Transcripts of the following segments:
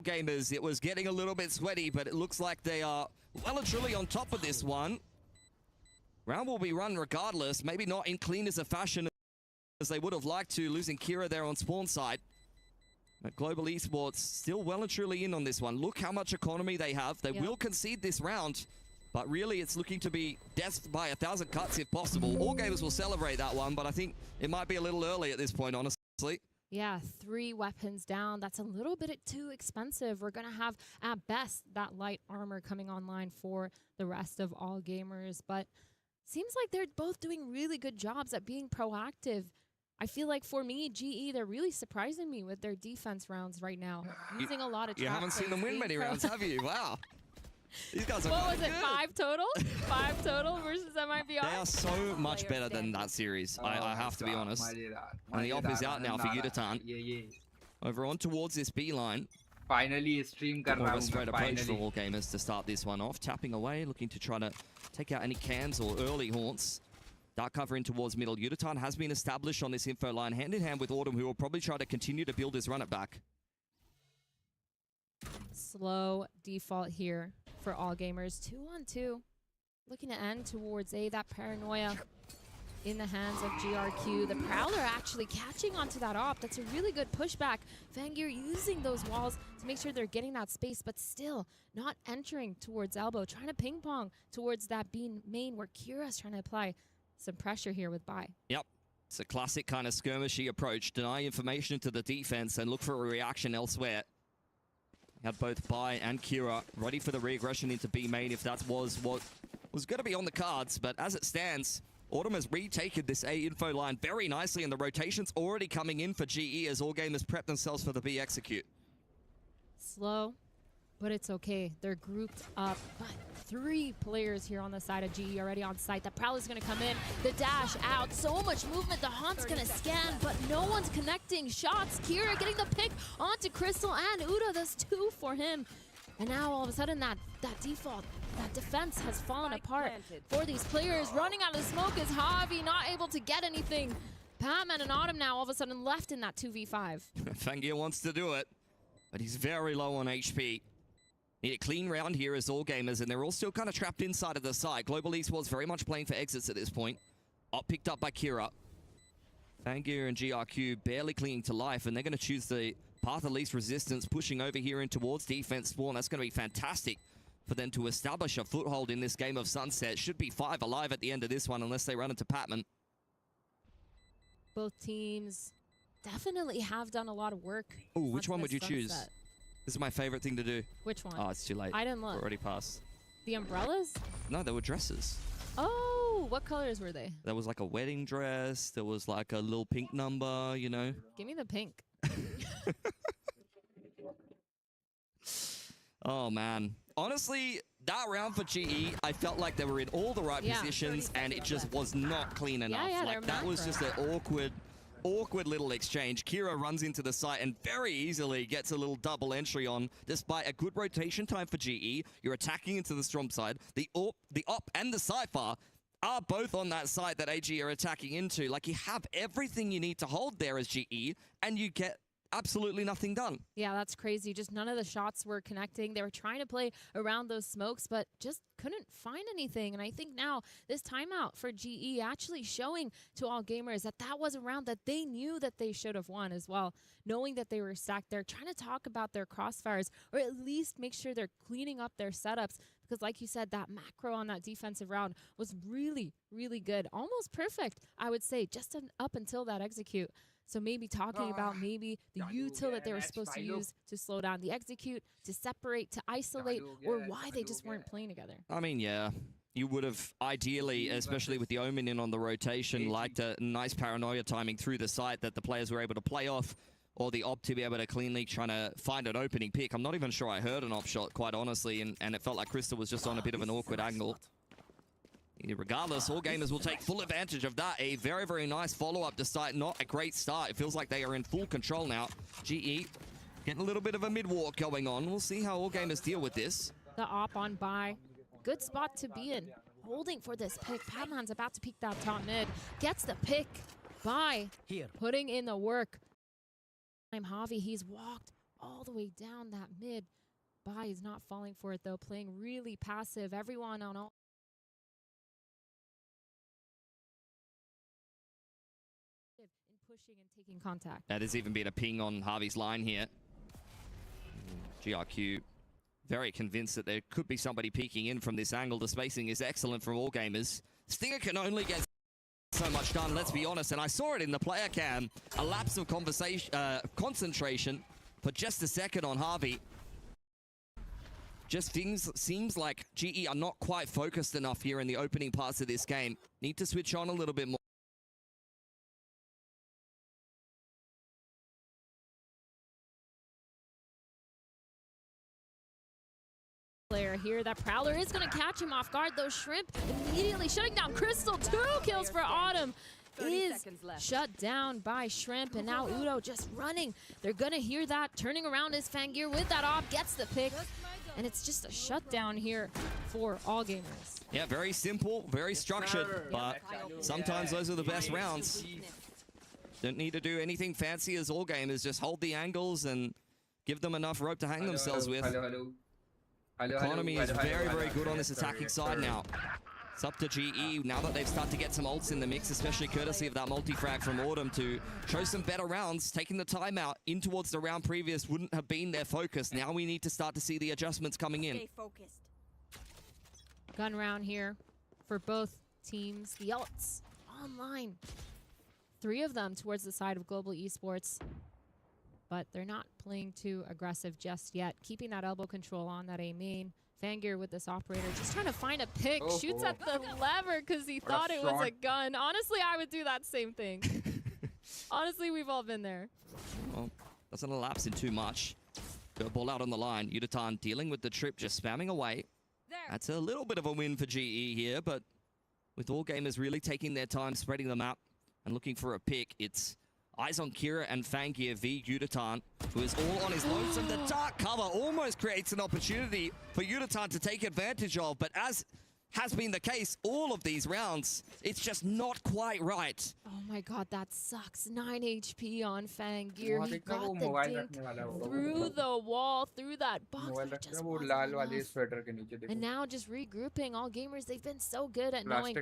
Gamers, it was getting a little bit sweaty, but it looks like they are well and truly on top of this one. Round will be run regardless, maybe not in clean as a fashion as they would have liked to, losing Kira there on spawn side. But Global Esports still well and truly in on this one. Look how much economy they have. They will concede this round, but really it's looking to be death by 1,000 cuts if possible. All gamers will celebrate that one, but I think it might be a little early at this point, honestly. Yeah, 3 weapons down. That's a little bit too expensive. We're going to have, at best, that light armor coming online for the rest of all gamers. But seems like they're both doing really good jobs at being proactive. I feel like for me, GE, they're really surprising me with their defense rounds right now. Using a lot of You haven't seen them win many rounds, have you? Wow. These guys are what was it, good. 5 total? 5 total versus MIBR? They are so much better than that series, I have to be honest. And the op is out now for Yudutan. Over on towards this B line. Finally, stream kar More raha of a hu straight main, approach for finally. all gamers to start this one off. Tapping away, looking to try to take out any cams or early haunts. Dark cover in towards middle. Yudutan has been established on this info line, hand in hand with Autumn, who will probably try to continue to build his run it back. Slow default here for all gamers. 2-on-2. Looking to end towards A. That paranoia in the hands of GRQ. The Prowler actually catching onto that op. That's a really good pushback. Fangir using those walls to make sure they're getting that space, but still not entering towards elbow. Trying to ping pong towards that B main where Kira's trying to apply some pressure here with Bai. Yep. It's a classic kind of skirmishy approach. Deny information to the defense and look for a reaction elsewhere. Had both Bai and Kira ready for the re-aggression into B main if that was what was going to be on the cards. But as it stands, Autumn has retaken this A info line very nicely, and the rotation's already coming in for GE as all gamers prep themselves for the B execute. Slow, but it's okay. They're grouped up. But 3 players here on the side of GE already on site. The Prowler's going to come in. The dash out. So much movement. The Haunt's going to scan, but no one's connecting. Shots. Kira getting the pick onto Crystal and Uda. That's 2 for him. And now all of a sudden that default, that defense has fallen apart for these players. Running out of smoke is Javi, not able to get anything. Batman and Autumn now all of a sudden left in that 2v5. Fangir wants to do it, but he's very low on HP. Need a clean round here as all gamers, and they're all still kind of trapped inside of the site. Global Esports very much playing for exits at this point. Op picked up by Kira. Fangir and GRQ barely clinging to life, and they're going to choose the path of least resistance, pushing over here in towards defense spawn. That's going to be fantastic for them to establish a foothold in this game of Sunset. Should be 5 alive at the end of this one unless they run into Patman. Both teams definitely have done a lot of work. Oh, which one would you choose? Sunset. This is my favorite thing to do. Which one? Oh, it's too late. I didn't look. We're already past. The umbrellas? No, they were dresses. Oh, what colors were they? There was like a wedding dress. There was like a little pink number, you know. Give me the pink. Oh, man. Honestly, that round for GE, I felt like they were in all the right positions, and it just was not clean enough. Like, that was just an awkward little exchange. Kira runs into the site and very easily gets a little double entry on, despite a good rotation time for GE. You're attacking into the Storm side. The op and the Cypher are both on that side that AG are attacking into. Like, you have everything you need to hold there as GE, and you get absolutely nothing done. Yeah, that's crazy. Just none of the shots were connecting. They were trying to play around those smokes, but just couldn't find anything. And I think now this timeout for GE actually showing to all gamers that that was a round that they knew that they should have won as well. Knowing that they were stacked there, trying to talk about their crossfires, or at least make sure they're cleaning up their setups. Because like you said, that macro on that defensive round was really, really good. Almost perfect, I would say, just up until that execute. So maybe talking about maybe the util that they were supposed to use to slow down the execute, to separate, to isolate, or why they just weren't playing together. I mean, yeah. You would have ideally, especially with the Omen in on the rotation, liked a nice paranoia timing through the site that the players were able to play off, or the op to be able to cleanly trying to find an opening pick. I'm not even sure I heard an op shot, quite honestly, and it felt like Crystal was just on a bit of an awkward angle. Regardless, all gamers will take full advantage of that. A very, very nice follow-up despite not a great start. It feels like they are in full control now. GE getting a little bit of a mid-walk going on. We'll see how all gamers deal with this. The op on Bai. Good spot to be in. Holding for this pick. Padman's about to peek that top mid. Gets the pick. Bai putting in the work. Javi, he's walked all the way down that mid. Bai is not falling for it, though, playing really passive. Everyone on all in pushing and taking contact. There's even been a ping on Harvey's line here. GRQ very convinced that there could be somebody peeking in from this angle. The spacing is excellent from all gamers. Stinger can only get so much done, let's be honest, and I saw it in the player cam. A lapse of concentration for just a second on Harvey. Just seems like GE are not quite focused enough here in the opening parts of this game. Need to switch on a little bit more. Player here, that Prowler is going to catch him off guard, though. Shrimp immediately shutting down Crystal. 2 kills for Autumn is shut down by Shrimp, and now Udo just running. They're going to hear that. Turning around is Fangir with that op, gets the pick, and it's just a shutdown here for all gamers. Yeah, very simple, very structured, but sometimes those are the best rounds. Don't need to do anything fancy as all gamers, just hold the angles and give them enough rope to hang themselves with. Economy is very, very good on this attacking side now. It's up to GE now that they've started to get some ults in the mix, especially courtesy of that multi-frag from Autumn, to show some better rounds. Taking the timeout in towards the round previous wouldn't have been their focus. Now we need to start to see the adjustments coming in. Stay focused. Gun round here for both teams. The ults online. 3 of them towards the side of Global Esports. But they're not playing too aggressive just yet. Keeping that elbow control on that A main. Fangir with this operator just trying to find a pick. Shoots at the lever because he thought it was a gun. Honestly, I would do that same thing. Honestly, we've all been there. Well, doesn't elapse in too much. Got a ball out on the line. Yutatan dealing with the trip, just spamming away. That's a little bit of a win for GE here, but with all gamers really taking their time, spreading the map, and looking for a pick, it's eyes on Kira and Fangir v Yutatan, who is all on his lonesome. The dark cover almost creates an opportunity for Yutatan to take advantage of, but as has been the case all of these rounds, it's just not quite right. Oh my god, that sucks. 9 HP on Fangir. He got the dink through the wall, through that box. Just and now just regrouping. All gamers, they've been so good at knowing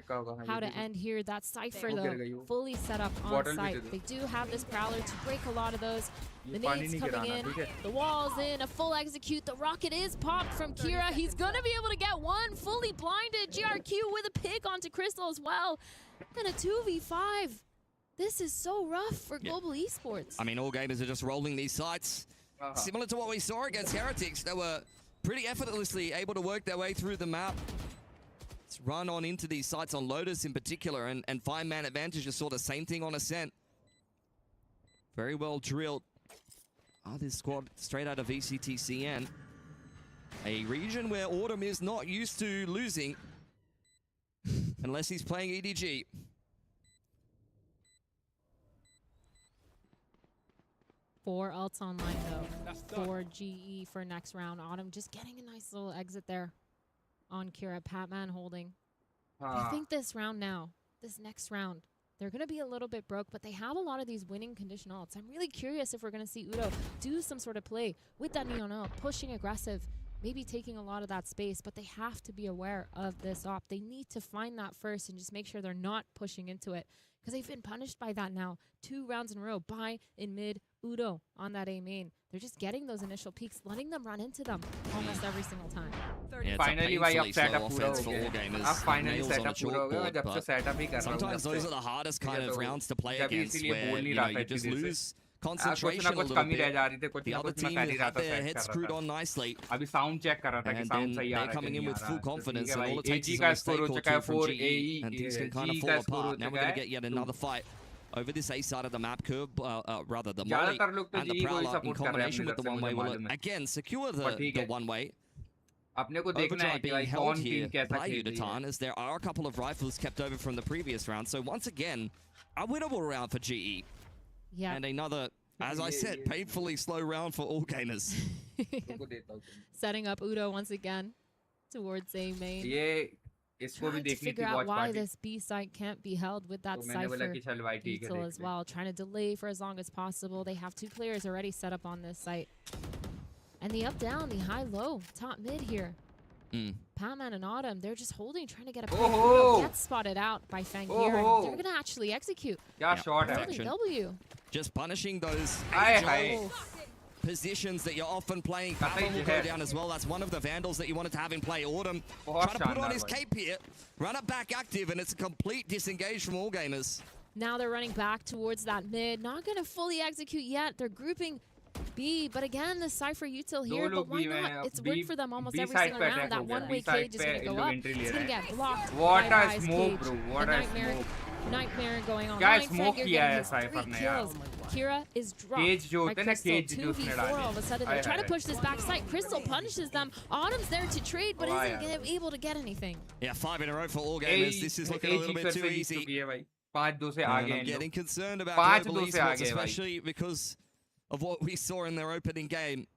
how to end here. That Cypher, though, fully set up on site. They do have this Prowler to break a lot of those. The nades coming in, the wall's in, a full execute. The rocket is popped from Kira. He's going to be able to get one fully blinded. GRQ with a pick onto Crystal as well. And a 2v5. This is so rough for Global Esports. I mean, all gamers are just rolling these sites. Similar to what we saw against Heretics, they were pretty effortlessly able to work their way through the map. Let's run on into these sites on Lotus in particular and find man advantage. Just saw the same thing on Ascent. Very well drilled. This squad straight out of VCTCN. A region where Autumn is not used to losing unless he's playing EDG. Four ults online, though, for GE for next round. Autumn just getting a nice little exit there on Kira. Patman holding. I think this round now, this next round, they're going to be a little bit broke, but they have a lot of these winning condition ults. I'm really curious if we're going to see Udo do some sort of play with that Neon ult, pushing aggressive, maybe taking a lot of that space, but they have to be aware of this op. They need to find that first and just make sure they're not pushing into it, because they've been punished by that now 2 rounds in a row. Bai in mid, Udo on that A main. They're just getting those initial peaks, letting them run into them almost every single time. Yeah, finally, why you set up for all gamers. Finally set up sometimes those are the hardest kind of rounds to play against, where you just lose concentration a little bit. The other team have their heads screwed on nicely, and then they're coming in with full confidence, and all it takes is a mistake or two from GE, and things can kind of fall apart. Now we're going to get yet another fight over this A side of the map curve, rather the Molly and the Prowler in combination with the one-way will again secure the one-way. Overdrive being held here by Yutatan, as there are a couple of rifles kept over from the previous round. So once again, a winnable round for GE. Yeah. And another, as I said, painfully slow round for all gamers. Setting up Udo once again towards A main. इसको भी trying to देखनी figure थी out watch why party. this B site can't be held with that तो मैंने बोला Cypher कि चल भाई ठीक है Beetle देख as ले. well, trying to delay for as long as possible. They have 2 players already set up on this site. And the up-down, the high-low, top-mid here. Patman and Autumn, they're just holding, trying to get a pick. Oh! Gets spotted out by Fangir, Oh! and they're going to actually execute. क्या shot है. Holding W. Just punishing those Aye, agile aye. positions that you're often playing. Pata Battle he will go है. down as well. That's one of the Vandals that you wanted to have in play. Autumn बहुत trying to put on शानदार his भाई. cape here. Run it back active, and it's a complete disengage from all gamers. Now they're running back towards that mid. Not going to fully execute yet. They're grouping B, but again, the Cypher util here, but why not? It's worked for them almost every single round. That one-way cage is going to go up. It's going to get blocked What by a Rise smoke, Cage. bro. The What a nightmare, smoke. nightmare going on. क्या Line smoke Fangir किया getting है his Cypher 3 ने यार. kills. Kira is dropped Cage जो by होते हैं ना, Crystal. cage जो उसने 2v4 डाले. all of a sudden. They're trying to push this back side. Crystal punishes them. Autumn's there to trade, but isn't able to get anything. Yeah, 5 in a row for all gamers. This is looking a little bit too easy. 5-2 से And आगे I'm हैं getting लोग. concerned about 5-2 global से esports, आगे है भाई. especially because of what we saw in their opening game.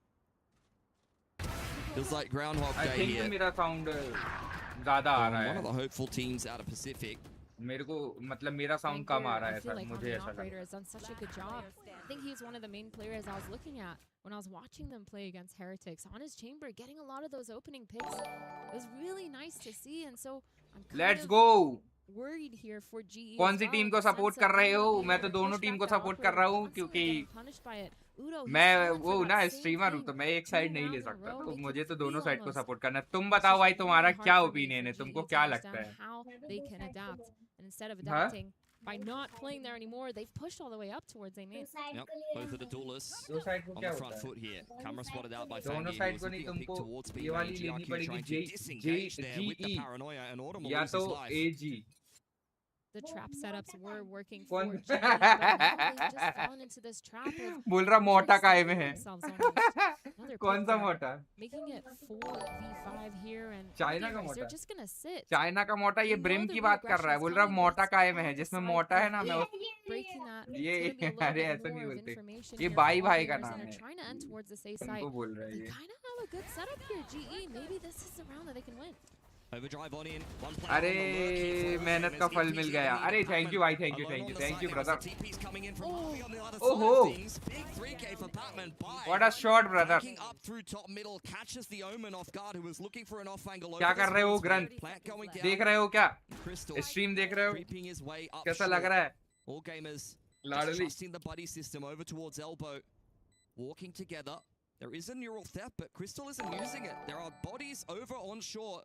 Feels like Groundhog I Day think here. मेरा sound ज़्यादा आ रहा One of the है. hopeful teams out of Pacific. मेरे को मतलब मेरा sound कम आ रहा है I feel सर. like मुझे the ऐसा लग operator रहा है. has done such a good job. I think he's one of the main players I was looking at when I was watching them play against Heretics. On his chamber, getting a lot of those opening picks. It was really nice to see, and so I'm kind Let's of go. worried here for GE. कौन as सी well, team in को the support sense कर of रहे not हो? being मैं able तो to दोनों push team back को the सपोर्ट कर operator, रहा हूँ constantly क्योंकि getting punished by it. Udo, he's मैं fallen वो for ना that same स्ट्रीमर हूँ thing तो मैं एक 2 साइड नहीं ले rounds in a सकता. row, तो making मुझे तो दोनों 3 साइड को almost. सपोर्ट करना है. तुम It's बताओ just भाई तुम्हारा really क्या hard for me ओपिनियन है? for तुमको GE to क्या लगता understand है? how they can adapt. And instead of हाँ? adapting by not playing there anymore, they've pushed all the way up towards a main. Yep, both of the duelists दो side को on क्या the होता front है? foot here. Camera spotted out by दोनों Fangir. He side was को नहीं looking a pick तुमको towards ये B वाली main. लेनी GRQ पड़ेगी. trying to disengage there with the paranoia, and Autumn will या lose तो his life. AG. The trap setups were working for कौन GE, but now they've just fallen into this trap of बोल रहा मोटा काय में है. themselves almost. Another कौन pick सा there, मोटा? making it 4v5 here, and China का Gamers, they're मोटा. just gonna sit. चाइना का मोटा ये They know ब्रिम the की बात कर रहा है. reaggression's बोल रहा coming, मोटा but काय it's में है. जिसमें outside मोटा है of ना मैं it. उस Breaking that, ये it's gonna be a अरे little ऐसा bit नहीं more of बोलते. information ये here बाई for all भाई का gamers, नाम and है. they're trying to end towards this A तुमको site. बोल रहा है They ये. kind of have a good setup here, GE. Maybe this is the round that they can win. Overdrive on in. One player अरे on the lurk here for all मेहनत gamers. का फल EP's mill in गया. the lead. अरे thank you भाई. Thank you. Alone thank on you. the thank side you there as brother. the TP's coming in from Harvey on the other Oh, side oh. of things. Big 3K for Patman by. What a shot brother. Backing up through top middle, catches the Omen off guard, who was looking for an off angle. क्या कर रहे हो ग्रंथ? Plant going down. देख रहे हो क्या? Crystal stream देख रहे हो? creeping his way up कैसा short. लग रहा है? All gamers just Ladli. trusting the buddy system over towards elbow, walking together. There is a neural theft, but Crystal isn't using it. There are bodies over on shore.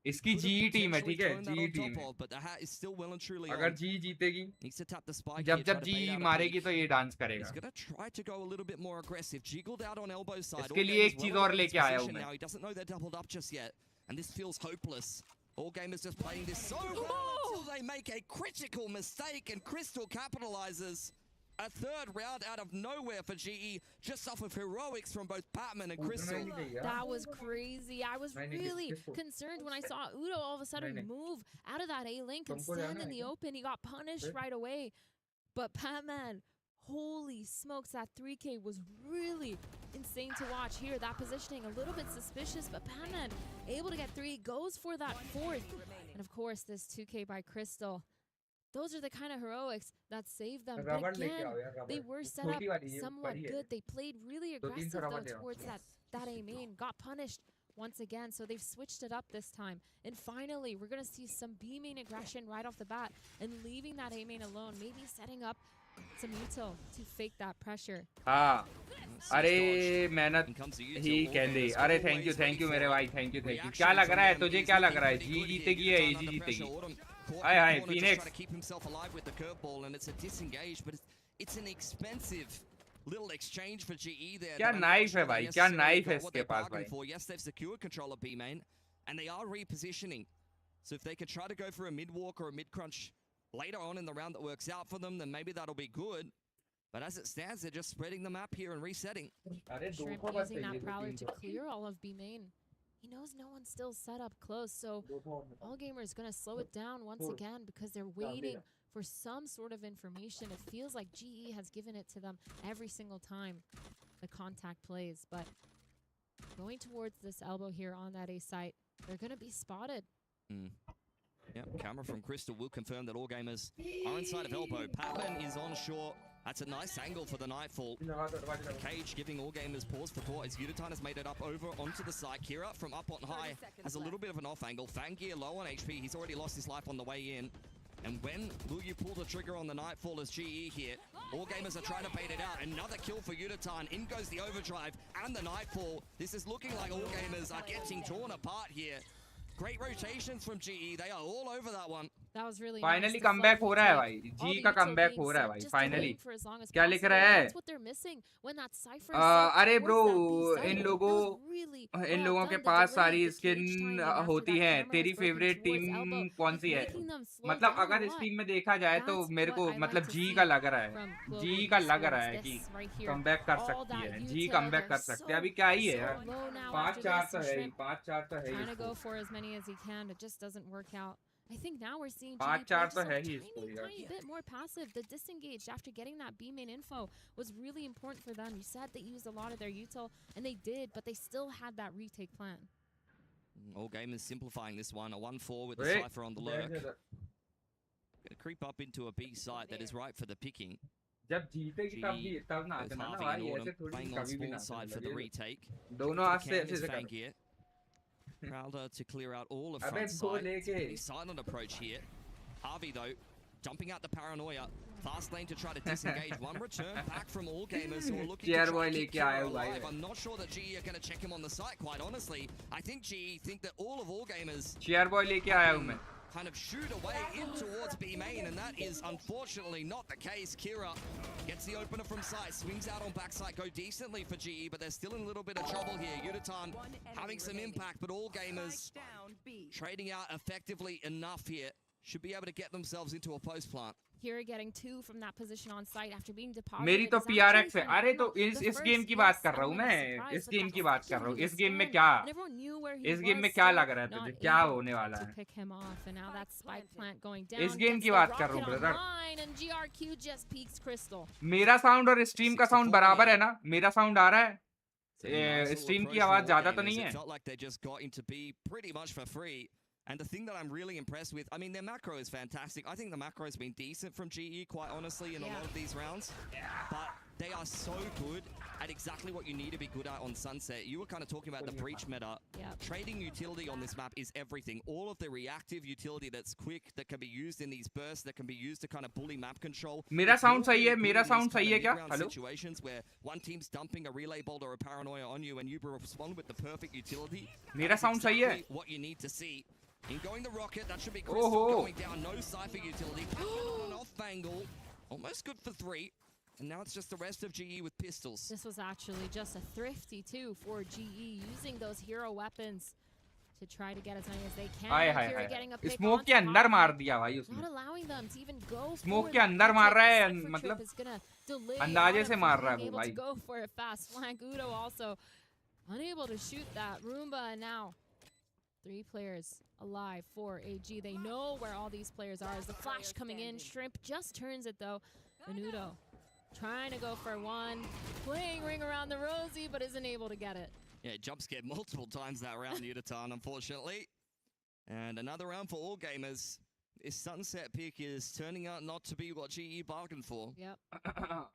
इसकी Could have GE team है. potentially ठीक है. thrown that GE on team top है. of, but the hat is still well and truly अगर on. GE जीतेगी, Needs to tap the spike जब here, try जब to bait GE out a मारेगी peek. तो ये डांस He's करेगा. gonna try to go a little bit more aggressive. Jiggled out on elbow side. इसके All लिए gamers एक चीज well और aware of his लेके आया हूँ position मैं. now. He doesn't know they're doubled up just yet, and this feels hopeless. All gamers just playing this so well until they make a critical mistake, and Crystal capitalizes. A third round out of nowhere for GE, just off of heroics from both Patman and Crystal. That was crazy. I was really concerned when I saw Udo all of a sudden move out of that A link and stand in the open. He got punished right away. But Patman, holy smokes, that 3K was really insane to watch here. That positioning a little bit suspicious, but Patman able to get 3, goes for that 4th. And of course, this 2K by Crystal. Those are the kind of heroics that saved them. But again, they were set up somewhat good. They played really aggressive though towards that A main. Got punished once again, so they've switched it up this time. And finally, we're going to see some B main aggression right off the bat and leaving that A main alone. Maybe setting up some util to fake that pressure. हाँ. अरे मेहनत ही कहते. अरे thank you मेरे भाई. Thank you. क्या लग रहा है तुझे? क्या लग रहा है? GE जीतेगी या AG जीतेगी? Hi, Phoenix. Trying to keep himself alive with the curveball, and it's a disengage, but it's an expensive little exchange for GE there. क्या knife है भाई? क्या knife है इसके पास भाई? Yes, they've secured control of B main, and they are repositioning. So if they could try to go for a mid walk or a mid crunch later on in the round that works out for them, then maybe that'll be good. But as it stands, they're just spreading the map here and resetting. Shrimp using that prowler to clear all of B main. He knows no one's still set up close, so All Gamer is going to slow it down once again because they're waiting for some sort of information. It feels like GE has given it to them every single time the contact plays. But going towards this elbow here on that A site, they're going to be spotted. Yep, camera from Crystal will confirm that all gamers are inside of elbow. Patman is on shore. That's a nice angle for the Nightfall. Cage giving all gamers pause for thought as Uditan has made it up over onto the side. Kira from up on high has a little bit of an off angle. Fangir low on HP. He's already lost his life on the way in. And when will you pull the trigger on the Nightfall as GE here? All gamers are trying to bait it out. Another kill for Uditan. In goes the overdrive and the Nightfall. This is looking like all gamers are getting torn apart here. Great rotations from GE. They are all over that one. That was really Finally nice. comeback हो रहा है भाई. G का comeback हो रहा है भाई. Finally. क्या लिख रहा है? अरे bro, इन लोगों के पास सारी स्किन होती हैं. तेरी फेवरेट टीम कौन सी है? मतलब अगर इस टीम में देखा जाए तो मेरे को मतलब G का लग रहा है. G का लग रहा है कि comeback कर सकती है. G comeback कर सकते हैं. अभी क्या ही है यार? 5-4 तो है ही. 5-4 तो है ही. Trying to go for as many as he can, it just doesn't work out. I think now we're seeing tiny bit more passive. The disengaged after getting that B main info was really important for them. You said they used a lot of their util, and they did, but they still had that retake plan. All gamers simplifying this one. A 1-4 with the Cypher on the lurk. Gonna creep up into a B site that is ripe for the picking. जब जीतेगी तब नाचना ना भाई ऐसे थोड़ी कभी भी ना side for the retake. दोनों हाथ से ऐसे कर. Wrld to clear out all of front side. Pretty silent approach here. Harvey though, dumping out the paranoia. Fast lane to try to disengage. One return back from all gamers who are looking to try to keep Kira alive. I'm not sure that GE are going to check him on the site, quite honestly. I think GE think that all of all gamers kind of shoot away in towards B main, and that is unfortunately not the case. Kira gets the opener from site, swings out on backside, go decently for GE, but they're still in a little bit of trouble here. Uditan having some impact, but all gamers trading out effectively enough here. Should be able to get themselves into a post plant. Here getting 2 from that position on site after being deposited. मेरी तो PRX है. अरे तो इस game की बात कर रहा हूँ मैं. इस गेम की बात कर रहा हूँ. इस गेम में क्या? इस गेम में क्या लग रहा है तुझे? क्या होने वाला है? इस गेम की बात कर रहा हूँ ब्रदर. मेरा साउंड और स्ट्रीम का साउंड बराबर है ना? मेरा साउंड आ रहा है? स्ट्रीम की आवाज ज्यादा तो नहीं है? And the thing that I'm really impressed with, I mean, their macro is fantastic. I think the macro has been decent from GE, quite honestly, in a lot of these rounds. But they are so good at exactly what you need to be good at on Sunset. You were kind of talking about the breach meta. Trading utility on this map is everything. All of the reactive utility that's quick, that can be used in these bursts, that can be used to kind of bully map control. मेरा sound सही है? मेरा sound सही है क्या? Hello? Situations where one team's dumping a relay bolt or a paranoia on you, and you respond with the perfect utility. मेरा sound सही है? What you need to see. In going the rocket, that should be Crystal going down. No Cypher utility. On an off angle. Almost good for 3. And now it's just the rest of GE with pistols. This was actually just a thrifty 2 for GE, using those hero weapons to try to get as many as they can. Here getting a pick Smoke के अंदर मार दिया भाई उसने. Not allowing them to even go. Smoke के अंदर मार रहा है, मतलब अंदाजे से मार रहा है वो भाई. Go for a fast flank. Udo also unable to shoot that. Roomba, and now 3 players alive for AG. They know where all these players are. As the flash coming in, Shrimp just turns it though. Venuto trying to go for 1, playing ring around the rosy, but isn't able to get it. Yeah, jump scared multiple times that round, Uditan, unfortunately. And another round for all gamers. This sunset pick is turning out not to be what GE bargained for. Yep.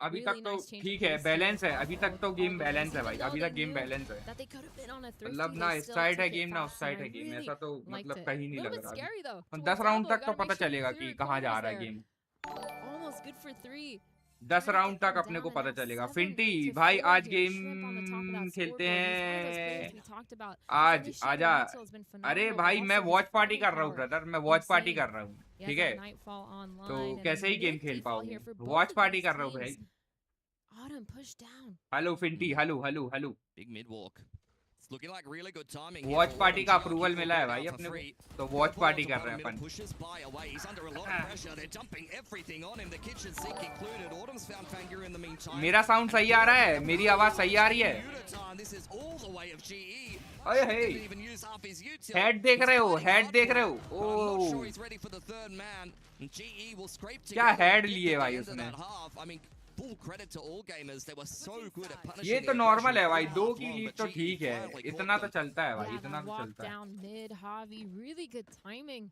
अभी तक तो ठीक है, balance है. अभी तक तो game balance है भाई. अभी तक गेम बैलेंस है. मतलब ना इस साइड है गेम, ना उस साइड है गेम. ऐसा तो मतलब कहीं नहीं लग रहा. 10 राउंड तक तो पता चलेगा कि कहाँ जा रहा है game. Almost good for 3. 10 round तक अपने को पता चलेगा. फिंटी भाई आज गेम खेलते हैं. आज आजा. अरे भाई मैं वॉच पार्टी कर रहा हूँ ब्रदर. मैं वॉच पार्टी कर रहा हूँ. ठीक है, तो कैसे ही गेम खेल पाओगे? वॉच पार्टी कर रहा हूँ भाई. हेलो फिंटी. Hello hello hello. Big mid walk. It's looking like really good timing. Watch party का अप्रूवल मिला है भाई अपने को, तो वॉच पार्टी कर रहे हैं अपन. Pushes by away. He's under a lot of pressure. They're dumping everything on him. The kitchen sink included. Autumn's found Fangir in the meantime. मेरा साउंड सही आ रहा है? मेरी आवाज सही आ रही है? This is all the way of GE. अरे हे, हेड देख रहे हो? हेड देख रहे हो? ओह, क्या हेड लिए भाई उसने? full credit to all gamers. They were so good at punishing. ये तो the नॉर्मल है aggression भाई, all 2 half की long, लीड but तो GE ठीक है, finally caught इतना तो them. चलता है भाई, Yeah, इतना that तो walk चलता है. down mid, Javi, really good timing.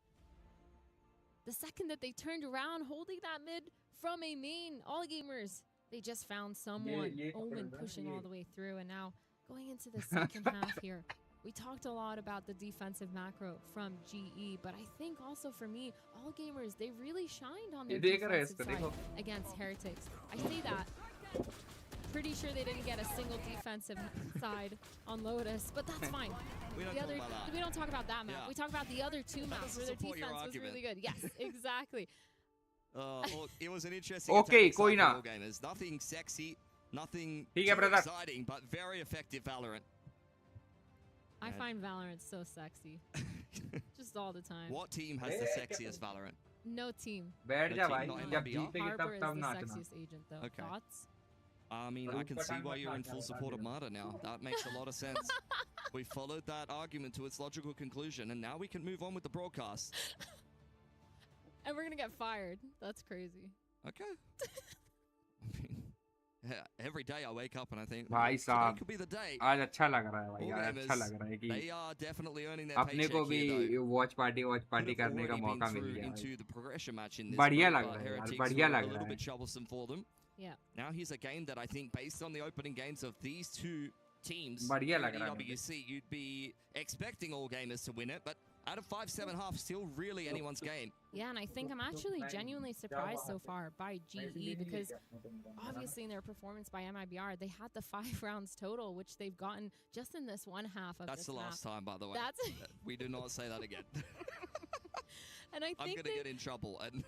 The second that they turned around, holding that mid from a main, all gamers, they just found someone. Omen pushing all the way through, and now going into the second half here. We talked a lot about the defensive macro from GE, but I think also for me, all gamers, they really shined on their defensive side against Heretics. I say that. Pretty sure they didn't get a single defensive side on Lotus, but that's fine. We don't talk about that. We don't talk about that map. Yeah. We talk about the other two maps where their support your defense was argument. really good. Yes, exactly. Well, it was an interesting Okay, attack कोई side ना. for all gamers. Nothing sexy, nothing ठीक है, too brother. exciting, but very effective Valorant. I And- find Valorant so sexy. Just all the time. What team has the sexiest Valorant? No team. बैठ जा भाई, Not in जब LBR. जीतेंगे Harbor तब is the नाचना. sexiest agent though. Okay. Thoughts? I mean, I can see why you're in full support of Marta now. That makes a lot of sense. We followed that argument to its logical conclusion, and now we can move on with the broadcast. And we're gonna get fired. That's crazy. Okay. I mean, yeah, every day I wake up and I think, भाई today साहब, could be the day. आज अच्छा लग रहा है भाई, All आज अच्छा gamers, लग रहा है कि They are definitely earning their अपने paycheck को भी here, though. Watch party Could have करने का already मौका been मिल through गया भाई. into the progression match in this बढ़िया group, लग but रहा है यार, Heretics बढ़िया were a लग रहा little है. bit troublesome for them. Yeah. Now here's a game that I think, based on the opening games of these two teams, बढ़िया here लग at रहा है मुझे. EWC, you'd be expecting all gamers to win it, but out of 5-7 half, still really anyone's game. Yeah, and I think I'm actually genuinely surprised so far by GE because obviously in their performance by MIBR, they had the 5 rounds total, which they've gotten just in this one half of That's this the map. last time, by the way. That's We do not say that again. and I I'm think going to get in trouble. And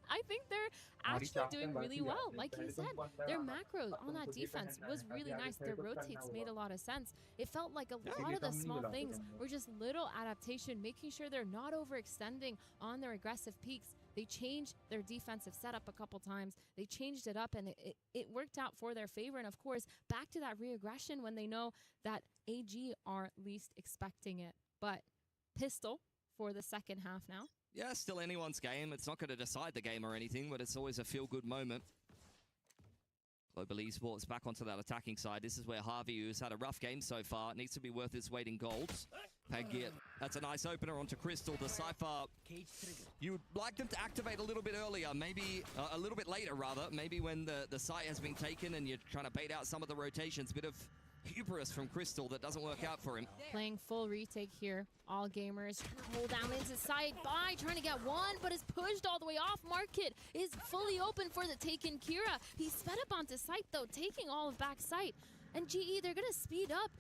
I think they're actually doing really well. Like you said, their macro on that defense was really nice. Their rotates made a lot of sense. It felt like a lot of the small things were just little adaptation, making sure they're not overextending on their aggressive peaks. They changed their defensive setup a couple times. They changed it up, and it worked out for their favor. And of course, back to that re-aggression when they know that AG are least expecting it. But Pistol for the second half now. yeah, still anyone's game. It's not going to decide the game or anything, but it's always a feel-good moment. Global Esports back onto that attacking side. This is where Harvey, who's had a rough game so far, needs to be worth his weight in gold. Pagit, that's a nice opener onto Crystal. The Cypher, you'd like them to activate a little bit earlier, maybe a little bit later, rather. Maybe when the site has been taken and you're trying to bait out some of the rotations. Bit of hubris from Crystal that doesn't work out for him. Playing full retake here. All gamers hold down into side by trying to get one, but is pushed all the way off. Market is fully open for the taken Kira. He sped up onto site though, taking all of back site. And GE, they're gonna speed up.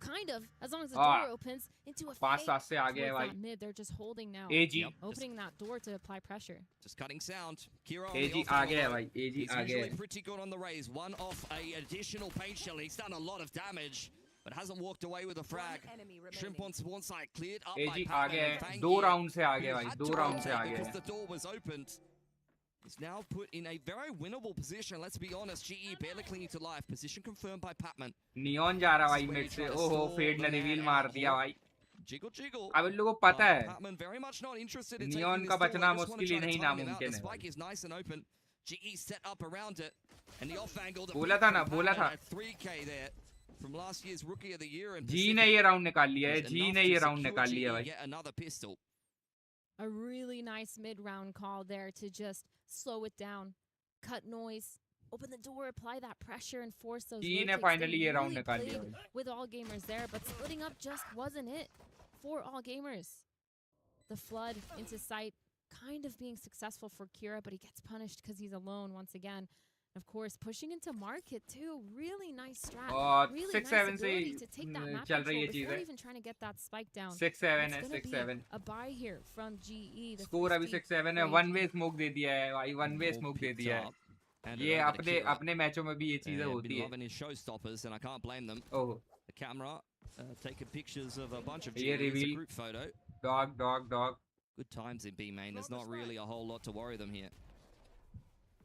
Kind of, as long as the door opens into a पांच fake सात से आगे है towards भाई. that mid. They're just holding now. AG. Yep. Opening that door to apply pressure. Just cutting sound. Kira on AG the आ गया है offense. भाई, AG He's आ गया usually है. pretty good on the raise. One off a additional paint shell. He's done a lot of damage, but hasn't walked away with a frag. Shrimp on spawn site cleared up by AG uh Pac-Man गया and है, Fang 2 here, round से आ who गया भाई, had 2 to round से आ rotate गया because है. the door was opened. Is now put in a very winnable position. Let's be honest, GE barely clinging to life. Position confirmed by Patman. Neon जा रहा भाई mid से. ओहो, fade ने reveal मार दिया भाई. Jiggle jiggle. अब इन लोगों को पता है Patman very much not interested in neon taking का this बचना door. Just wanna मुश्किल ही try to नहीं time him out. नामुमकिन The है spike भाई. is nice and open. GE set up around it, and the off angle. The बोला था ना, from बोला Patman था. at 3K there from last year's Rookie of the Year. And जी ने ये राउंड निकाल लिया है, was जी enough ने to ये राउंड secure निकाल लिया GE भाई. yet another pistol. A really nice mid-round call there to just slow it down, cut noise, open the door, apply that pressure, and force those जी ने rotates. Finally They ये round really निकाल लिया played भाई. with all gamers there, but splitting up just wasn't it for all gamers. The flood into sight, kind of being successful for Kira, but he gets punished because he's alone once again. Of course, pushing into market too. Really nice strat. और Really 6-7 nice से ability to take that map चल रही control ये चीज before है. even trying to get that spike down. 6-7 It's है, gonna be 6-7. a buy here from GE. The score अभी 50 6-7 है. for one AG. वे स्मोक दे दिया है भाई, वन वे All स्मोक दे picked दिया है. up. And ये over to अपने Kira. अपने मैचों में भी ये चीजें They've होती been है. loving his showstoppers, and I can't blame them. Oh, The camera taking pictures of a bunch of ये GE as a reveal. group photo. Dog Good times in B main. There's not really a whole lot to worry them here.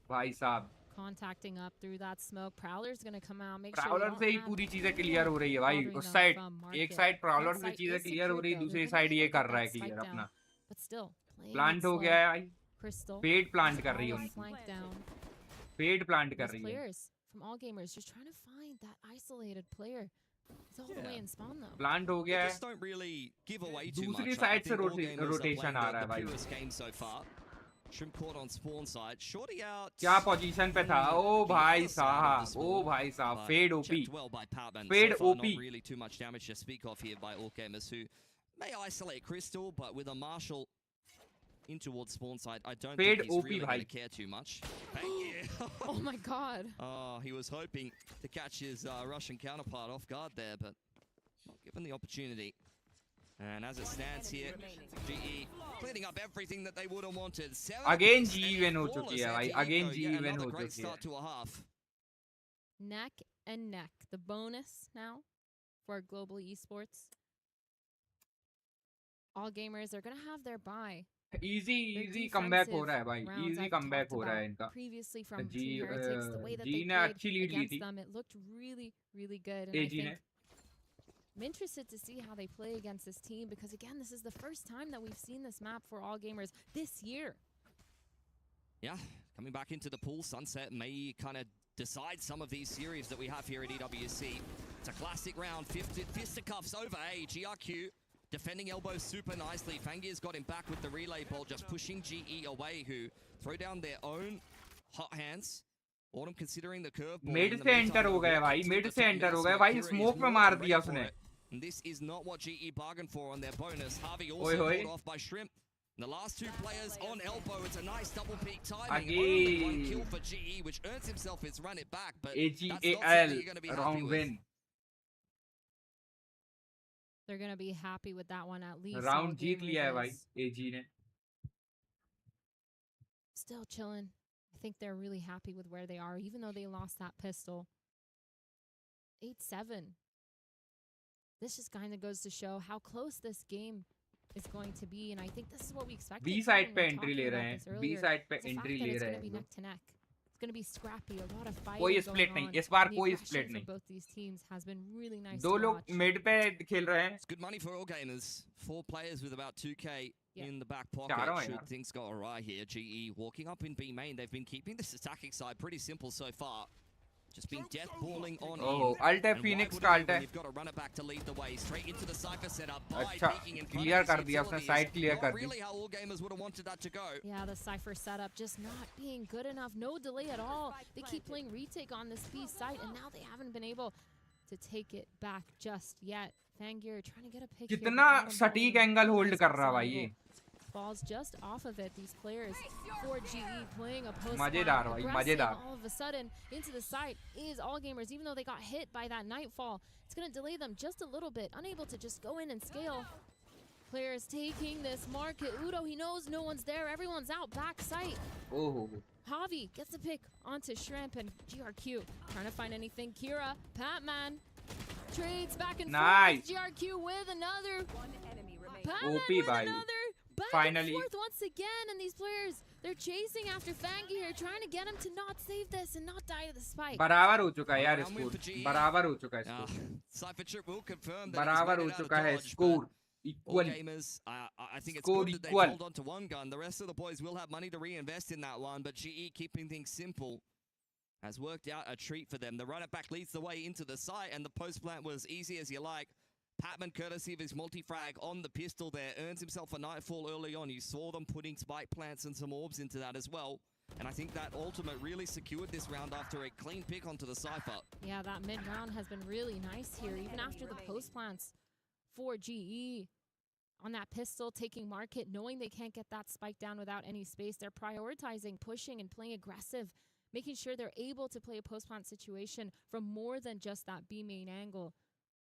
भाई साहब. Contacting up through that smoke. Prowler's gonna come out. Make Prowler sure से ही पूरी चीजें clear हो रही है भाई. उस साइड एक साइड प्राउलर से चीजें क्लियर हो रही है, दूसरी साइड ये कर रहा है क्लियर अपना. But still, प्लांट हो गया है भाई. Crystal. पेड प्लांट कर रही है all उनकी. flanked down. Fade plant कर These रही है. players from all gamers just trying to find that isolated player. It's all the way and spawn though. Plant हो They गया है. just don't really give away too much. दूसरी I side से think all gamers are rotation playing आ रहा है the भाई. purest game so far. Shrimp caught on spawn side. Shorty out. क्या position पे था? ओ भाई साहब, ओ भाई साहब, Fade OP. Checked well by Patman. Fade So far, OP. not really too much damage to speak of here by all gamers who may isolate Crystal, but with a Marshall in towards spawn side, I don't Fade think he's OP really going to भाई. care too much. Thank you. Oh my god. Oh, he was hoping to catch his Russian counterpart off guard there, but not given the opportunity. And as it stands here, GE cleaning up everything that they would have wanted. Again GE win हो चुकी है भाई. Again GE win हो great चुकी start है. to a half. Neck and neck. The bonus now for global esports. All gamers are going to have their bye. Easy comeback हो रहा है भाई. Easy comeback हो रहा है इनका. Previously from G Team Heretics, the way that they ने played अच्छी lead ली against थी. them, it looked really good. And I AG ने. think I'm interested to see how they play against this team because again, this is the first time that we've seen this map for all gamers this year. Yeah, coming back into the pool, Sunset may kind of decide some of these series that we have here at EWC. It's a classic round, fisticuffs over A, GRQ. Defending elbow super nicely. Fangir's got him back with the relay ball, just pushing GE away, who throw down their own hot hands. Autumn considering the curve. Mid से enter हो गया भाई. Mid से enter हो गया भाई. Smoke में मार दिया उसने. And this is not what GE bargained for on their bonus. Harvey also caught off by Shrimp. And the last two players on elbow. It's a nice double peak timing. Only one kill for GE, which earns himself his run it back. But that's not something you're going to be happy round with. win. They're going to be happy with that one at least. Round जीत लिया है भाई AG ने. Still chilling. I think they're really happy with where they are, even though they lost that pistol. 8-7. This just kind of goes to show how close this game is going to be, and I think this is what we expected. B side पे entry ले रहे हैं. B side पे entry ले रहे हैं. It's going to be neck to neck. It's going to be scrappy. A lot of fighting कोई going split on. नहीं. इस बार The कोई aggression split for नहीं. both these teams has been really nice दो to लोग watch. mid पे खेल रहे हैं. It's good money for all gamers. 4 players with about 2k in the back pocket. चारों हैं Should यार. things go awry here, GE walking up in B main. They've been keeping this attacking side pretty simple so far. Just been death balling on Oh, in. alt है And why Phoenix would का it alt when है. You've got to run it back to lead the way straight into the cypher setup by अच्छा, peeking in front clear of कर his दिया उसने. utilities. Side clear कर Not the. really how all gamers would have wanted that to go. Yeah, the Cypher setup just not being good enough. No delay at all. They keep playing retake on this B site, and now they haven't been able to take it back just yet. Fangir trying to get a pick here, कितना but Autumn सटीक holding angle hold nice कर रहा angle. भाई ये. Falls just off of it. These players for GE playing a post मजेदार भाई, मजेदार. all of a sudden into the site is all gamers, even though they got hit by that nightfall. It's going to delay them just a little bit, unable to just go in and scale. Players taking this market. Udo, he knows no one's there. Everyone's out back site. Oh. Javi gets the pick onto Shrimp and GRQ trying to find anything. Kira, Patman trades back and Nice. forth. GRQ with another. Patman OP with भाई. another. Back Finally. and forth once again, and these players, they're chasing after Fangi here, trying to get him to not save this and not die to the spike. बराबर हो चुका है यार Round win score. for GE. बराबर हो चुका है score. Cypher Trip will confirm that बराबर हो he's made it out चुका of है dodge, score. All Equal. gamers, I think it's Score good that they equal. hold on to one gun. The rest of the boys will have money to reinvest in that one, but GE keeping things simple has worked out a treat for them. The run it back leads the way into the site, and the post plant was easy as you like. Patman, courtesy of his multi-frag on the pistol there, earns himself a nightfall early on. You saw them putting spike plants and some orbs into that as well. And I think that ultimate really secured this round after a clean pick onto the Cypher. Yeah, that mid-round has been really nice here, even after the post plants for GE. On that pistol, taking market, knowing they can't get that spike down without any space. They're prioritizing, pushing, and playing aggressive, making sure they're able to play a post-plant situation from more than just that B main angle.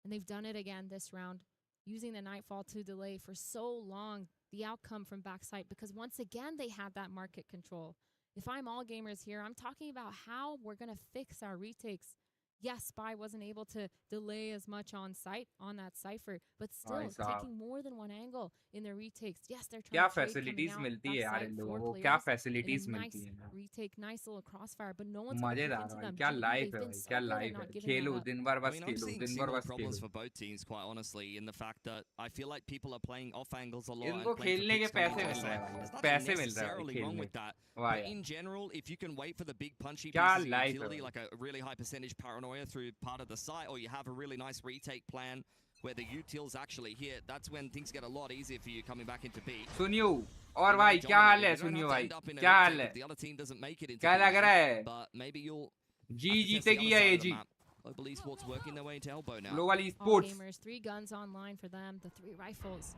And they've done it again this round, using the Nightfall to delay for so long the outcome from backside, because once again they had that market control. If I'm all gamers here, I'm talking about how we're going to fix our retakes Yes, Spy wasn't able to delay as much on site on that Cypher, but still taking more than one angle in their retakes. Yes, they're trying क्या to trade coming facilities out मिलती है that यार site, इन 4 लोगों को, players क्या in a facilities मिलती nice है। retake, nice little crossfire, but no one's going to मजेदार give भाई, into them. क्या GE, लाइफ they've है been भाई, so क्या good at लाइफ है। not giving Khelo that up. दिन भर I बस mean, I'm खेलो seeing दिन भर similar बस problems Khelo. for both teams, quite honestly, in the fact that I feel like people are playing off angles a lot. इनको And playing for खेलने के picks coming पैसे into mill the रहे side. हैं There's भाई, nothing पैसे मिल रहे हैं necessarily भाई wrong खेलने। with that. वाह But यार, in general, if you can wait for the big punchy क्या pieces of लाइफ है utility, भाई। like a really high percentage paranoia through part of the site, or you have a really nice retake plan where the utils actually hit, that's when things get a lot easier for you coming back into B. सुनियो और भाई क्या हाल है, सुनियो भाई क्या हाल है, The other team doesn't make it into क्या लग रहा B, है? but maybe you'll जी have to test the जीतेगी other या side ये of the जी? map. Global Esports working their way into elbow now. Global All esports gamers, 3 guns online for them, the 3 rifles.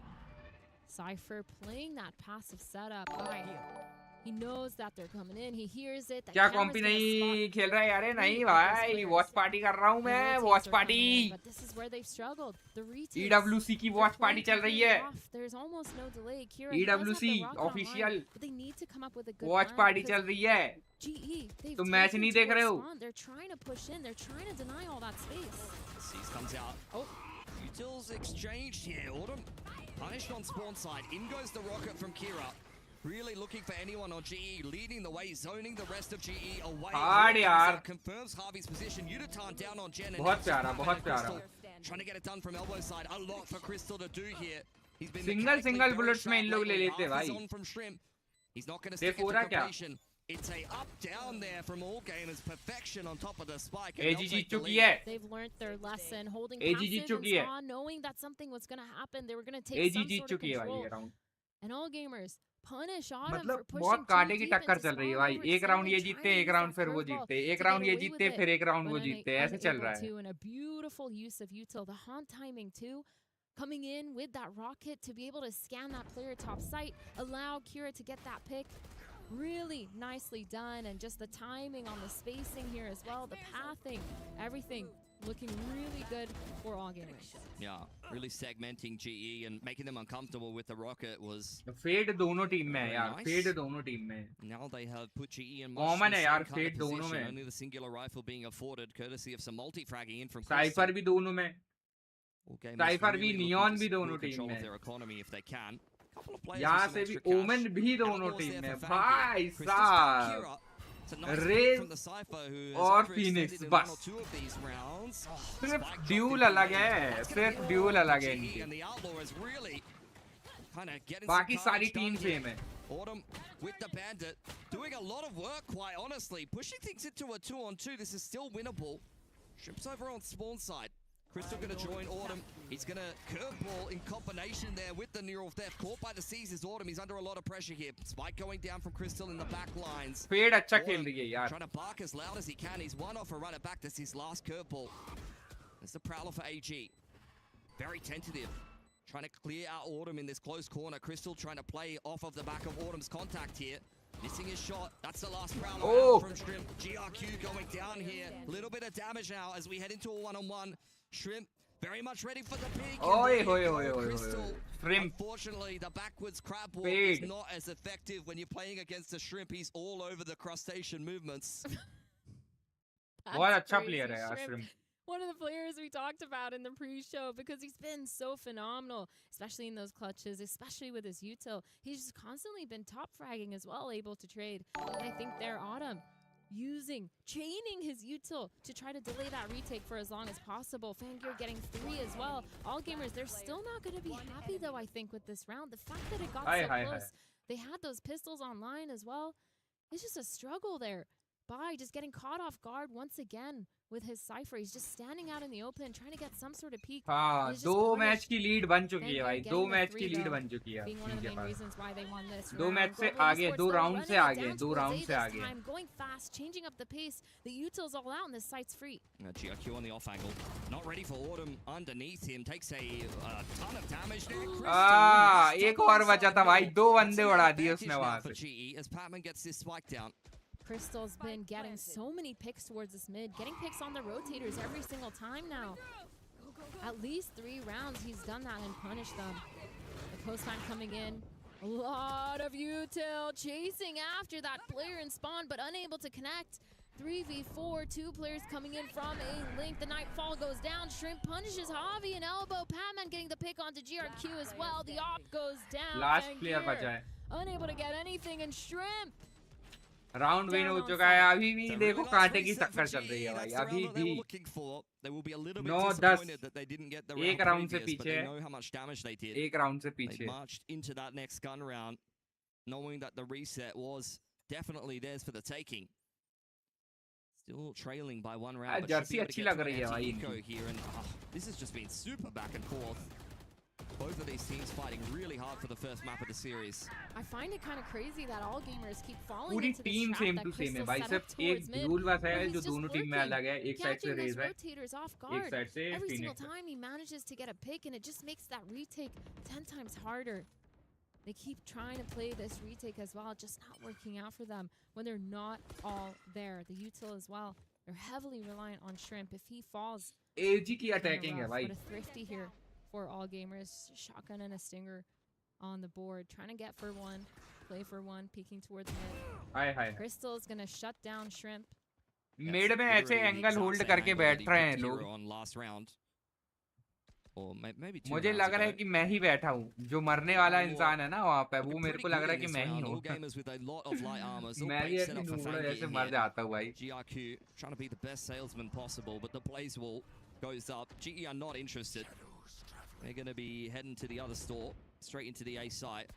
Cypher playing that passive setup. He knows that they're coming in. He hears it. क्या कॉम्पी नहीं खेल रहा है यार? नहीं भाई, watch party कर रहा हूँ मैं, watch party. But this is where they've struggled. The retakes. EWC की वॉच पार्टी चल रही है। There's almost no delay. Kira, he does have EWC the rocket official online, but they need to come up with a good watch plan party because चल रही है। GE, they've तुम match taken नहीं देख रहे हो? towards spawn. They're trying to push in. They're trying to deny all that space. Seas comes out. Oh, utils exchanged here. Autumn punished on spawn side. In goes the rocket from Kira. Really looking for anyone on GE, leading the way, zoning the rest of GE away. Hard यार। Confirms Harvey's position. Utatan down on Jen. And बहुत प्यारा, बहुत Crystal प्यारा। trying to get it done from elbow side. A lot for Crystal to do here. He's been Single mechanically very bullets में sharp इन लोग ले lately. लेते Half is भाई। on from Shrimp. He's not going to देख stick हो it रहा to क्या? completion. It's a up down there from all gamers. Perfection on top of the spike. AG जीत चुकी है। They've learned their lesson, holding AG passive Jeet and चुकी है। spawn, knowing that something was going to happen. They were going to take AG some Jeet sort of चुकी है भाई control. ये round. And all gamers punish Autumn मतलब for pushing बहुत too कांटे की deep टक्कर into चल रही है spawn भाई। over एक राउंड 7, ये trying जीतते to हैं, एक use राउंड that फिर वो curveball जीतते हैं, एक to राउंड get ये away जीतते हैं, with फिर it, एक राउंड but वो जीतते हैं, ऐसे चल unable रहा है। to, and a beautiful use of util. The haunt timing too. Coming in with that rocket to be able to scan that player top site, allow Kira to get that pick. Really nicely done, and just the timing on the spacing here as well, the pathing, everything looking really good for all gamers. Yeah, really segmenting GE and making them uncomfortable with the rocket was. Fade दोनों team में है यार, Nice. Fade दोनों team में है। Now they have put GE in Common much the है same यार, kind of fate दोनों position. में। Only the singular rifle being afforded, courtesy of some multi-fragging in from cipher Crystal. भी दोनों में, All gamers साइफर भी, really looking neon to भी secure दोनों टीम control में of है। their economy if they can. Couple of players यहाँ with some से भी extra cash. ओमन भी दोनों Outlaws टीम there में for भाई Crystal's got साहब। Kira. It's a nice pick Riz from the Cypher who has और overextended Phoenix, in बस। 1 or 2 of these rounds. Oh, सिर्फ spike ड्यूल dropped अलग in. है, That's gonna सिर्फ be dual all अलग for है GE, इनकी। and the Outlaw is really kind of getting बाकी some सारी coverage done team here. Same है। Autumn with the Bandit, doing a lot of work, quite honestly. Pushing things into a 2-on-2. This is still winnable. Shrimps over on spawn side. Crystal going to join Autumn. He's going to curveball in combination there with the neural theft. Caught by the Seas is Autumn. He's under a lot of pressure here. Spike going down from Crystal in the back lines. Fade अच्छा खेल रही है यार। Trying to bark as loud as he can. He's one off a run it back. That's his last curveball. There's the Prowler for AG. Very tentative. Trying to clear out Autumn in this close corner. Crystal trying to play off of the back of Autumn's contact here. Missing his shot. That's the last Prowler Oh. out from Shrimp. GRQ going down here. Little bit of damage now as we head into a one-on-one. Shrimp very much ready for the peak. And Oi, there you oi, go, oi, oi, oi, Crystal. oi. Shrimp. Unfortunately, the backwards crab walk Fade. is not as effective when you're playing against a Shrimp. He's all over the crustacean movements. बहुत अच्छा crazy, player है यार Shrimp. Shrimp. One of the players we talked about in the pre-show because he's been so phenomenal, especially in those clutches, especially with his util. He's just constantly been top fragging as well, able to trade. And I think they're Autumn chaining his util to try to delay that retake for as long as possible. Fangir getting 3 as well. All gamers, they're still not going to be happy though, I think, with this round. The fact that it got so close, they had those pistols online as well. It's just a struggle there. Bai just getting caught off guard once again with his Cypher. He's just standing out in the open trying to get some sort of peek. हाँ, He's just 2 match punished. की lead बन चुकी है भाई, Getting 2 the match 3 की lead though, बन चुकी है being one of इनके the main pass. reasons why they won this 2 round. Match से Global आगे, Esports, 2 though, राउंड से running it आगे, down 2 to राउंड Jose से this आगे। time, going fast, changing up the pace. The util's all out and the site's free. GRQ on the off angle. Not ready for Autumn underneath him. Takes a ton of damage there. एक और बचा था भाई, 2 बंदे उड़ा दिए उसने वहां for से। GE as Patman gets this spike down. Crystal's been getting so many picks towards this mid, getting picks on the rotators every single time now. At least 3 rounds he's done that and punished them. The post-time coming in. A lot of util chasing after that player in spawn, but unable to connect. 3v4, 2 players coming in from a link. The Nightfall goes down. Shrimp punishes Javi and Elbow. Patman getting the pick onto GRQ as well. The op goes down. Last player बचा है. Unable to get anything, and Shrimp round win हो चुका है. अभी भी देखो कांटे की टक्कर चल रही है भाई. अभी भी 9-10 एक राउंड से पीछे है. एक राउंड से पीछे. Marched into that next gun round, knowing that the reset was definitely theirs for the taking. Still trailing by 1 round. Jersey अच्छी लग रही है भाई. Here and this has just been super back and forth. Both of these teams fighting really hard for the first map of the series. I find it kind of crazy that all gamers keep falling पूरी into team this trap same that to same है Crystal भाई. set up सिर्फ एक towards mid, ध्रुव बस है where he's जो just दोनों team में lurking, अलग है. एक साइड से catching रेज those है, rotators off एक guard. साइड से Every single फीनिक्स है. time he manages to get a pick, and it just makes that retake 10 times harder. They keep trying to play this retake as well, just not working out for them when they're not all there. The util as well. They're heavily reliant on Shrimp. If he falls, एजी की kinda attacking है rough. भाई. What a thrifty here for all gamers. Shotgun and a stinger on the board. Trying to get for one, play for one, peeking towards mid. Hi hi. Crystal's gonna shut down Shrimp. Mid में ऐसे angle hold करके बैठ रहे हैं लोग. On last round. Or maybe two मुझे rounds लग रहा है ago. कि मैं ही बैठा हूँ. जो मरने वाला इंसान है ना वहाँ पे, वो मेरे को लग रहा है कि मैं ही हूँ. All gamers with a lot of light armor. So मैं भी great ऐसे setup for नूबड़ा Fangir जैसे here. मर जाता हूँ भाई. GRQ trying to be the best salesman possible, but the blaze wall goes up. GE are not interested. They're going to be heading to the other store, straight into the A site.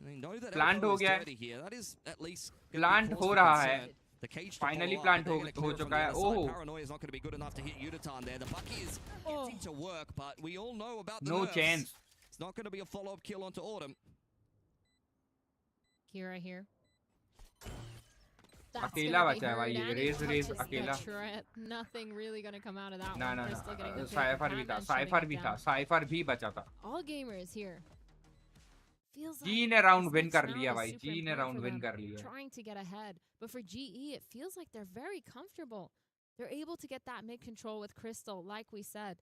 They know that Plant Elbow हो is गया है. dirty here. That is at least Plant cause हो for रहा है. concern. The cage to Finally follow up, plant but they're gonna हो clear it from चुका the है. other side. Oh. Paranoia is not going to be good enough to hit Yutatan there. The Bucky is getting to work, but we all know about the No nerfs. chance. It's not going to be a follow-up kill onto Autumn. Kira here. अकेला बचा है भाई. Raise अकेला. Nothing really gonna come out of that ना one. ना Crystal getting the ना. pick, cipher भी था. Batman साइफर shutting भी it था. down. साइफर भी बचा था. All gamers here. Feels like जी ने राउंड this विन next कर round लिया is भाई. super जी ने important round for win them, कर लिया. trying to get ahead. But for GE, it feels like they're very comfortable. They're able to get that mid control with Crystal, like we said.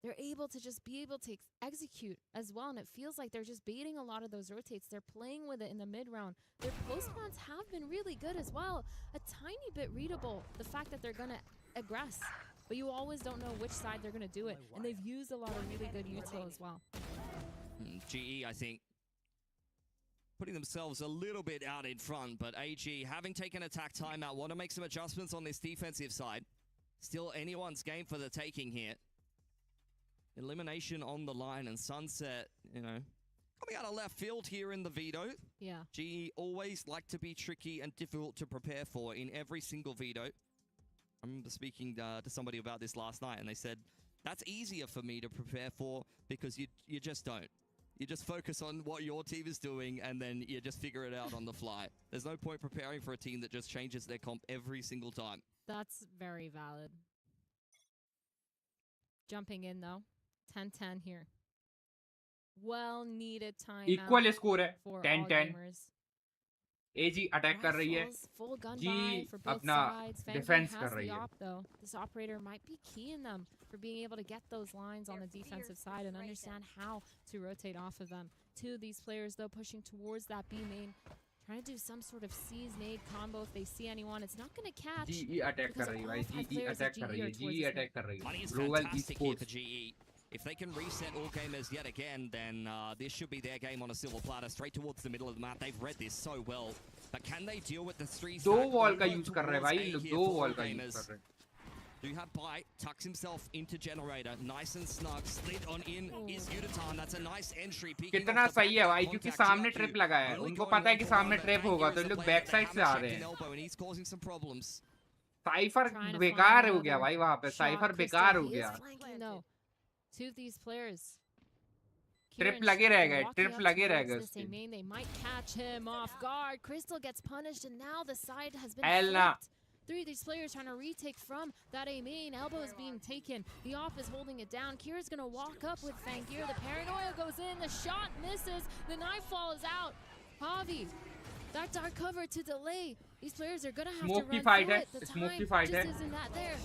They're able to just be able to execute as well, and it feels like they're just baiting a lot of those rotates. They're playing with it in the mid round. Their post spawns have been really good as well. A tiny bit readable, the fact that they're going to aggress, but you always don't know which side they're going to do it, and they've used a lot of really good util as well. GE, I think, putting themselves a little bit out in front, but AG, having taken attack timeout, want to make some adjustments on this defensive side. Still anyone's game for the taking here. Elimination on the line, and Sunset, you know, coming out of left field here in the veto. Yeah. GE always like to be tricky and difficult to prepare for in every single veto. I remember speaking to somebody about this last night, and they said, that's easier for me to prepare for because you just don't. You just focus on what your team is doing, and then you just figure it out on the fly. There's no point preparing for a team that just changes their comp every single time. That's very valid. Jumping in, though. 10-10 here. Well needed time. Equal score है. for 10-10. all gamers. AG attack कर रही है. Rifles, full gun जी buy for both अपना sides. Fangir defence has कर रही the है. op, though. This operator might be key in them for being able to get those lines on the defensive side and understand how to rotate off of them. Two of these players, though, pushing towards that B main, trying to do some sort of C's nade combo if they see anyone. It's not going to catch. G attack कर रही है भाई. जी attack कर रही है. जी attack कर रही Money है. is global fantastic here for esports. GE. If they can reset all gamers yet again, then this should be their game on a silver platter, straight towards the middle of the map. They've read this so well. But can they deal with the three दो wall का use कर रहे हैं भाई. दो wall का use कर रहे हैं. Do have Bite, tucks himself into generator, nice and snug, slid on in is Yutatan. That's a nice entry. कितना सही है भाई, क्योंकि सामने ट्रिप लगा है. उनको पता है कि सामने ट्रिप होगा, तो लोग बैक साइड से आ रहे हैं. साइफर बेकार हो गया भाई वहां पे. साइफर बेकार हो गया. Two of these players. Trip लगे रह गए. ट्रिप लगे रह गए उसके. They might catch him off guard. Crystal gets punished, and now the side has been Elna. flipped. Three of these players trying to retake from that A main. Elbow is being taken. The off is holding it down. Kira's going to walk up with Fangir. The paranoia goes in. The shot misses. The knife falls out. Javi, that dark cover to delay. These players are going to have to run through it. The time just isn't that there.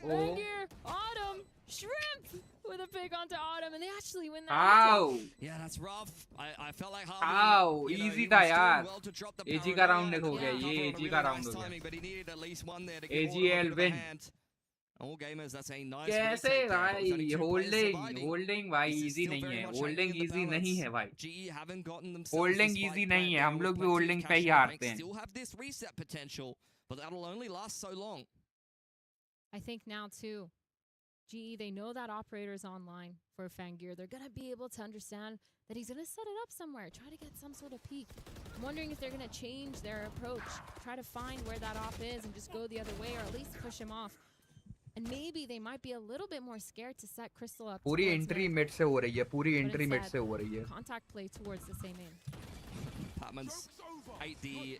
Fangir, Autumn, Shrimp. with a pick onto Autumn, and they actually win that. Ow! Yeah, that's rough. I felt like Ow! Easy था यार. well to drop the AG paranoia का round and हो गया. cover ये on a AG really का nice round हो गया. timing, but he needed at least one there to give AGL Autumn a bit of a win. hand. All gamers, that's a nice कैसे retake there, but भाई with only 2 players surviving. Holding भाई This is easy still नहीं very है. much holding hanging in the easy नहीं है balance. भाई. GE haven't gotten themselves holding despite easy plant नहीं है. there हम with लोग भी plenty of होल्डिंग पे cash ही in the हारते bank. हैं. Still have this reset potential, but that'll only last so long. I think now too, GE, they know that operator's online for Fangir. They're gonna be able to understand that he's gonna set it up somewhere, try to get some sort of peek. I'm wondering if they're gonna change their approach, try to find where that op is and just go the other way, or at least push him off. And maybe they might be a little bit more scared to set Crystal up. पूरी entry mid से हो रही है. पूरी But entry mid instead, से हो रही है. contact play towards the same aim. Patman's ate the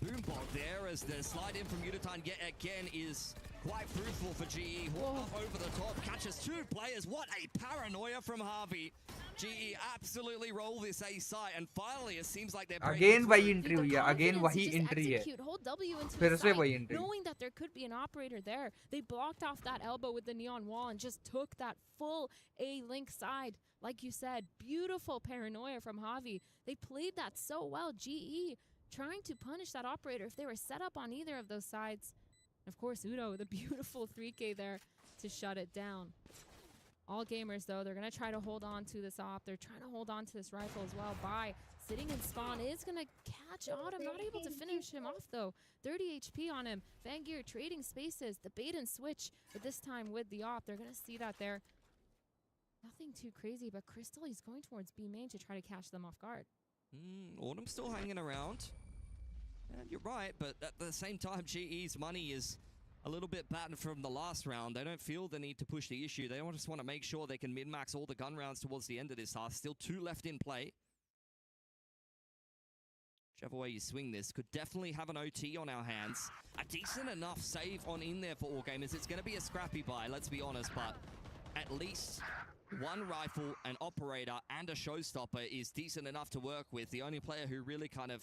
boom bot there as the slide in from Uditan yet again is quite fruitful for GE. Hawk up over the top, catches 2 players. What a paranoia from Harvey. GE absolutely roll this A site, and finally it seems like they're Again वही The entry हुई है. Again confidence to वही just entry है. execute, hold W into फिर the से site, वही entry. knowing that there could be an operator there. They blocked off that elbow with the neon wall and just took that full A link side. Like you said, beautiful paranoia from Javi. They played that so well. GE trying to punish that operator if they were set up on either of those sides. Of course, Udo with a beautiful 3K there to shut it down. All gamers, though, they're going to try to hold on to this op. They're trying to hold on to this rifle as well. Bai sitting in spawn is going to catch Autumn. Not able to finish him off, though. 30 HP on him. Vangear trading spaces. The bait and switch, but this time with the op. They're going to see that there. Nothing too crazy, but Crystal, he's going towards B main to try to catch them off guard. Autumn still hanging around. And you're right, but at the same time, GE's money is a little bit battered from the last round. They don't feel the need to push the issue. They just want to make sure they can min-max all the gun rounds towards the end of this half. Still 2 left in play. Whichever way you swing this, could definitely have an OT on our hands. A decent enough save on in there for all gamers. It's going to be a scrappy buy, let's be honest, but at least 1 rifle, an operator, and a showstopper is decent enough to work with. The only player who really kind of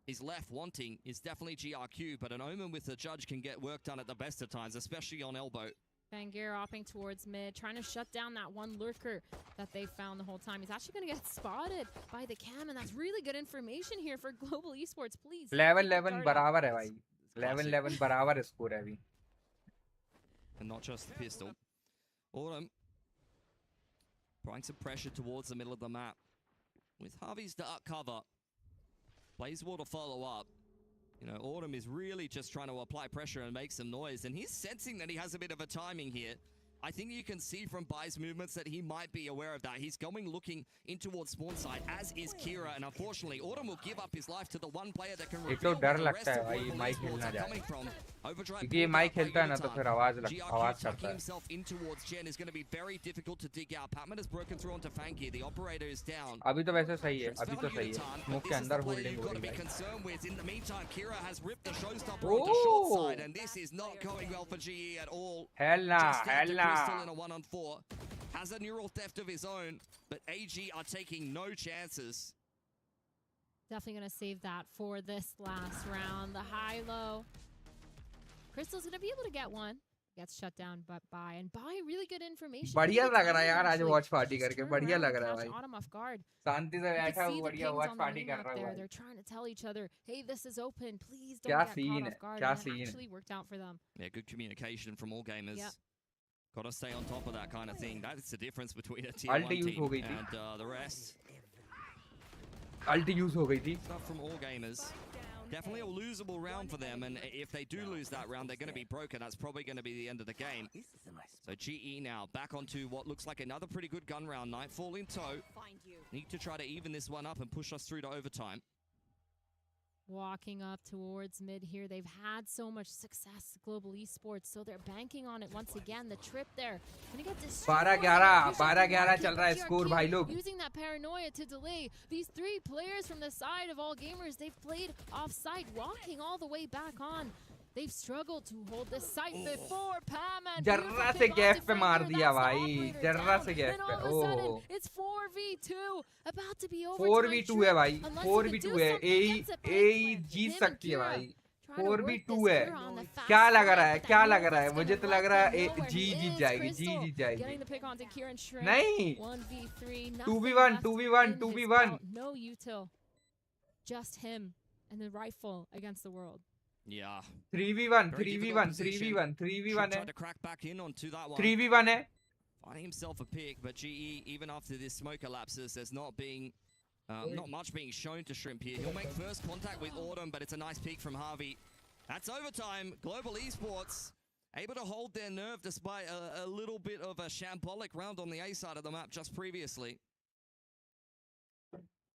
is left wanting is definitely GRQ, but an Omen with the judge can get work done at the best of times, especially on elbow. Vangear opping towards mid, trying to shut down that one lurker that they found the whole time. He's actually going to get spotted by the cam, and that's really good information here for Global Esports. Please. Level 11 बराबर है भाई. Level 11 बराबर score है अभी. And not just the pistol. Autumn applying some pressure towards the middle of the map. With Harvey's dark cover, Blazewall to follow up. You know, Autumn is really just trying to apply pressure and make some noise, and he's sensing that he has a bit of a timing here. I think you can see from Bai's movements that he might be aware of that. He's going looking in towards spawn side, as is Kira, and unfortunately, Autumn will give up his life to the one player that can reveal तो डर where the लगता rest है of भाई Global mic Esports हिलना are जाए. coming from. Overdrive क्योंकि ये pulled mic out by हिलता है ना तो Uditan. फिर आवाज GRQ करता tucking है. himself in towards Jen is going to be very difficult to dig out. Patman has broken through onto Fanky. The operator is down. अभी तो वैसे सही है. अभी तो सही है. स्मोक के अंदर होल्डिंग हो रही है. concerned with. In the meantime, Kira has ripped the showstopper onto short side, and this is not going well for GE at all. Hell nah, Just hell after Crystal in nah. a 1-on-4. Has a neural theft of his own, but AG are taking no chances. Definitely going to save that for this last round. The high-low. Crystal's going to be able to get one. Gets shut down but by. And by really good information. बढ़िया लग रहा है यार आज watch party करके. बढ़िया लग रहा है भाई. Autumn off guard. शांति से बैठा You हूँ. can see the बढ़िया pings watch on the party wing कर out रहा हूँ there. भाई. They're trying to tell each other, hey, this is open. Please don't क्या get scene caught है, off guard. क्या And scene it है. actually worked out for them. Yeah, good communication from all gamers. Yep. Got to stay on top of that kind of thing. That's the difference between a tier Ulti 1 use हो गई team थी. and the rest. अल्टी use हो गई थी. Stuff from all gamers. Definitely a losable round for them, and if they do lose that round, they're going to be broken. That's probably going to be the end of the game. So GE now back onto what looks like another pretty good gun round. Nightfall in tow. Need to try to even this one up and push us through to overtime. Walking up towards mid here. They've had so much success, Global Esports, so they're banking on it once again. The trip there. Gonna get this 12-11 चल रहा है score भाई लोग. Using that paranoia to delay. These 3 players from the side of all gamers, they've played offside, walking all the way back on. They've struggled to hold this site before Pam and जर्रा से gap पे मार दिया भाई. जर्रा से gap पे. ओह. It's 4v2 about to be over. 4v2 है भाई. 4v2 है. ए जीत सकती है भाई. 4v2 है। क्या लग रहा है, क्या लग रहा है? मुझे तो लग रहा है जी जीत जाएगी, जी जीत जाएगी। नहीं, 2v1 2v1 2v1। No util, just him and the rifle against the world. Yeah. 3v1 3v1 3v1 3v1 है, Tried to crack back in onto that one. 3v1 है। Finding himself a pick, but GE, even after this smoke elapses, there's not much being shown to Shrimp here. He'll make first contact with Autumn, but it's a nice peek from Harvey. That's overtime. Global Esports able to hold their nerve despite a little bit of a shambolic round on the A side of the map just previously.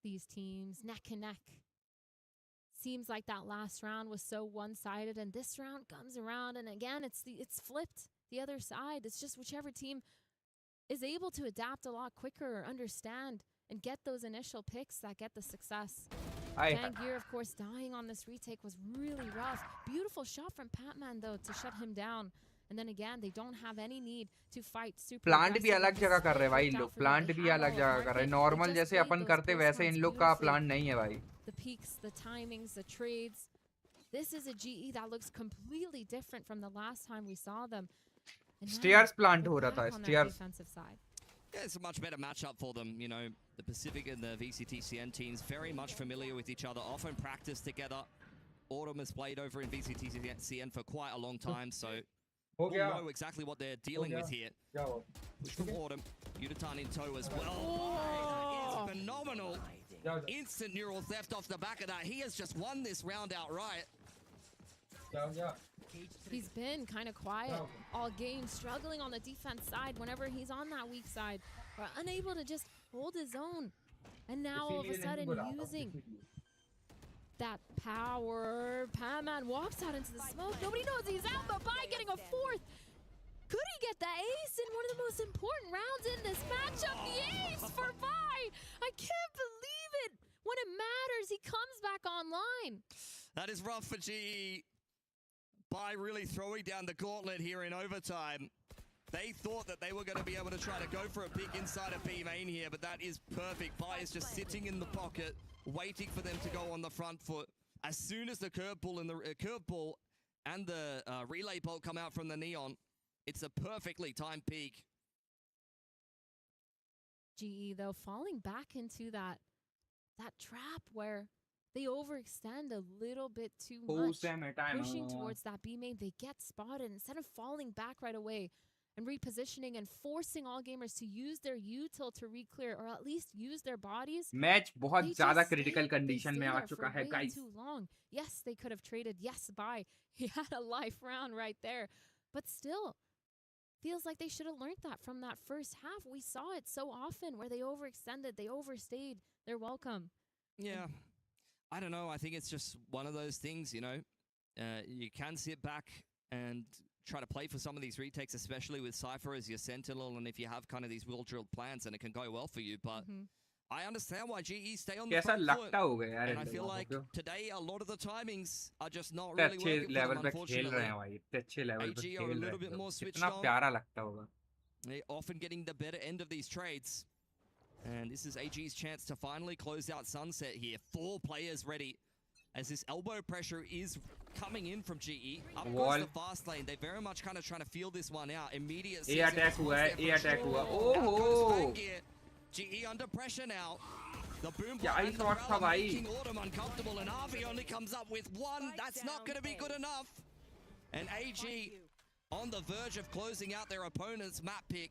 These teams neck and neck. Seems like that last round was so one-sided, and this round comes around, and again it's flipped the other side. It's just whichever team is able to adapt a lot quicker or understand and get those initial picks that get the success. Gear, of course, dying on this retake was really rough. Beautiful shot from Patman, though, to shut him down. And then again, they don't have any need to fight super. Plant भी अलग जगह कर रहे हैं भाई इन लोग, plant भी अलग जगह कर रहे हैं। नॉर्मल जैसे अपन करते वैसे इन लोग का प्लांट नहीं है भाई। The peaks, the timings, the trades. This is a GE that looks completely different from the last time we saw them. Stairs plant हो रहा था, stairs. Yeah, it's a much better matchup for them. You know, the Pacific and the VCTCN teams very much familiar with each other, often practice together. Autumn has played over in VCTCN for quite a long time, so we'll know exactly what they're dealing with here. Push from Autumn, Yuditan in tow as well. That is phenomenal. Instant neural theft off the back of that. He has just won this round outright. He's been kind of quiet all game, struggling on the defense side whenever he's on that weak side, or unable to just hold his own. And now all of a sudden using that power. Patman walks out into the smoke. Nobody knows he's out, but Bai getting a fourth. Could he get the ace in one of the most important rounds in this matchup? The ace for Bai! I can't believe it! When it matters, he comes back online. That is rough for GE. Bai really throwing down the gauntlet here in overtime. They thought that they were going to be able to try to go for a pick inside of B main here, but that is perfect. Bai is just sitting in the pocket, waiting for them to go on the front foot. As soon as the curveball and the relay bolt come out from the Neon, it's a perfectly timed peak. GE, though, falling back into that trap where they overextend a little bit too much, pushing towards that B main. They get spotted. Instead of falling back right away and repositioning and forcing all gamers to use their util to re-clear, or at least use their bodies. Match बहुत ज़्यादा critical condition में आ चुका है, guys. Too long. Yes, they could have traded. Yes, Bai. He had a life round right there. But still, feels like they should have learned that from that first half. We saw it so often where they overextended, they overstayed their welcome. Yeah. I don't know. I think it's just one of those things, you know. You can sit back and try to play for some of these retakes, especially with Cypher as your sentinel, and if you have kind of these well-drilled plans, and it can go well for you. But I understand why GE stay on the front foot. And I feel like today a lot of the timings are just not really working for them, unfortunately. AG are a little bit more switched on. They're often getting the better end of these trades. And this is AG's chance to finally close out Sunset here. 4 players ready as this elbow pressure is coming in from GE. Up goes the fast lane. They very much kind of trying to feel this one out. Immediate A attack hua. Oh! GE under pressure now. The boom making Autumn uncomfortable, and Harvey only comes up with 1. That's not going to be good enough. And AG on the verge of closing out their opponent's map pick.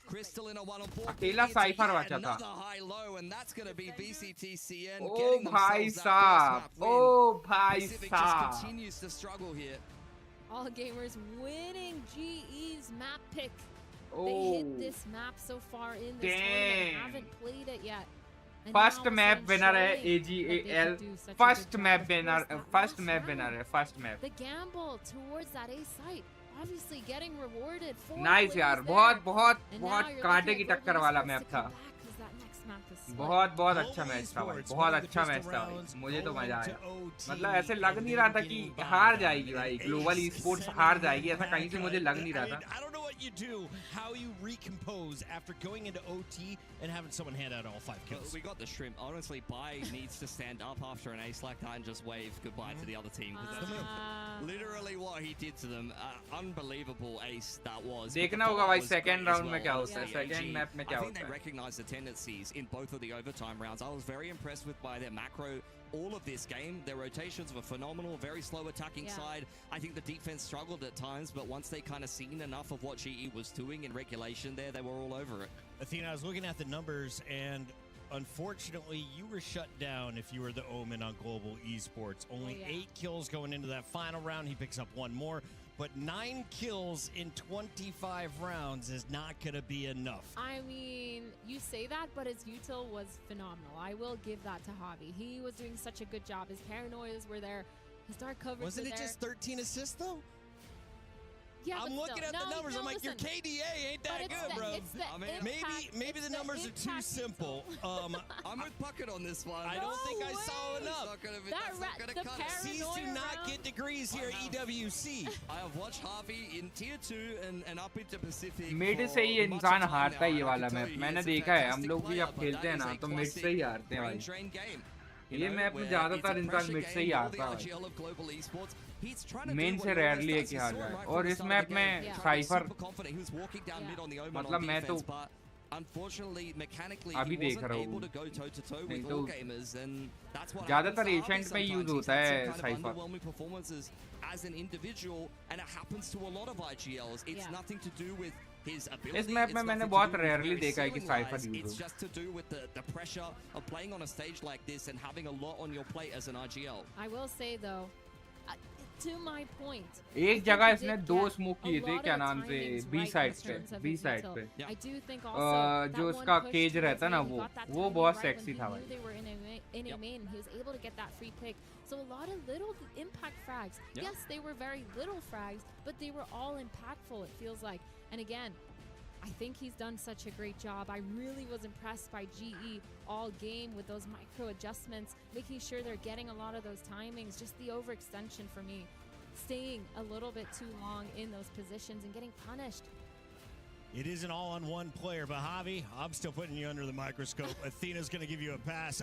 Crystal in a 1-on-4. अकेला cipher बचा था. Another high low, and that's going to be VCTCN Oh getting भाई themselves that first map win. Oh भाई Pacific just continues to struggle here. All gamers winning GE's map pick. Oh. They hit this map so far in this tournament, haven't played it yet. And First now map winner है AGAL. First map winner है. First map. The gamble towards that A site. Obviously getting rewarded. Nice यार, बहुत कांटे की टक्कर वाला map था. That next map is बहुत बहुत अच्छा मैच था भाई, बहुत अच्छा मैच था भाई, मुझे तो मजा आया। मतलब ऐसे लग नहीं रहा था कि हार जाएगी भाई, ग्लोबल ई स्पोर्ट्स हार जाएगी, ऐसा कहीं से मुझे लग नहीं रहा था। I don't know what you do, how you recompose after going into OT and having someone hand out all 5 kills. We got the shrimp. Honestly, Bai needs to stand up after an ace like that and just wave goodbye to the other team. That's literally what he did to them. Unbelievable ace that was. देखना होगा भाई second round में क्या होता है, second map में क्या I think होता they है। recognize the tendencies in both of the overtime rounds. I was very impressed with by their macro all of this game. Their rotations were phenomenal, very slow attacking side. I think the defense struggled at times, but once they kind of seen enough of what GE was doing in regulation there, they were all over it. Athena, I was looking at the numbers, and unfortunately, you were shut down if you were the Omen on Global Esports. Only 8 kills going into that final round. He picks up 1 more. But 9 kills in 25 rounds is not going to be enough. I mean, you say that, but his util was phenomenal. I will give that to Javi. He was doing such a good job. His paranoias were there. His dark coverage Wasn't was it there. just 13 assists, though? Yeah, I'm looking at the numbers. I'm like, your KDA ain't that good, bro. I mean, maybe the numbers are too simple. I'm with Puckett on this one. I don't think I saw enough. That's not gonna cut it. C's do not get degrees here at EWC. I have watched Harvey in tier 2 and up into Pacific. Mid से ही इंसान हारता है ये वाला map, मैंने देखा है। हम लोग भी जब खेलते हैं ना तो मिड से ही हारते हैं भाई। ये मैप में ज्यादातर इंसान मिड से ही हारता है, मेन से रेयरली है कि हार जाए। और इस मैप में साइफर, मतलब मैं तो अभी देख रहा हूँ, नहीं तो ज्यादातर एशियंट में यूज होता है cipher. As an individual, and it happens to a lot of IGLs. It's nothing to do with his ability. इस मैप में मैंने बहुत रेयरली देखा है कि साइफर यूज हो। It's just to do with the pressure of playing on a stage like this and having a lot on your plate as an IGL. I will say though, to my point, एक जगह इसने 2 smoke किए थे, क्या नाम से, B side पे I do think also जो उसका केज रहता ना वो बहुत सेक्सी था भाई। They were in a main, he was able to get that free pick. So a lot of little impact frags. Yes, they were very little frags, but they were all impactful, it feels like. And again, I think he's done such a great job. I really was impressed by GE all game with those micro adjustments, making sure they're getting a lot of those timings, just the overextension for me, staying a little bit too long in those positions and getting punished. It isn't all on one player, but Javi, I'm still putting you under the microscope. Athena's going to give you a pass.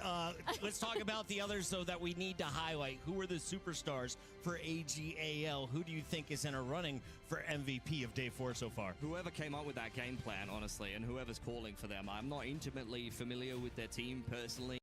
Let's talk about the others, though, that we need to highlight. Who are the superstars for AGAL? Who do you think is in a running for MVP of Day 4 so far? Whoever came up with that game plan, honestly, and whoever's calling for them. I'm not intimately familiar with their team personally.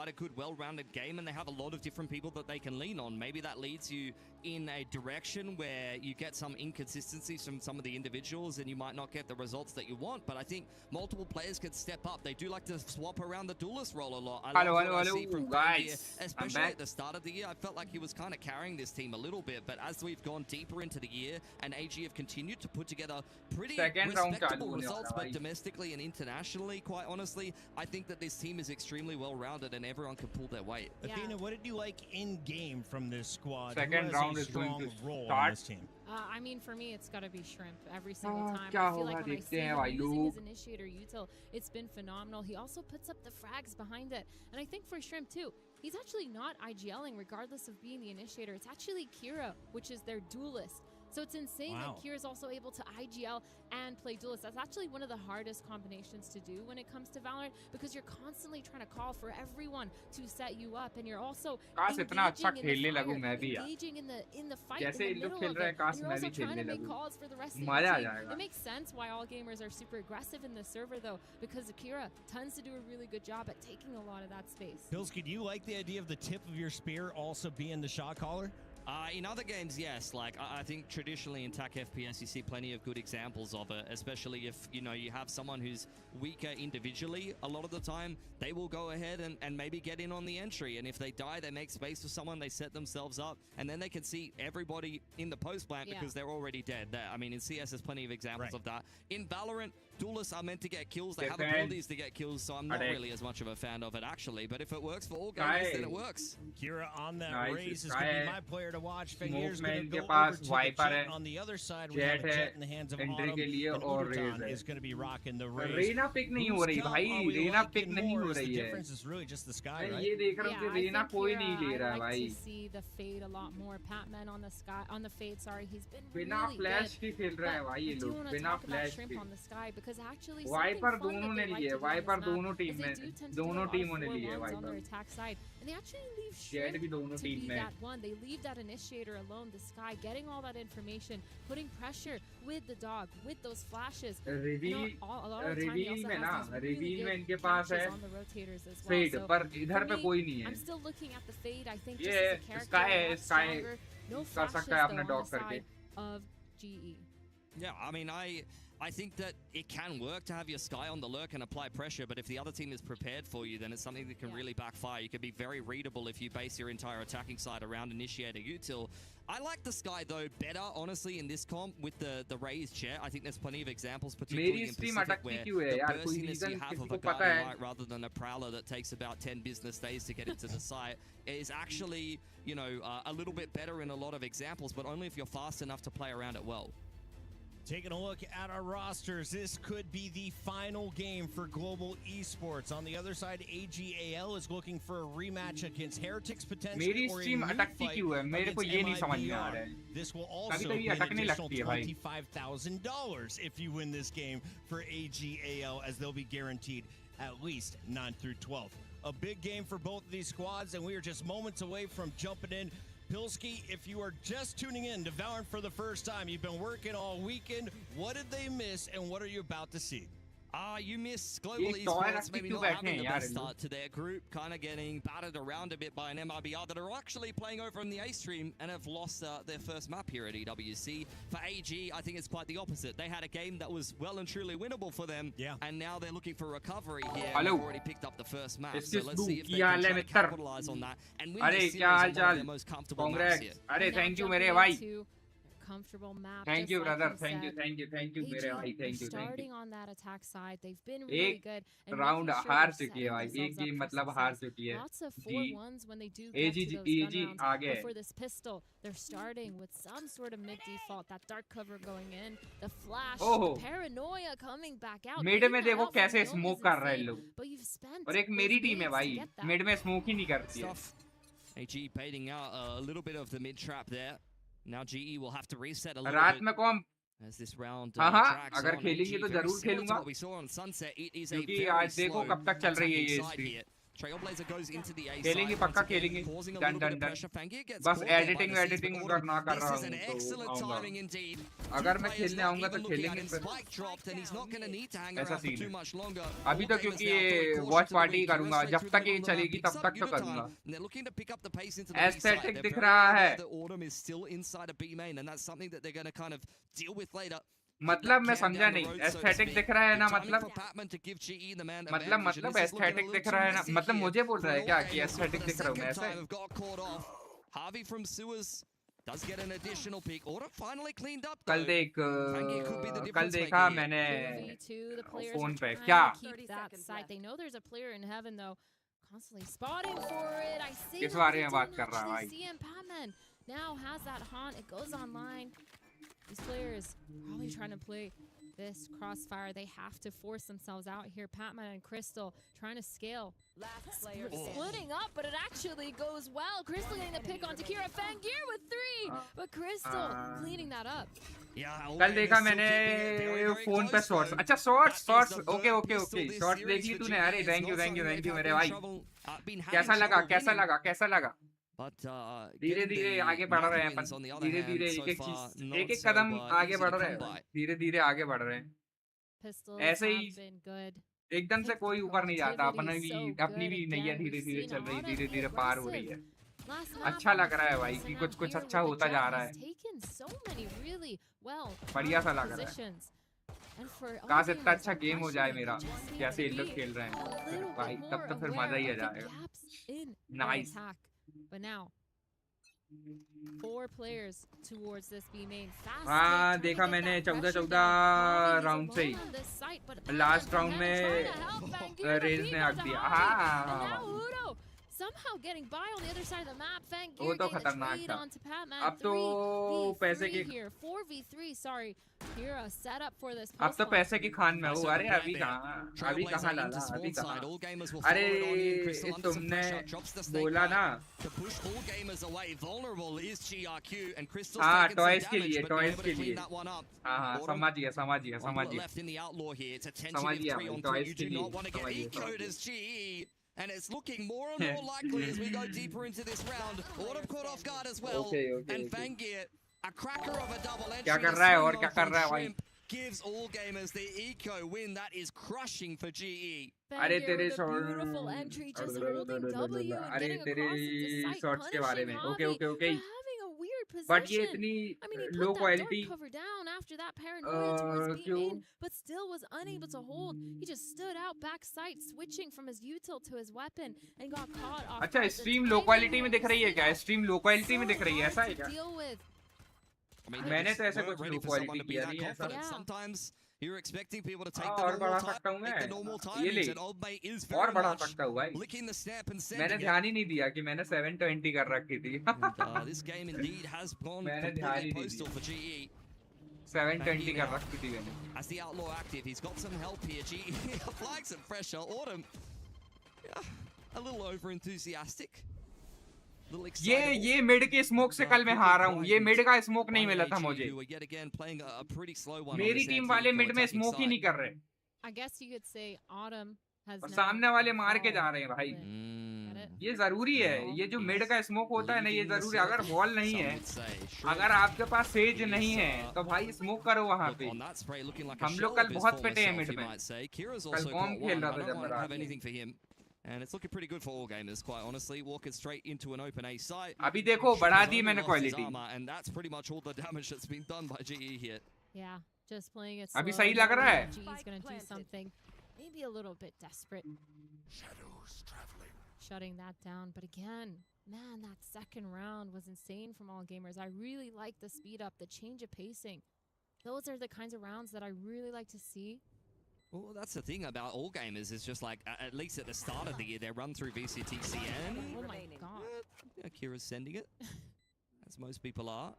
quite a good, well-rounded game, and they have a lot of different people that they can lean on. Maybe that leads you in a direction where you get some inconsistencies from some of the individuals, and you might not get the results that you want. But I think multiple players can step up. They do like to swap around the duelist role a lot. I love what I see from guys. especially at the start of the year. I felt like he was kind of carrying this team a little bit, but as we've gone deeper into the year, and AG have continued to put together pretty respectable results, but domestically and internationally, quite honestly, I think that this team is extremely well-rounded and everyone can pull their weight. Yeah. Athena, what did you like in-game from this squad? Second round is going to start. This team? I mean, for me, it's got to be Shrimp every single time. I क्या feel like होगा when I देखते see हैं him भाई using लोग. his initiator util, it's been phenomenal. He also puts up the frags behind it. And I think for Shrimp, too, he's actually not IGLing regardless of being the initiator. It's actually Kira, which is their duelist. So it's insane that Kira's also able to IGL and play duelist. That's actually one of the hardest combinations to do when it comes to Valorant, because you're constantly trying to call for everyone to set you up, and you're also engaging in the fight in the middle of it. And you're also trying to make calls for the rest of the team. It makes sense why all gamers are super aggressive in the server, though, because Akira tends to do a really good job at taking a lot of that space. Pilsky, do you like the idea of the tip of your spear also being the shot caller? In other games, yes. Like, I think traditionally in TAC FPS, you see plenty of good examples of it, especially if, you know, you have someone who's weaker individually. A lot of the time, they will go ahead and maybe get in on the entry. And if they die, they make space for someone, they set themselves up, and then they can see everybody in the post plant because they're already dead. I mean, in CS, there's plenty of examples of that. In Valorant, duelists are meant to get kills. They have abilities to get kills, so I'm not really as much of a fan of it, actually. But if it works for all guys, then it works. Kira on that race is going to be my player to watch. Fengir's going to go पास over to the Viper Jet. है, On the other side, we have a Jet in the hands of Autumn, के लिए and और Udutan Raze is going to be rocking the race. Reyna pick नहीं हो रही भाई, Raina pick नहीं हो रही The है. difference is really just the sky, मैं right? ये देख रहा हूँ कि रेना कोई नहीं ले रहा है I like भाई. to see the fade a lot more. Patman on the sky, on the fade. Sorry, he's been बिना really फ्लैश good. के खेल रहा है But भाई I ये do लोग, want to बिना talk about फ्लैश Shrimp के. on the sky, because actually Viper something fun दोनों that ने they like लिए, to do on Viper this दोनों map टीम is they में, do tend to do a दोनों lot of टीमों ने लिए 4-1s on their Viper. attack side, and they actually leave Jett Shrimp भी दोनों to टीम be में. that one. They leave that initiator alone, the sky, getting all that information, putting pressure with the dog, with those flashes. Reveal A lot of the time he also में ना, has these really reveal में good इनके पास है catches on the rotators as well. Fade, So पर इधर for पे me, कोई नहीं है. I'm still looking at the fade. I think ये just as a character, Sky a है, lot Sky stronger. No कर flashes सकता है though अपना on डॉग the करके. side of GE. Yeah, I mean, I think that it can work to have your Sky on the lurk and apply pressure, but if the other team is prepared for you, then it's something that can really backfire. You can be very readable if you base your entire attacking side around initiator util. I like the Sky, though, better, honestly, in this comp with the raised Jet. I think there's plenty of examples, particularly in Pacific, where the burstiness you have of a Guardian Light rather than a Prowler that takes about 10 business days to get into the site is actually, you know, a little bit better in a lot of examples, but only if you're fast enough to play around it well. Taking a look at our rosters, this could be the final game for Global Esports. On the other side, AGAL is looking for a rematch against Heretics potentially, मेरी or a stream new अटकती fight क्यों है? मेरे को ये नहीं against समझ में आ रहा MIBR. है. This will also कभी-कभी be an अटकने additional लगती है भाई. $25,000 if you win this game for AGAL, as they'll be guaranteed at least 9 through 12. A big game for both of these squads, and we are just moments away from jumping in. Pilsky, if you are just tuning in to Valorant for the first time, you've been working all weekend. What did they miss, and what are you about to see? You miss Global Esports maybe not having the best start to their group, kind of getting battered around a bit by an MIBR that are actually playing over in the A stream and have lost their first map here at EWC. For AG, I think it's quite the opposite. They had a game that was well and truly winnable for them, and now they're looking for recovery here. They've already picked up the first map, so let's see if they can try to capitalize on that and win this series on one of their most comfortable maps here. अरे thank you मेरे भाई. Comfortable map. Thank you, like brother. you Thank you, said. thank you, thank you, मेरे भाई. Thank you, thank Starting you. on that attack side, they've been really good. And round making sure हार they're चुकी है setting भाई. एक themselves up game for मतलब success. हार चुकी है. Lots of जी. 4-1s when they do get to those gun rounds. आगे. But for this pistol, they're starting with some sort of mid default. That dark cover going in, the flash, the paranoia coming back out. Mid में देखो कैसे smoke कर रहे हैं लोग. But you've spent और एक मेरी टीम है भाई. मिड में स्मोक ही नहीं करती है. AG baiting out a little bit of the mid trap there. Now GE will have to reset a little रात bit. में कौन As this round हाँ, drags अगर on, खेलेंगे AG तो very जरूर similar to खेलूंगा. what we saw on Sunset. It is a क्योंकि very आज देखो slow कब तक चल रही है ये attacking side stream. here. Trailblazer goes into the A side. खेलेंगे पक्का खेलेंगे Causing a done little bit done of done pressure. Fangia gets बस caught there by editing the Seas, editing but अगर ना कर this रहा is an हूँ तो excellent आऊंगा timing indeed. अगर Two मैं players खेलने not आऊंगा तो even looking at खेलेंगे him. फिर Spike dropped, and he's not going to need to hang ऐसा around for सीन too है much longer. अभी All तो gamers क्योंकि now ये throwing caution watch to the party wind. करूंगा Kira जब straight तक through ये the middle of the map, चलेगी picks तब up तक तो Udotan, करूंगा and they're looking to pick up the pace into the B side. Aesthetic They're दिख very रहा aware है that Autumn is still inside a B main, and that's something that they're going to kind of deal with later. मतलब मैं समझा नहीं aesthetic दिख रहा है ना मतलब एस्थेटिक दिख रहा है ना मतलब मुझे बोल रहा है क्या कि एस्थेटिक दिख रहा हूं मैं ऐसे Harvey from Sewers does get an additional pick. Autumn finally cleaned up. कल देखा मैंने फोन पे क्या They know there's a player in heaven though, constantly spotting for it. I see किस बारे में बात कर रहा है भाई CM Patman now has that haunt. It goes online. These players probably trying to play this crossfire. They have to force themselves out here. Patman and Crystal trying to scale. Splitting up, but it actually goes well. Crystal getting the pick on Takira. Fangir with 3, but Crystal cleaning that up. कल देखा मैंने phone पे shorts अच्छा shorts okay shorts देख ली तूने अरे thank you मेरे भाई कैसा लगा धीरे धीरे आगे बढ़ रहे हैं धीरे धीरे एक कदम आगे बढ़ रहे हैं धीरे धीरे आगे बढ़ रहे हैं ऐसे ही एकदम से कोई ऊपर नहीं जाता अपनी भी नैया धीरे धीरे चल रही धीरे धीरे पार हो रही है अच्छा लग रहा है भाई कि कुछ अच्छा होता जा रहा है बढ़िया सा लग रहा है काश इतना अच्छा गेम हो जाए मेरा कैसे ये लोग खेल रहे हैं भाई तब तो फिर मजा ही आ जाएगा nice But now 4 players towards this B main. हाँ देखा मैंने 14 राउंड से ही लास्ट राउंड में रेज ने हक दिया हाँ somehow getting by on the other side of the map. Fangir वो तो getting खतरनाक the था onto Patman. अब तो पैसे की here 4v3 sorry here a setup for this अब तो पैसे की खान में हूँ अरे अभी कहाँ लाला अभी कहाँ अरे तुमने बोला ना हाँ टॉयज के लिए हाँ समझ गया टॉयज के लिए And it's looking more and more likely as we go deeper into this round. Autumn caught off guard as well. And Fangir, a cracker of a double entry. क्या कर रहा है और क्या कर रहा है भाई? Gives all gamers the eco win that is crushing for GE. अरे तेरे beautiful entry just holding W and अरे getting तेरे across into शॉट्स के बारे में ओके position. But ये इतनी low quality cover down after that paranoia towards B main, but still was unable to hold. He just stood out backside, switching from his util to his weapon and got caught off. अच्छा stream low quality में दिख रही है क्या stream low quality में दिख रही है ऐसा है क्या मैंने तो ऐसा कुछ लो क्वालिटी किया नहीं है Sometimes you're expecting people to take और बढ़ा सकता हूँ मैं ये ले और बढ़ा सकता हूँ भाई मैंने ध्यान ही नहीं दिया कि मैंने 720 कर रखी थी मैंने ध्यान ही नहीं दिया 720 कर रखी थी मैंने As the outlaw active, he's got some help here. GE applying some pressure. Autumn, a little over enthusiastic. ये मिड के स्मोक से कल मैं हारा हूँ ये मिड का स्मोक नहीं मिला था मुझे मेरी टीम वाले मिड में स्मोक ही नहीं कर रहे I guess you could say Autumn has और सामने वाले मार के जा रहे हैं भाई ये जरूरी है ये जो मिड का स्मोक होता है ना ये जरूरी अगर वॉल नहीं है अगर आपके पास सेज नहीं है तो भाई स्मोक करो वहाँ पे हम लोग कल बहुत पिटे हैं मिड में कल कौन खेल रहा था जब मेरा And it's looking pretty good for all gamers, quite honestly. Walking straight into an open A site. अभी देखो बढ़ा दी मैंने quality And that's pretty much all the damage that's been done by GE here. Yeah, just playing it. अभी सही लग रहा है. GE's gonna do something, maybe a little bit desperate. Shadows traveling. Shutting that down, but again, man, that second round was insane from all gamers. I really like the speed up, the change of pacing. Those are the kinds of rounds that I really like to see. Well, that's the thing about all gamers is just like, at least at the start of the year, they run through VCTCN. Oh my god. Kira's sending it. as most people are,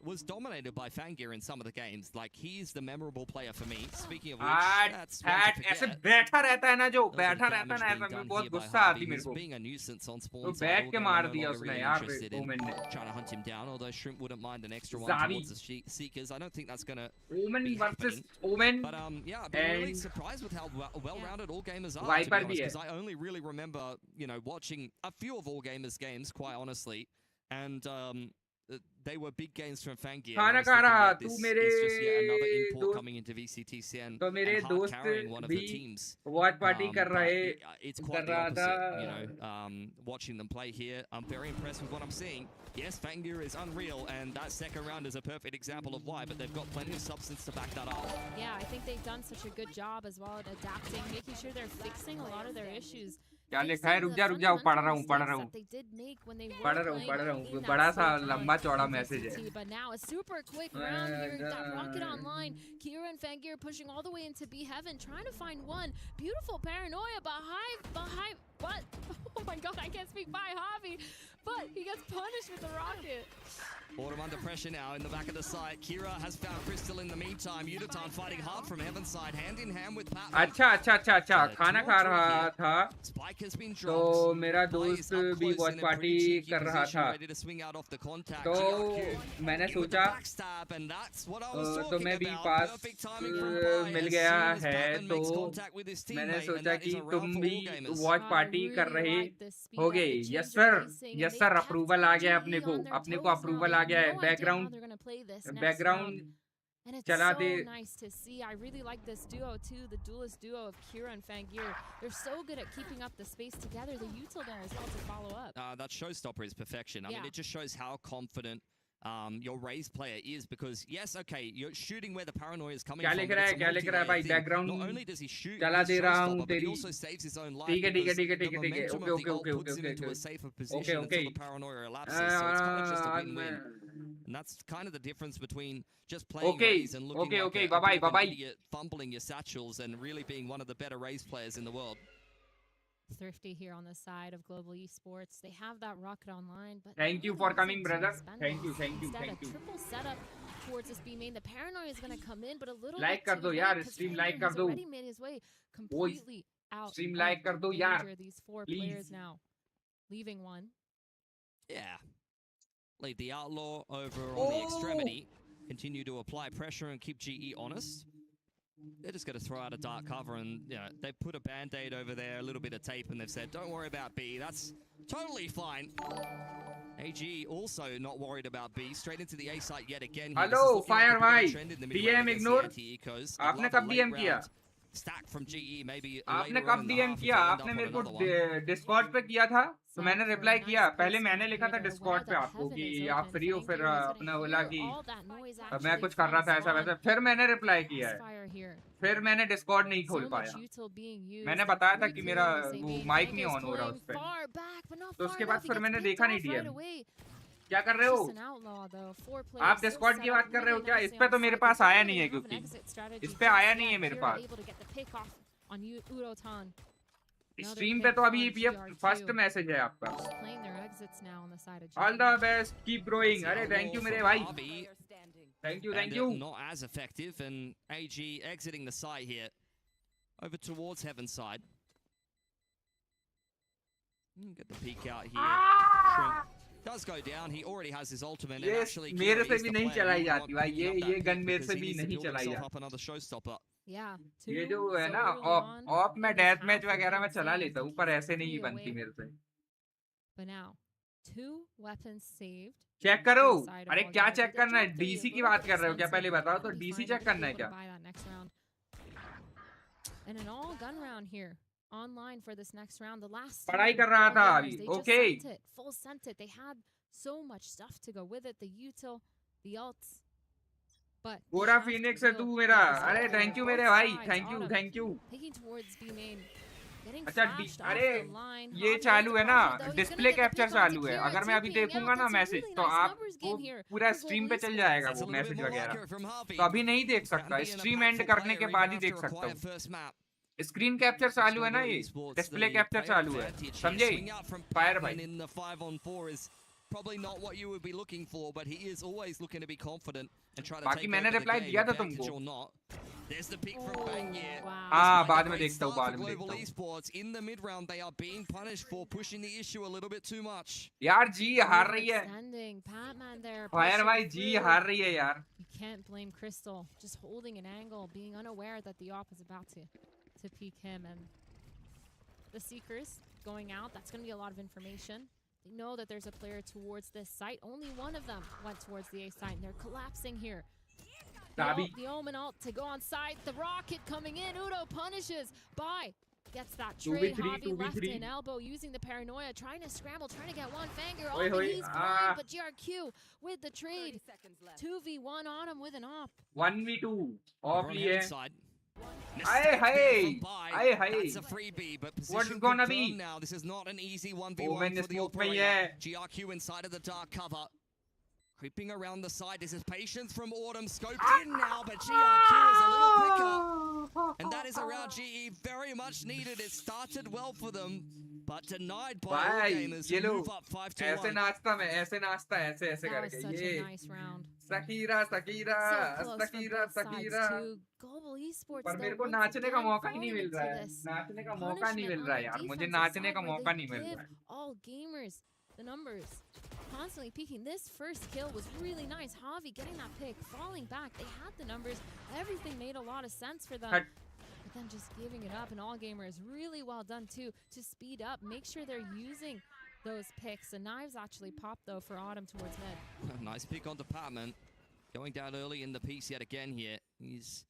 was dominated by Fangir in some of the games. Like, he's the memorable player for me. Speaking of which, that's one to ऐसे forget. बैठा रहता है ना जो There's बैठा some रहता है damage ना being ऐसा done में बहुत here by गुस्सा Harvey, आती मेरे who's को being a nuisance on spawn तो side. बैठ के Although मार no दिया longer उसने really यार interested in ओमेन ने trying to hunt him down, although Shrimp wouldn't mind an extra one Zavi. towards the Seekers. I don't think that's going to Omen be versus happening. Omen But yeah, I've been really and surprised with how well-rounded all gamers are, to Viper be भी honest, है because I only really remember, you know, watching a few of all gamers games, quite honestly, and they were big games from Fangir. खाना खा रहा तू This मेरे is just yet another import दोस्त coming into VCTCN तो मेरे and hard दोस्त carrying one of the भी teams. वॉच पार्टी कर But रहे it's कर quite the रहा opposite, था you know, watching them play here. I'm very impressed with what I'm seeing. Yes, Fangir is unreal, and that second round is a perfect example of why, but they've got plenty of substance to back that up. Yeah, I think they've done such a good job as well at adapting, making sure they're fixing a lot of their issues. क्या लिखा है रुक जा पढ़ रहा हूँ पढ़ रहा हूँ बड़ा सा लंबा चौड़ा मैसेज है But now a super quick round here. You got Rocket online. Kira and Fangir pushing all the way into B Heaven, trying to find one. Beautiful paranoia behind. What? Oh my God, I can't speak by Javi. But he gets punished with the rocket. Autumn under pressure now in the back of the site. Kira has found Crystal in the meantime. Udatan fighting hard from Heaven's side, hand in hand with Pat. अच्छा खाना खा रहा था Spike has been तो dropped. मेरा दोस्त भी watch party कर रहा था तो मैंने सोचा तो मैं भी पास मिल गया है तो मैंने सोचा कि तुम भी वॉच पार्टी कर रहे होगे यस सर अप्रूवल आ गया अपने को अप्रूवल आ गया है बैकग्राउंड And it's चला so they nice to see. I really like this duo too, the duelist duo of Kira and Fangir. They're so good at keeping up the space together. The util there as well to follow up. That showstopper is perfection. I mean, it just shows how confident your raised player is, because yes, okay, you're shooting where the paranoia is coming from. क्या लिख रहा है भाई background Not only does he shoot, चला दे रहा हूँ but he तेरी also saves his own life. ठीक है okay puts him into a safer position until the paranoia elapses. So it's kind of just a win-win. And that's kind of the difference between just playing raise and looking like an idiot, fumbling your satchels, and really being one of the better raise players in the world. Thrifty here on the side of Global Esports. They have that rocket online, but thank you for coming, brother. Thank you. Instead, a triple setup towards this B main. The paranoia is going to come in, but a little like bit कर दो यार, stream like कर दो. Already made his way completely out. Stream like कर दो यार. These four Please. players now leaving one. Yeah. Leave the outlaw over on the extremity. Continue to apply pressure and keep GE honest. They're just going to throw out a dark cover, and they put a band-aid over there, a little bit of tape, and they've said, don't worry about B. That's totally fine. AG also not worried about B. Straight into the A site yet again. Hello, Fire White. DM ignore. आपने कब DM किया? Stack from GE, maybe आपने कब DM किया? आपने मेरे को Discord पे किया था, तो मैंने रिप्लाई किया. पहले मैंने लिखा था Discord पे आपको कि आप फ्री हो, फिर अपना बोला कि मैं कुछ कर रहा था ऐसा वैसा. फिर मैंने रिप्लाई किया है. फिर मैंने Discord नहीं खोल पाया. मैंने बताया था कि मेरा वो माइक नहीं ऑन हो रहा उस पे. तो उसके बाद फिर मैंने देखा नहीं DM. क्या कर रहे हो? आप डिस्कॉर्ड की बात कर रहे हो क्या? इस पे तो मेरे पास आया नहीं है, क्योंकि इस पे आया नहीं है मेरे पास. स्ट्रीम पे तो अभी ये फर्स्ट मैसेज है आपका. All the best, keep growing. अरे थैंक यू मेरे भाई. Thank you. Not as effective, and AG exiting the site here over towards Heaven's side. Get the peek out here. Shrink does go down. He already has his ultimate. Yes, and actually मेरे से भी नहीं चलाई जाती भाई. ये gun मेरे से भी नहीं चलाई जाती. Up another showstopper. Yeah. ये जो है ना ऑफ में डेथ मैच वगैरह में चला लेता हूँ, पर ऐसे नहीं बनती मेरे से. But now 2 weapons saved. Check करो. अरे क्या चेक करना है? डीसी की बात कर रहे हो क्या? पहले बताओ तो डीसी चेक करना है क्या? And an all gun round here. Online for this next round. The last पढ़ाई कर रहा था अभी. Okay. Full sent it. They had so much stuff to go with it. The util, the ults. But पूरा Phoenix है तू मेरा. अरे थैंक यू मेरे भाई. Thank you. Taking towards B main. अच्छा अरे ये चालू है ना, डिस्प्ले कैप्चर चालू है. अगर मैं अभी देखूंगा ना मैसेज, तो आपको पूरा स्ट्रीम पे चल जाएगा वो मैसेज वगैरह. तो अभी नहीं देख सकता, स्ट्रीम एंड करने के बाद ही देख सकता हूँ. स्क्रीन कैप्चर चालू है ना, ये डिस्प्ले कैप्चर चालू है, समझे? फायर भाई. probably not what you would be looking for, but he is always looking to be confident and try to बाकी take मैंने over the reply game, दिया था advantage तुमको. or not. There's the pick from Bangir. Wow. हाँ, Despite बाद the में great देखता हूँ, start बाद for में Global देखता हूँ. Esports, in the mid-round, they are being punished for pushing the issue a little bit too much. यार जी हार रही है. Extending. Patman there. Fire pushing भाई जी through. हार रही है यार. You can't blame Crystal. Just holding an angle, being unaware that the op is about to peek him. And the Seekers going out. That's going to be a lot of information. They know that there's a player towards this site. Only one of them went towards the A site, and they're collapsing here. The Omen ult to go on site. The rocket coming in. Udo punishes. Bye. Gets that trade. 2v3, Javi left 2v3. in elbow, using the paranoia, trying to scramble, trying to get one Fanger. Oi, Oh, oi, he's blind, but GRQ with the trade. 2v1 on him with an op. 1v2 Over off on लिए. heaven side. Aye, hey, Aye, aye. That's a freebie, but What's position gonna confirmed be? now. This is not an easy Omen 1v1 for the smoke में ही operator. है. GRQ inside of the dark cover. Creeping around the side. This is patience from Autumn. Scoped in now, but GRQ is a little quicker. And that is around GE. Very much needed. It started well for them, but denied by all भाई gamers ये who low move up 5 to ऐसे 1. नाचता मैं ऐसे नाचता ऐसे ऐसे That was करके such ये a nice round. Shakira Shakira So close from Shakira both sides Shakira too. Global Esports, पर though, मेरे को once नाचने का again मौका ही नहीं falling मिल रहा into है this नाचने का मौका नहीं punishment मिल on रहा है the यार मुझे defensive नाचने side का where मौका they नहीं मिल give रहा है all gamers the numbers. Constantly peaking. This first kill was really nice. Javi getting that pick, falling back. They had the numbers. Everything made a lot of sense for them. Cut. But then just giving it up, and all gamers really well done too to speed up, make sure they're using those picks. The knives actually popped though for Autumn towards mid. Nice pick on Department. Going down early in the piece yet again here. He's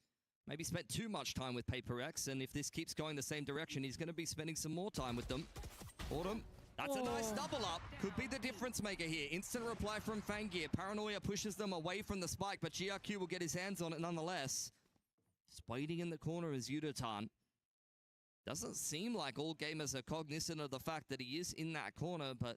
maybe spent too much time with Paper X, and if this keeps going the same direction, he's going to be spending some more time with them. Autumn, that's a nice double up. Could be the difference maker here. Instant reply from Fangir. Paranoia pushes them away from the spike, but GRQ will get his hands on it nonetheless. Just waiting in the corner is Yudotan. Doesn't seem like all gamers are cognizant of the fact that he is in that corner, but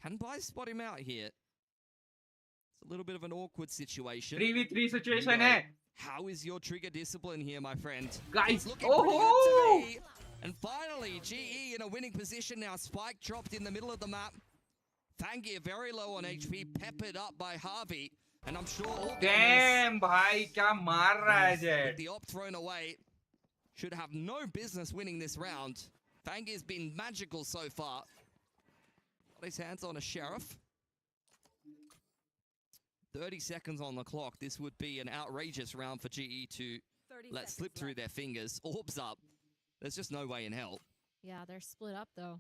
can Bai spot him out here? It's a little bit of an awkward situation. 3v3 situation है How is your trigger discipline here, my friend? Guys, It's looking pretty good to oh! me. And finally, GE in a winning position now. Spike dropped in the middle of the map. Fangir very low on HP, peppered up by Harvey. And I'm sure all Damn भाई क्या मार रहा है with jet the op thrown away should have no business winning this round. Fangir's been magical so far. Got his hands on a sheriff. 30 seconds on the clock. This would be an outrageous round for GE to let slip through their fingers. Orbs up. There's just no way in hell. Yeah, they're split up though.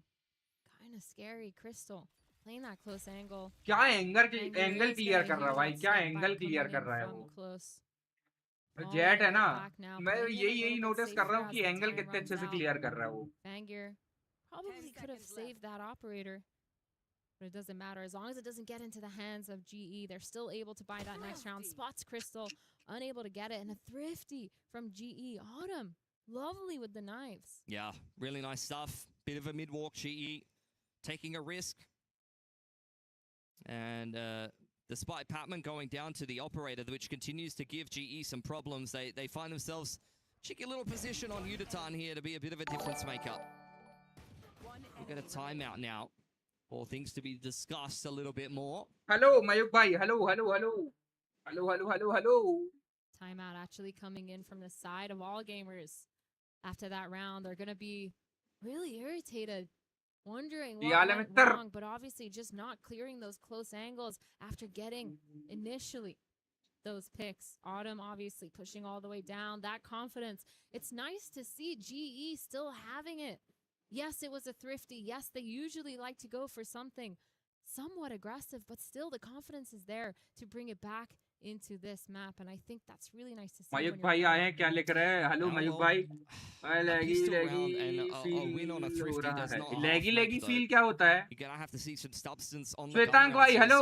Kind of scary. Crystal playing that close angle. क्या angle Fangir is clear getting कर रहा है hit भाई on क्या site by angle clear coming कर in रहा है from वो close. जेट है ना Back now, मैं playing it a यही little bit नोटिस कर safer रहा हूँ as कि the एंगल time कितने runs अच्छे से out. क्लियर कर रहा है वो Fangir probably could have saved that operator. But it doesn't matter. As long as it doesn't get into the hands of GE, they're still able to buy that next round. Spots Crystal, unable to get it. And a thrifty from GE. Autumn, lovely with the knives. Yeah, really nice stuff. Bit of a mid-walk, GE taking a risk. And despite Patman going down to the operator, which continues to give GE some problems, they find themselves cheeky little position on Yudotan here to be a bit of a difference maker. We'll get a timeout now. All things to be discussed a little bit more. Hello Mayuk भाई hello hello hello hello hello hello hello Timeout actually coming in from the side of all gamers. After that round, they're going to be really irritated, wondering what went wrong, but obviously just not clearing those close angles after getting initially those picks. Autumn obviously pushing all the way down. That confidence. It's nice to see GE still having it. Yes, it was a thrifty. Yes, they usually like to go for something somewhat aggressive, but still the confidence is there to bring it back into this map. And I think that's really nice to see. Mayukh भाई आए हैं क्या लेकर आए hello Mayuk भाई लैगी feel हो रहा है लैगी फील क्या होता है श्वेतांक भाई हेलो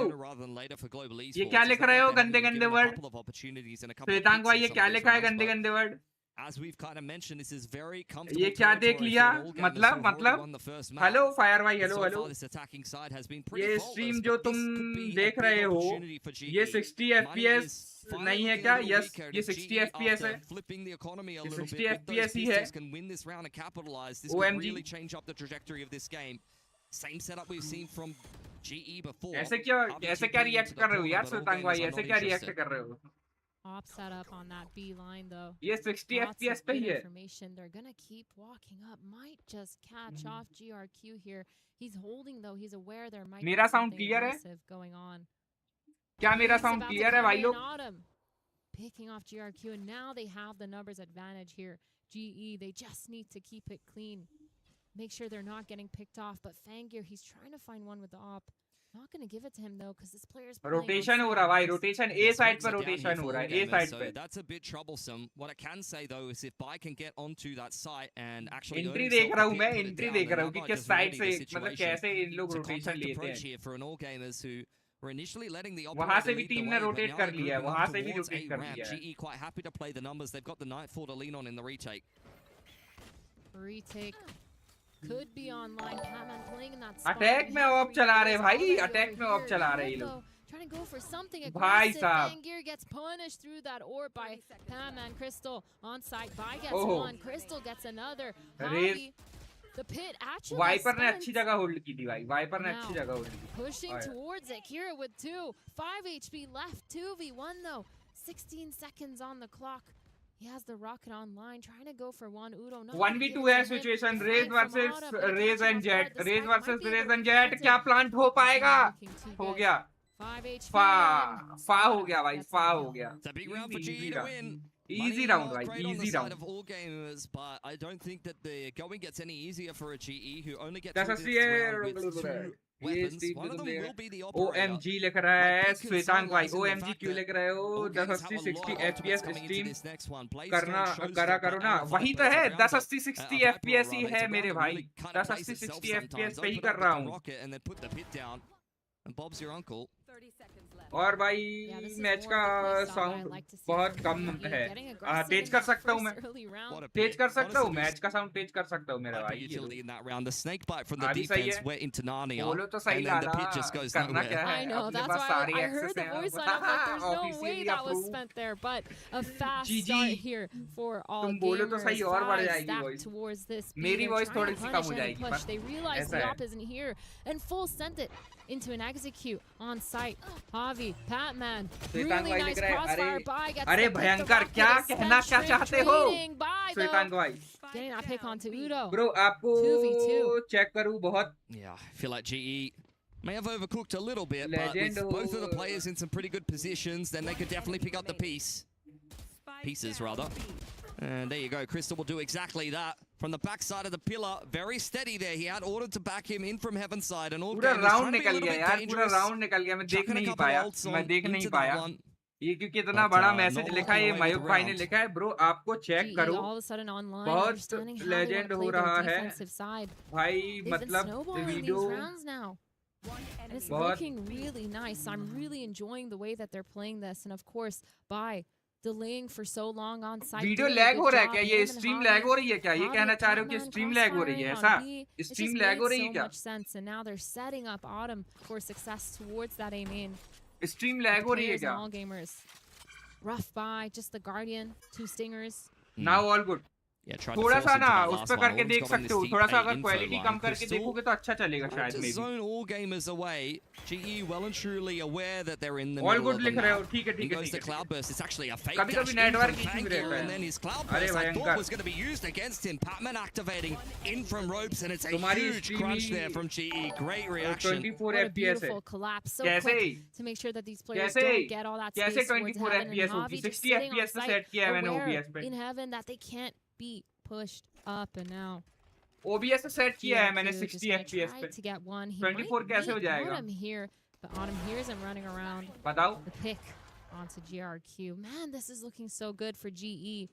ये क्या लिख रहे हो गंदे गंदे वर्ड श्वेतांक भाई ये क्या लिखा है गंदे गंदे word As we've kind of mentioned, this is very comfortable. ये क्या देख लिया मतलब हेलो फायर भाई हेलो हेलो ये स्ट्रीम जो तुम देख रहे हो ये 60 FPS नहीं है क्या यस ये 60 FPS है ये 60 FPS ही है OMG Same setup we've seen from GE before. ऐसे क्या रिएक्ट कर रहे हो यार सुल्तान भाई, ऐसे क्या रिएक्ट कर रहे हो? Op set up on that B line though. ये 60 Lots FPS of पे good ही है. information. They're gonna keep walking up. Might just catch off GRQ here. He's holding though. He's aware there might be मेरा sound something clear है? aggressive going on. क्या मेरा He's sound about to clear है come भाई in लोग? on him. Picking off GRQ, and now they have the numbers advantage here. GE, they just need to keep it clean. Make sure they're not getting picked off. But Fangir, he's trying to find one with the op. Not going to give it to him though, because this player's rotation हो रहा है भाई, rotation A side पर rotation हो रहा है, A side so पे. that's a bit troublesome. What I can say though is if Bai can get onto that site and actually entry देख रहा हूँ मैं, एंट्री देख रहा हूँ कि किस साइड से मतलब कैसे इन लोग रोटेशन लेते हैं. For an all gamers who were initially letting the वहाँ से भी lead the टीम way, ने but रोटेट now कर they're लिया है, grouping वहाँ up से भी towards रोटेट a कर ramp. लिया है. GE quite happy to play the numbers. They've got the Nightfall to lean on in the retake. Retake could be online. Patman playing in that spot. Attack में of चला रहे भाई, attack में of चला रहे ये लोग. Trying to go for something भाई aggressive. साहब. Fangir gets punished through that orb by Patman. Crystal on site. Bai gets Oh. one. Crystal gets another. Raze. Javi, the pit actually Viper ने stuns. अच्छी जगह hold की थी भाई, wiper ने अच्छी Now, जगह होल्ड की. Pushing Oh, yeah. towards it. Kira with 2. 5 HP left. 2v1 though. 16 seconds on the clock. He has the rocket online, trying to go for one. Udo, not 1v2 है situation, Raze versus Raze and Jett, Raze versus Raze and Jett. क्या plant हो पाएगा? हो गया. 5 HP. फा हो गया भाई, फा हो गया. It's a big round for GE to win. Easy Money round, not right? great on the Easy side round. of all gamers, but I don't think that the going gets any easier for a GE who only get That's through a this round with CA. 2 weapons. One of them will be the operator. OMG लिख रहा है श्वेतांग भाई, OMG क्यों लिख रहे हो? 1080 60 FPS stream करना करा करो ना. वही तो है, 1080 60 FPS ही है मेरे भाई. 1080 60 FPS पे ही कर रहा हूँ. And Bob's your uncle. और भाई मैच का साउंड बहुत कम है. तेज कर सकता हूँ मैं, तेज कर सकता हूँ, मैच का साउंड तेज कर सकता हूँ मेरा भाई. Utility in that round. The snake bite from the अभी सही defense है. went into Narnia, बोलो तो सही and then the Lala, pit just goes करना nowhere. क्या है? I know, अपने that's पास why सारी I heard access the हैं. voice line. I'm like, there's no way Officially that was approved. spent there, but a fast GG. start here for all तुम बोलो तो gamers. सही और बढ़ 5 जाएगी stacked voice. towards this. मेरी They're voice trying थोड़ी to सी punish कम हो and जाएगी, push. बस They realize ऐसा the है. op isn't here, and full sent it into an execute on site. Javi, Patman, really Shwetang भाई nice लिख रहा है, crossfire by, gets अरे to pick the भयंकर, rocket, क्या a कहना क्या straight चाहते हो? trading by, though. श्वेतांग भाई. Getting that pick onto Udo. Bro आपको 2v2. चेक करूँ बहुत. Yeah, I feel like GE may have overcooked a little bit, but Legend. with both of the players in some pretty good positions, then they could definitely pick up the pieces rather. And there you go, Crystal will do exactly that. From the backside of the pillar, very steady there. He had ordered to back him in from heaven side, and all पूरा gamers round trying to be a निकल little गया bit यार, पूरा dangerous. Round निकल गया. मैं देख Chucking a नहीं couple पाया, ults मैं on देख नहीं into पाया. that one. ये क्योंकि इतना But, बड़ा not मैसेज लिखा है, walking ये away with मयूक the भाई ने round. लिखा है. ब्रो आपको चेक GE करो, all of a sudden online, बहुत understanding how they want legend to हो play their रहा है. defensive side. भाई They've been मतलब snowballing these video rounds now. And it's बहुत looking really nice. I'm really enjoying the way that they're playing this. And of course, by delaying for so long on site. Video doing a lag good हो रहा है job. क्या? ये Him and stream Javi- lag हो रही है क्या? ये Javi, कहना चाह रहे हो कि Patman स्ट्रीम लैग हो रही है crossfiring ऐसा? on B. It stream just lag हो made रही है so क्या? much sense. And now they're setting up Autumn for success towards that A main. Stream lag हो रही है Players and क्या? all gamers. Rough by, just the Guardian, 2 stingers. Now all good. Yeah, tried to थोड़ा force सा into ना that उस last पे one. करके Always देख got on सकते this हो. deep थोड़ा सा A अगर info क्वालिटी line. कम करके Crystal देखोगे तो अच्छा चलेगा tried शायद to may be. zone all gamers away. GE well and truly aware that they're in the all middle good of the लिख रहे हो. map. ठीक है He ठीक है goes ठीक to है. Cloudburst. It's actually a fake कभी-कभी dash in network from issue Fangir, रहता है. and then his अरे Cloudburst I भयंकर. thought was going to be used against him. Patman activating in from ropes, and it's a तुम्हारी huge stream crunch he there from GE. Great reaction. 24 What a FPS है. beautiful collapse. So कैसे quick to make sure that these players कैसे don't get all that कैसे space towards 24 heaven. FPS And होगी? Javi just 60 sitting on FPS पे site, set किया है मैंने aware OBS पे. in heaven that they can't be pushed up. And now OBS से set किया है मैंने GRQ just 60 gonna FPS try पे. to get one. He 24 might कैसे हो beat जाएगा? Autumn here, but Autumn hears him running around. बताओ. The pick onto GRQ. Man, this is looking so good for GE.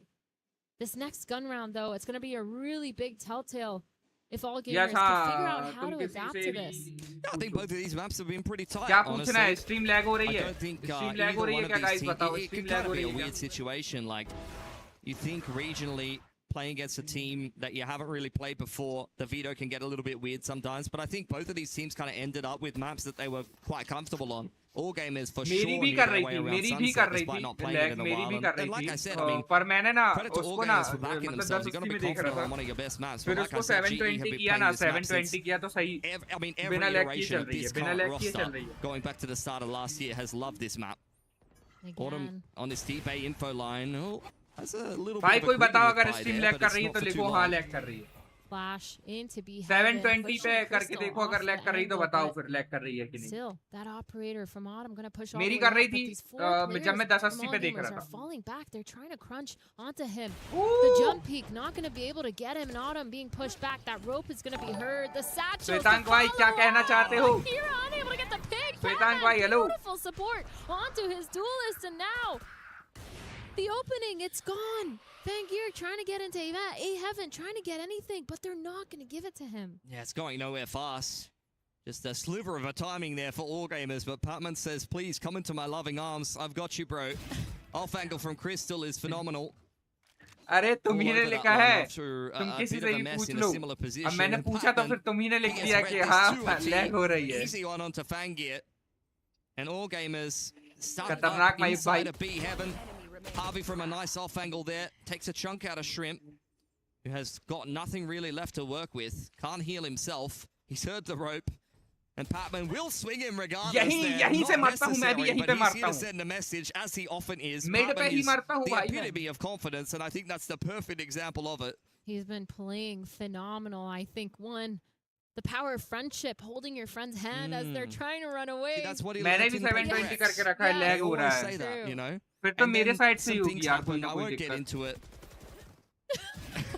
This next gun round, though, it's going to be a really big telltale if all gamers Yes, can figure out हाँ, how तुम to किसी adapt से to भी this. I think both of these maps have been pretty tight. क्या honestly. पूछना है? Stream lag हो रही I है? don't think stream either lag हो रही है one of क्या these गाइस? teams. बताओ. It stream could lag kind हो of be रही a है weird क्या? situation. Like, you think regionally playing against a team that you haven't really played before, the veto can get a little bit weird sometimes. But I think both of these teams kind of ended up with maps that they were quite comfortable on. All gamers for मेरी sure भी knew कर their रही way थी, around मेरी भी Sunset कर रही despite थी, not playing it in a मेरी while. भी कर And like रही I थी, said, I mean, पर मैंने ना credit to all उसको ना gamers for backing मतलब themselves. You've got to 1080 be में देख confident रहा on one था, of your best maps. फिर But like उसको I said, GE 720 have been किया playing ना, this map since 720 किया तो सही, I mean, every बिना लैग किए iteration चल of रही है, this बिना current लैग किए चल roster, रही है. going back to the start of last year, has loved this map. Autumn Again. on this deep A info line. Oh, has a little भाई bit of कोई a बताओ greedy अगर reply stream there, lag but कर रही it's है तो not for too लिखो हाँ long. लैग कर रही है. Flash into be 720 पे करके देखो अगर लैग कर रही तो बताओ फिर लैग कर रही है कि नहीं. Still, that operator from Autumn gonna push all मेरी the way कर up, रही but थी these four जब मैं players 1080 from पे All देख Gamers रहा are था. falling back. They're trying to crunch onto him. The jump peak not gonna be able to get him, and Autumn being pushed back. That rope is gonna be heard. The satchel. Shwetank भाई क्या कहना चाहते हो? Kira unable to get the pick. Shwetank भाई hello. Beautiful support onto his duelist, and now the opening, it's gone. Vangear trying to get into A heaven, trying to get anything, but they're not going to give it to him. Yeah, it's going nowhere fast. Just a sliver of a timing there for all gamers, but Patman says, please come into my loving arms. I've got you, bro. Off angle from Crystal is phenomenal. अरे तुम्ही ने लिखा है, तुम किसी से भी पूछ लो. अब मैंने पूछा तो फिर तुम्ही ने लिख दिया कि हाँ लैग हो रही है. Easy one onto Vangear. And all gamers stuck खतरनाक up भाई inside of B heaven. Harvey from a nice off angle there takes a chunk out of Shrimp, who has got nothing really left to work with. Can't heal himself. He's heard the rope, and Patman will swing him regardless. यहीं से मारता हूँ मैं भी, यहीं पे मारता हूँ. Send a message as he often is. मेरे पे ही मारता हूँ the भाई. epitome of confidence, and I think that's the perfect example of it. He's been playing phenomenal. I think the power of friendship, holding your friend's hand as they're trying to run away. See, that's what he मैंने learned भी in 720 Congress. करके रखा है, lag हो रहा Always say है. that, you know. फिर तो And मेरे then साइड से ही some होगी things यार कोई happen. ना I कोई won't get दिक्कत. into it.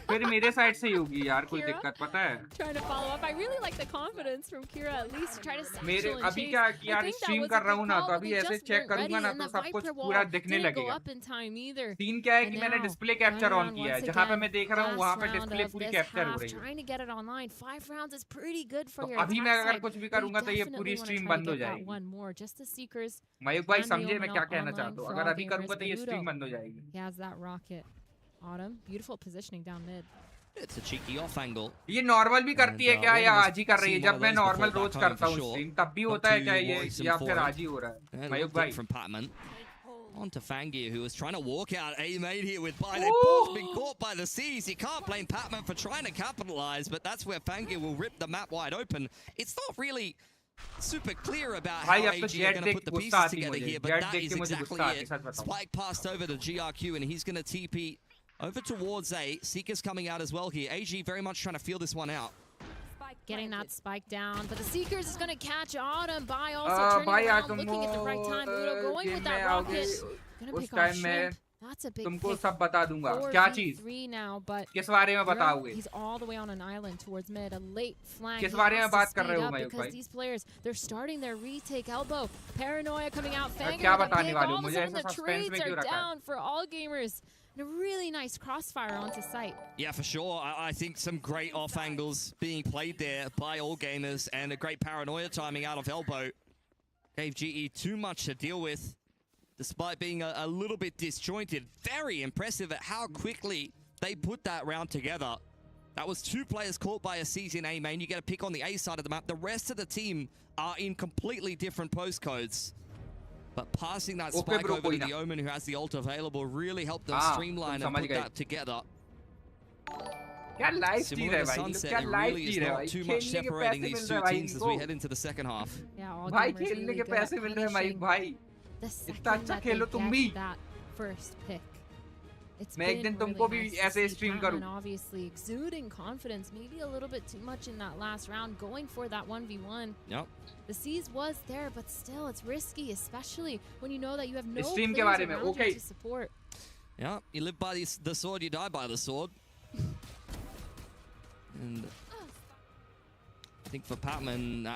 फिर मेरे साइड से ही होगी यार कोई Kira? दिक्कत, पता है. Trying to follow up. I really like the confidence from Kira, at least to try to satchel मेरे and अभी chase. क्या I यार think that स्ट्रीम was कर a रहा good हूँ ना, call, तो but अभी they ऐसे just चेक weren't करूंगा ready, ना and तो the सब कुछ Viper पूरा wall दिखने didn't go लगेगा. up in time either. Scene क्या है कि And मैंने now, display capture on round किया है, once जहाँ पे again, मैं देख रहा हूँ last वहाँ पे round डिस्प्ले of पूरी this कैप्चर हो half, रही है. trying to get it online. 5 rounds is pretty good for तो your अभी attack मैं अगर side. कुछ भी They करूंगा तो ये definitely पूरी wanna स्ट्रीम try to बंद हो get that जाएगी. one more. Just the Seekers. Mayukh भाई and the समझे मैं Omen क्या out कहना online चाहता हूँ. for अगर all अभी gamers. करूंगा तो ये Udo. स्ट्रीम बंद हो जाएगी. He has that rocket. Autumn, beautiful positioning down mid. It's a cheeky off angle. ये नॉर्मल भी करती है क्या या आज ही कर रही है? seen one जब of मैं those नॉर्मल before रोज back करता home हूँ for स्ट्रीम तब भी Not होता है too क्या ये worrisome या for फिर him. आज ही हो रहा है? And मयूक looked it भाई from Patman. On to Fangear, who was trying to walk out A-made here with Bai. They've both been caught by the Seas. You can't blame Patman for trying to capitalize, but that's where Fangear will rip the map wide open. It's not really super clear about how भाई अब तो AG are jet going to देख put the गुस्सा pieces आती together मुझे. here, but jet that देख is के मुझे exactly गुस्सा आती, it. सच बताऊं. Spike passed over to GRQ, and he's going to TP over towards A. Seeker's coming out as well here. AG very much trying to feel this one out. Getting that spike down, but the Seekers is going to catch Autumn. Bai also भाई turning आज around, looking at the right time. Udo going with that rocket. Going to उस pick off time में Shrimp. That's a big तुमको pick. सब बता दूंगा. क्या चीज? 4v3 now, but किस बारे में बताओगे? he's all the way on an island towards mid. A late flank. किस He बारे has में to बात कर speed रहे हो up मयूक because भाई? these players, they're starting their retake elbow. Paranoia coming out. Fanger क्या with the बताने pick. वाले हो? All of a मुझे sudden ऐसा the suspense में trades क्यों are रखा है? down for all gamers. And a really nice crossfire onto site. Yeah, for sure. I think some great off angles being played there by all gamers, and a great paranoia timing out of elbow. Gave GE too much to deal with, despite being a little bit disjointed. Very impressive at how quickly they put that round together. That was 2 players caught by a season A main. You get a pick on the A side of the map. The rest of the team are in completely different postcodes. But passing that spike over to the Omen, who has the ult available, really helped them streamline and put that together. क्या life चीज Similar है to भाई, Sunset, क्या it life really is चीज है not भाई. too much खेलने के separating पैसे these मिल two रहे हैं भाई teams as we इनको. head into the second half. Yeah, all भाई gamers खेलने really के good at पैसे मिल रहे हैं भाई punishing भाई. the इतना second अच्छा that खेलो they तुम get भी. that first pick. It's मैं एक been दिन तुमको really भी nice to ऐसे see स्ट्रीम Patman करूँ. obviously exuding confidence, maybe a little bit too much in that last round, going for that 1v1. Yep. The C's was there, but still, it's risky, especially when you know that you have no stream के players बारे में, around okay. you to support. Yeah, you live by the sword, you die by the sword. And I think for Patman,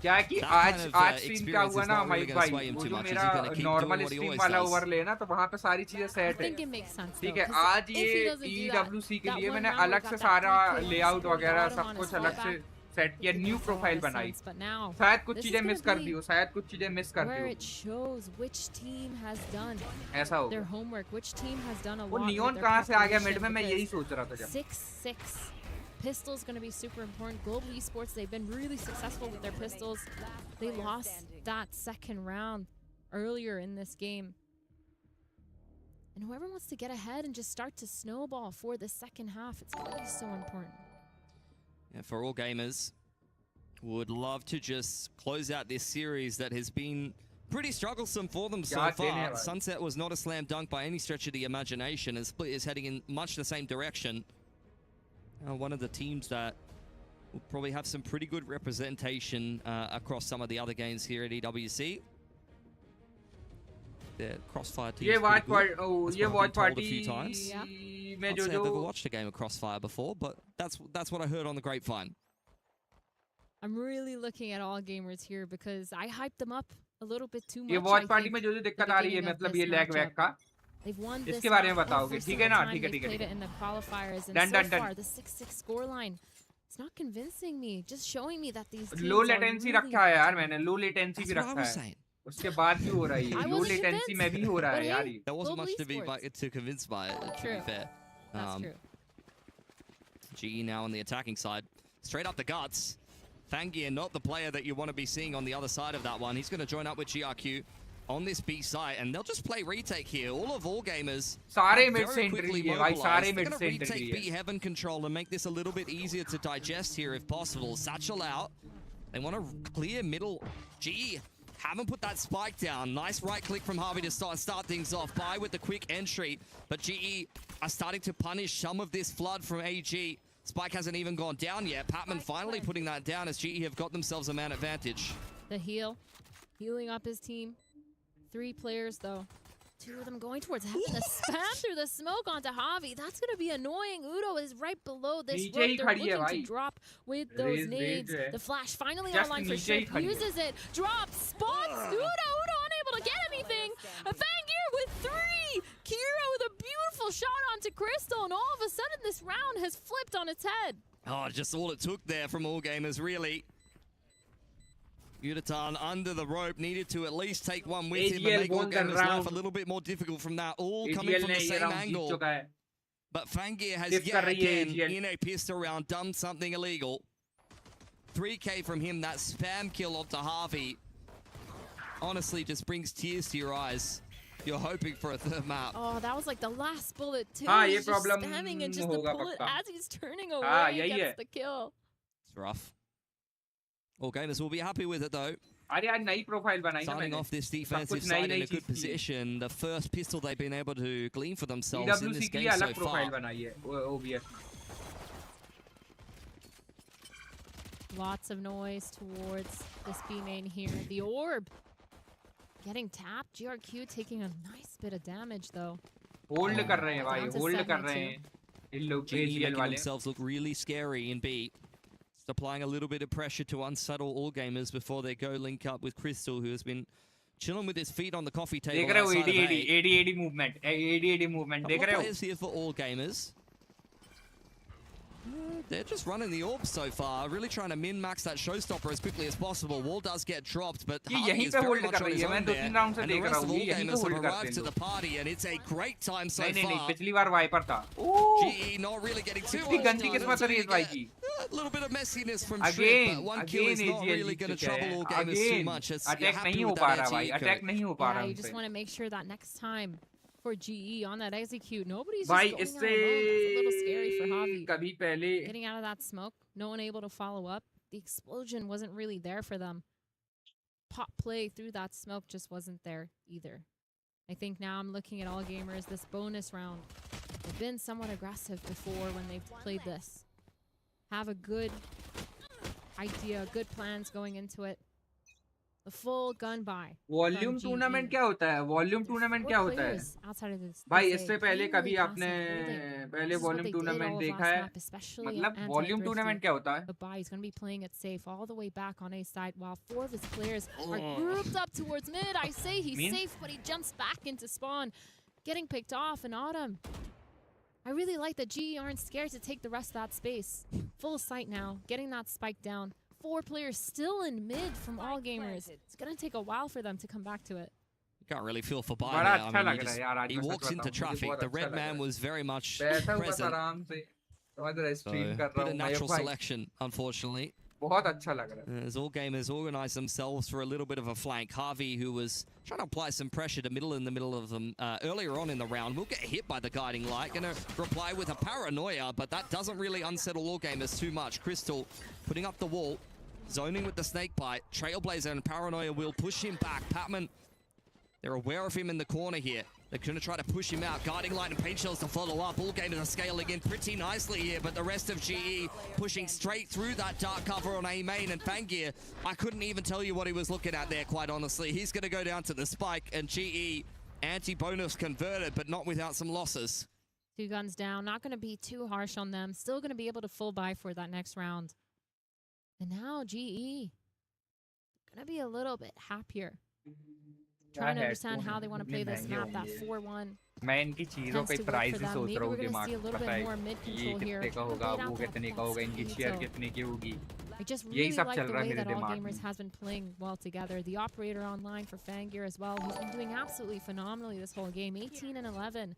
क्या कि that आज kind of, आज stream क्या experience हुआ is ना not really मयूक gonna भाई, sway him वो too जो much. He's मेरा gonna keep doing normal what he stream always वाला does. ओवर लेना तो वहाँ पे सारी चीजें I सेट think है. it makes sense. ठीक though, है, 'cause आज if he ये doesn't do that, EWC के that लिए one मैंने round we अलग got से that सारा free kill, लेआउट scored वगैरह Autumn सब on कुछ his अलग से fallback. सेट किया, It new makes a lot profile of बनाई. sense, but now शायद कुछ this is चीजें gonna मिस कर be दी हो, शायद कुछ चीजें मिस कर दी where हो. it shows which team has done ऐसा हो their गया. homework, which team has done a वो lot with नियॉन their कहाँ से आ गया मिड preparation, में, मैं यही because सोच रहा था जब. 6-6 pistol's going to be super important. Global Esports, they've been really successful with their pistols. They lost that second round earlier in this game. And whoever wants to get ahead and just start to snowball for the second half, it's going to be so important. Yeah, for all gamers, would love to just close out this series that has been pretty strugglesome for them so far. Sunset was not a slam dunk by any stretch of the imagination, and Split is heading in much the same direction. One of the teams that will probably have some pretty good representation across some of the other games here at EWC. The Crossfire team is pretty good. ये watch party a few times. Yeah. I'd say I've never watched a game of Crossfire before, but that's what I heard on the grapevine. I'm really looking at all gamers here because I hyped them up a little bit too much. ये watch party में जो दिक्कत आ रही है मतलब ये lag वैग का They've won this इसके बारे में बताओगे ठीक है ना They've played it in the qualifiers, and so far the 6-6 scoreline, it's not convincing me. Just showing me that these teams low are latency really रखा है यार मैंने low latency भी That's what I रखा was है saying. उसके बाद भी हो रही है low latency में भी हो रहा है यार There wasn't much to be Esports. to convince by it, to be fair. That's true. GE now on the attacking side. Straight up the guts. Fangier, not the player that you want to be seeing on the other side of that one. He's going to join up with GRQ on this B site, and they'll just play retake here. All gamers सारे are mid से very entry quickly लिए भाई सारे mobilized. They're mid going से to entry retake लिए B heaven control and make this a little bit easier to digest here if possible. Satchel out. They want to clear middle. GE haven't put that spike down. Nice right click from Harvey to start things off. By with the quick entry, but GE are starting to punish some of this flood from AG. Spike hasn't even gone down yet. Patman finally putting that down as GE have got themselves a man advantage. The healing up his team. 3 players though. 2 of them going towards heaven. The spam through the smoke onto Javi. That's going to be annoying. Udo is right below this rope. They're looking to drop with those nades. The flash finally online for Ship. Uses it. Drops. Spots. Udo unable to get anything. Vangear with 3. Kira with a beautiful shot onto Crystal. And all of a sudden this round has flipped on its head. Oh, just all it took there from all gamers, really. Udatan under the rope, needed to at least take one with him and make all gamers' life a little bit more difficult from that. All coming from the same angle. But Fangear has yet again, in a pistol round, done something illegal. 3K from him, that spam kill onto Harvey. Honestly, just brings tears to your eyes. You're hoping for a third map. Oh, that was like the last bullet too. He's just spamming and just the bullet as he's turning away gets the kill. It's rough. All gamers will be happy with it though. अरे यार नई profile बनाई ना Starting मैंने off this defensive side in a good position, the first pistol they've been able to glean for themselves in this game so far. Lots of noise towards this B main here. The orb getting tapped. GRQ taking a nice bit of damage though. Hold कर रहे हैं भाई, hold कर रहे हैं. इन लोग making themselves look really scary in B. Applying a little bit of pressure to unsettle all gamers before they go link up with Crystal, who has been chilling with his feet on the coffee table. देख रहे हो AD movement, AD movement. देख रहे हो? Players here for all gamers. They're just running the orb so far, really trying to min-max that showstopper as quickly as possible. Wall does get dropped, but Harvey is very much on his own there. And the rest of all gamers have arrived to the party, and it's a great time so far. पिछली बार wiper था. GE not really getting too much गंदी किस्मत रही है भाई की. A little bit of messiness from Shred, but one kill is not really going to trouble all gamers too much. Attack नहीं हो पा रहा भाई. Attack नहीं हो पा रहा. Yeah, you just want to make sure that next time for GE on that execute, nobody's just going out alone. That's a little scary for Javi. Getting out of that smoke, no one able to follow up. The explosion wasn't really there for them. Pop play through that smoke just wasn't there either. I think now I'm looking at all gamers, this bonus round. They've been somewhat aggressive before when they've played this. Have a good idea, good plans going into it. The full gun buy. Volume tournament क्या होता है? Volume tournament क्या होता है? भाई इससे पहले कभी आपने पहले वॉल्यूम टूर्नामेंट देखा है? मतलब वॉल्यूम टूर्नामेंट क्या होता है? The buy is going to be playing it safe all the way back on A side while 4 of his players are grouped up towards mid. I say he's safe, but he jumps back into spawn, getting picked off in Autumn. I really like that GE aren't scared to take the rest of that space. Full sight now, getting that spike down. 4 players still in mid from all gamers. It's going to take a while for them to come back to it. You can't really feel for Bai there. I mean, he walks into traffic. The red man was very much present. समझ रहा है, So, stream कर bit रहा of हूँ natural भाई, selection, unfortunately. बहुत अच्छा लग रहा है. As all gamers organize themselves for a little bit of a flank. Harvey, who was trying to apply some pressure to middle in the middle of them earlier on in the round, will get hit by the guiding light. Gonna reply with a paranoia, but that doesn't really unsettle all gamers too much. Crystal putting up the wall, zoning with the snake bite. Trailblazer and paranoia will push him back. Patman, they're aware of him in the corner here. They're going to try to push him out. Guiding light and paint shells to follow up. All gamers are scaling in pretty nicely here, but the rest of GE pushing straight through that dark cover on A main. And Fangir, I couldn't even tell you what he was looking at there, quite honestly. He's going to go down to the spike, and GE anti-bonus converted, but not without some losses. 2 guns down. Not going to be too harsh on them. Still going to be able to full buy for that next round. And now GE going to be a little bit happier. Trying to understand how they want to play this map, that 4-1. मैं इनकी चीजों पे price सोच रहा हूँ दिमाग में पता है ये कितने का होगा, वो कितने का होगा, इनकी शेयर कितने की होगी. I just really like the way that all gamers has been playing well together. The operator online for Fangir as well, who's been doing absolutely phenomenally this whole game. 18 and 11.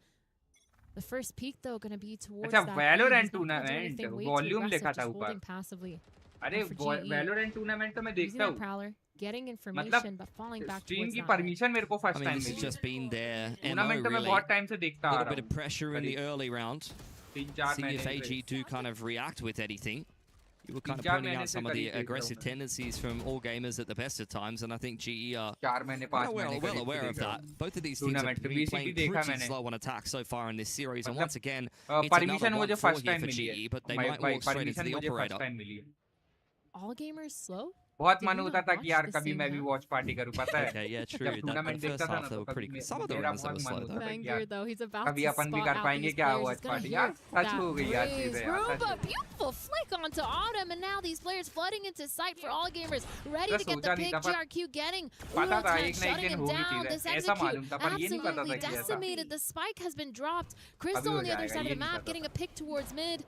The first peak though going to be towards अच्छा, that. Valorant tournament volume लिखा था ऊपर. Passively. अरे Valorant tournament तो मैं देखता हूँ. Getting information but falling back stream towards की that. परमिशन मेरे को first I mean, time this has मिली. just been their MO, tournament तो मैं really. बहुत टाइम से देखता A आ little रहा bit of pressure in the early round. 3-4 See if महीने AG do kind of react with anything. You were kind of 3-4 pointing महीने out से some of the करीब देख रहा हूँ aggressive मैं. tendencies from all gamers at the best of times, and I think GE are 4 महीने 5 well महीने well aware of that. Both of these teams have Tournament been VCT playing देखा pretty मैंने. slow on attack so far in this series, and मतलब, once again, it's permission another मुझे 1-4 first here time for मिली है. GE, but they might walk straight into the मुझे first operator. Time मिली है. All gamers slow? बहुत Did मन you होता not था watch कि यार the कभी same मैं भी map? वॉच पार्टी करूं, पता है. Okay, yeah, true. जब That टूर्नामेंट the first देखता था half ना they तो were pretty कभी good. Some of the मेरा runs that were बहुत मन slow होता though. था कि Fangir यार though, he's about कभी to अपन भी spot कर out पाएंगे these क्या players. Watch He's gonna party. hear यार सच that हो गई यार raise. चीजें यार Rumba, such. beautiful flick onto Autumn, and now these players flooding into sight for all gamers, ready मैं to get सोचा the नहीं pick. था, पर GRQ getting पता था Urutan एक ना एक shutting दिन him होगी down. चीजें. This ऐसा मालूम execute था, पर ये नहीं पता absolutely था कि ऐसा. decimated. The spike has been dropped. अभी Crystal हो on the other जाएगा, side of ये the नहीं map, पता getting था. a pick towards mid.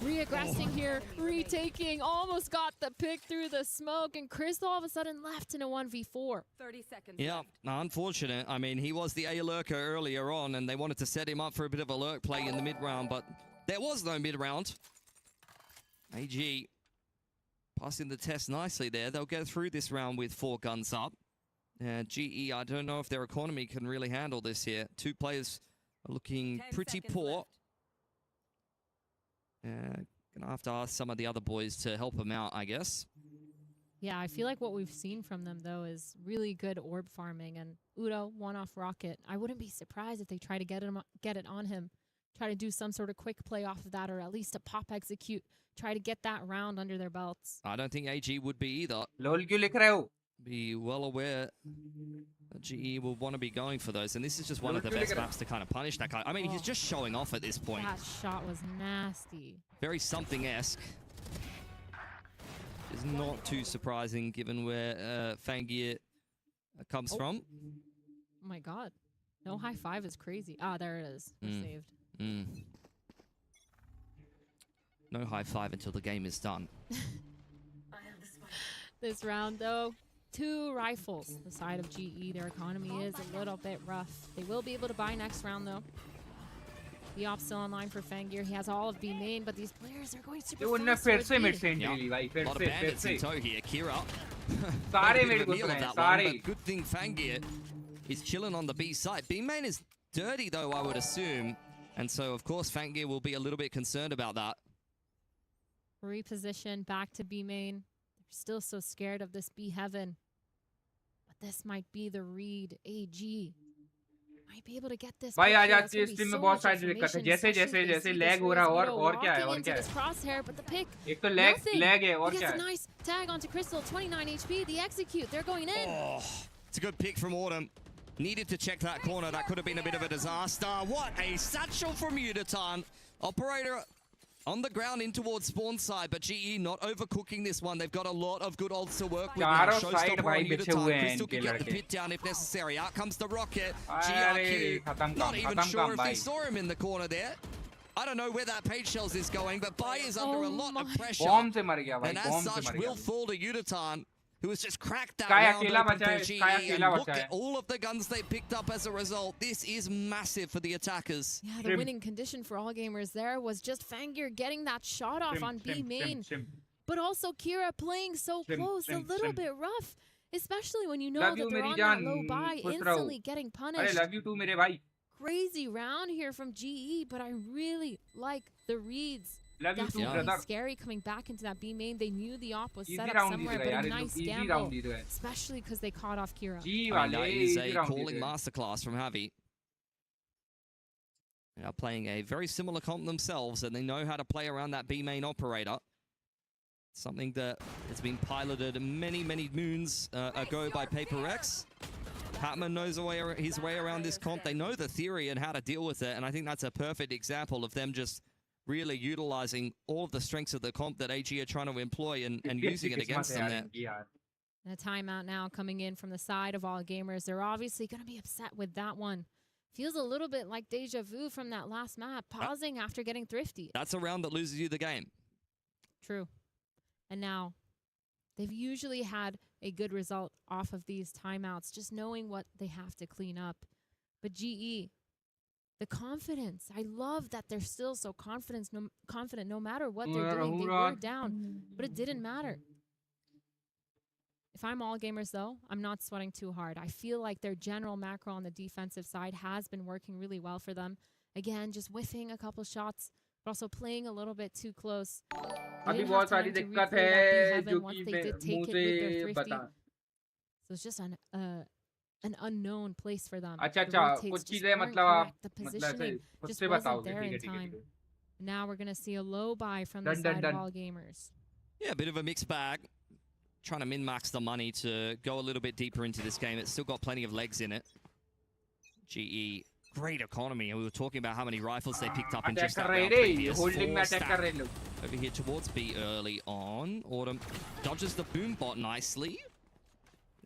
Reaggressing here, retaking, almost got the pick through the smoke, and Crystal all of a sudden left in a 1v4. 30 seconds Yeah, left. unfortunate. I mean, he was the A lurker earlier on, and they wanted to set him up for a bit of a lurk play in the mid round, but there was no mid round. AG passing the test nicely there. They'll go through this round with 4 guns up. GE, I don't know if their economy can really handle this here. 2 players are looking 10 pretty seconds poor. left. Gonna have to ask some of the other boys to help him out, I guess. Yeah, I feel like what we've seen from them, though, is really good orb farming. And Udo, one-off rocket. I wouldn't be surprised if they try to get it on him. Try to do some sort of quick play off of that, or at least a pop execute. Try to get that round under their belts. I don't think AG would be either. LOL क्यों लिख रहे हो? Be well aware that GE will want to be going for those, and this is just one of the best maps to kind of punish that guy. I mean, he's just showing off at this point. That shot was nasty. Very something-esque. Is not too surprising given where Fangir comes from. Oh my god. No high five is crazy. Ah, there it is. Saved. No high five until the game is done. This round, though, 2 rifles. The side of GE, their economy is a little bit rough. They will be able to buy next round, though. The op still online for Fangir. He has all of B main, but these players are going super ये उनने fast फिर towards से B. Mid से entry ली भाई, A फिर lot of से फिर bandits से. in tow here. Kira. सारे Bit मेरे of a को meal सुने of हैं, that one, सारे. but good thing Fangir is chilling on the B side. B main is dirty, though, I would assume. And so, of course, Fangir will be a little bit concerned about that. Reposition back to B main. They're still so scared of this B heaven. But this might be the read. AG might be able to get this. भाई pick आज here. आज That's gonna की be stream में so बहुत much सारी दिक्कत है. information, जैसे especially जैसे if they जैसे see लैग this हो रहा है Wiz और Udo क्या है walking और into क्या this है. crosshair, but the pick. एक तो Nothing. लैग है और He क्या gets a है. nice tag onto Crystal, 29 HP. The execute, they're going in. Oh, it's a good pick from Autumn. Needed to check that corner. That could have been a bit of a disaster. What a satchel from Udatan. Operator on the ground in towards spawn side, but GE not overcooking this one. They've got a lot of good ults to work with now. चारों side Showstopper भाई on बिछे हुए Udatan. हैं Crystal इनके can get the लड़के. pit down if necessary. Out comes the rocket. अरे GRQ खत्म not काम even खत्म sure काम if भाई. he saw him in the corner there. I don't know where that page shells is going, but Bai is under a lot of pressure. Bomb से मर गया भाई, And बॉम्ब as से such, मर will गया. fall to Udatan. who has just cracked that Sky round अकेला open बचा for है, GE. Sky And अकेला look बचा at है. all of the guns they picked up as a result. This is massive for the attackers. Yeah, the winning condition for all gamers there was just Fangir getting that shot off on B main. But also Kira playing so close, a little bit rough. Especially when you know Love that you, they're मेरी on जान. that low buy, खुश रहो. instantly getting अरे punished. love you too मेरे भाई. Crazy round here from GE, but I really like the reads. Love you too, Definitely brother. scary coming back into that B main. They knew the op was Easy set up round somewhere, Jeet but गए a यार. nice Easy gamble. round जीत गए. Especially because they caught off Kira. G I mean, वाले that is easy a round calling जीत गए. masterclass from Javi. Now playing a very similar comp themselves, and they know how to play around that B main operator. Something that has been piloted many, many moons ago by Paper X. Patman knows his way around this comp. They know the theory and how to deal with it, and I think that's a perfect example of them just really utilizing all of the strengths of the comp that AG are trying to employ and using it against them there. And a timeout now coming in from the side of all gamers. They're obviously going to be upset with that one. Feels a little bit like deja vu from that last map, pausing after getting thrifty. That's a round that loses you the game. True. And now they've usually had a good result off of these timeouts, just knowing what they have to clean up. But GE, the confidence. I love that they're still so confident no matter what they're doing. They were down, but it didn't matter. If I'm all gamers, though, I'm not sweating too hard. I feel like their general macro on the defensive side has been working really well for them. Again, just whiffing a couple shots, but also playing a little bit too close. अभी बहुत सारी दिक्कत है जो कि मुंह से बता. So it's just an unknown place for them. अच्छा The अच्छा rotates कुछ just चीजें weren't मतलब आप correct. The मतलब positioning खुद just से wasn't बताओगे. there ठीक है in ठीक है time. ठीक है. Now we're going to see a low buy from the Done, side done, of all gamers. Yeah, a bit of a mixed bag. Trying to min-max the money to go a little bit deeper into this game. It's still got plenty of legs in it. GE, great economy. And we were talking about how many rifles they picked up in just that round previous. Holding में attack कर रहे लोग. Over here towards B early on. Autumn dodges the boom bot nicely.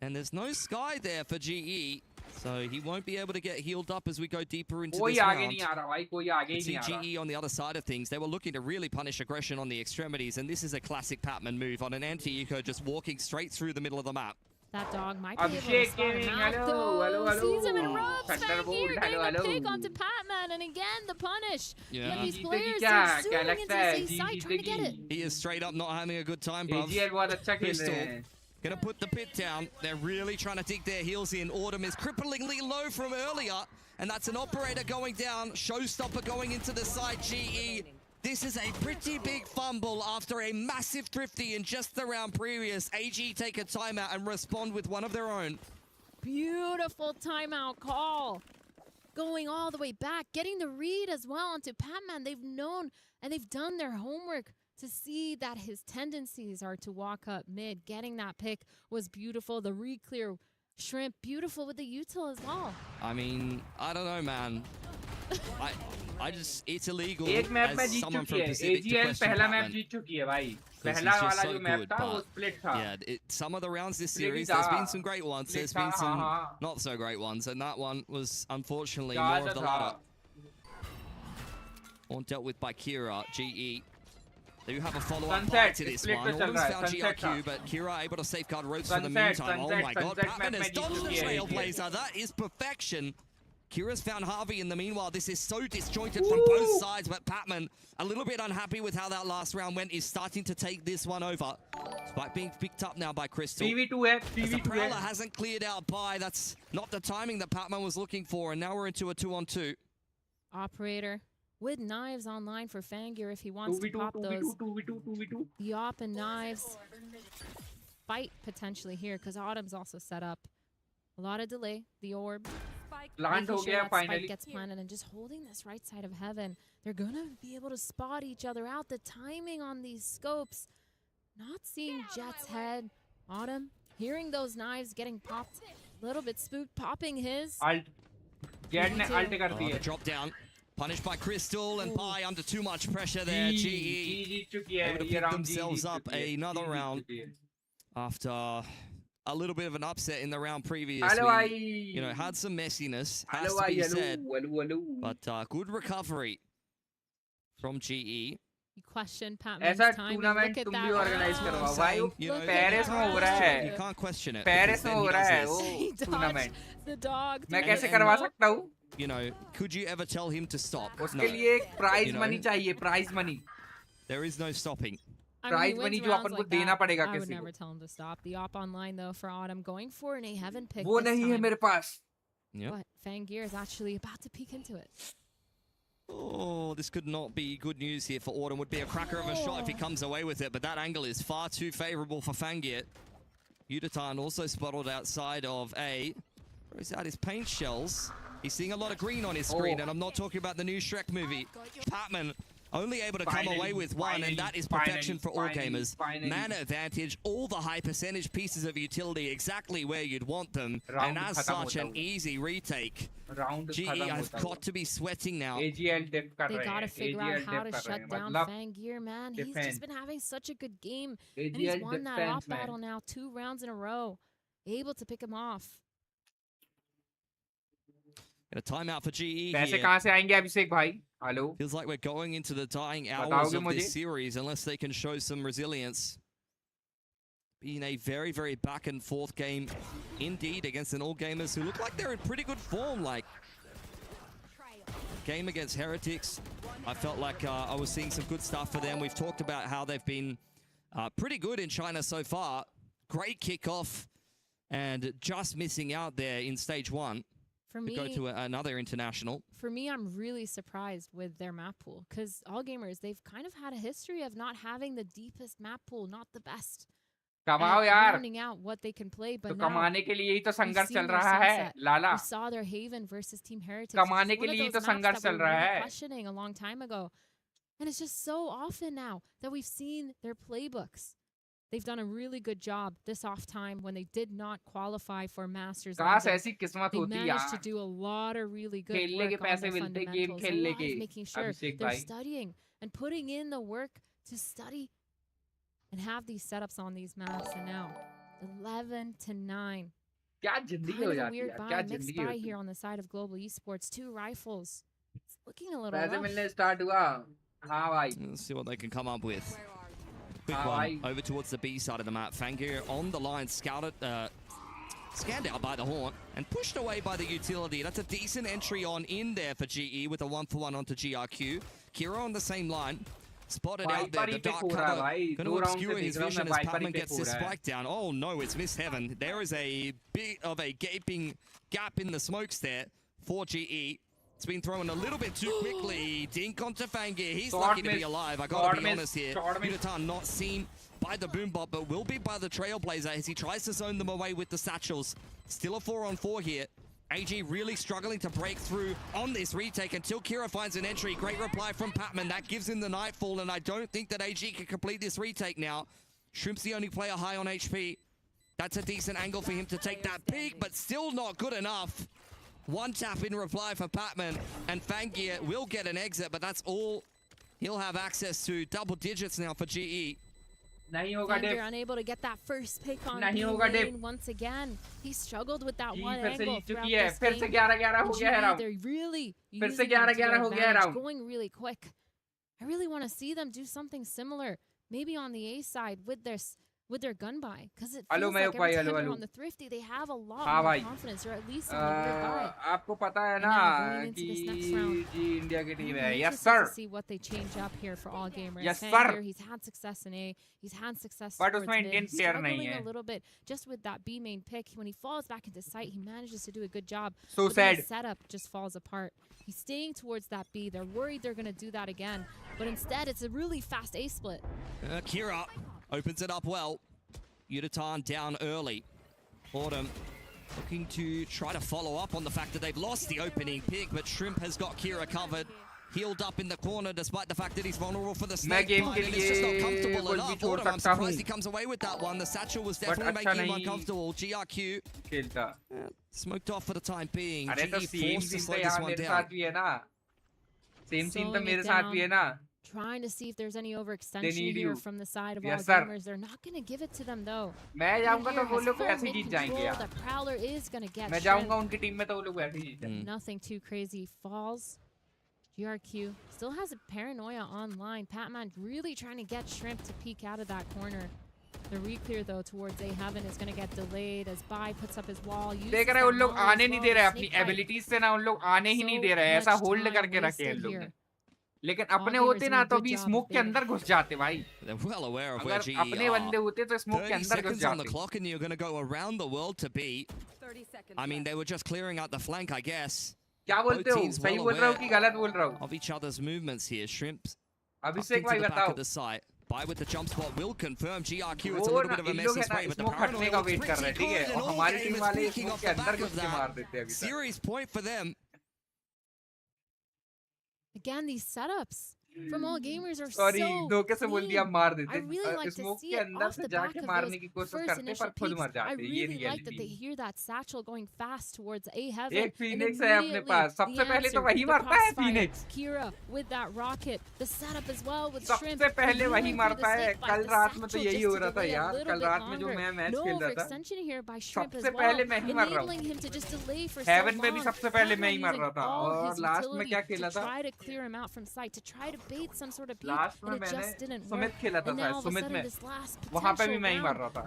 And there's no Sky there for GE. So he won't be able to get healed up as we go deeper into this round. कोई आगे नहीं आ रहा भाई. कोई आगे ही See नहीं आ रहा. GE on the other side of things. They were looking to really punish aggression on the extremities, and this is a classic Patman move on an anti-eco, just walking straight through the middle of the map. That dog might be able to Abhishek spot him Gaming, out, hello, though. hello, Sees him in hello. ropes. Thunderbolt, Fangir getting hello, a pick hello. onto Patman, and again the punish. Yeah. Yet these जीतेगी players क्या? are क्या zooming लगता into है? the C side trying to get it. He is straight up not having a good time, bruv. AGL बहुत अच्छा खेल रहे हैं. Gonna put the pit down. They're really trying to dig their heels in. Autumn is cripplingly low from earlier, and that's an operator going down. Showstopper going into the side, GE. This is a pretty big fumble after a massive thrifty in just the round previous. AG take a timeout and respond with one of their own. Beautiful timeout call. Going all the way back, getting the read as well onto Patman. They've known and they've done their homework to see that his tendencies are to walk up mid. Getting that pick was beautiful. The re-clear shrimp, beautiful with the util as well. I mean, I don't know, man. I just, it's illegal एक map में as जीत someone चुकी from है. Pacific to AGL question पहला map Patman. जीत चुकी है भाई. Because पहला he's just वाला so जो मैप good, था वो but split था. yeah, some of the rounds this Split series, था. there's been some great ones, Split there's been था, some हाँ. not so great ones, and that one was unfortunately ज़्यादा more of the था. latter. One dealt with by Kira, GE. They do have a follow-up buy to this split one. पे चल Autumn's रहा है. found Sunset GRQ, था. but Kira able to safeguard ropes for the Sunset, meantime. Oh my god, Sunset Patman map has में dodged Jeet the चुकी है AGL. Trailblazer. That is perfection. Kira's found Harvey in the meanwhile. This is so disjointed from both sides, but Patman, a little bit unhappy with how that last round went, is starting to take this one over. Despite being picked up now by Crystal. 3v2 है. As the 3v2 Prowler है. hasn't cleared out by, that's not the timing that Patman was looking for, and now we're into a 2-on-2. Operator with knives online for Fangir if he wants to 2v2, pop 2v2, those. 2v2, 2v2. The op and knives fight potentially here because Autumn's also set up. A lot of delay. The orb. Plant हो Making sure गया that spike finally. gets planted and just holding this right side of heaven. They're gonna be able to spot each other out. The timing on these scopes. Not seeing Jet's head. Autumn hearing those knives getting popped. A little bit spooked. Popping his. Alt. Jet ने alt कर दी The है. drop down. Punished by Crystal and Pi under too much pressure there. G GE जीत चुकी है. able to ये pick round G themselves जीत up चुकी है. another G जीत round. चुकी है. after a little bit of an upset in the round previous. Hello, We, had some messiness, has hello, to be hello, said. hello, hello. But good recovery from GE. You question Pat ऐसा Man's time. Tournament Look at तुम that. भी organise Oh, करवाओ भाई वो You know, Paris में हो रहा है You can't question it. Paris because में then हो he रहा does है this. वो He dodged tournament the dog. मैं through कैसे the करवा smoke. सकता हूँ You know, could you ever tell him to stop? उसके No. लिए एक प्राइज You know. मनी चाहिए prize money There is no stopping. I mean, he prize wins money जो rounds अपन को like देना that. पड़ेगा I would किसी never को tell him to stop. The op online though for Autumn going for an A-Heaven pick वो this नहीं है time. मेरे पास Yep. But Fangir is actually about to peek into it. Oh, this could not be good news here for Autumn. Would be a cracker of a shot if he comes away with it, but that angle is far too favorable for Fangir. Yudatan also spotted outside of A. Throws out his paint shells. He's seeing a lot of green on his screen, and I'm not talking about the new Shrek movie. Patman only able to come away with one, and that is perfection for all gamers. Mana advantage, all the high percentage pieces of utility exactly where you'd want them, and as such, an easy retake. Round GE, I've got to be sweating now. AGL dip कर They रहे हैं gotta figure out AGL how dip to कर रहे shut हैं down मतलब Fangir, man. He's defense. just been having such a good game. And AGL he's won that defense off battle now 2 rounds in a row. Able to pick him off. And a timeout for GE पैसे here. कहाँ से आएंगे अभिषेक भाई hello Feels like we're going into the dying hours बताओगे of मुझे this series unless they can show some resilience. Being a very, very back and forth game indeed against an all gamers who look like they're in pretty good form. Like game against Heretics, I felt like I was seeing some good stuff for them. We've talked about how they've been pretty good in China so far. Great kickoff and just missing out there in stage 1 For to me, go to another international. for me, I'm really surprised with their map pool because all gamers, they've kind of had a history of not having the deepest map pool, not the best. कमाओ And यार rounding out what they can play, तो but now कमाने के लिए ही तो संघर्ष seen चल their रहा है sunset. Lala we saw their Haven versus Team Heretics. कमाने Which के is one लिए ही of तो those maps संघर्ष that we चल were रहा really है questioning a long time ago. And it's just so often now that we've seen their playbooks. They've done a really good job this off time when they did not qualify for Masters. काश London. ऐसी किस्मत They होती managed to यार do a lot of really good खेलने के work on पैसे their मिलते game fundamentals. A खेलने lot के of making sure Abhishek they're भाई studying and putting in the work to study and have these setups on these maps. And now 11-9. क्या जिंदगी Kind हो of a जाती है weird यार buy, क्या mixed जिंदगी buy होती here है on the side of Global Esports. 2 rifles. It's looking a little पैसे rough. मिलने स्टार्ट हुआ हाँ भाई Let's see what they can come up with. Quick Ah, one I- over towards the B side of the map. Fangir on the line, scanned out by the Horn and pushed away by the utility. That's a decent entry on in there for GE with a 1-for-1 onto GRQ. Kira on the same line. Spotted out there, the dark cover going to obscure his vision as Patman gets this spike down. Oh no, it's missed heaven. There is a bit of a gaping gap in the smokes there for GE. It's been thrown a little bit too quickly. Dink onto Fangir. He's lucky to be alive. I gotta be honest here. Yudatan not seen by the Boombot, but will be by the Trailblazer as he tries to zone them away with the satchels. Still a 4-on-4 here. AG really struggling to break through on this retake until Kira finds an entry. Great reply from Patman. That gives him the Nightfall, and I don't think that AG can complete this retake now. Shrimp's the only player high on HP. That's a decent angle for him to take that peek, but still not good enough. One tap in reply for Patman, and Fangir will get an exit, but that's all he'll have access to. Double digits now for GE. नहीं होगा Fangir dip unable to get that first pick on नहीं B होगा lane dip once again. He struggled with that जी one फिर से angle जीत throughout चुकी है this फिर से game. 11-11 हो And गया है GE, राउंड they're really फिर से using that to 11-11 their हो गया है advantage, round going really quick. I really want to see them do something similar, maybe on the A side with their gun buy, because it hello feels मैं like भाई every time hello they're hello on the Thrifty, they have a lot हाँ more भाई confidence, or at least on the weird buy. आपको पता है And ना now going into कि this next round, जी इंडिया की टीम I'm है yes interested sir to see what they change up here for all gamers. Yes, Fangir, sir. he's had success in A. He's had success But towards उसमें mid. Indian He's player नहीं struggling है a little bit just with that B main pick. When he falls back into sight, he manages to do a good job. So but then sad his setup just falls apart. He's staying towards that B. They're worried they're going to do that again. But instead, it's a really fast A split. Kira opens it up well. Yudatan down early. Autumn looking to try to follow up on the fact that they've lost the opening pick, but Shrimp has got Kira covered. Healed up in the corner despite the fact that he's vulnerable for the snake game bite, के and it's just not लिए comfortable कुछ भी enough. छोड़ Autumn, I'm सकता surprised हूँ he comes away with that one. The satchel was definitely अच्छा making him नहीं uncomfortable. GRQ खेलता smoked off for the time being. अरे तो GE same forced to scene slow तो this यहाँ one मेरे down. साथ भी है ना सेम सीन तो Slowing मेरे it साथ भी है down. ना Trying to see if there's any overextension need here you. from the side of Yes, all sir. gamers. They're not going to give it to them, though. मैं जाऊंगा तो Fangir वो has लोग full ऐसे mid जीत जाएंगे control. यार The Prowler is going to get मैं shrimp. जाऊंगा उनकी टीम में तो वो लोग ऐसे ही जीत जाएंगे Nothing too crazy. Falls. GRQ still has a paranoia online. Patman really trying to get Shrimp to peek out of that corner. The re-clear though towards A Heaven is going to get delayed as Bai puts up his wall. देख रहे हैं उन लोग आने नहीं दे रहे अपनी abilities से ना, उन लोग आने ही नहीं दे रहे, ऐसा होल्ड करके रखे हैं लोग ने। लेकिन अपने होते ना तो अभी स्मोक के अंदर घुस जाते भाई। अगर अपने बंदे होते तो स्मोक के अंदर घुस जाते। 30 seconds on the clock and you're going to go around the world to beat. I mean, they were just clearing out the flank, I guess. क्या बोलते हो? सही बोल रहा हूँ कि गलत बोल रहा हूँ? Of each other's movements here, Shrimps. अभिषेक भाई बताओ। By with the jump spot will confirm GRQ. It's a little bit of a messy spray, but the paranoia का वेट कर रहे हैं, ठीक है? और हमारी टीम वाले स्मोक के अंदर घुस के मार देते हैं अभी तक। Series point for them. Again, these setups from all gamers are Sorry, so धोखे से बोल दिया मार देते। I really like to smoke see के it अंदर off से the back जाके of मारने those की कोशिश first करते initial पर खुद peaks. मर I जाते हैं। ये really like that they reality. hear that satchel going fast towards A Heaven. एक फीनिक्स है अपने पास, सबसे पहले तो वही मरता है Phoenix. Kira with that rocket, the setup as well with Shrimp. सबसे पहले वही मरता है। कल रात में तो यही हो रहा था यार, कल रात में जो मैं मैच खेल रहा था सबसे पहले मैं ही मर रहा हूँ। हेवन में भी सबसे पहले मैं ही मर रहा था और लास्ट में क्या खेला था? लास्ट में मैंने सुमित खेला था शायद, सुमित में वहाँ पे भी मैं ही मर रहा था।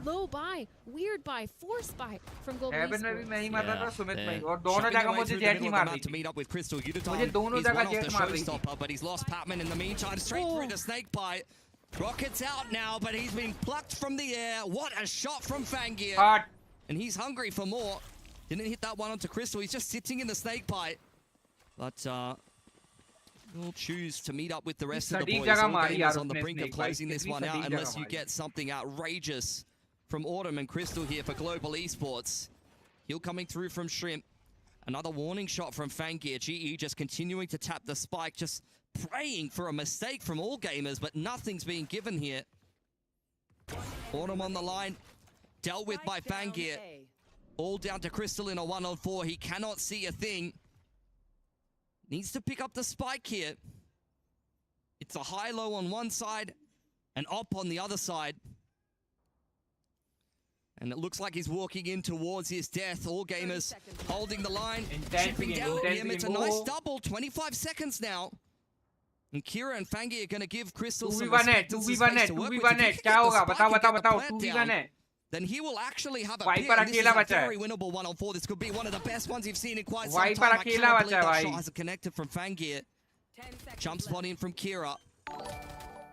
हेवन में भी मैं ही मर रहा था, सुमित में, और दोनों जगह मुझे जेट ही मार दी थी। मुझे दोनों जगह जेट मार दी थी। But he's lost Patman in the meantime, straight through the snake bite. Rocket's out now, but he's been plucked from the air. What a shot from Fangir. And he's hungry for more. Didn't hit that one onto Crystal. He's just sitting in the snake bite. But we'll choose to meet up with the rest of the boys. All gamers on the brink of closing this one out unless you get something outrageous from Autumn and Crystal here for Global Esports. Heal coming through from Shrimp. Another warning shot from Fangir. GE just continuing to tap the spike, just praying for a mistake from all gamers, but nothing's being given here. Autumn on the line, dealt with by Fangir. All down to Crystal in a 1-on-4. He cannot see a thing. Needs to pick up the spike here. It's a high-low on one side, and op on the other side. And it looks like he's walking in towards his death. All gamers holding the line, chipping down him. It's a nice double, 25 seconds now. And Kira and Fangir are going to give Crystal some respect and some space to work with. If he can get the spike and get the plant down, then he will actually have a pick. And this is a very winnable 1-on-4. This could be one of the best ones you've seen in quite some time. I cannot believe that shot hasn't connected from Fangir. Jump spot in from Kira.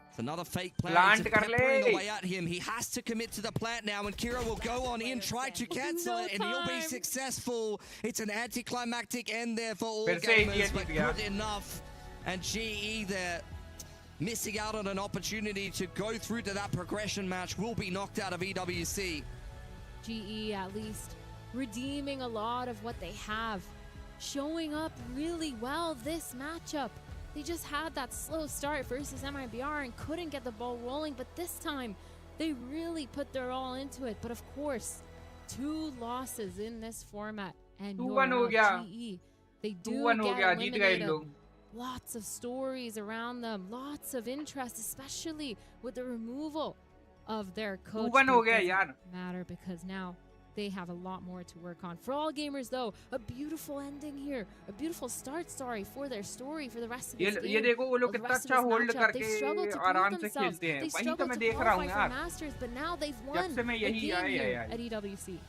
It's another fake plant. Peppering away at him. He has to commit to the plant now, and Kira will go on in, try to cancel it, and he'll be successful. It's an anticlimactic end there for all gamers, but good enough. And GE there, missing out on an opportunity to go through to that progression match, will be knocked out of EWC. GE at least redeeming a lot of what they have, showing up really well this matchup. They just had that slow start versus MIBR and couldn't get the ball rolling, but this time they really put their all into it. But of course, 2 losses in this format, and GE, they do get eliminated. Lots of stories around them, lots of interest, especially with the removal of their coach. It doesn't matter because now they have a lot more to work on. For all gamers, though, a beautiful ending here, a beautiful start, for their story, for the rest of this game. ये देखो वो लोग कितना अच्छा hold करके आराम से खेलते हैं। वहीं तो मैं देख रहा हूँ यार। Masters, but now they've won जब से मैं यही आया at EWC.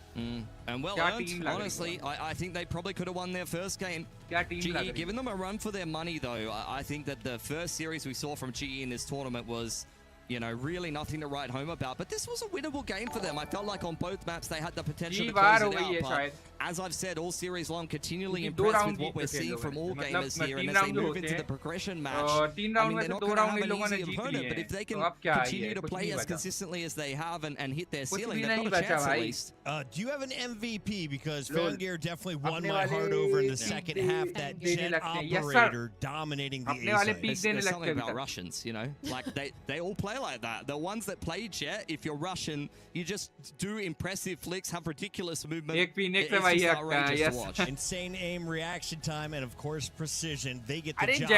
And well earned, honestly. I think they probably could have won their first game. GE giving them a run for their money, though. I think that the first series we saw from GE in this tournament was, you know, really nothing to write home about. But this was a winnable game for them. I felt like on both maps they had the potential to close it out. But as I've said all series long, continually impressed with what we're seeing from all gamers here. And as they move into the progression match, I mean, they're not going to have an easy opponent. But if they can continue to play as consistently as they have and hit their ceiling, they've got a chance at least. Do you have an MVP? Because Fangir definitely won my heart over in the second half. That jet operator dominating the A-side. There's something about Russians, you know? Like, they all play like that. The ones that play jet, if you're Russian, you just do impressive flicks, have ridiculous movement. It's just outrageous to watch. Insane aim, reaction time, and of course precision. They get the job done.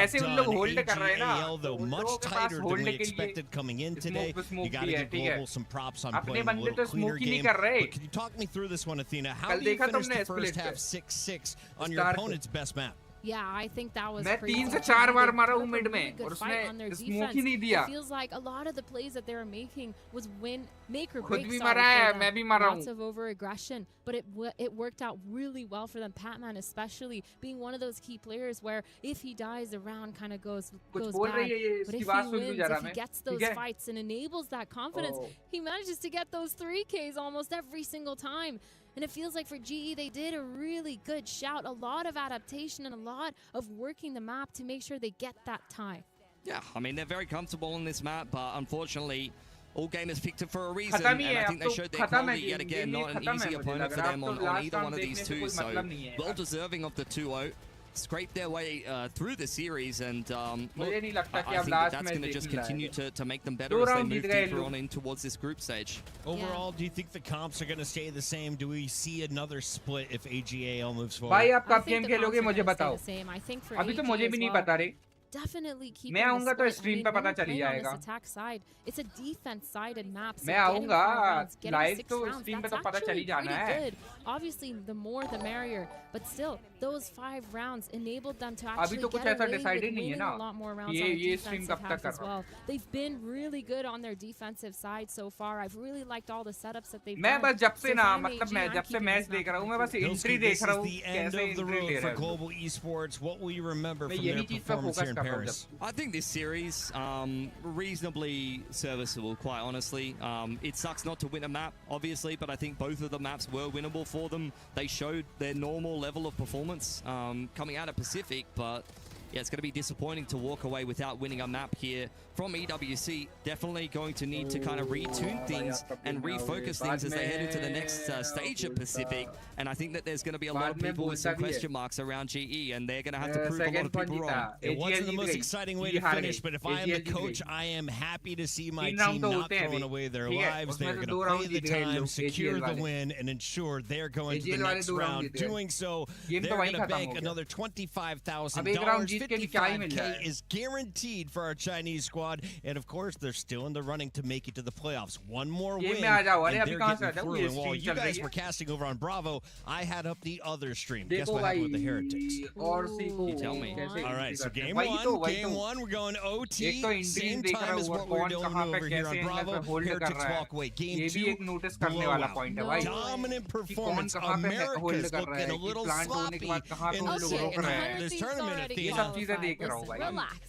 AGAL, though, much tighter than we expected coming in today. You got to give Global some props on playing a little cleaner game. But can you talk me through this one, Athena? How do you finish the first half 6-6 on your opponent's best map? Yeah, I think that was मैं crazy. 3 से 4 बार मारा हूँ Put up a mid really में good और fight on their उसने smoke defense. ही नहीं दिया. It feels like a lot of the plays that they were making was make or खुद break भी style मारा for है, them. मैं भी मारा Lots हूँ. of over aggression, but it worked out really well for them. Patman especially being one of those key players where if he dies, the round kind of goes कुछ बोल bad. रही है ये, But इसकी if बात he सुन लूँ wins, जरा if he मैं. gets those ठीक है? fights and enables that confidence, Oh. he manages to get those 3Ks almost every single time. And it feels like for GE, they did a really good shout, a lot of adaptation and a lot of working the map to make sure they get that tie. Yeah, I mean, they're very comfortable on this map, but unfortunately, all gamers picked it for a reason, खत्म and ही है, I अब think they तो showed their खत्म है quality game, yet again. ये Not an खत्म easy है मुझे opponent लग for रहा है, them अब on तो last either round one of these देखने से two, कोई so मतलब नहीं है. well deserving of the 2-0. Scraped their way through the series, and look, मुझे नहीं लगता कि I अब think last that's match going to just देखने continue लायक है. to make them better दो as they round move जीत गए deeper लोग. on in towards this group stage. Overall, do you think the comps are going to stay the same? Do we see another split if AGAL moves forward? भाई आप I कब think game the खेलोगे comps are मुझे gonna stay बताओ. the same. I think for अभी तो AG मुझे as भी नहीं well, पता रे. definitely keeping मैं the आऊंगा तो split. स्ट्रीम I पे mean, पता when you चल ही play on जाएगा. this attack side, it's a defense-sided map. So मैं getting आऊंगा 5 rounds, getting लाइव 6 तो rounds, स्ट्रीम पे that's तो पता चल ही actually जाना pretty है. good. Obviously, the more the merrier. But still, those 5 rounds enabled them to अभी actually तो कुछ get ऐसा away डिसाइड ही with नहीं है winning ना. a lot more rounds ये on the ये स्ट्रीम defensive कब तक half कर as रहा हूँ. well. They've been really good on their defensive side so far. I've really liked all the setups that they've मैं done. बस जब से So ना if I'm मतलब AG, मैं I'm जब से keeping मैच this map देख रहा हूँ in मैं my बस team. एंट्री Bilski, देख this रहा is हूँ the end कैसे of the एंट्री road ले for रहे हैं. global esports. What will you remember मैं from यही their चीज पे performance फोकस here in कर रहा हूँ Paris? जब. I think this series reasonably serviceable, quite honestly. It sucks not to win a map, obviously, but I think both of the maps were winnable for them. They showed their normal level of performance coming out of Pacific, but yeah, it's going to be disappointing to walk away without winning a map here from EWC. Definitely going to need to kind of retune things and refocus things as they head into the next stage of Pacific. And I think that there's going to be a lot of people with some question marks around GE, and they're going to have to prove a lot of people wrong. It wasn't the most exciting way to finish, but if I am the coach, I am happy to see my team not throwing away their lives. They're going to play the time, secure the win, and ensure they're going to the next round. Doing so, they're going to bank another $25,000. 55K is guaranteed for our Chinese squad, and of course, they're still in the running to make it to the playoffs. One more win, and they're getting through. And while you guys were casting over on Bravo, I had up the other stream. Guess what happened with the Heretics? You tell me. All right, so game one, we're going OT. Same time as what we're doing over here on Bravo. Heretics walk away. Game two, blowout. Dominant performance. America's looking a little sloppy in this tournament at the सब चीजें देख रहा हूँ भाई.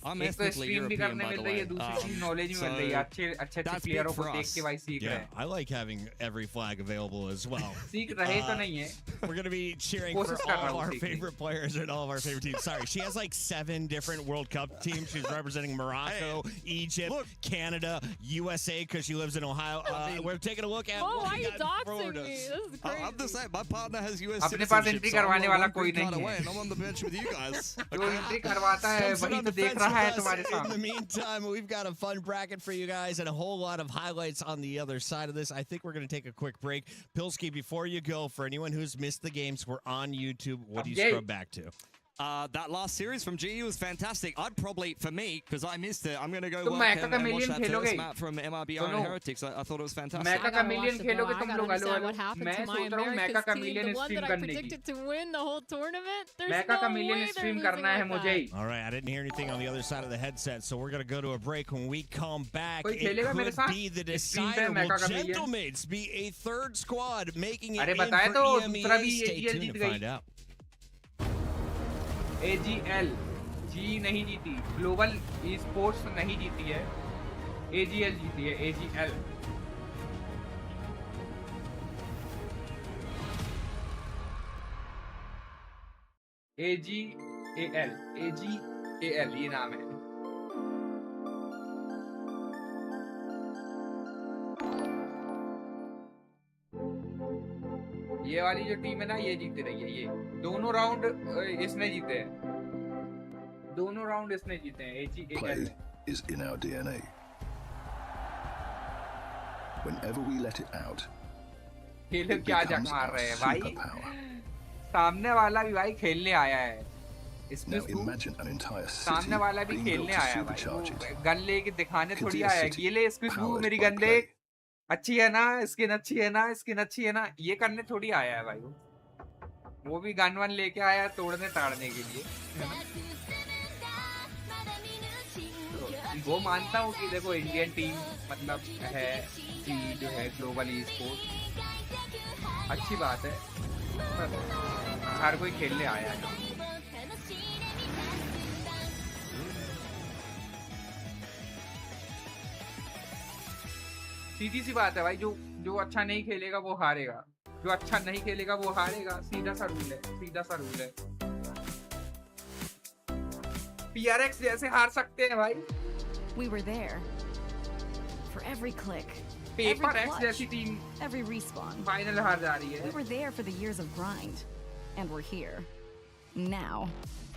I'm एक तो ethnically stream भी European, करने by मिल the रही way. है, दूसरी चीज नॉलेज भी मिल रही है. अच्छे प्लेयरों को देख के भाई सीख रहे Yeah, हैं. I like having every flag available as well. सीख रहे तो नहीं है. We're going to be cheering for all of our favorite players and all of our favorite teams. Sorry, she has like 7 different World Cup teams. She's representing Morocco, Egypt, Canada, USA because she lives in Ohio. We're taking a look at Oh, what why are we you got forward doxing us. me? This is crazy. I'm the same. My partner has US अपने पास citizenship, entry so I'm करवाने वाला one कोई green card नहीं away, है. and I'm on the bench with you guys. जो entry करवाता है Come sit वही on तो the देख fence रहा है with us. तुम्हारे In the साथ. meantime, we've got a fun bracket for you guys and a whole lot of highlights on the other side of this. I think we're going to take a quick break. Pilski, before you go, for anyone who's missed the games, we're on YouTube. What do you scrub back to? That last series from GE was fantastic. I'd probably, for me, because I missed it, I'm going to go तुम work मैका and का watch million that खेलोगे? first map from MRBI and Heretics. I thought it was fantastic. मैका का million खेलोगे तुम लोग. Hello hello. मैं मैं सोच रहा हूँ मैका का मिलियन स्ट्रीम करने की. to win the whole tournament. There's मैका का no million way stream they're करना है losing like मुझे. All right, I didn't hear anything on the other side of the headset, so we're going to go to a break. When we come back, कोई it खेलेगा मेरे could साथ? be the stream पे decider. मैका Will का million. Gentlemates be a third squad making it अरे in बताए for तो दूसरा EMEA? भी Stay AGL tuned Jeet to गई. find out. AGL जी नहीं जीती. ग्लोबल ई स्पोर्ट्स नहीं जीती है. AGL जीती है. AGL. AGAL ये नाम है. ये वाली जो टीम है ना ये जीती रही है. ये दोनों राउंड इसने जीते हैं. दोनों राउंड इसने जीते हैं. AGAL Play is in our DNA. Whenever we let it out, ये लोग it क्या जग becomes मार our रहे हैं भाई. superpower. सामने वाला भी भाई खेलने आया है. इसमें Now imagine an entire city सामने वाला भी being built खेलने to आया है भाई. supercharge it. वो गन लेके दिखाने थोड़ी Consider आया है. city ये ले इसकी powered मेरी by गन ले. अच्छी है ना, स्किन अच्छी है ना, स्किन अच्छी है ना, ये करने थोड़ी आया है भाई. वो वो भी गन वन लेके आया तोड़ने ताड़ने के लिए, है ना? तो वो मानता हूँ कि देखो इंडियन टीम मतलब है कि जो है ग्लोबल ई स्पोर्ट अच्छी बात है, पर हर कोई खेलने आया है। सीधी सी बात है भाई, जो अच्छा नहीं खेलेगा वो हारेगा, जो अच्छा नहीं खेलेगा वो हारेगा, सीधा सा रूल है, सीधा सा रूल है। PRX जैसे हार सकते हैं भाई। We were there for every click, paper every x clutch, जैसी टीम every respawn. फाइनल हार जा रही We है। were there for the years of grind, and we're here now.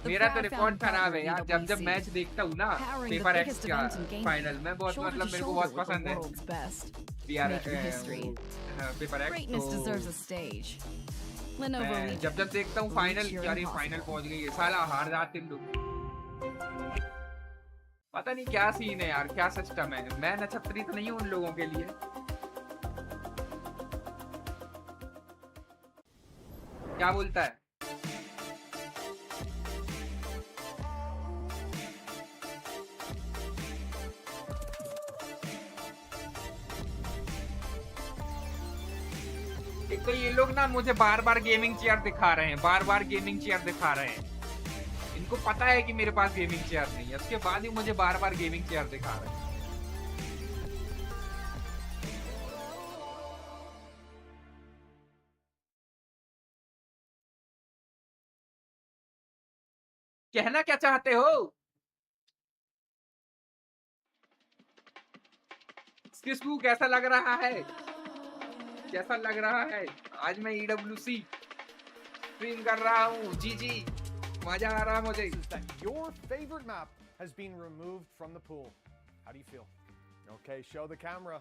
The मेरा तो proud रिकॉर्ड founding खराब partner है of यार, जब EWC, मैच देखता हूँ ना powering the paper x biggest का event in gaming, फाइनल में, बहुत shoulder मतलब to मेरे को shoulder बहुत with the पसंद है world's best, PRX making history. Paper x. Greatness deserves a stage. Lenovo मैं Reach. जब देखता हूँ फाइनल, यार ये फाइनल पहुंच गई है, साला हार जाते हैं लोग। पता नहीं क्या सीन है यार, क्या सिस्टम है। मैं नक्षत्री तो नहीं हूँ उन लोगों के लिए। क्या बोलता है? एक तो ये लोग ना मुझे बार बार गेमिंग चेयर दिखा रहे हैं, बार बार गेमिंग चेयर दिखा रहे हैं। इनको पता है कि मेरे पास गेमिंग चेयर नहीं है, उसके बाद ही मुझे बार बार गेमिंग चेयर दिखा रहे हैं। कहना क्या चाहते हो? किसको कैसा लग रहा है? कैसा लग रहा है? आज मैं EWC स्ट्रीम कर रहा हूँ। जी मजा आ रहा है मुझे। Your favorite map has been removed from the pool. How do you feel? Okay, show the camera.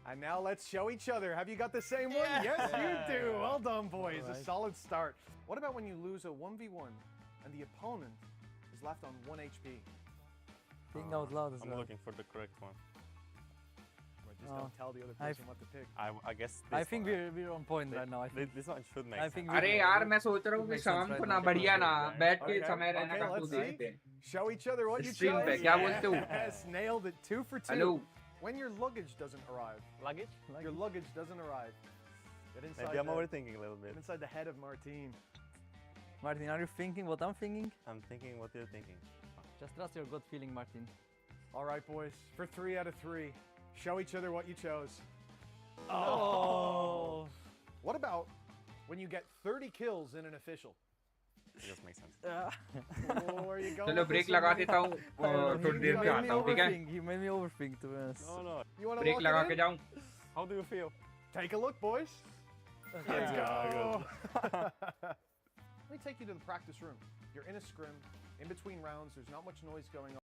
And now let's show each other. Have you got the same one? Yes, you do. Well done, boys. A solid start. What about when you lose a 1v1 and the opponent is left on 1 HP? Think out loud as I'm well. looking for the correct one. Just don't tell the other person what to pick. I guess I this think one. we're on point right now. I think. This one should make I sense. think अरे यार मैं सोच रहा हूँ कि Makes sense शाम right को now. ना बढ़िया ना बैठ के Okay, समय रहना okay, का तो let's see. देखते हैं। Show each other what you Stream chose. पे क्या बोलते हो? Yes, nailed it. 2 for 2. Hello. When your luggage doesn't arrive, Luggage? your luggage doesn't arrive. Get inside, Maybe I'm the, overthinking a little get bit. inside the head of Martin. Martin, are you thinking what I'm thinking? I'm thinking what you're thinking. Just trust your gut feeling, Martin. All right, boys. For 3 out of 3, show each other what you chose. Oh! What about when you get 30 kills in an official? It just makes sense. Where you going? चलो with break this लगा one, देता हूँ और थोड़ी देर पे आता हूँ, ठीक है? He made me overthink, to be honest. No. You want to brake लगा lock के it in? जाऊँ? How do you feel? Take a look, boys. Let's go. Let me take you to the practice room. You're in a scrim, in between rounds. There's not much noise going on.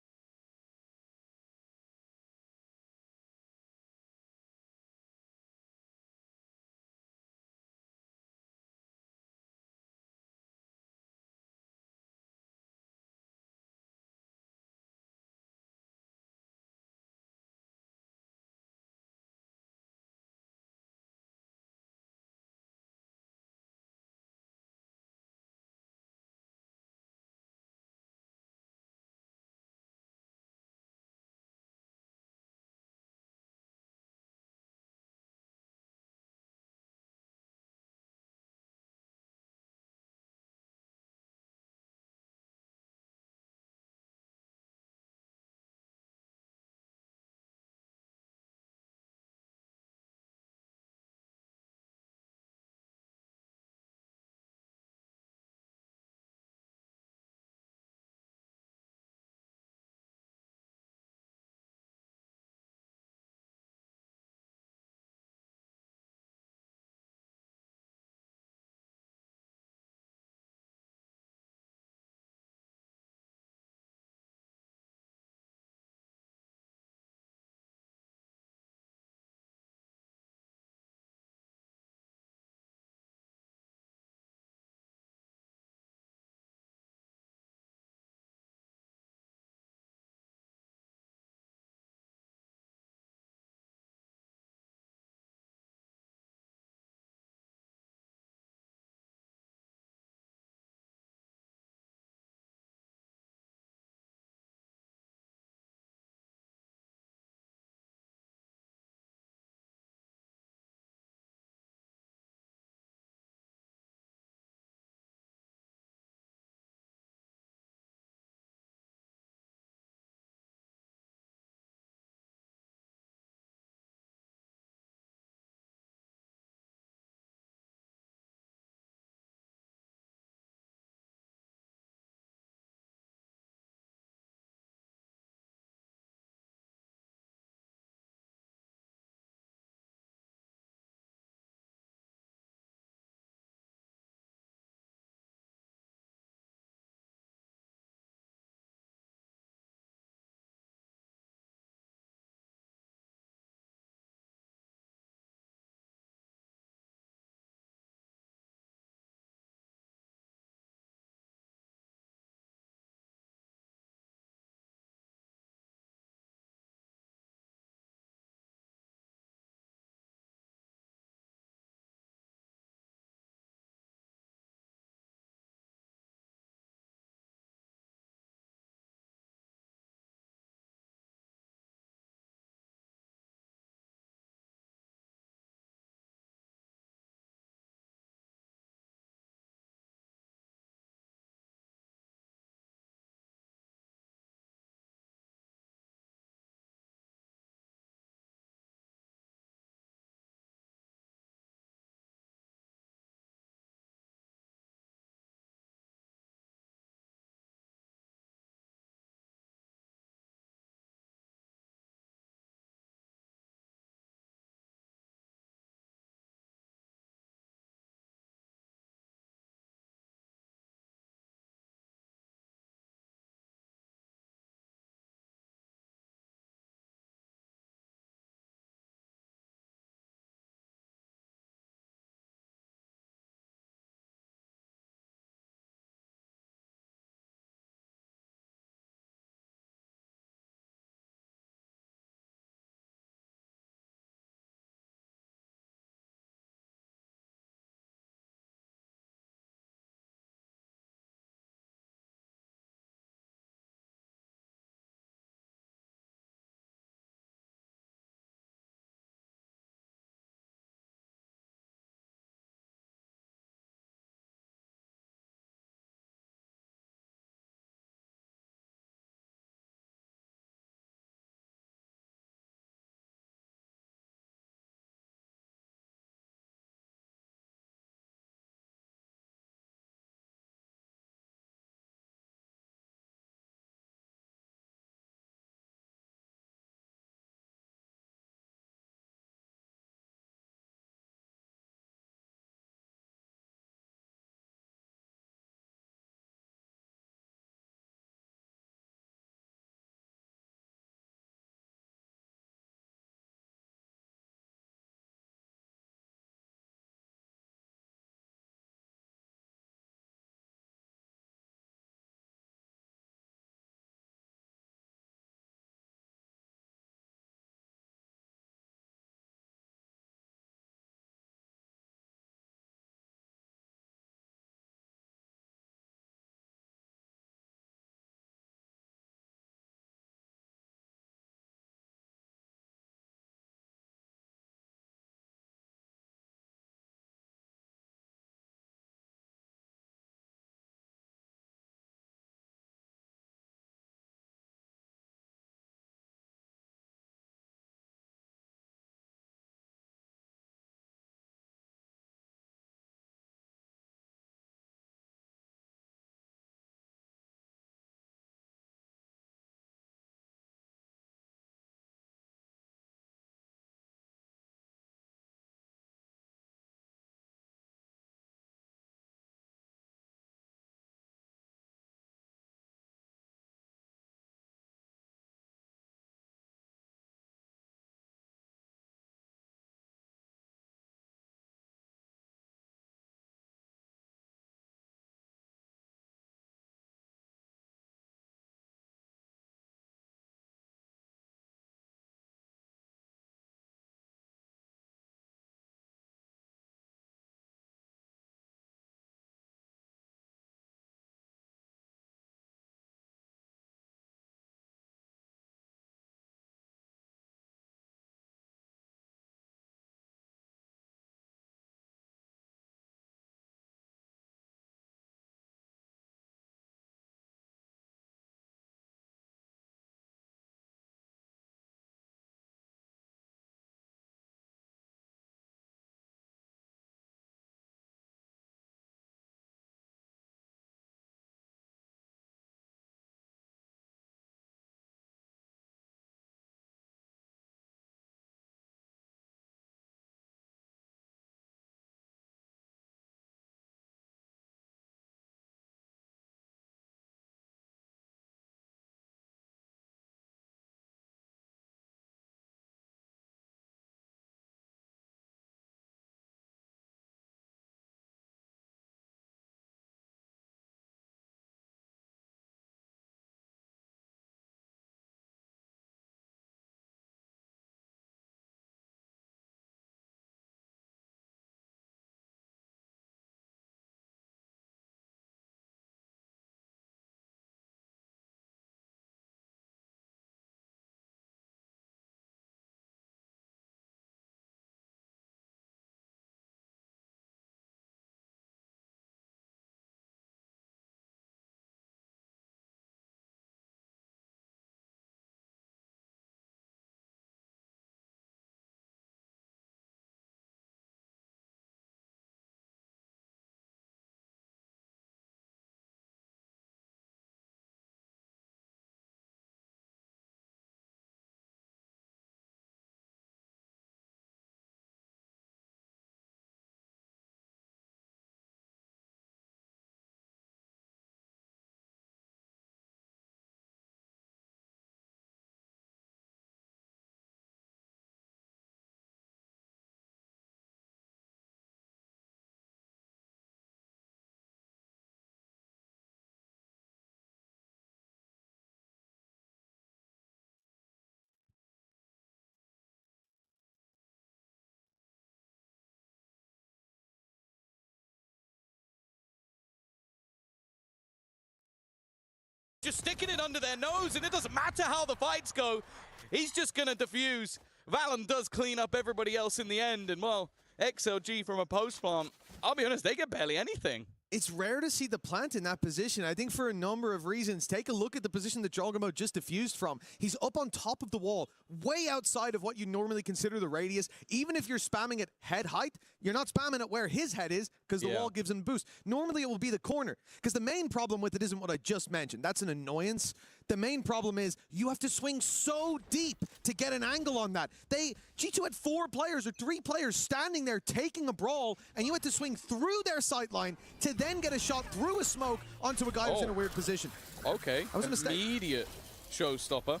just sticking it under their nose, and it doesn't matter how the fights go. He's just going to defuse. Valorant does clean up everybody else in the end, and well, XLG from a post plant, I'll be honest, they get barely anything. It's rare to see the plant in that position, I think, for a number of reasons. Take a look at the position that Jogamo just diffused from. He's up on top of the wall, way outside of what you normally consider the radius. Even if you're spamming at head height, you're not spamming it where his head is, because the wall gives him a boost. Normally, it will be the corner, because the main problem with it isn't what I just mentioned. That's an annoyance. The main problem is you have to swing so deep to get an angle on that. G2 had 4 players or 3 players standing there taking a brawl, and you had to swing through their sight line to then get a shot through a smoke onto a guy who's in a weird position. Okay, that was a mistake. Immediate showstopper.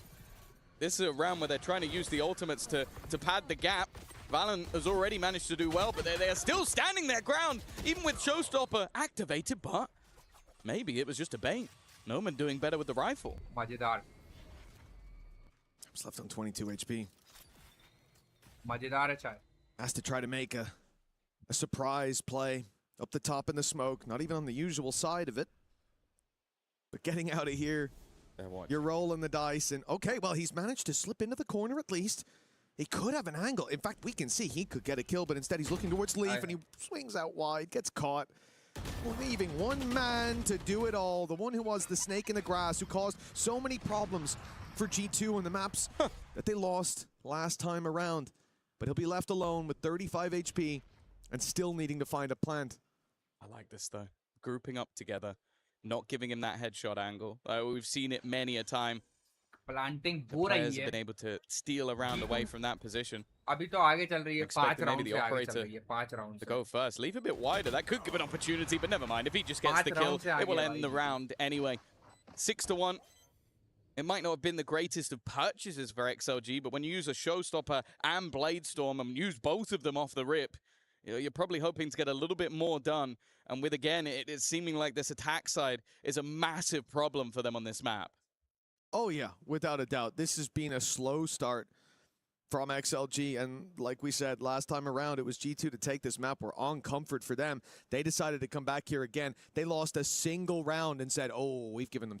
This is a round where they're trying to use the ultimates to pad the gap. Valorant has already managed to do well, but they are still standing their ground, even with showstopper activated, but maybe it was just a bait. Noman doing better with the rifle. मजेदार. He's left on 22 HP. मजेदार है चाय. Has to try to make a surprise play up the top in the smoke, not even on the usual side of it. But getting out of here, you're rolling the dice, and okay, well, he's managed to slip into the corner at least. He could have an angle. In fact, we can see he could get a kill, but instead he's looking towards Leaf, and he swings out wide, gets caught. Leaving one man to do it all, the one who was the snake in the grass, who caused so many problems for G2 on the maps that they lost last time around. But he'll be left alone with 35 HP and still needing to find a plant. I like this, though. Grouping up together, not giving him that headshot angle. We've seen it many a time. Planting the players have been able to steal around away from that position. अभी तो आगे चल रही है 5 maybe round the से आगे operator चल रही है 5 round to go first. Leave a bit wider. That could give an opportunity, but never mind. If he just gets the kill, it will end the round anyway. 6-1. It might not have been the greatest of purchases for XLG, but when you use a Showstopper and Bladestorm and use both of them off the rip, you're probably hoping to get a little bit more done. And with, again, it's seeming like this attack side is a massive problem for them on this map. Oh, yeah, without a doubt. This has been a slow start from XLG, and like we said, last time around, it was G2 to take this map. We're on comfort for them. They decided to come back here again. They lost a single round and said, oh, we've given them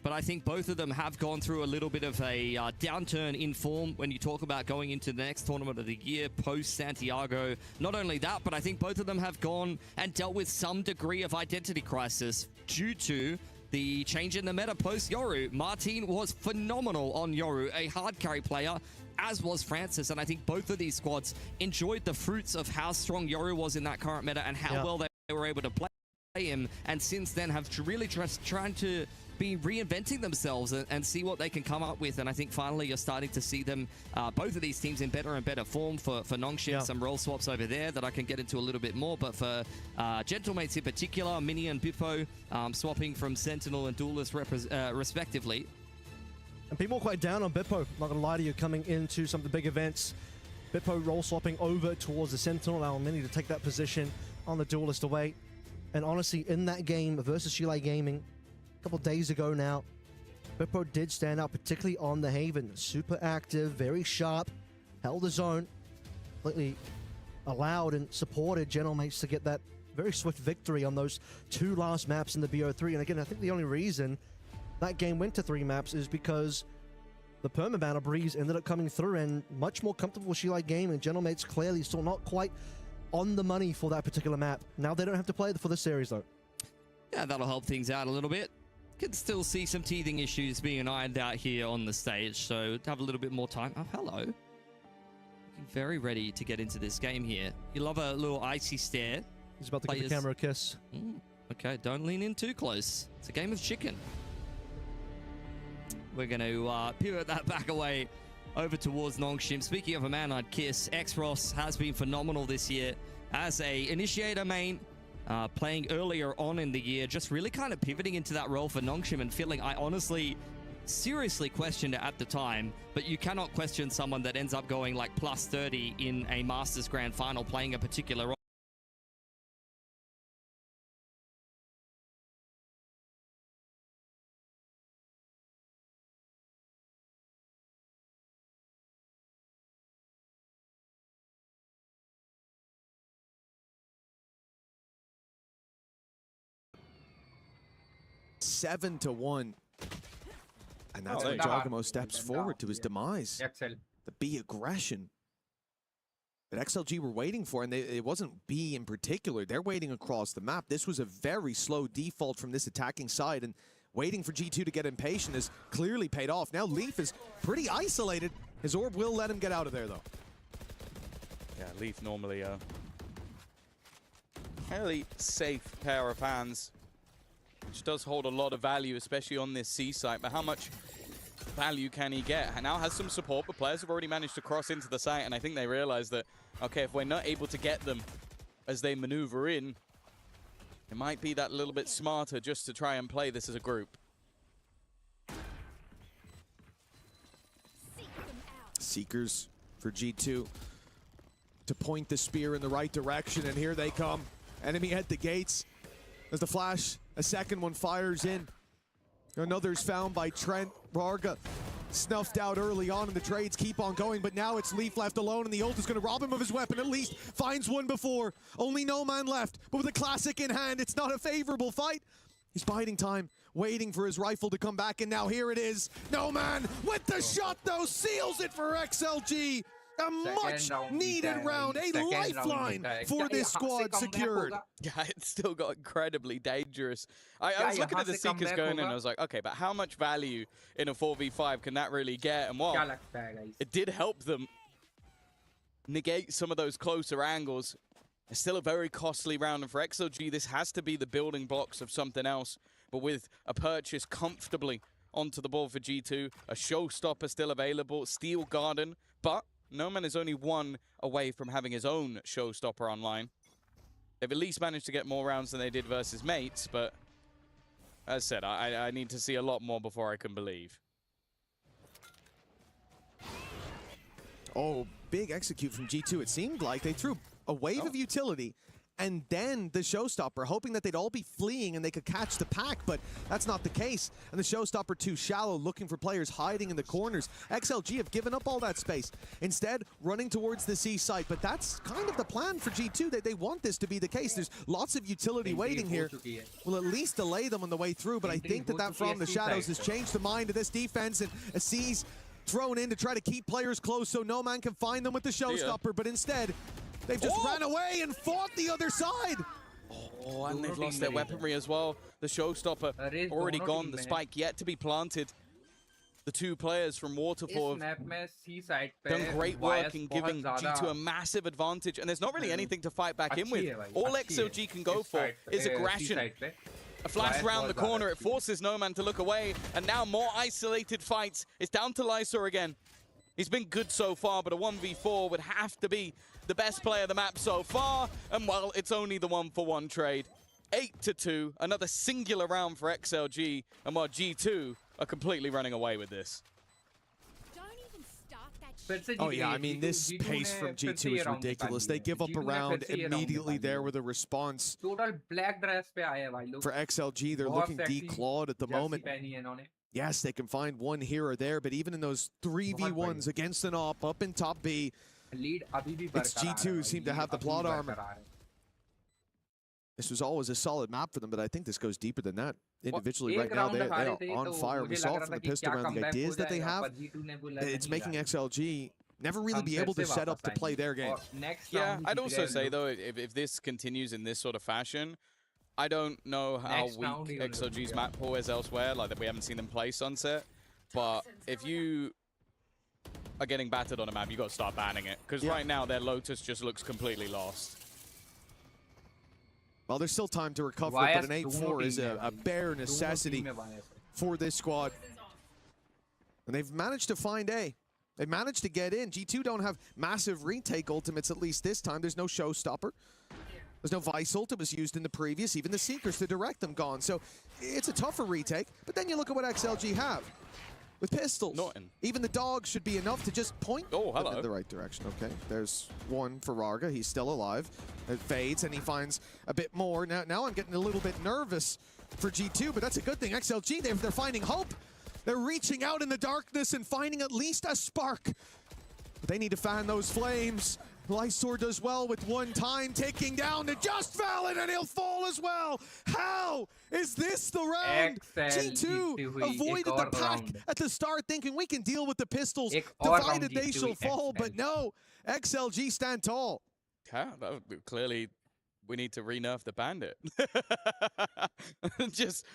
But I think both of them have gone through a little bit of a downturn in form when you talk about going into the next tournament of the year post-Santiago. Not only that, but I think both of them have gone and dealt with some degree of identity crisis due to the change in the meta post-Yoru. Martin was phenomenal on Yoru, a hard carry player, as was Francis. And I think both of these squads enjoyed the fruits of how strong Yoru was in that current meta and how well they were able to play him. And since then have really trying to be reinventing themselves and see what they can come up with. And I think finally you're starting to see them, both of these teams, in better and better form. For Nongshim, some role swaps over there that I can get into a little bit more. But for Gentlemates in particular, Mini and Bippo swapping from Sentinel and Duelist respectively. And people are quite down on Bippo, not gonna lie to you, coming into some of the big events. Bippo role swapping over towards the Sentinel, allowing Mini to take that position on the Duelist away. And honestly, in that game versus Shilai Gaming, a couple days ago now, Bippo did stand out, particularly on the Haven. Super active, very sharp, held his own, completely allowed and supported Gentlemates to get that very swift victory on those 2 last maps in the BO3. And again, I think the only reason that game went to 3 maps is because the permaban Breeze ended up coming through and much more comfortable with Shilai Gaming. Gentlemates clearly still not quite on the money for that particular map. Now they don't have to play for this series though. Yeah, that'll help things out a little bit. Can still see some teething issues being ironed out here on the stage, so have a little bit more time. Oh, hello. Looking very ready to get into this game here. You love a little icy stare. He's about to give the camera a kiss. Okay, don't lean in too close. It's a game of chicken. We're going to pivot that back away over towards Nongshim. Speaking of a man I'd kiss, X-Ross has been phenomenal this year as a initiator main. Playing earlier on in the year, just really kind of pivoting into that role for Nongshim and feeling I honestly seriously questioned it at the time, but you cannot question someone that ends up going like plus 30 in a Masters Grand Final playing a particular role. 7-1. And that's when Jawgamo steps forward to his demise. The B aggression that XLG were waiting for, and it wasn't B in particular. They're waiting across the map. This was a very slow default from this attacking side, and waiting for G2 to get impatient has clearly paid off. Now Leaf is pretty isolated. His orb will let him get out of there, though. Yeah, Leaf normally a fairly safe pair of hands, which does hold a lot of value, especially on this C site. But how much value can he get? And now has some support, but players have already managed to cross into the site, and I think they realize that, okay, if we're not able to get them as they maneuver in, it might be that little bit smarter just to try and play this as a group. Seekers for G2 to point the spear in the right direction, and here they come. Enemy at the gates. As the flash, a second one fires in. Another's found by Trent. Rarga snuffed out early on, and the trades keep on going, but now it's Leaf left alone, and the ult is going to rob him of his weapon. At least finds one before. Only No Man left, but with a classic in hand, it's not a favorable fight. He's biding time, waiting for his rifle to come back, and now here it is. No Man with the shot, though, seals it for XLG. A much-needed round, a lifeline for this squad secured. Yeah, it still got incredibly dangerous. I was looking at the Seekers going in, and I was like, okay, but how much value in a 4v5 can that really get? And well, it did help them negate some of those closer angles. It's still a very costly round, and for XLG, this has to be the building blocks of something else. But with a purchase comfortably onto the board for G2, a showstopper still available, Steel Garden, but No Man is only one away from having his own showstopper online. They've at least managed to get more rounds than they did versus mates, but as said, I need to see a lot more before I can believe. Oh, big execute from G2. It seemed like they threw a wave of utility and then the showstopper, hoping that they'd all be fleeing and they could catch the pack, but that's not the case. And the showstopper too shallow, looking for players hiding in the corners. XLG have given up all that space, instead running towards the C site, but that's kind of the plan for G2. They want this to be the case. There's lots of utility waiting here. Will at least delay them on the way through, but I think that from the shadows has changed the mind of this defense, and a C's thrown in to try to keep players close so No Man can find them with the showstopper, but instead they've just ran away and fought the other side. Oh, and they've lost their weaponry as well. The showstopper already gone. The spike yet to be planted. The two players from Waterfall have done great work in giving G2 a massive advantage, and there's not really anything to fight back in with. All XLG can go for is aggression. A flash around the corner, it forces No Man to look away, and now more isolated fights. It's down to Lysor again. He's been good so far, but a 1v4 would have to be the best player of the map so far, and well, it's only the 1-for-1 trade. 8-2, another singular round for XLG, and while G2 are completely running away with this. Oh yeah, I mean, this pace from G2 is ridiculous. They give up a round immediately there with a response. For XLG, they're looking declawed at the moment. Yes, they can find one here or there, but even in those 3v1s against an op up in top B, it's G2 who seem to have the plot armor. This was always a solid map for them, but I think this goes deeper than that. Individually, right now, they are on fire. We saw it from the pistol round, the ideas that they have. It's making XLG never really be able to set up to play their game. Yeah, I'd also say, though, if this continues in this sort of fashion, I don't know how weak XLG's map pool is elsewhere, like that we haven't seen them play Sunset. But if you are getting battered on a map, you got to start banning it. Because right now, their Lotus just looks completely lost. Well, there's still time to recover, but an 8-4 is a bare necessity for this squad. And they've managed to find A. They managed to get in. G2 don't have massive retake ultimates, at least this time. There's no showstopper. There's no Vice ult. It was used in the previous. Even the Seekers to direct them gone. So it's a tougher retake. But then you look at what XLG have. With pistols. Even the dogs should be enough to just point them in the right direction. Okay, there's one for Rarga. He's still alive. It fades, and he finds a bit more. Now I'm getting a little bit nervous for G2, but that's a good thing. XLG, they're finding hope. They're reaching out in the darkness and finding at least a spark. But they need to fan those flames. Lysor does well with one time, taking down the Just Valid, and he'll fall as well. How is this the round? G2 avoided the pack at the start, thinking we can deal with the pistols. Divided they shall fall, but no. XLG stand tall. Yeah, clearly we need to re-nerf the bandit. Just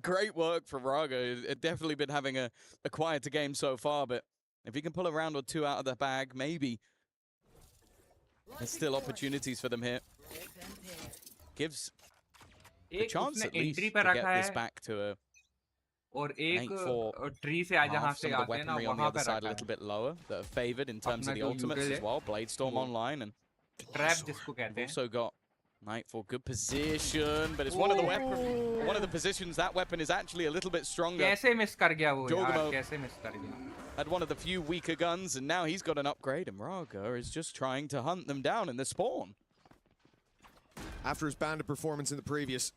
great work from Raga. Definitely been having a quieter game so far, but if he can pull a round or two out of the bag, maybe. There's still opportunities for them here. Gives a chance at least to get this back to a और एक tree से जहाँ से आते हैं ना वहाँ पे a little bit lower that are favored in terms of the ultimates as well. Bladestorm online and trap जिसको कहते हैं. Also got Nightfall, good position, but it's one of the positions that weapon is actually a little bit stronger. कैसे miss कर गया वो यार? कैसे miss कर गया? Had one of the few weaker guns, and now he's got an upgrade, and Raga is just trying to hunt them down in the spawn. After his bandit performance in the previous,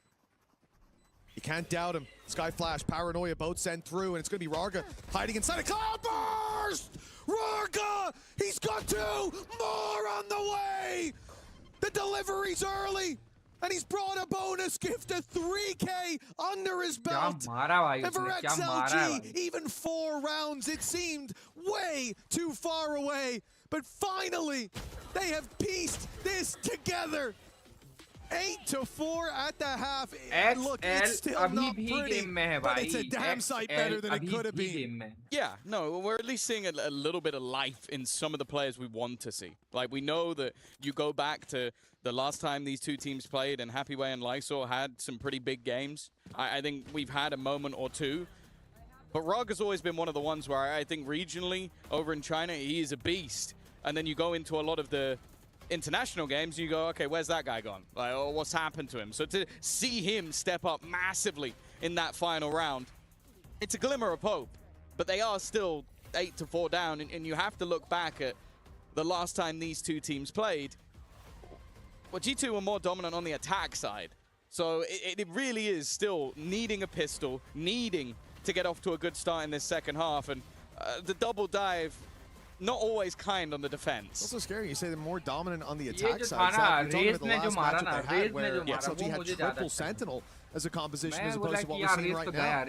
you can't doubt him. Sky Flash, Paranoia both sent through, and it's going to be Raga hiding inside a Cloudburst! Raga! He's got two more on the way! The delivery's early, and he's brought a bonus gift of 3K under his belt. And for XLG, even 4 rounds, it seemed way too far away. But finally, they have pieced this together. 8-4 at the half. And look, it's still not pretty, but it's a damn sight better than it could have been. Yeah, no, we're at least seeing a little bit of life in some of the players we want to see. Like, we know that you go back to the last time these two teams played, and Happyway and Lysor had some pretty big games. I think we've had a moment or two. But Rug has always been one of the ones where I think regionally, over in China, he is a beast. And then you go into a lot of the international games, you go, okay, where's that guy gone? Like, oh, what's happened to him? So to see him step up massively in that final round, it's a glimmer of hope. But they are still 8-4 down, and you have to look back at the last time these two teams played. Well, G2 were more dominant on the attack side. So it really is still needing a pistol, needing to get off to a good start in this second half, and the double dive, not always kind on the defense. It's also scary. You say they're more dominant on the attack side. Zach, you're talking about the last matchup they had where XLG had triple Sentinel as a composition as opposed to what we're seeing right now.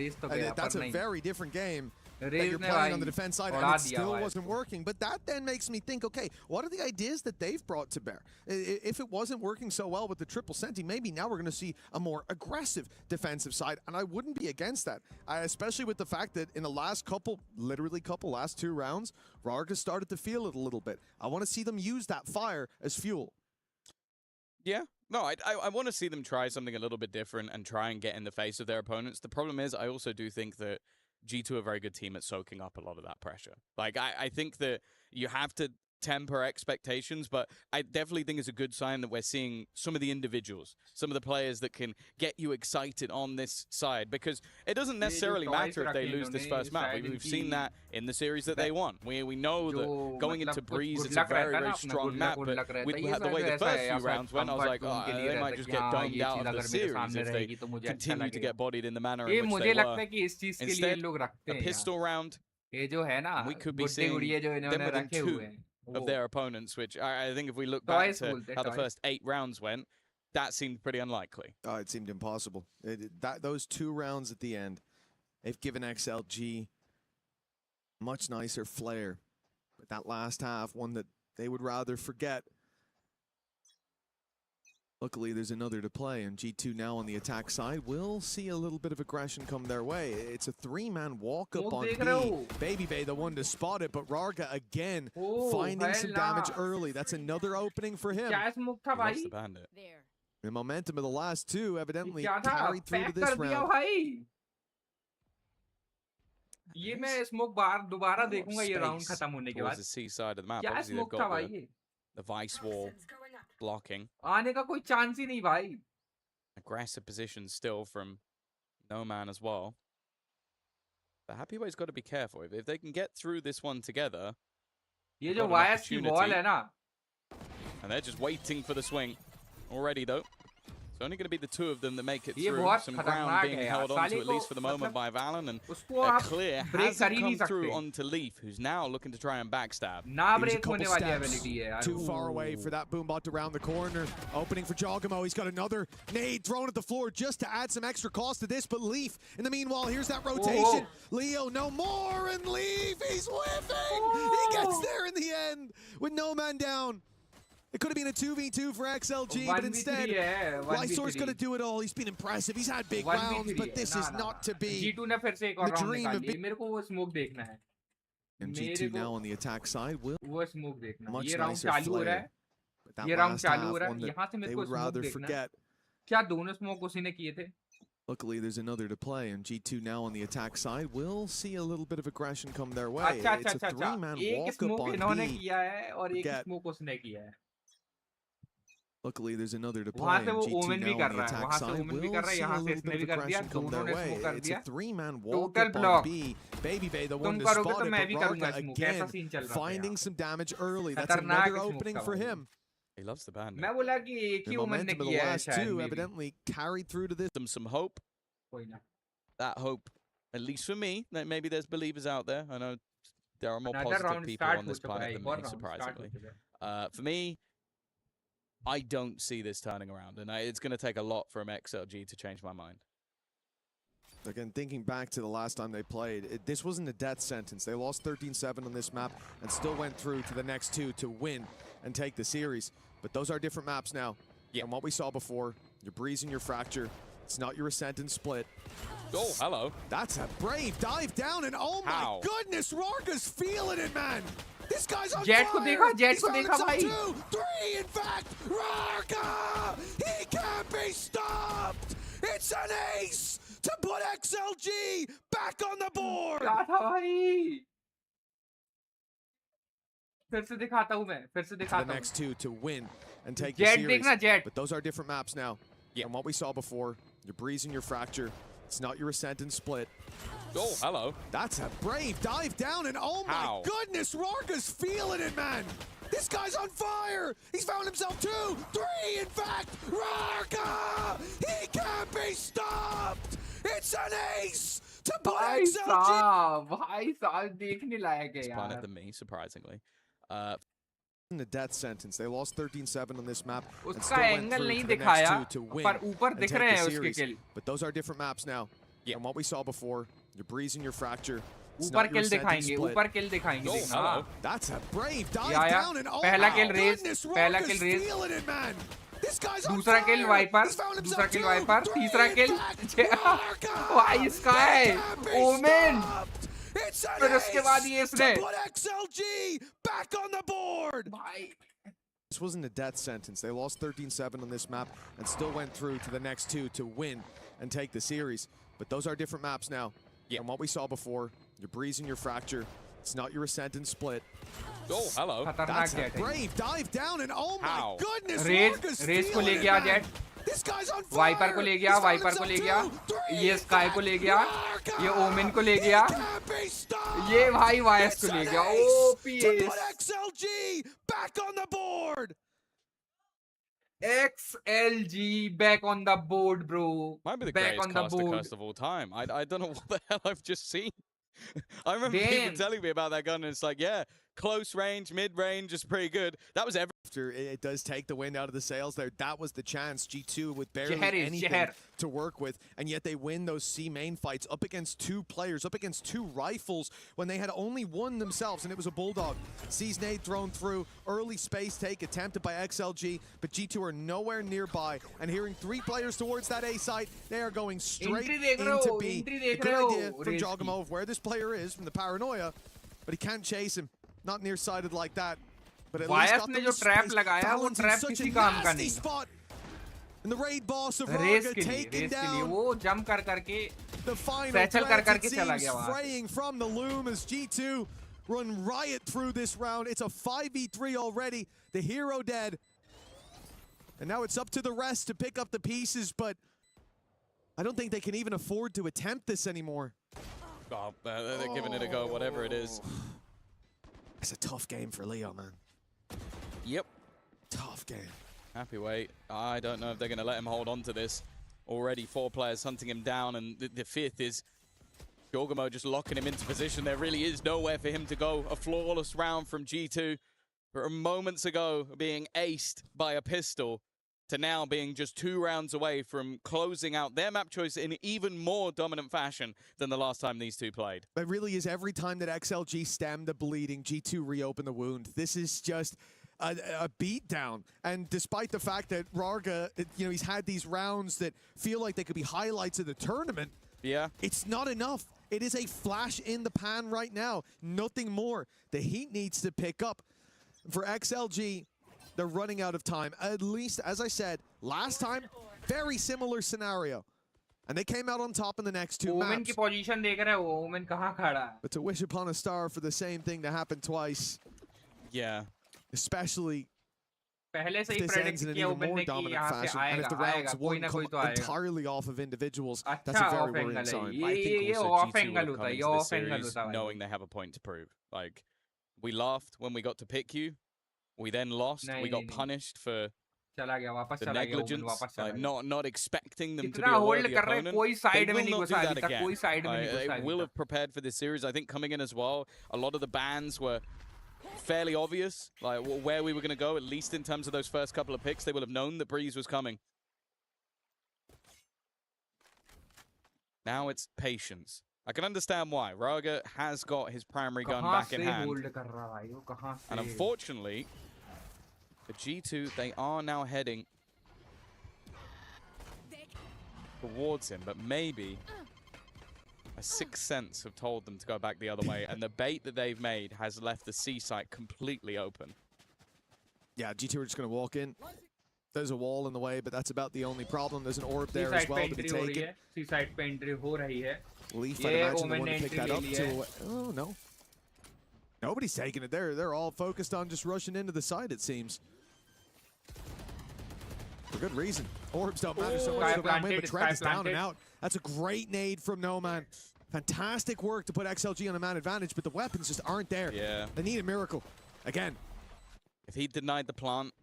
That's a very different game that you're playing on the defense side, and it still wasn't working. But that then makes me think, okay, what are the ideas that they've brought to bear? If it wasn't working so well with the triple Senti, maybe now we're going to see a more aggressive defensive side, and I wouldn't be against that, especially with the fact that in the last last 2 rounds, Raga started to feel it a little bit. I want to see them use that fire as fuel. Yeah, no, I want to see them try something a little bit different and try and get in the face of their opponents. The problem is, I also do think that G2 are a very good team at soaking up a lot of that pressure. Like, I think that you have to temper expectations, but I definitely think it's a good sign that we're seeing some of the individuals, some of the players that can get you excited on this side, because it doesn't necessarily matter if they lose this first map. We've seen that in the series that they won. We know that going into Breeze, it's a very, very strong map, but with the way the first few rounds went, I was like, oh, they might just get domed out of the series if they continue to get bodied in the manner in which they were. Instead, a pistol round, we could be seeing them within 2 of their opponents, which I think if we look back to how the first 8 rounds went, that seemed pretty unlikely. Oh, it seemed impossible. Those 2 rounds at the end, they've given XLG much nicer flair. But that last half, one that they would rather forget. Luckily, there's another to play, and G2 now on the attack side will see a little bit of aggression come their way. It's a 3-man walk-up on B. Baby Bay, the one to spot it, but Raga again finding some damage early. That's another opening for him. Lost the bandit. The momentum of the last 2 evidently carried through to this round. ये मैं smoke बार दोबारा देखूंगा ये round खत्म होने के बाद. The C side of the map. Obviously, they've got the vice wall blocking. आने का कोई चांस ही नहीं भाई. Aggressive position still from No Man as well. But Happyway's got to be careful. If they can get through this one together. ये जो wires की wall है ना. And they're just waiting for the swing already though. only going to be the two of them that make it ये through. बहुत Some खतरनाक ground है being यार। held on to, साले at least for the को moment, by Valorant, and उसको a आप clear break hasn't कर ही come नहीं through सकते। onto Leaf, who's now looking to try and backstab. ना Here's a break होने couple वाली steps ability है यार। too far away for that boombot around the corner. Opening for Jogamo. He's got another nade thrown at the floor just to add some extra cost to this. But Leaf, in the meanwhile, here's that rotation. Leo, no more, and Leaf, he's whiffing. He gets there in the end with no man down. It could have been a 2v2 for XLG, but instead, Lysor's going to do it all. He's been impressive. He's had big rounds, but this is not to be G2 ने फिर से एक और the round dream of निकाली है। मेरे को वो smoke देखना है। And G2 now on the attack side will वो smoke देखना है। much ये round nicer चालू हो रहा flare. है। But that ये round last चालू half, हो रहा one है। that यहाँ से मेरे they को would smoke rather देखना है। forget. क्या दोनों smoke उसी ने किए थे? Luckily, there's another to play, and G2 now on the attack side will see a little bit of aggression come their way. अच्छा It's अच्छा a अच्छा। three-man एक walk-up smoke on इन्होंने B. किया है और एक Forget. smoke उसने किया है। Luckily, there's another to play, वहाँ and से वो G2 Omen भी now कर on the रहा है। attack वहाँ से side Omen भी will कर रहा है। see a यहाँ से little इसने bit भी of कर दिया। aggression come दोनों their ने smoke way. कर It's a दिया। three-man Total walk-up block. on B. Baby Bay, the one तुम to करोगे spot तो it, मैं but भी करूँगा Raga smoke। ऐसा again scene चल रहा था finding यार। some damage early. That's खतरनाक another smoke opening था for वो। him. He loves the band. मैं बोला कि एक The ही Omen ने momentum of the किया है last शायद two maybe। evidently carried through to this. Them some hope. कोई ना। That hope, at least for me, that maybe there's believers out there. I know there are more Another positive round people start on हो this चुका planet है। than एक और me, round start हो surprisingly. चुका है। For me, I don't see this turning around, and it's going to take a lot from XLG to change my mind. Again, thinking back to the last time they played, this wasn't a death sentence. They lost 13-7 on this map and still went through to the next two to win and take the series. But those are different maps now. Yeah. And what we saw before, your Breeze and your Fracture, it's not your Ascent and Split. Oh, hello. That's a brave dive down, and oh How? my goodness, Rarga's feeling it, man. This guy's on Jet को fire. देखा, Jet He's को found देखा himself भाई। 2, 3, in fact, Rarga! He can't be stopped. It's an ace to put XLG back on the board. क्या था भाई? फिर से दिखाता हूँ मैं। फिर से To the दिखाता हूँ। next two to win and take the Jet series. देखना Jet। But those are different maps now. Yeah. And what we saw before, your Breeze and your Fracture, it's not your Ascent and Split. Oh, hello. That's a brave dive down, and oh How? my goodness, Rarga's feeling it, man. This guy's on fire. He's found himself 2, 3, in fact, Rarga! He can't be stopped. It's an ace to put भाई XLG. साहब देखने लायक है This planet यार। than me, surprisingly. In the death sentence, they lost 13-7 on this map and उसका still went angle through नहीं to the next दिखाया two to win पर ऊपर and दिख take रहे the हैं उसके series. Kill. But those are different maps now. Yeah. And what we saw before, your Breeze and your Fracture, it's ऊपर not your kill Ascent and दिखाएंगे। Split. ऊपर किल दिखाएंगे। Oh, देखना। hello. That's a brave dive Yeah, yeah. down, and oh पहला my kill raise, goodness, पहला Rarga's kill raise। feeling it, man. This guy's on दूसरा fire. किल wiper. He's found दूसरा himself किल 2, wiper. 3, तीसरा in kill. fact, Rarga! भाई इसका है। He can't be Omen. stopped. It's an फिर उसके बाद ये ace to इसने। put XLG back on the board. भाई This wasn't a death sentence. They lost 13-7 on this map and still went through to the next two to win and take the series. But those are different maps now. Yeah. And what we saw before, your Breeze and your Fracture, it's not your Ascent and Split. Oh, hello. खतरनाक That's a Jett है। brave dive down, and oh How? my goodness, Raze Rarga's Raze को ले feeling it, गया man. Jett. This guy's on fire. Viper को ले गया। He's found wiper को ले गया। himself 2, 3, ये स्काई को ले गया। Rarga! ये ओमेन को ले गया। He can't be stopped. ये भाई वायस It's को ले an गया। ace OP to put XLG back on the board. XLG back on the board, bro. Might be the back greatest on the caster board. curse of all time. I don't know what the hell I've just seen. I remember Damn. people telling me about that gun, and it's like, yeah, close range, mid range is pretty good. That was After it does take the wind out of the sails there, that was the chance. G2 with barely Jeher is anything Jeher. to work with, and yet they win those C main fights up against two players, up against two rifles when they had only one themselves, and it was a Bulldog. C's nade thrown through, early space take attempted by XLG, but G2 are nowhere nearby, and hearing three players towards that A site, they are going straight Entry देख रहे into हो, B. entry A देख good रहे हो, idea from Race Jogamo of where this player is, from the paranoia, but he can't chase him. Not nearsighted like that. But at least Vyse got ने the जो trap space. लगाया वो Fallon's in trap such किसी a काम का nasty नहीं। spot. And the raid boss of Raze Rarga के लिए taken down. वो जंप कर करके The final Satchel कर threat, करके it चला seems, गया वहाँ से। fraying from the loom as G2 run riot through this round. It's a 5v3 already. The hero dead. And now it's up to the rest to pick up the pieces, but I don't think they can even afford to attempt this anymore. Oh, they're giving it a go, whatever it is. It's a tough game for Leo, man. Yep. Tough game. Happy Way. I don't know if they're going to let him hold on to this. Already 4 players hunting him down, and the 5th is Jorgamo just locking him into position. There really is nowhere for him to go. A flawless round from G2. From moments ago being aced by a pistol to now being just 2 rounds away from closing out their map choice in even more dominant fashion than the last time these two played. It really is. Every time that XLG stemmed the bleeding, G2 reopened the wound. This is just a beatdown. And despite the fact that Rarga, you know, he's had these rounds that feel like they could be highlights of the tournament, yeah, it's not enough. It is a flash in the pan right now. Nothing more. The heat needs to pick up. For XLG, they're running out of time. At least, as I said, last time, very similar scenario. And they came out on top in the next 2 maps. की position देख रहे हो, women कहाँ खड़ा है? But to wish upon a star for the same thing to happen twice. Yeah. Especially पहले से ही this predict ends in an किया even ओमेन more ने कि dominant यहाँ से fashion. And if the आएगा, rounds कोई won ना कोई come तो आएगा. entirely off of individuals, that's a अच्छा very off worrying angle sign. है. I think ये also off G2 angle will होता come है, ये into this off angle series होता है. knowing they have a point to prove. Like, we laughed when we got to pick you. We then lost. We got punished for चला गया, वापस the चला गया, ओमेन negligence, वापस चला like गया. not expecting them to be इतना a hold worthy कर रहे हैं, opponent. कोई They side में will नहीं not do घुसा that अभी तक, again. कोई side में नहीं घुसा They अभी will तक. have prepared for this series. I think coming in as well, a lot of the bans were fairly obvious, like where we were going to go, at least in terms of those first couple of picks. They will have known that Breeze was coming. Now it's patience. I can understand why. Raga has got his primary gun back in hand. And unfortunately, the G2, they are now heading towards him, but maybe a sixth sense have told them to go back the other way, and the bait that they've made has left the C site completely open. Yeah, G2 are just going to walk in. There's a wall in the way, but that's about the only problem. There's an orb there as well to be taken. C-side पे entry हो रही है. Leaf, I'd imagine, the one to pick that up to. Oh, no. Nobody's taking it there. They're all focused on just rushing into the side, it seems. For good reason. Orbs don't matter so much. But Tread is down and out. That's a great nade from Noman. Fantastic work to put XLG on a man advantage, but the weapons just aren't there. Yeah. They need a miracle. Again. If he denied the plant,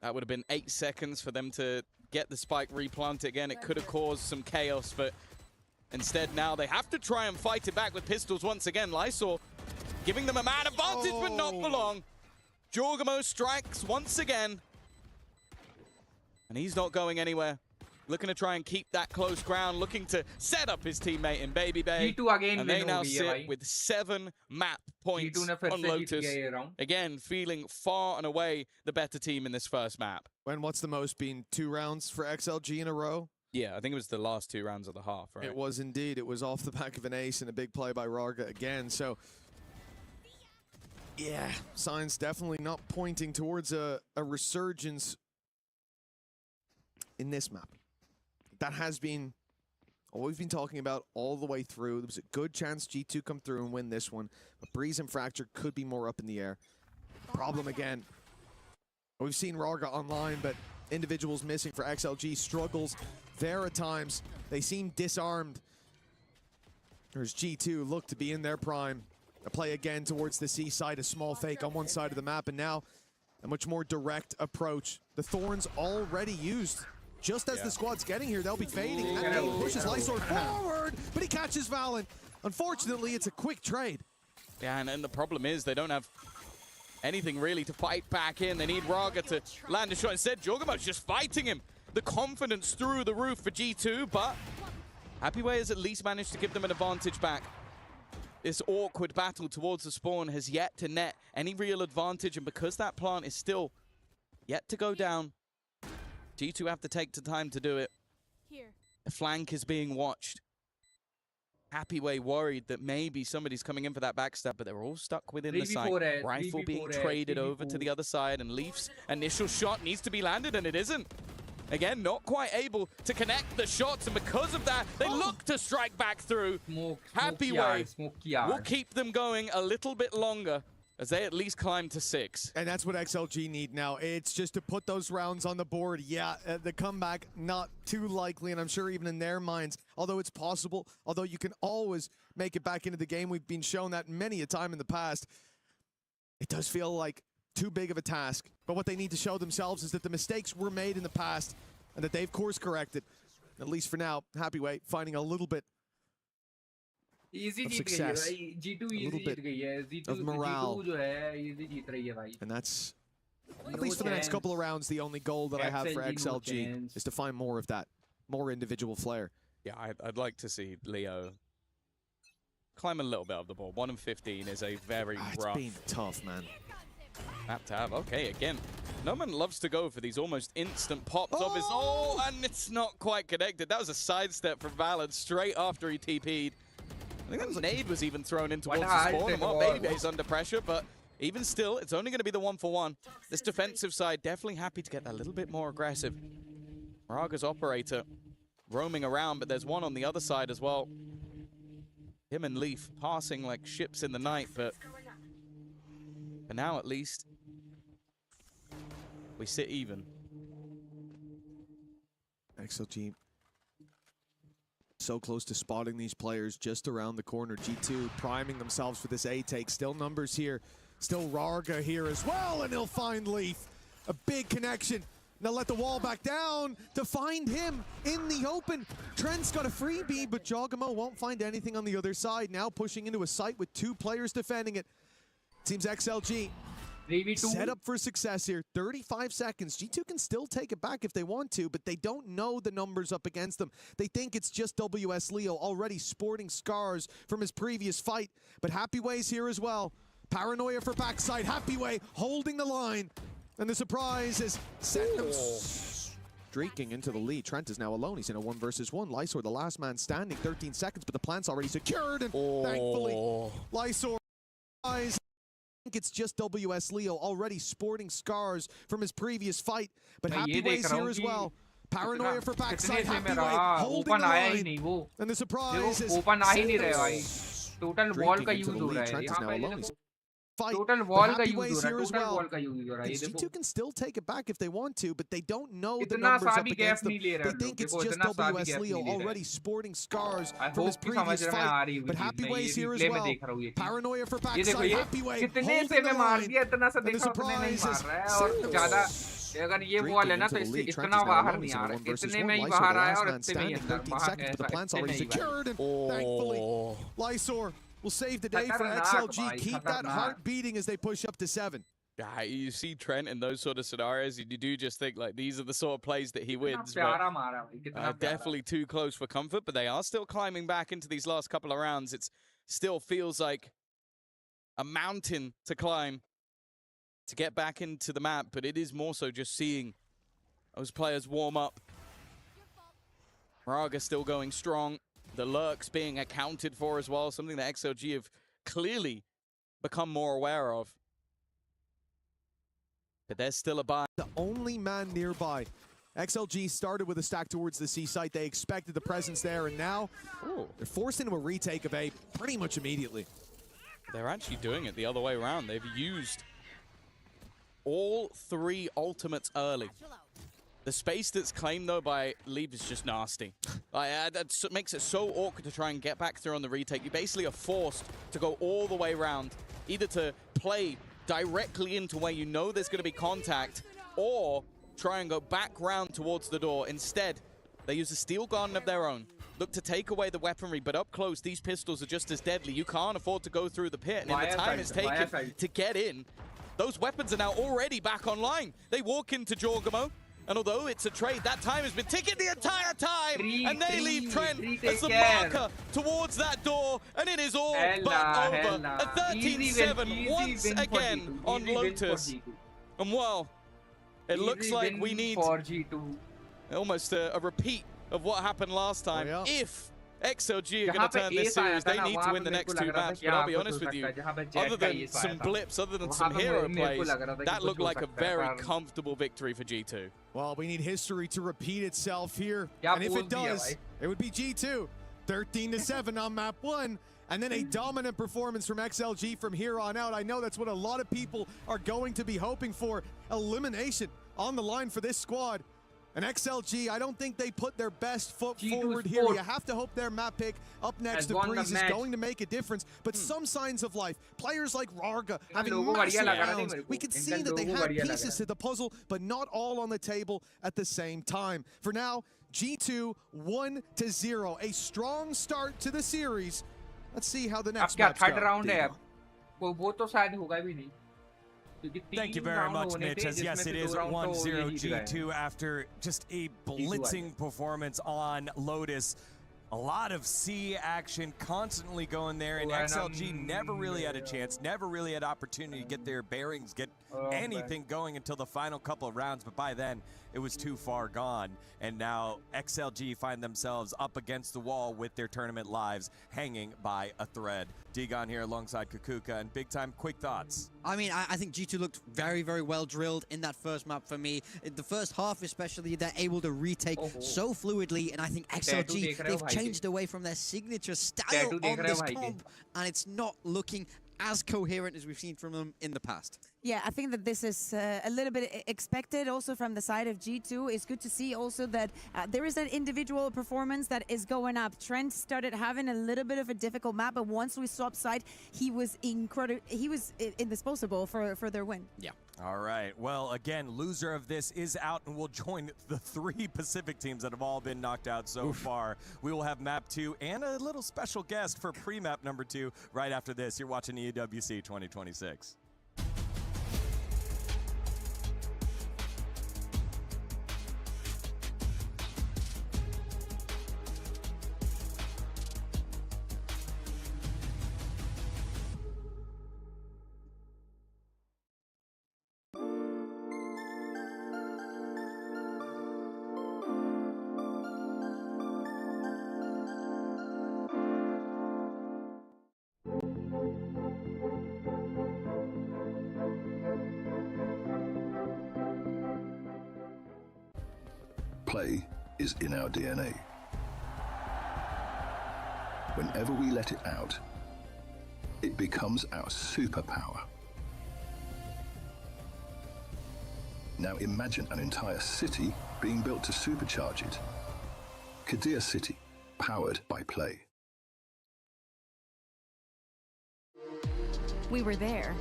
that would have been 8 seconds for them to get the spike replanted again. It could have caused some chaos, but instead now they have to try and fight it back with pistols once again. Lysor giving them a man advantage, but not for long. Jorgamo strikes once again. And he's not going anywhere. Looking to try and keep that close ground, looking to set up his teammate in Baby Bay. G2 again and they now sit with 7 map points on Lotus. Again, feeling far and away the better team in this first map. When what's the most been 2 rounds for XLG in a row? Yeah, I think it was the last 2 rounds of the half, right? It was indeed. It was off the back of an ace and a big play by Rarga again. So, yeah, signs definitely not pointing towards a resurgence in this map. That has been all we've been talking about all the way through. There was a good chance G2 come through and win this one, but Breeze and Fracture could be more up in the air. Problem again. We've seen Rarga online, but individuals missing for XLG struggles there at times. They seem disarmed. There's G2 look to be in their prime. A play again towards the C side, a small fake on one side of the map, and now a much more direct approach. The Thorns already used. Just as the squad's getting here, they'll be fading. And that nade pushes Lysor forward, but he catches Valen. Unfortunately, it's a quick trade. Yeah, and the problem is they don't have anything really to fight back in. They need Raga to land a shot. Instead, Jorgamo's just fighting him. The confidence through the roof for G2, but Happy Way has at least managed to give them an advantage back. This awkward battle towards the spawn has yet to net any real advantage, and because that plant is still yet to go down, G2 have to take the time to do it. The flank is being watched. Happy Way worried that maybe somebody's coming in for that backstab, but they're all stuck within the site. Rifle being traded over to the other side, and Leaf's initial shot needs to be landed, and it isn't. Again, not quite able to connect the shots, and because of that, they look to strike back through. Happy Way will keep them going a little bit longer, as they at least climb to 6. And that's what XLG need now. It's just to put those rounds on the board. Yeah, the comeback, not too likely, and I'm sure even in their minds, although it's possible, although you can always make it back into the game. We've been shown that many a time in the past. It does feel like too big of a task. But what they need to show themselves is that the mistakes were made in the past and that they've course corrected. At least for now, Happyway finding a little bit easy of success, G2 a little bit of morale. And that's, at least for the next couple of rounds, the only goal that I have for XLG is to find more of that, more individual flair. Yeah, I'd like to see Leo climb a little bit of the ball. 1 and 15 is a very rough. It's been tough, man. Map to have. Okay, again. Noman loves to go for these almost instant pops of his... Oh, and it's not quite connected. That was a sidestep from Valorant straight after he TP'd. I think that nade was even thrown in towards the spawn. And well, Baby's under pressure, but even still, it's only going to be the 1-for-1. This defensive side definitely happy to get a little bit more aggressive. Moraga's operator roaming around, but there's one on the other side as well. Him and Leaf passing like ships in the night, but for now at least, we sit even. XLG so close to spotting these players just around the corner. G2 priming themselves for this A take. Still numbers here. Still Rarga here as well, and he'll find Leaf. A big connection. Now let the wall back down to find him in the open. Trent's got a freebie, but Jogamo won't find anything on the other side. Now pushing into a site with 2 players defending it. Seems XLG set up for success here. 35 seconds. G2 can still take it back if they want to, but they don't know the numbers up against them. They think it's just WS Leo, already sporting scars from his previous fight. But Happyway's here as well. Paranoia for backside. Happyway holding the line. And the surprise is sent him streaking into the lead. Trent is now alone. He's in a 1 versus 1. Lysor, the last man standing. 13 seconds, but the plant's already secured. And thankfully, Lysor eyes. I think it's just WS Leo, already sporting scars from his previous fight. But Happyway's here as well. Paranoia for backside. Happyway holding the line. And the surprise is total wall ka use ho raha hai. Trent is now alone. Total wall ka use ho Happyway's raha here hai. as Total well. wall ka use ho raha hai. G2 can still take it back if they want to, but they don't know the Itna numbers सा up भी against gap them. नहीं ले They रहे think it's देखो, just इतना सा भी WS gap Leo, नहीं ले रहे. already sporting scars I from his hope कि समझ previous में आ fight. रही हुई But चीज़. मैं Happyway's ये here as replay में well. देख रहा हूँ ये चीज़. Paranoia for ये backside. देखो ये Happyway कितने से holding मैं the मार line. दिया इतना सा And the देखा उतने नहीं surprise मार रहा है is और ज़्यादा अगर ये वॉल है ना तो इससे इतना बाहर नहीं आ रहा है इतने में ही बाहर आया और इतने में ही अंदर 13 बाहर seconds, but the plant's already इतने में ही secured. And thankfully, Lysor will save the day for Khatarnak, XLG. bhai, Keep that khatarnak. heart beating as they push up to 7. Yeah, you see Trent in those sort of scenarios, you do just think like these are the sort of plays that he wins. But, प्यारा मारा भाई कितना प्यारा. definitely too close for comfort, but they are still climbing back into these last couple of rounds. It still feels like a mountain to climb to get back into the map, but it is more so just seeing those players warm up. Moraga still going strong. The lurks being accounted for as well, something that XLG have clearly become more aware of. But there's still a buy. The only man nearby. XLG started with a stack towards the C site. They expected the presence there, and now they're forced into a retake of A pretty much immediately. They're actually doing it the other way around. They've used all 3 ultimates early. The space that's claimed, though, by Leap is just nasty. That makes it so awkward to try and get back through on the retake. You basically are forced to go all the way around, either to play directly into where you know there's going to be contact, or try and go back round towards the door. Instead, they use a steel garden of their own. Look to take away the weaponry, but up close, these pistols are just as deadly. You can't afford to go through the pit, and in the time it's taken to get in, those weapons are now already back online. They walk into Jorgamo, and although it's a trade, that time has been ticking the entire time, and they leave Trent as the marker towards that door, and it is all but over. A 13-7 once again on Lotus. And well, it looks like we need almost a repeat of what happened last time. If XLG are going to turn this series, they need to win the next 2 maps. But I'll be honest with you, other than some blips, other than some hero plays, that looked like a very comfortable victory for G2. Well, we need history to repeat itself here. And if it does, it would be G2. 13-7 on map 1. And then a dominant performance from XLG from here on out. I know that's what a lot of people are going to be hoping for. Elimination on the line for this squad. And XLG, I don't think they put their best foot G2 forward here. Sport You have to hope their map pick up next to won the Breeze is match. going to make a difference. But some signs of life. Players like Wrld having logo massive बढ़िया लगा था rounds. मेरे को। We can इनका see that they logo have बढ़िया लगा pieces to the puzzle, but not all on the table at the same time. For now, G2 1-0. A strong start to the series. Let's see how the अब next क्या match third go. Round है अब वो तो शायद होगा भी नहीं Thank you very much, Mitch. As yes, it is 1-0 G2 after just a blitzing performance on Lotus. A lot of C action constantly going there, and XLG never really had a chance, never really had opportunity to get their bearings, get anything going until the final couple of rounds, but by then it was too far gone. And now XLG find themselves up against the wall with their tournament lives hanging by a thread. Digon here alongside Kukuka, and big time quick thoughts. I mean, I think G2 looked very, very well drilled in that first map for me. In the first half especially, they're able to retake so fluidly, and I think XLG, they've changed away from their signature style on this comp, and it's not looking as coherent as we've seen from them in the past. Yeah, I think that this is a little bit expected also from the side of G2. It's good to see also that there is an individual performance that is going up. Trent started having a little bit of a difficult map, but once we swapped side, he was incredible. He was indisposable for their win. Yeah. All right. Well, again, loser of this is out and will join the 3 Pacific teams that have all been knocked out so far. We will have map 2 and a little special guest for pre-map number 2 right after this. You're watching EWC 2026. Play is in our DNA. Whenever we let it out, it becomes our superpower. Now imagine an entire city being built to supercharge it. Kadir City, powered by play. We were there.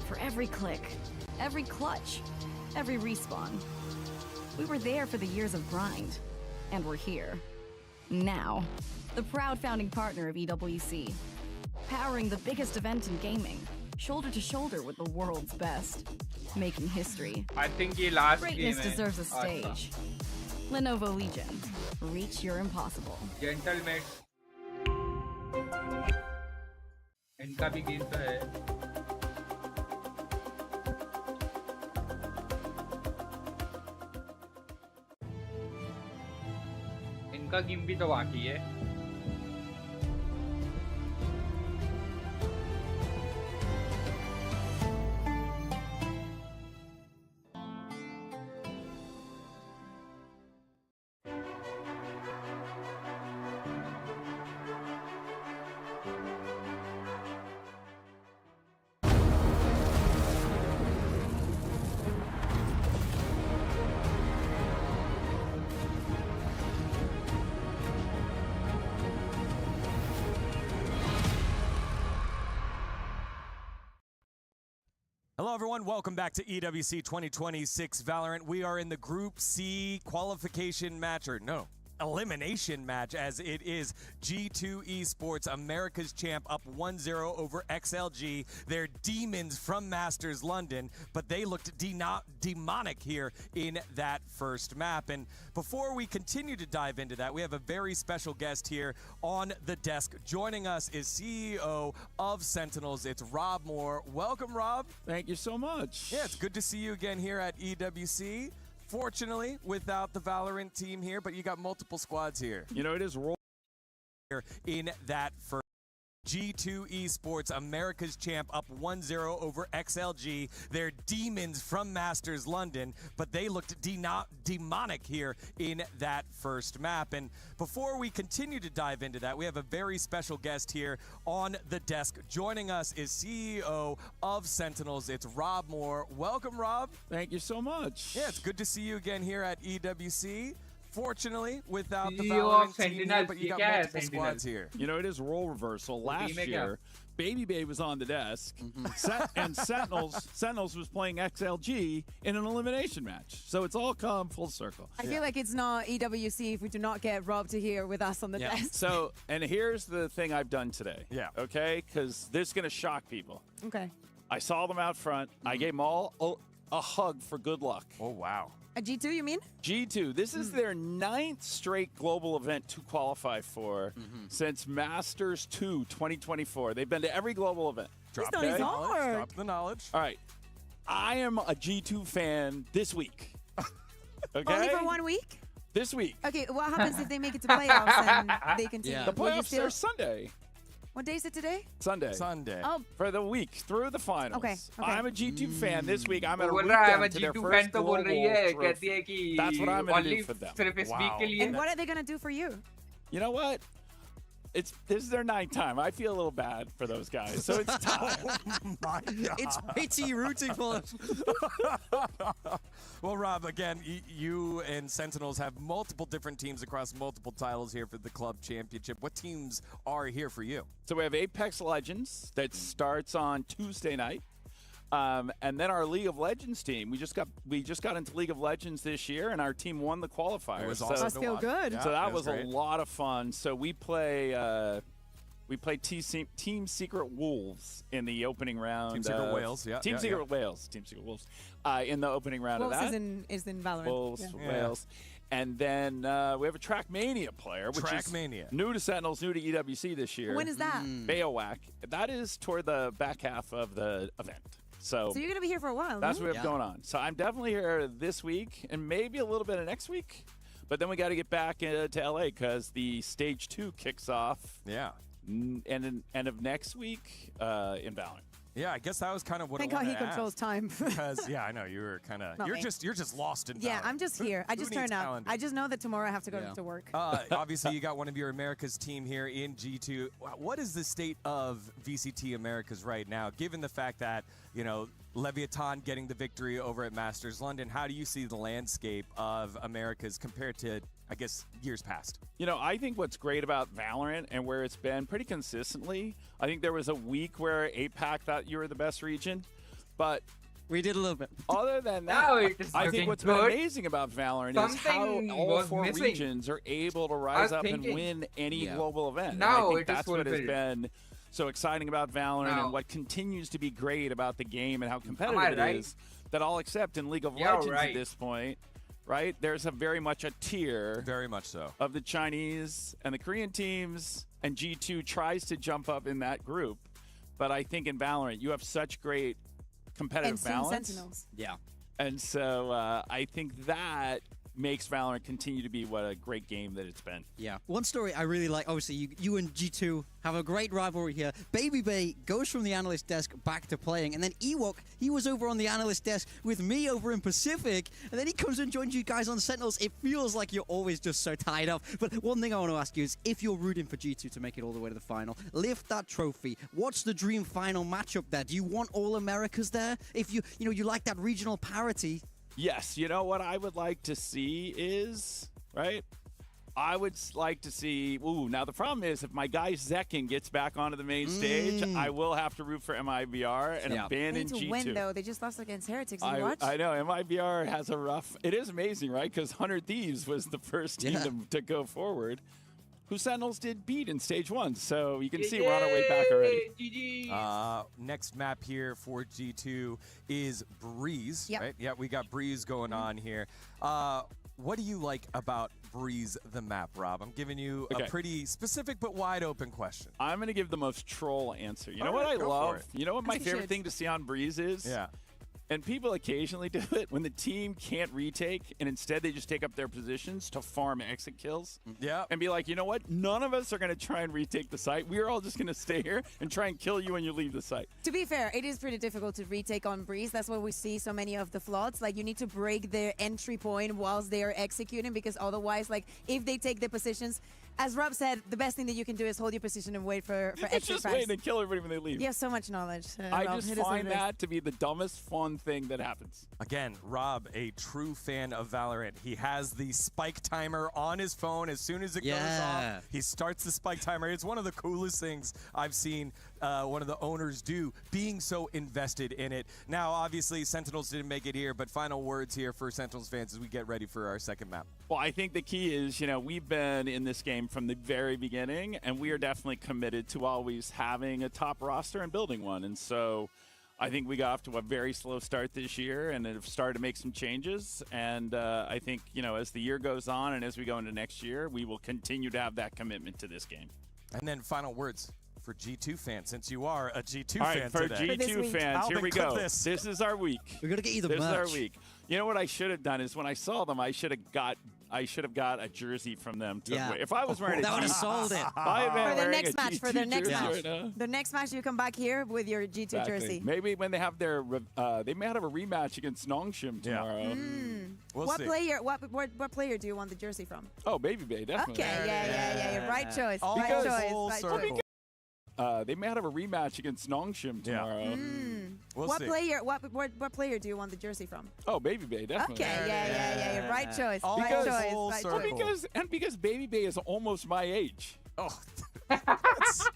For every click, every clutch, every respawn. We were there for the years of grind. And we're here. Now. The proud founding partner of EWC. Powering the biggest event in gaming. Shoulder to shoulder with the world's best. Making history. I think ये last Greatness game deserves a stage. Lenovo Legion. Reach your impossible. Gentlemen. इनका भी game तो है इनका game भी तो बाकी है Hello, everyone. Welcome back to EWC 2026 Valorant. We are in the Group C qualification match, or no, elimination match, as it is G2 Esports, America's champ, up 1-0 over XLG. They're demons from Masters London, but they looked demonic here in that first map. And before we continue to dive into that, we have a very special guest here on the desk. Joining us is CEO of Sentinels. It's Rob Moore. Welcome, Rob. Thank you so much. Yeah, it's good to see you again here at EWC. Fortunately, without the Valorant team here, but you got multiple squads here. You know, it is Wrld in that first G2 Esports, America's champ, up 1-0 over XLG. They're demons from Masters London, but they looked demonic here in that first map. And before we continue to dive into that, we have a very special guest here on the desk. Joining us is CEO of Sentinels. It's Rob Moore. Welcome, Rob. Thank you so much. Yeah, it's good to see you again here at EWC. Fortunately, without the CEO Valorant of team here, Sentinels. but you got Yeah, multiple Sentinels. squads here. You know, it is role reversal. Last make year, Baby Bay was on the desk, and Sentinels was playing XLG in an elimination match. So it's all come full circle. I feel like it's not EWC if we do not get Rob to here with us on the desk. So, and here's the thing I've done today. Yeah. Okay? Because this is going to shock people. Okay. I saw them out front. I gave them all a hug for good luck. Oh, wow. A G2, you mean? G2. This is their 9th straight global event to qualify for since Masters 2 2024. They've been to every global event. Drop the knowledge. Drop the knowledge. All right. I am a G2 fan this week. Okay? Only for 1 week? This week. Okay, what happens if they make it to playoffs and they continue? The Will you playoffs still- are Sunday. What day is it today? Sunday. Oh. For the week through the finals. Okay, okay. I'm a G2 fan this week. I'm वो going to बोल root रहा है them मैं to their G2 first fan तो बोल रही है global कहती है trophy. कि That's what I'm going to only do for them. सिर्फ इस week के लिए And what are they going to do for you? You know what? This is their 9th time. I feel a little bad for those guys. So it's time. Oh my God. It's pity rooting for them. Well, Rob, again, you and Sentinels have multiple different teams across multiple titles here for the club championship. What teams are here for you? So we have Apex Legends that starts on Tuesday night. And then our League of Legends team. We just got into League of Legends this year, and our team won the qualifiers. It was So- awesome Must feel good. So that it was a great. lot of fun. So we play Team Secret Wolves in the opening round. Team Secret Wales, yeah, Team yeah, Secret Wales. Team Secret Wolves in the opening round Wolves of that. is in Valorant. Wolves, Yeah. Wales. And then we have a Trackmania player, which Trackmania. is new to Sentinels, new to EWC this year. When is that? Bayowac. That is toward the back half of the event. So So you're going to be here for a while, that's no? what we have going on. So I'm definitely here this week and maybe a little bit of next week. But then we got to get back to LA because the stage 2 kicks off. Yeah. End of next week in Valorant. Yeah, I guess that was kind of what Thank I God wanted he to controls ask. time. Because yeah, I know you were kind of Not you're me. just lost in Yeah, Valorant. I'm just here. I Who just needs turned up. calendar? I just know that tomorrow I have to go to work. Obviously, you got one of your America's team here in G2. What is the state of VCT Americas right now, given the fact that, you know, Leviathan getting the victory over at Masters London? How do you see the landscape of Americas compared to, I guess, years past? You know, I think what's great about Valorant and where it's been pretty consistently, I think there was a week where APAC thought you were the best region, but we did a little bit. Other than Now that, it is I looking think what's good. been amazing about Valorant is how Something all was 4 missing. regions are able to I rise was up and thinking. win any Yeah. global event. And Now I think it is that's what has fulfilled. been so exciting about Valorant Now. and what continues to be great about the game and how competitive I it right? is that I'll accept in League of Yeah, Legends right. at this point. Right? There's a very much a tier Very much so. of the Chinese and the Korean teams, and G2 tries to jump up in that group. But I think in Valorant, you have such great competitive And soon balance. Sentinels. Yeah. And so I think that makes Valorant continue to be what a great game that it's been. Yeah. One story I really like, obviously, you and G2 have a great rivalry here. Baby Bay goes from the analyst desk back to playing, and then Ewok, he was over on the analyst desk with me over in Pacific, and then he comes and joins you guys on Sentinels. It feels like you're always just so tied up. But one thing I want to ask you is, if you're rooting for G2 to make it all the way to the final, lift that trophy. What's the dream final matchup there? Do you want all Americas there? If you like that regional parity. Yes, you know what I would like to see is, right? I would like to see, now the problem is if my guy Zekin gets back onto the main stage, I will have to root for MIBR and They abandon need to G2. win, though. They just lost against Heretics. Did you watch? I know, MIBR has a rough, it is amazing, right? Because 100 Thieves was the first team to go forward, who Sentinels did beat in stage 1. So you can see we're on our way back already. Next map here for G2 is Breeze. Yep. Right? Yeah, we got Breeze going on here. What do you like about Breeze, the map, Rob? I'm giving you a pretty specific but wide open question. I'm going to give the most troll answer. You know All what right, I go for love? it. You know what my As you favorite should. thing to see on Breeze is? Yeah. And people occasionally do it when the team can't retake, and instead they just take up their positions to farm exit kills. Yeah. And be like, you know what? None of us are going to try and retake the site. We're all just going to stay here and try and kill you when you leave the site. To be fair, it is pretty difficult to retake on Breeze. That's why we see so many of the floods. Like, you need to break their entry point whilst they are executing, because otherwise, like, if they take the positions, as Rob said, the best thing that you can do is hold your position and wait for exit Just frags. wait and kill everybody when they leave. You have so much knowledge. I Rob. just It is what find it is. that to be the dumbest fun thing that happens. Again, Rob, a true fan of Valorant. He has the spike timer on his phone. As soon as it goes off, he starts the spike timer. It's one of the coolest things I've seen one of the owners do, being so invested in it. Now, obviously, Sentinels didn't make it here, but final words here for Sentinels fans as we get ready for our second map. Well, I think the key is, you know, we've been in this game from the very beginning, and we are definitely committed to always having a top roster and building one. And so I think we got off to a very slow start this year and have started to make some changes. And I think, you know, as the year goes on and as we go into next year, we will continue to have that commitment to this game. And then final words for G2 fans, since you are a G2 All fan right, for today. G2 fans, here we go. This is our week. We're gonna get you the This merch. is our week. You know what I should have done is when I saw them, I should have got a jersey from them. To wear. If I was wearing that a would have G2, sold it. For their next match, for their next jersey match. right now. The next match, you come back here with your G2 Exactly. jersey. Maybe when they have their, they may have a rematch against Nongshim tomorrow. We'll what see. player? What player do you want the jersey from? Oh, Baby Bay, definitely. Okay, yeah. Right choice. All Right Because- choice. full Right circle. choice. They may have a rematch against Nongshim tomorrow. We'll what see. player? What player do you want the jersey from? Oh, Baby Bay, definitely. Okay, yeah. Right choice. All Right Because- choice. full Right circle. choice. Because Baby Bay is almost my age. Oh, that's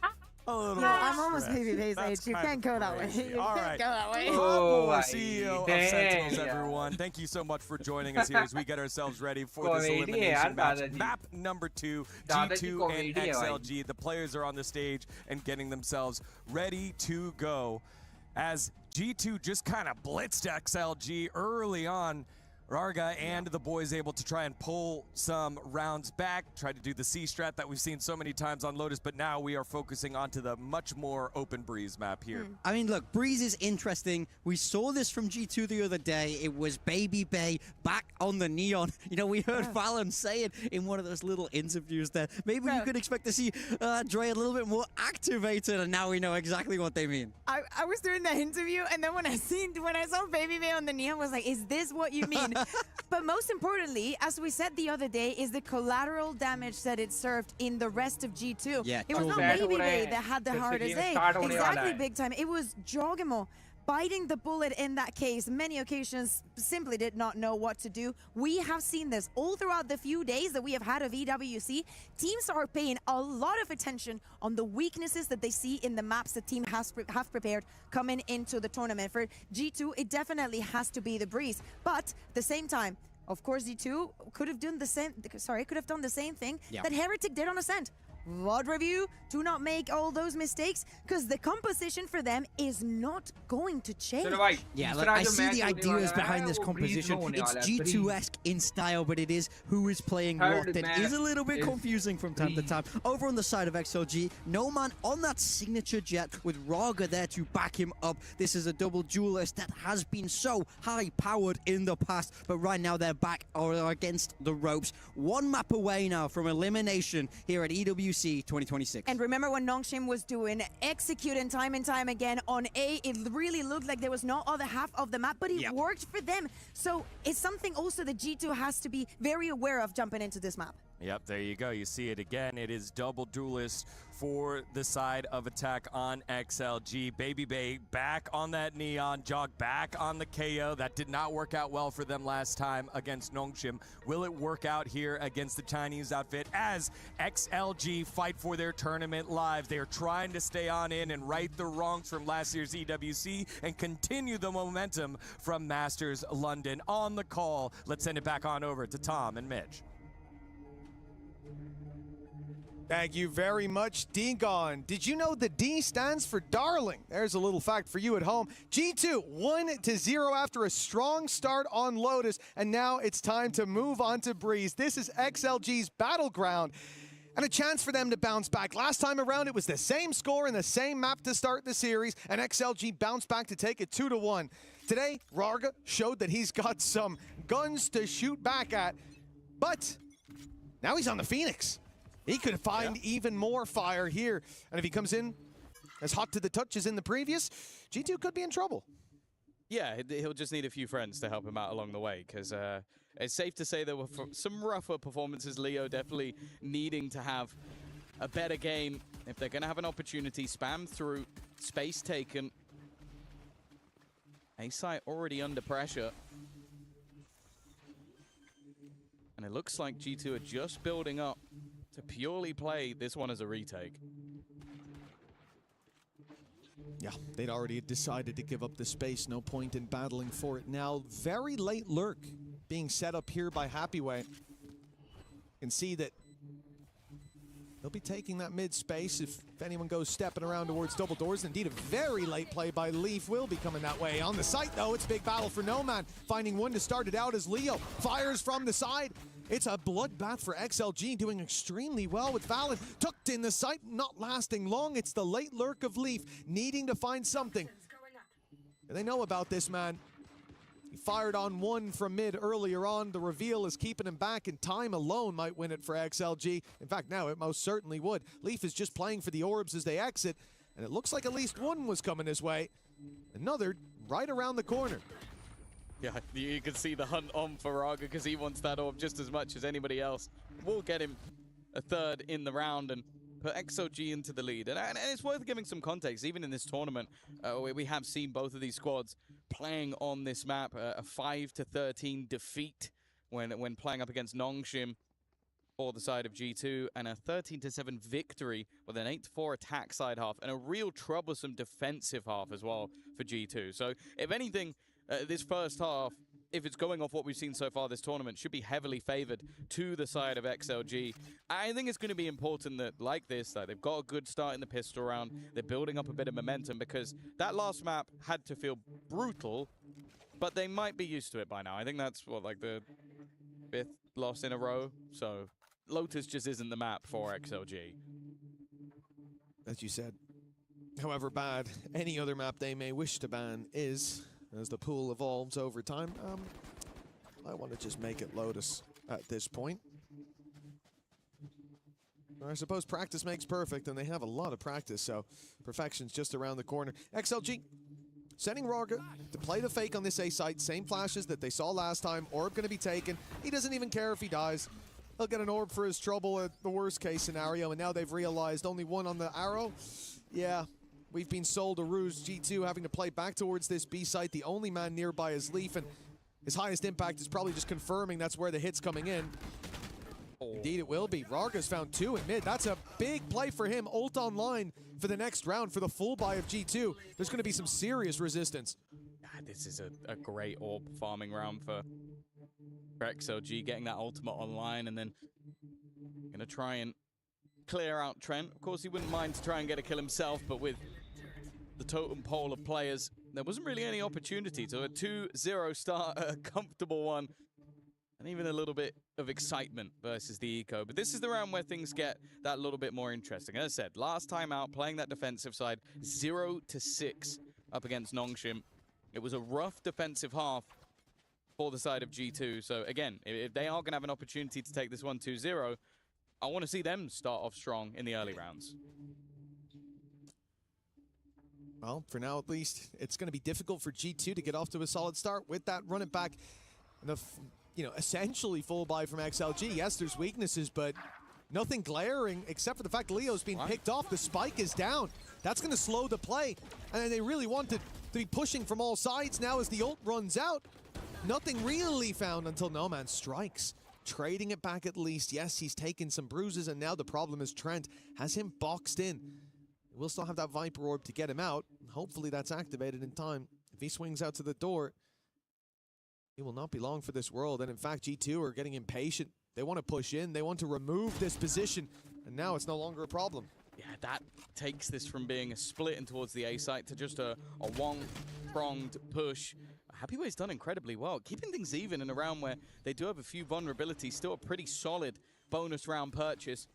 a little I'm almost stretch. Baby Bay's That's age. You kind can't of go that way. crazy. You All can't right. go that way. Oh, Rob, CEO of Sentinels, damn. everyone. Thank you so much for joining us here as we get ourselves ready for this Comedy elimination है यार, match. दादाजी. Map number 2, दादाजी G2 comedy and है भाई. XLG. The players are on the stage and getting themselves ready to go. As G2 just kind of blitzed XLG early on, Rarga and the boys able to try and pull some rounds back, try to do the C strat that we've seen so many times on Lotus, but now we are focusing onto the much more open Breeze map here. I mean, look, Breeze is interesting. We saw this from G2 the other day. It was Baby Bay back on the neon. You know, we heard Fallon say it in one of those little interviews there. Maybe you could expect to see Dre a little bit more activated, and now we know exactly what they mean. I was doing that interview, and then when I saw Baby Bay on the neon, I was like, is this what you mean? But most importantly, as we said the other day, is the collateral damage that it served in the rest of G2. Yeah, It was not totally. Baby Bay that had the Just hardest game day. start होने वाला Exactly, है. big time. It was Jogamo biting the bullet in that case. Many occasions simply did not know what to do. We have seen this all throughout the few days that we have had of EWC. Teams are paying a lot of attention on the weaknesses that they see in the maps the team have prepared coming into the tournament. For G2, it definitely has to be the Breeze. But at the same time, of course, G2 could have done the same thing that Heretic did on Ascent. VOD review, do not make all those mistakes, because the composition for them is not going to change. चलो भाई, Yeah, दूसरा look, I जो see match the होने ideas वाला behind है, this वो composition. Breeze में होने It's वाला है, Breeze. G2-esque in style, but it is who is playing Third what. That match is a little bit is confusing from time to time. Over on the side of XLG, no man on that signature jet with Raga there to back him up. This is a double duelist that has been so high-powered in the past, but right now they're back or against the ropes. One map away now from elimination here at EWC 2026. And remember when Nongshim was doing executing time and time again on A, it really looked like there was no other half of the map, but it worked for them. So it's something also that G2 has to be very aware of jumping into this map. Yep, there you go. You see it again. It is double duelist for the side of attack on XLG. Baby Bay back on that neon, Jog back on the KO. That did not work out well for them last time against Nongshim. Will it work out here against the Chinese outfit as XLG fight for their tournament lives? They are trying to stay on in and right the wrongs from last year's EWC and continue the momentum from Masters London. On the call, let's send it back on over to Tom and Mitch. Thank you very much, Dingon. Did you know the D stands for darling? There's a little fact for you at home. G2 1-0 after a strong start on Lotus, and now it's time to move on to Breeze. This is XLG's battleground. and a chance for them to bounce back. Last time around, it was the same score and the same map to start the series, and XLG bounced back to take it 2-1. Today, Wrld showed that he's got some guns to shoot back at, but now he's on the Phoenix. He could find even more fire here, and if he comes in as hot to the touch as in the previous, G2 could be in trouble. Yeah, he'll just need a few friends to help him out along the way, because it's safe to say there were some rougher performances. Leo definitely needing to have a better game. If they're going to have an opportunity, spam through, space taken. A-site already under pressure. And it looks like G2 are just building up to purely play this one as a retake. Yeah, they'd already decided to give up the space. No point in battling for it now. Very late lurk being set up here by Happyway. You can see that they'll be taking that mid space if anyone goes stepping around towards double doors. Indeed, a very late play by Leaf will be coming that way. On the site, though, it's big battle for Nomad. Finding one to start it out as Leo fires from the side. It's a bloodbath for XLG, doing extremely well with Valen. Tucked in the sight, not lasting long. It's the late lurk of Leaf, needing to find something. And they know about this man. He fired on one from mid earlier on. The reveal is keeping him back, and time alone might win it for XLG. In fact, now it most certainly would. Leaf is just playing for the orbs as they exit, and it looks like at least one was coming his way. Another right around the corner. Yeah, you can see the hunt on for Raga because he wants that orb just as much as anybody else. We'll get him a third in the round and put XOG into the lead. And it's worth giving some context. Even in this tournament, we have seen both of these squads playing on this map. A 5-13 defeat when playing up against Nongshim for the side of G2, and a 13-7 victory with an 8-4 attack side half and a real troublesome defensive half as well for G2. So if anything, this first half, if it's going off what we've seen so far this tournament, should be heavily favored to the side of XLG. I think it's going to be important that, like this, that they've got a good start in the pistol round. They're building up a bit of momentum because that last map had to feel brutal, but they might be used to it by now. I think that's, what, like the 5th loss in a row? So Lotus just isn't the map for XLG. As you said, however bad any other map they may wish to ban is, as the pool evolves over time, I want to just make it Lotus at this point. I suppose practice makes perfect, and they have a lot of practice, so perfection's just around the corner. XLG sending Raga to play the fake on this A site. Same flashes that they saw last time. Orb going to be taken. He doesn't even care if he dies. He'll get an orb for his trouble at the worst case scenario, and now they've realized only one on the arrow. Yeah. We've been sold a ruse. G2 having to play back towards this B site. The only man nearby is Leaf, and his highest impact is probably just confirming that's where the hit's coming in. Indeed, it will be. Raga's found 2 in mid. That's a big play for him. Ult online for the next round for the full buy of G2. There's going to be some serious resistance. This is a great orb farming round for XLG, getting that ultimate online, and then going to try and clear out Trent. Of course, he wouldn't mind to try and get a kill himself, but with the totem pole of players, there wasn't really any opportunity. So a 2-0 start, a comfortable one, and even a little bit of excitement versus the Eco. But this is the round where things get that little bit more interesting. As I said, last time out, playing that defensive side, 0-6 up against Nongshim. It was a rough defensive half for the side of G2. So again, if they are going to have an opportunity to take this one 2-0, I want to see them start off strong in the early rounds. Well, for now at least, it's going to be difficult for G2 to get off to a solid start with that running back. And essentially full buy from XLG. Yes, there's weaknesses, but nothing glaring except for the fact Leo's being picked off. The spike is down. That's going to slow the play. And they really wanted to be pushing from all sides now as the ult runs out. Nothing really found until No Man strikes. Trading it back at least. Yes, he's taken some bruises, and now the problem is Trent has him boxed in. We'll still have that Viper Orb to get him out. Hopefully that's activated in time. If he swings out to the door, he will not be long for this Wrld. And in fact, G2 are getting impatient. They want to push in. They want to remove this position. And now it's no longer a problem. Yeah, that takes this from being a split in towards the A site to just a one-pronged push. Happyway's done incredibly well, keeping things even in a round where they do have a few vulnerabilities. Still a pretty solid bonus round purchase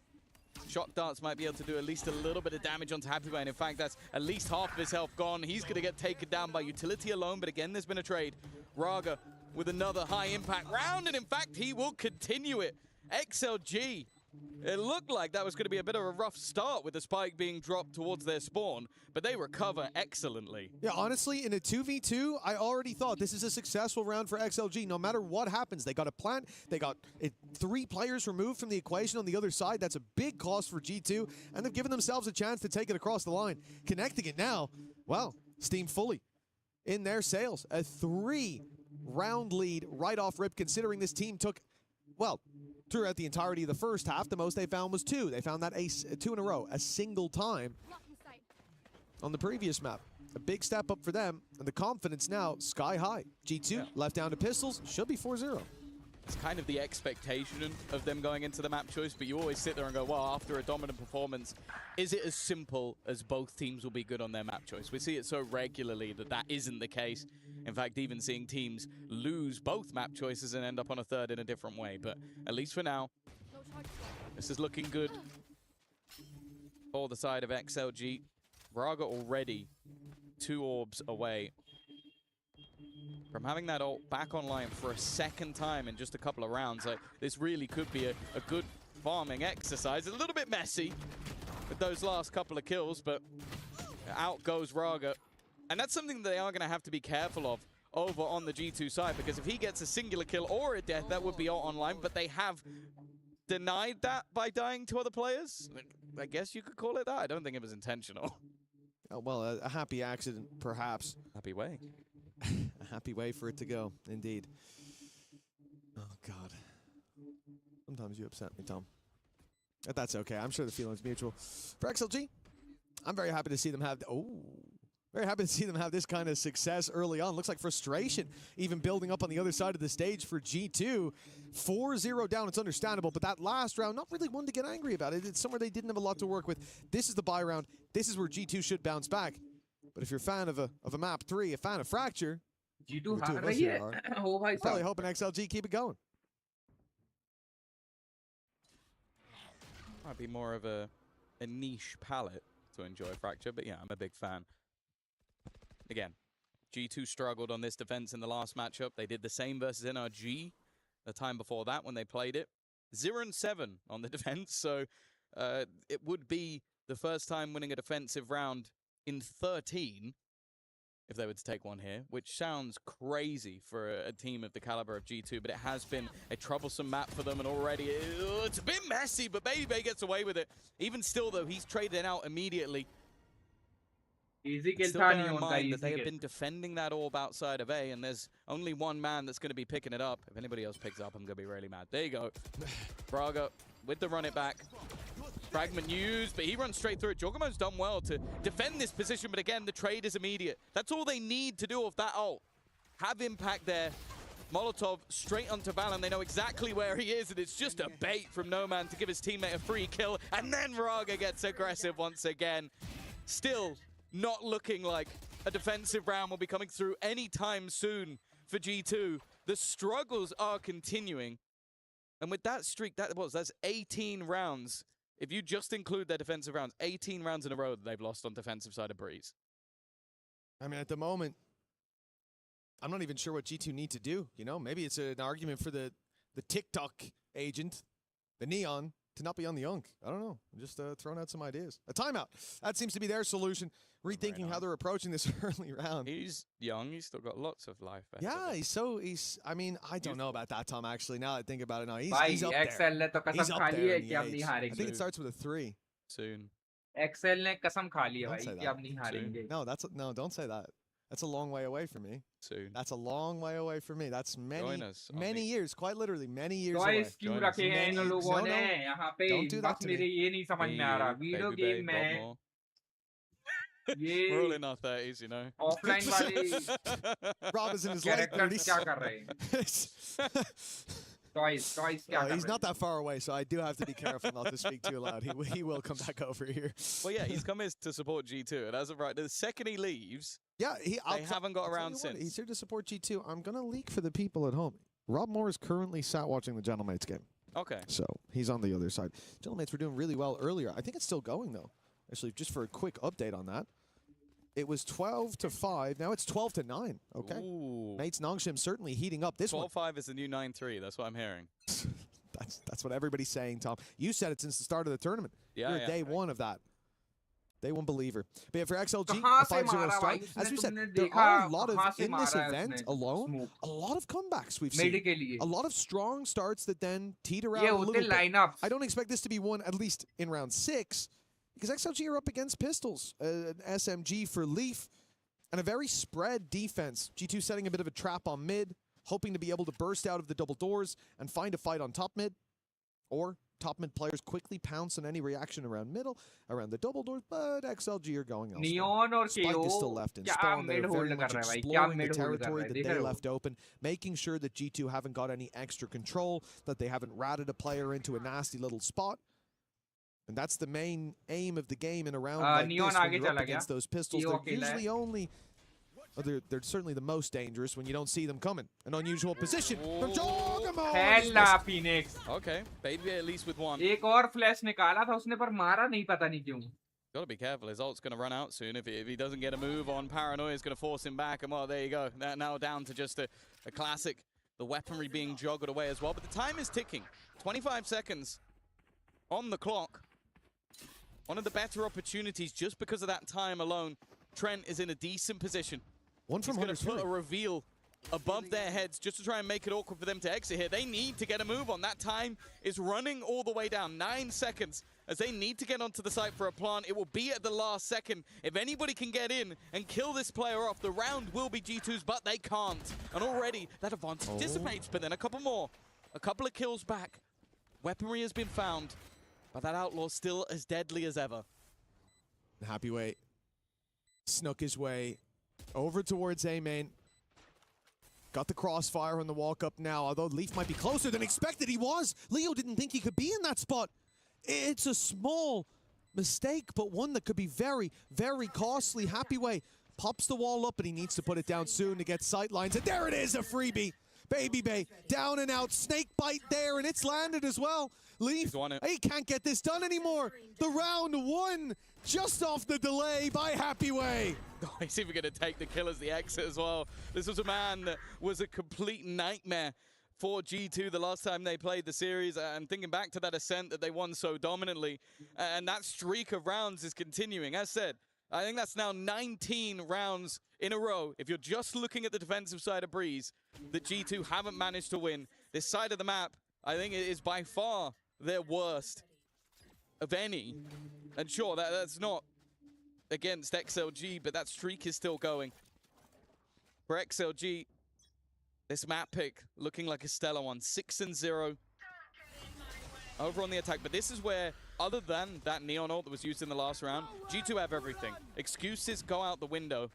Shock darts might be able to do at least a little bit of damage onto Happy Way, and in fact, that's at least half of his health gone. He's going to get taken down by utility alone, but again, there's been a trade. Raga with another high-impact round, and in fact, he will continue it. XLG, it looked like that was going to be a bit of a rough start with the spike being dropped towards their spawn, but they recover excellently. Yeah, honestly, in a 2v2, I already thought this is a successful round for XLG. No matter what happens, they got a plant, they got 3 players removed from the equation on the other side. That's a big cost for G2, and they've given themselves a chance to take it across the line. Connecting it now, well, Steam fully in their sails. A 3-round lead right off rip, considering this team took, well, throughout the entirety of the first half, the most they found was 2. They found that 2 in a row, a single time on the previous map. A big step up for them, and the confidence now sky high. G2 left down to pistols, should be 4-0. It's kind of the expectation of them going into the map choice, but you always sit there and go, well, after a dominant performance, is it as simple as both teams will be good on their map choice? We see it so regularly that that isn't the case. In fact, even seeing teams lose both map choices and end up on a third in a different way. But at least for now, this is looking good for the side of XLG. Raga already 2 orbs away from having that ult back online for a second time in just a couple of rounds. Like, this really could be a good farming exercise. A little bit messy with those last couple of kills, but out goes Raga. And that's something they are going to have to be careful of over on the G2 side, because if he gets a singular kill or a death, that would be ult online, but they have denied that by dying to other players. I guess you could call it that. I don't think it was intentional. Oh, well, a happy accident, perhaps. Happy way. A happy way for it to go, indeed. Oh, God. Sometimes you upset me, Tom. But that's okay. I'm sure the feeling's mutual. For XLG, I'm very happy to see them have... Very happy to see them have this kind of success early on. Looks like frustration even building up on the other side of the stage for G2. 4-0 down, it's understandable, but that last round, not really one to get angry about. It's somewhere they didn't have a lot to work with. This is the bye round. This is where G2 should bounce back. But if you're a fan of a map 3, a fan of Fracture, G2 are probably hoping XLG keep it going. Might be more of a niche palette to enjoy Fracture, but yeah, I'm a big fan. Again, G2 struggled on this defense in the last matchup. They did the same versus NRG the time before that when they played it. 0-7 on the defense, so it would be the first time winning a defensive round in 13 if they were to take one here, which sounds crazy for a team of the caliber of G2, but it has been a troublesome map for them, and already it's a bit messy, but Baby gets away with it. Even still, though, he's traded out immediately. Easy kill Still bear in mind that they have been defending that orb outside of A, and there's only one man that's going to be picking it up. If anybody else picks up, I'm going to be really mad. There you go. Braga with the run it back. Fragment used, but he runs straight through it. Jorgamo's done well to defend this position, but again, the trade is immediate. That's all they need to do off that ult. Have impact there. Molotov straight onto Valen. They know exactly where he is, and it's just a bait from Noman to give his teammate a free kill, and then Raga gets aggressive once again. Still not looking like a defensive round will be coming through anytime soon for G2. The struggles are continuing. And with that streak, that's 18 rounds. If you just include their defensive rounds, 18 rounds in a row that they've lost on defensive side of Breeze. I mean, at the moment, I'm not even sure what G2 need to do. You know, maybe it's an argument for the TikTok agent, the Neon, to not be on the Unk. I don't know. I'm just throwing out some ideas. A timeout. That seems to be their solution. Rethinking how they're approaching this early round. He's young. He's still got lots of life. Yeah, I mean, I don't know about that, Tom, actually. Now that I think about it, no, he's up XL ने तो He's कसम up खा ली there है in कि the अब नहीं age. हारेंगे. I think it starts with a 3. Soon. XL ने कसम खा ली है Don't भाई say कि that. अब नहीं हारेंगे. No, don't say that. That's a long way away from me. Soon. That's a long way away from me. That's Join us on many years, quite literally, many years Choice away. क्यों रखे हैं इन लोगों ने यहाँ पे? Don't do that बस to मेरे me. ये नहीं समझ में आ रहा. वीडियो गेम में We're all in our 30s, you know. Offline वाले Rob is in his late characters 30s. क्या कर रहे हैं? Toys क्या कर He's रहे not हैं? that far away, so I do have to be careful not to speak too loud. He will come back over here. Well, yeah, he's come here to support G2, and as of right, the second he leaves, Yeah, they haven't got around since. He's here to support G2. I'm going to leak for the people at home. Rob Moore is currently sat watching the Gentlemates game. Okay. So he's on the other side. Gentlemen, we're doing really well earlier. I think it's still going, though. Actually, just for a quick update on that. It was 12-5. Now it's 12-9. Okay. Ooh. Mates Nongshim certainly heating up this one. 12-5 is the new 9-3. That's what I'm hearing. That's what everybody's saying, Tom. You said it since the start of the tournament. Yeah, You're day one of that. Day one believer. But yeah, for XLG, कहाँ a से 5-0 मारा start. भाई? As we इसने said, तुमने there देखा are a lot कहाँ of, से in this मारा है event उसने? alone, Smoke. a lot of comebacks we've Mid seen. के लिए. A lot of strong starts that then teeter out ये a होते little bit. lineups. I don't expect this to be one, at least in round 6, because XLG are up against Pistols, an SMG for Leaf, and a very spread defense. G2 setting a bit of a trap on mid, hoping to be able to burst out of the double doors and find a fight on top mid, or top mid players quickly pounce on any reaction around middle, around the double doors, but XLG are going elsewhere. Neon और Spike is still left in spawn. They're very much exploring the territory that they left open, making sure that G2 haven't got any extra control, that they haven't ratted a player into a nasty little spot. And that's the main aim of the game in a round like Neon this, when आगे you're up चला against गया. those pistols. Neo They're अकेला है. usually only... They're certainly the most dangerous when you don't see them coming. An unusual position from Jogamo. Hella Phoenix. Okay, Baby at least with one. एक और flash निकाला था उसने पर मारा नहीं पता नहीं क्यों. Gotta be careful. His ult's gonna run out soon. If he doesn't get a move on, Paranoia is gonna force him back. And well, there you go. Now down to just a classic. The weaponry being joggled away as well. But the time is ticking. 25 seconds on the clock. One of the better opportunities just because of that time alone. Trent is in a decent position. One from He's going to put a reveal above their heads just to try and make it awkward for them to exit here. They need to get a move on. That time is running all the way down. 9 seconds as they need to get onto the site for a plant. It will be at the last second. If anybody can get in and kill this player off, the round will be G2's, but they can't. And already that advantage dissipates, but then a couple more. A couple of kills back. Weaponry has been found, but that outlaw still as deadly as ever. Happy Way snuck his way over towards A main. Got the crossfire on the walk up now, although Leaf might be closer than expected. He was. Leo didn't think he could be in that spot. It's a small mistake, but one that could be very, very costly. Happy Way pops the wall up, but he needs to put it down soon to get sight lines. And there it is, a freebie. Baby Bay down and out. Snake bite there, and it's landed as well. Leaf, he can't get this done anymore. The round won just off the delay by Happy Way. Oh, he's even going to take the kill as the exit as well. This was a man that was a complete nightmare for G2 the last time they played the series. And thinking back to that ascent that they won so dominantly, and that streak of rounds is continuing. As said, I think that's now 19 rounds in a row. If you're just looking at the defensive side of Breeze, that G2 haven't managed to win. This side of the map, I think it is by far their worst of any. And sure, that's not against XLG, but that streak is still going. For XLG, this map pick looking like a stellar one. 6-0 over on the attack. But this is where, other than that Neon ult that was used in the last round, G2 have everything. Excuses go out the window.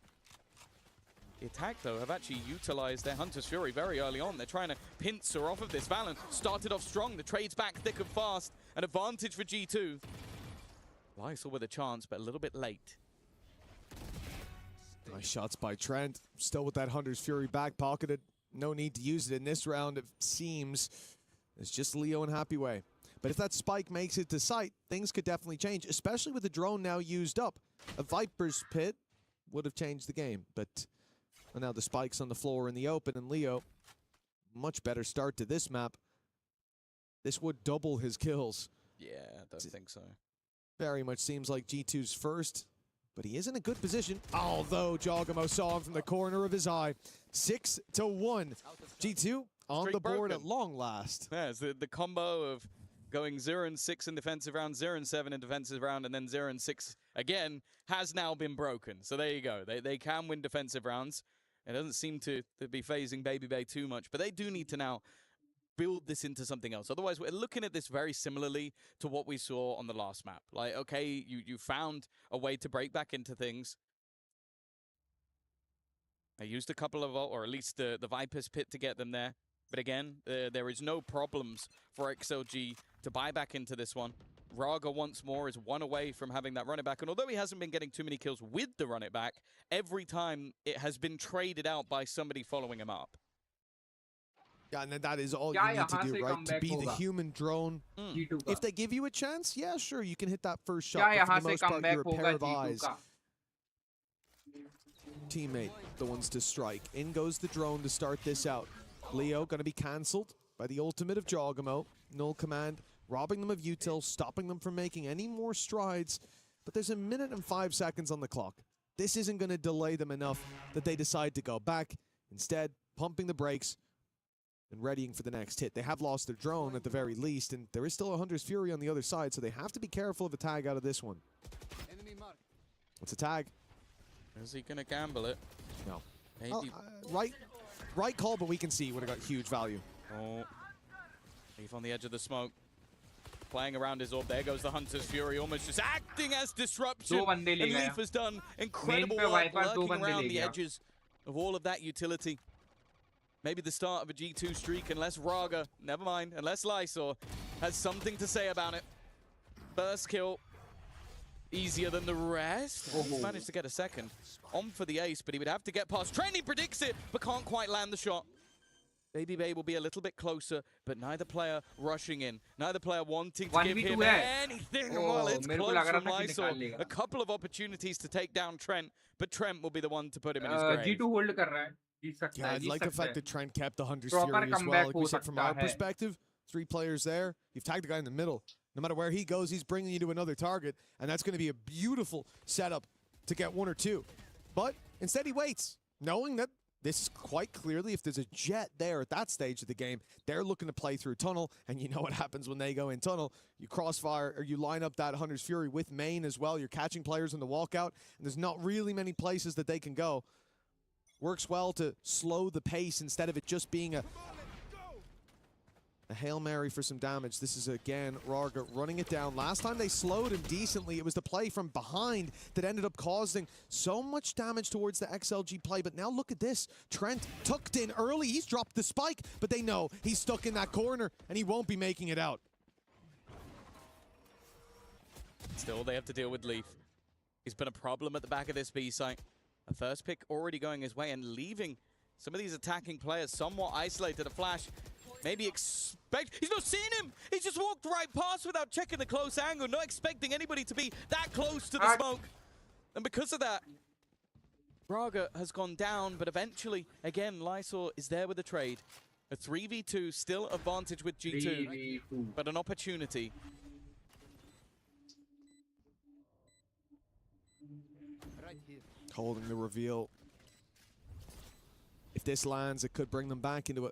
The attack, though, have actually utilized their Hunter's Fury very early on. They're trying to pincer off of this. Valen started off strong. The trade's back thick and fast. An advantage for G2. Lysel with a chance, but a little bit late. Nice shots by Trent. Still with that Hunter's Fury back pocketed. No need to use it in this round, it seems. It's just Leo and Happy Way. But if that spike makes it to sight, things could definitely change, especially with the drone now used up. A Viper's Pit would have changed the game, but now the spike's on the floor in the open, and Leo, much better start to this map. This would double his kills. Yeah, I don't think so. Very much seems like G2's first, but he is in a good position, although Jogamo saw him from the corner of his eye. 6-1. G2 on Streak the board broken. at long last. Yeah, it's the combo of going 0-6 in defensive round, 0-7 in defensive round, and then 0-6 again has now been broken. So there you go. They can win defensive rounds. It doesn't seem to be phasing Baby Bay too much, but they do need to now build this into something else. Otherwise, we're looking at this very similarly to what we saw on the last map. Like, okay, you found a way to break back into things. I used a couple of, or at least the Viper's Pit to get them there. But again, there is no problems for XLG to buy back into this one. Raga once more is one away from having that run it back. And although he hasn't been getting too many kills with the run it back, every time it has been traded out by somebody following him up. Yeah, and that is all you need to do, right? To be the human drone. If they give you a chance, yeah, sure, you can hit that first shot. But for the most part, you're a pair of eyes. Teammate, the ones to strike. In goes the drone to start this out. Leo going to be cancelled by the ultimate of Jogamo. Null command, robbing them of util, stopping them from making any more strides. But there's 1 minute and 5 seconds on the clock. This isn't going to delay them enough that they decide to go back. Instead, pumping the brakes and readying for the next hit. They have lost their drone at the very least, and there is still a Hunter's Fury on the other side, so they have to be careful of a tag out of this one. What's a tag? Is he going to gamble it? No. Maybe. Right call, but we can see would have got huge value. Oh. Leaf on the edge of the smoke. Playing around his orb. There goes the Hunter's Fury, almost just acting as disruption. And Leaf has done incredible work lurking around the edges of all of that utility. Maybe the start of a G2 streak, unless Raga, never mind, unless Lysor has something to say about it. First kill, easier than the rest. He's managed to get a second. On for the ace, but he would have to get past. Trendy predicts it, but can't quite land the shot. Baby Bay will be a little bit closer, but neither player rushing in. Neither player wanting to give him anything. Well, it's close from Lysor. A couple of opportunities to take down Trent, but Trent will be the one to put him in his grave. G2 hold कर रहा है. Yeah, I'd like the fact that Trent kept the Hunter's Fury as well. Like we said, from our perspective, 3 players there. You've tagged the guy in the middle. No matter where he goes, he's bringing you to another target, and that's going to be a beautiful setup to get 1 or 2. But instead he waits, knowing that this is quite clearly, if there's a jet there at that stage of the game, they're looking to play through tunnel, and you know what happens when they go in tunnel. You crossfire, or you line up that Hunter's Fury with main as well. You're catching players in the walkout, and there's not really many places that they can go. Works well to slow the pace instead of it just being a Hail Mary for some damage. This is, again, Raga running it down. Last time they slowed him decently, it was the play from behind that ended up causing so much damage towards the XLG play. But now look at this. Trent tucked in early. He's dropped the spike, but they know he's stuck in that corner, and he won't be making it out. Still, they have to deal with Leaf. He's been a problem at the back of this B site. A first pick already going his way and leaving some of these attacking players somewhat isolated. A flash. Maybe expect... He's not seen him! He just walked right past without checking the close angle, not expecting anybody to be that close to the smoke. And because of that, Raga has gone down, but eventually, again, Lysor is there with a trade. A 3v2, still advantage with G2, but an opportunity. Holding the reveal. If this lands, it could bring them back into a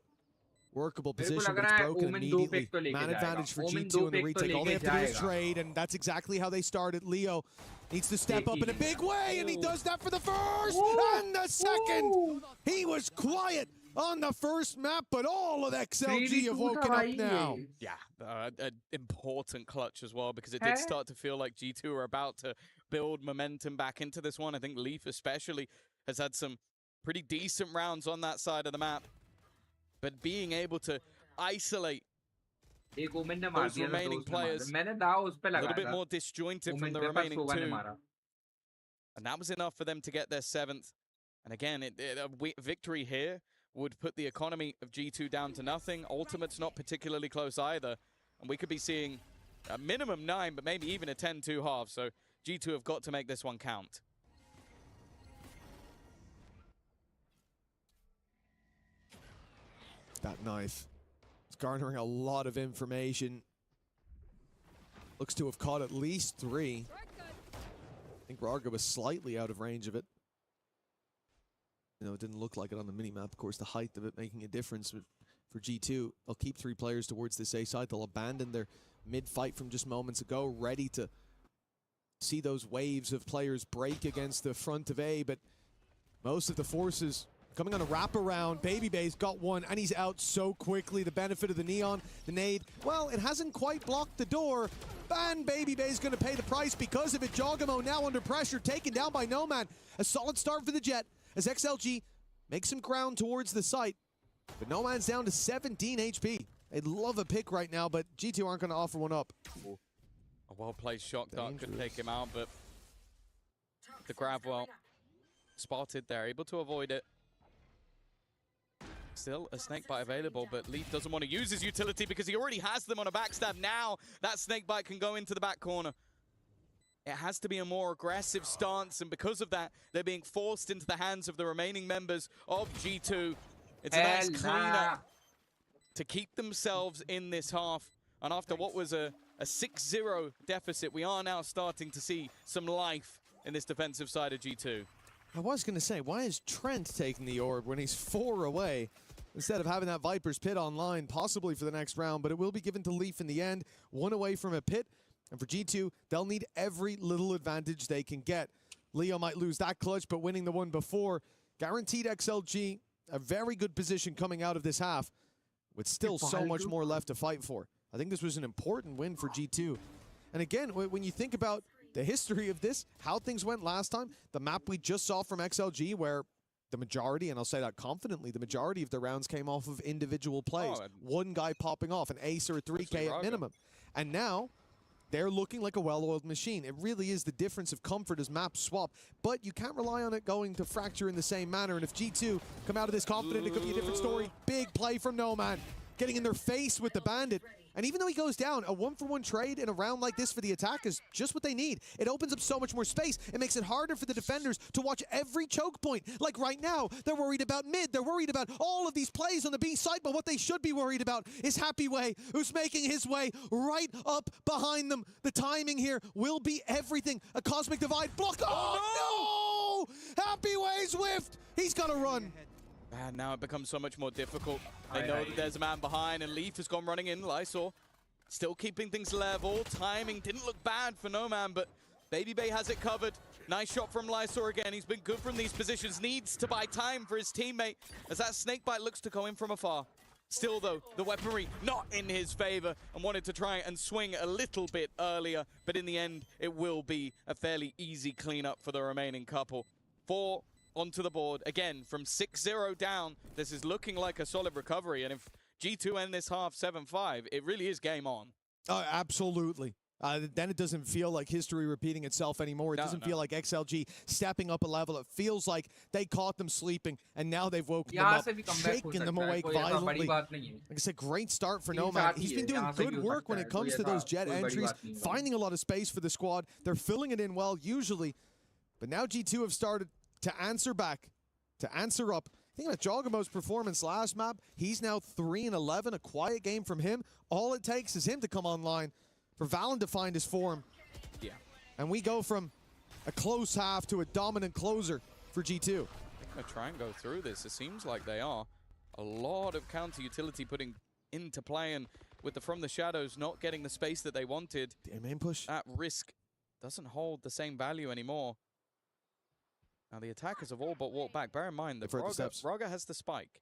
workable position, but it's broken immediately. Man advantage for G2 in the retake. All they have to do is trade, and that's exactly how they started. Leo needs to step up in a big way, and he does that for the first and the second. He was quiet on the first map, but all of XLG have woken up now. Yeah, an important clutch as well, because it did start to feel like G2 are about to build momentum back into this one. I think Leaf especially has had some pretty decent rounds on that side of the map. But being able to isolate those remaining players, a little bit more disjointed from the remaining 2. And that was enough for them to get their 7th. And again, a victory here would put the economy of G2 down to nothing. Ultimate's not particularly close either. And we could be seeing a minimum 9, but maybe even a 10-2 half. So G2 have got to make this one count. That knife. It's garnering a lot of information. Looks to have caught at least 3. I think Raga was slightly out of range of it. You know, it didn't look like it on the minimap. Of course, the height of it making a difference for G2. They'll keep 3 players towards this A side. They'll abandon their mid-fight from just moments ago, ready to see those waves of players break against the front of A, but most of the forces coming on a wraparound. Baby Bay's got one, and he's out so quickly. The benefit of the Neon, the nade, well, it hasn't quite blocked the door, and Baby Bay's going to pay the price because of it. Jogamo now under pressure, taken down by Nomad. A solid start for the Jet as XLG makes some ground towards the site, but Nomad's down to 17 HP. They'd love a pick right now, but G2 aren't going to offer one up. A well-placed shock dart could take him out, but the grab well spotted there, able to avoid it. Still a snakebite available, but Leaf doesn't want to use his utility because he already has them on a backstab. Now that snakebite can go into the back corner. It has to be a more aggressive stance, and because of that, they're being forced into the hands of the remaining members of G2. It's a nice cleanup to keep themselves in this half. And after what was a 6-0 deficit, we are now starting to see some life in this defensive side of G2. I was going to say, why is Trent taking the orb when he's 4 away instead of having that Viper's Pit online, possibly for the next round? But it will be given to Leaf in the end, 1 away from a pit. And for G2, they'll need every little advantage they can get. Leo might lose that clutch, but winning the one before guaranteed XLG a very good position coming out of this half, with still so much more left to fight for. I think this was an important win for G2. And again, when you think about the history of this, how things went last time, the map we just saw from XLG, where the majority, and I'll say that confidently, the majority of the rounds came off of individual plays. One guy popping off, an ace or a 3K at minimum. And now, they're looking like a well-oiled machine. It really is the difference of comfort as maps swap, but you can't rely on it going to fracture in the same manner. And if G2 come out of this confident, it could be a different story. Big play from Nomad, getting in their face with the Bandit. And even though he goes down, a 1-for-1 trade in a round like this for the attack is just what they need. It opens up so much more space. It makes it harder for the defenders to watch every choke point. Like right now, they're worried about mid. They're worried about all of these plays on the B side, but what they should be worried about is Happy Way, who's making his way right up behind them. The timing here will be everything. A Cosmic Divide block. Oh, no! Happy Way's whiffed. He's got to run. And now it becomes so much more difficult. They know that there's a man behind, and Leaf has gone running in. Lysor still keeping things level. Timing didn't look bad for No Man, but Baby Bay has it covered. Nice shot from Lysor again. He's been good from these positions. Needs to buy time for his teammate as that snakebite looks to go in from afar. Still, though, the weaponry not in his favor, and wanted to try and swing a little bit earlier, but in the end, it will be a fairly easy cleanup for the remaining couple. 4 onto the board. Again, from 6-0 down, this is looking like a solid recovery. And if G2 end this half 7-5, it really is game on. Absolutely. Then it doesn't feel like history repeating itself anymore. It doesn't feel like XLG stepping up a level. It feels like they caught them sleeping, and now they've woken them up, shaken them awake violently. Like I said, great start for Nomad. He's been doing good work when it comes to those jet entries, finding a lot of space for the squad. They're filling it in well, usually. But now G2 have started to answer back, to answer up. Think about Jogamo's performance last map. He's now 3-11, a quiet game from him. All it takes is him to come online for Valen to find his form. Yeah. And we go from a close half to a dominant closer for G2. They're going to try and go through this. It seems like they are. A lot of counter utility putting into play, and with the From the Shadows not getting the space that they wanted, their main push at risk doesn't hold the same value anymore. Now the attackers have all but walked back. Bear in mind that Braga has the spike.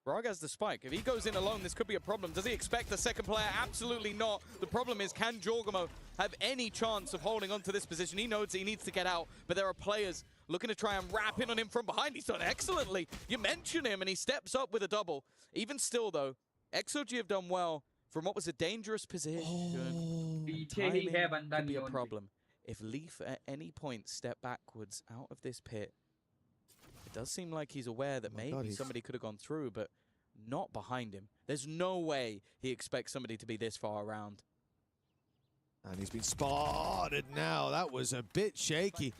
Braga has the spike. If he goes in alone, this could be a problem. Does he expect the second player? Absolutely not. The problem is, can Jorgamo have any chance of holding on to this position? He knows he needs to get out, but there are players looking to try and wrap in on him from behind. He's done excellently. You mention him, and he steps up with a double. Even still, though, XOG have done well from what was a dangerous position. Timing could be a problem. If Leaf at any point step backwards out of this pit, it does seem like he's aware that maybe somebody could have gone through, but not behind him. There's no way he expects somebody to be this far around. And he's been spotted now. That was a bit shaky.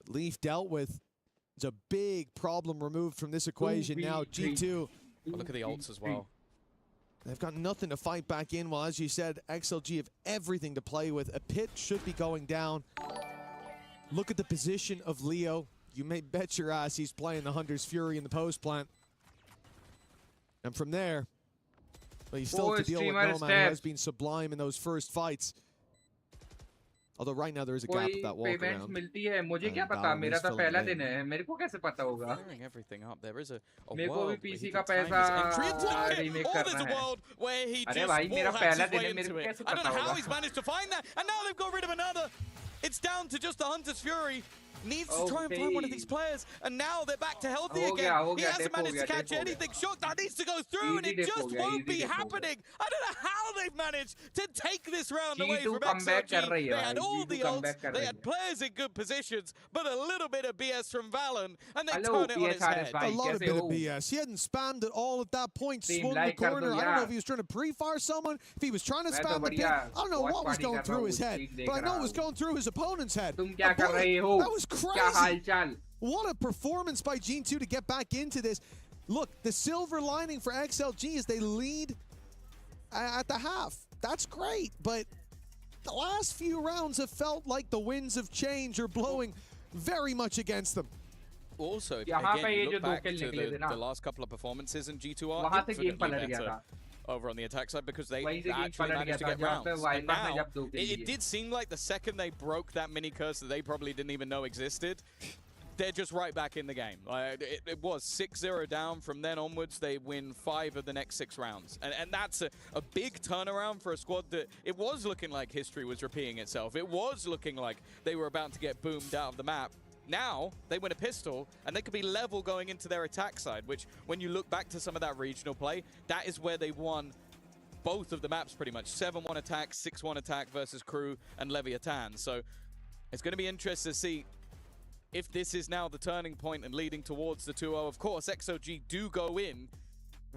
Leaf dealt with. It's a big problem removed from this equation now. G2. But look at the ults as well. They've got nothing to fight back in. Well, as you said, XLG have everything to play with. A pit should be going down. Look at the position of Leo. You may bet your ass he's playing the Hunter's Fury in the post plant. And from there, well, you still have to deal with Nomad, who has been sublime in those first fights. Although right now there is a gap of that walk around. Clearing everything up. There is a world where he can time his entry into it. Oh, there's a world where he just wallhacks his way into it. I don't know how he's managed to find that. And now they've got rid of another. It's down to just the Hunter's Fury. needs to try and find one of these players, and now they're back to healthy again. He hasn't managed to catch anything. Shotgun needs to go through, and it just won't be happening. I don't know how they've managed to take this round away from XLG. They had all the ults, they had players in good positions, but a little bit of BS from Valen, and they turn it on its head. A lot of bit of BS. He hadn't spammed it all at that point, swung the corner. I don't know if he was trying to pre-fire someone, if he was trying to spam the pin. I don't know what was going through his head, but I know it was going through his opponent's head. That was crazy. What a performance by G2 to get back into this. Look, the silver lining for XLG is they lead at the half. That's great, but the last few rounds have felt like the winds of change are blowing very much against them. Also, again, you look back to the last couple of performances in G2 are infinitely better over on the attack side because they actually managed to get rounds. And now, it did seem like the second they broke that mini curse that they probably didn't even know existed, they're just right back in the game. It was 6-0 down. From then onwards, they win 5 of the next 6 rounds. And that's a big turnaround for a squad that it was looking like history was repeating itself. It was looking like they were about to get boomed out of the map. Now, they win a pistol, and they could be level going into their attack side, which, when you look back to some of that regional play, that is where they won both of the maps pretty much. 7-1 attack, 6-1 attack versus Crew and Leviathan. So it's going to be interesting to see if this is now the turning point and leading towards the 2-0. Of course, XOG do go in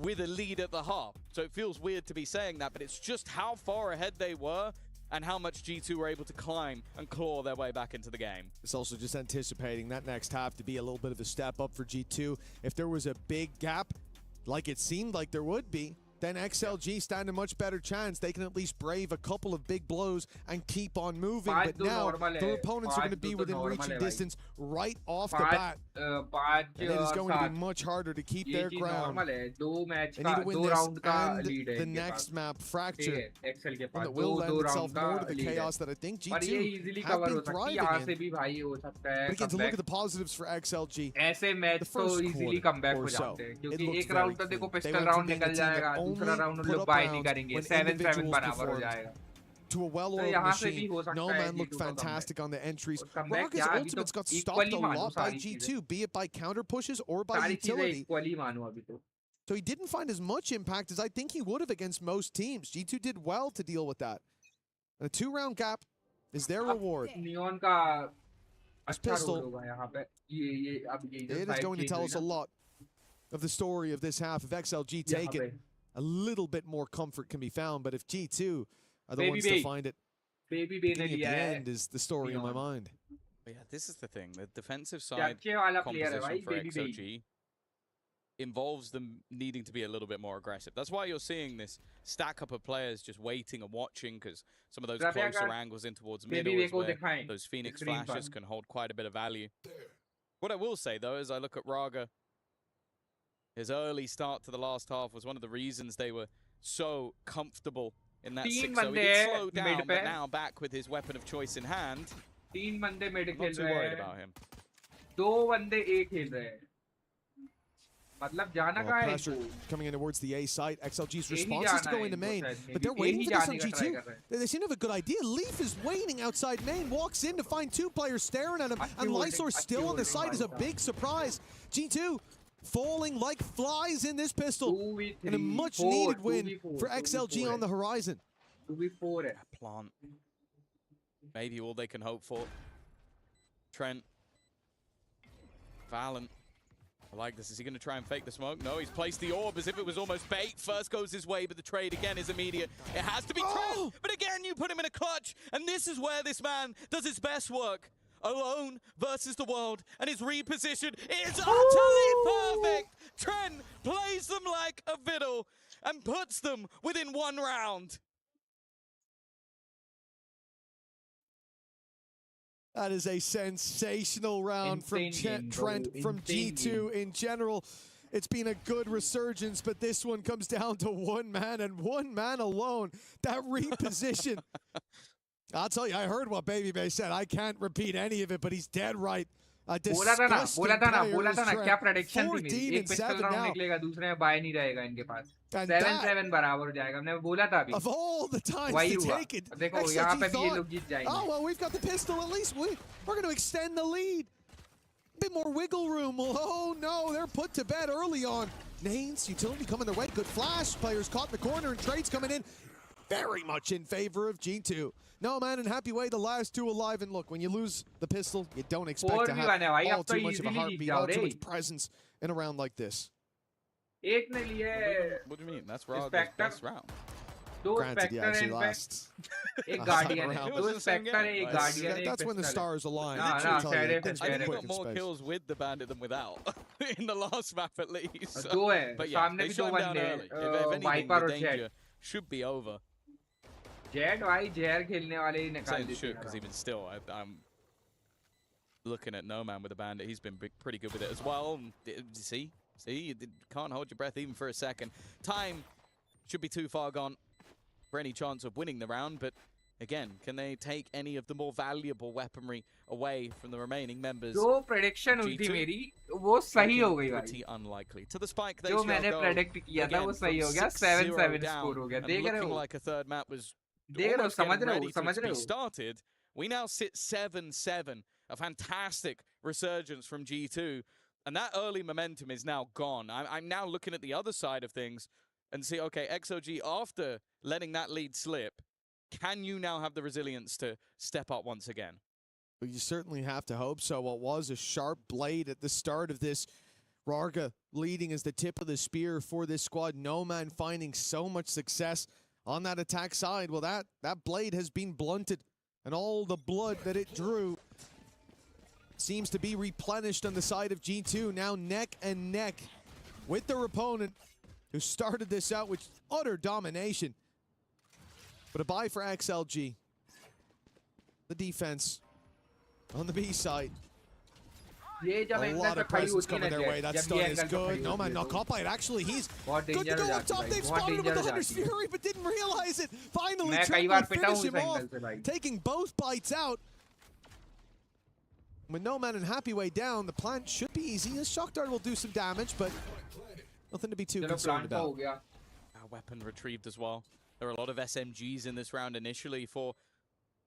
with a lead at the half, so it feels weird to be saying that, but it's just how far ahead they were and how much G2 were able to climb and claw their way back into the game. It's also just anticipating that next half to be a little bit of a step up for G2. If there was a big gap, like it seemed like there would be, then XLG stand a much better chance. They can at least brave a couple of big blows and keep on moving. But now their opponents are going to be within reaching distance right off the bat. And it is going to be much harder to keep their ground. They need to win this and the next map, Fracture. And that will lend itself more to the chaos that I think G2 have been thriving in. But again, to look at the positives for XLG, the first quarter or so, it looks very clean. They went from being a team that दूसरा round लोग bye नहीं करेंगे 7-7 बराबर हो जाएगा to a well-oiled machine. No man looked fantastic on the entries. Rocka's ultimates got stopped a lot by G2, be it by counter pushes or by utility. So he didn't find as much impact as I think he would have against most teams. G2 did well to deal with that. A 2-round gap is their reward. This pistol, it is going to tell us a lot of the story of this half. If XLG take it, a little bit more comfort can be found, but if G2 are the ones to find it, beginning at the end is the story in my mind. But yeah, this is the thing. The defensive side composition for XOG involves them needing to be a little bit more aggressive. That's why you're seeing this stack up of players just waiting and watching, because some of those closer angles in towards middle is where those Phoenix flashes can hold quite a bit of value. What I will say, though, as I look at Raga, his early start to the last half was one of the reasons they were so comfortable in that 6-0. He did slow down, but now back with his weapon of choice in hand. I'm not too worried about him. Pressure coming in towards the A site. XLG's response is to go into main, but they're waiting for this on G2. They seem to have a good idea. Leaf is waiting outside main, walks in to find 2 players staring at him, and Lysor still on the site is a big surprise. G2 falling like flies in this pistol, and a much needed win for XLG on the horizon. Plant. Maybe all they can hope for. Trent. Valen. I like this. Is he going to try and fake the smoke? No, he's placed the orb as if it was almost bait. First goes his way, but the trade again is immediate. It has to be Trent, but again, you put him in a clutch, and this is where this man does his best work. Alone versus the world, and his reposition is utterly perfect. Trent plays them like a fiddle and puts them within 1 round. That is a sensational round from Trent from G2 in general. It's been a good resurgence, but this one comes down to 1 man and 1 man alone. That reposition. I'll tell you, I heard what Baby Bay said. I can't repeat any of it, but he's dead right. बोला था ना क्या prediction थी मेरी एक pistol round निकलेगा दूसरे में बाय नहीं रहेगा इनके पास 7-7 बराबर हो जाएगा मैंने बोला था अभी वही हुआ देखो यहाँ पे भी ये लोग जीत जाएंगे Oh well, we've got the pistol at least. We're going to extend the lead. bit more wiggle room. Oh no, they're put to bed early on. Nanes, utility coming their way. Good flash. Players caught in the corner and trades coming in. Very much in favor of G2. No man, in happy way, the last two alive. And look, when you lose the pistol, you don't expect to have all too much of a heartbeat, all too much presence in a round like this. What do you mean? That's Wrld's best round. Granted, yeah, she lost. Guardian. That's when the stars align. I think he got more kills with the bandit than without in the last map at least. But yeah, they shut him down early. If anything, the danger should be over. Saying should, because even still, I'm looking at No Man with the bandit. He's been pretty good with it as well. See, you can't hold your breath even for a second. Time should be too far gone for any chance of winning the round, but again, can they take any of the more valuable weaponry away from the remaining members? जो prediction हुई थी मेरी वो सही हो गई भाई. Pretty unlikely. To the spike, they जो मैंने predict किया था वो सही हो गया. 7-7 score हो गया. देख रहे हो? Looking like a third map was समझ रहे हो? started. We now sit 7-7. A fantastic resurgence from G2, and that early momentum is now gone. I'm now looking at the other side of things and see, okay, XOG, after letting that lead slip, can you now have the resilience to step up once again? Well, you certainly have to hope so. What was a sharp blade at the start of this, Rarga leading as the tip of the spear for this squad. No Man finding so much success on that attack side. Well, that blade has been blunted, and all the blood that it drew seems to be replenished on the side of G2. Now neck and neck with their opponent, who started this out with utter domination. But a bye for XLG. The defense on the B side. A lot of presence coming their way. That stun is good. No Man not caught by it. Actually, he's good to go up top. They've spotted him with the Hunter's Fury, but didn't realize it. Finally, trying to finish him off, taking both bites out. With No Man and Happy way down, the plant should be easy. The Shock Dart will do some damage, but nothing to be too concerned about. Our weapon retrieved as well. There are a lot of SMGs in this round initially for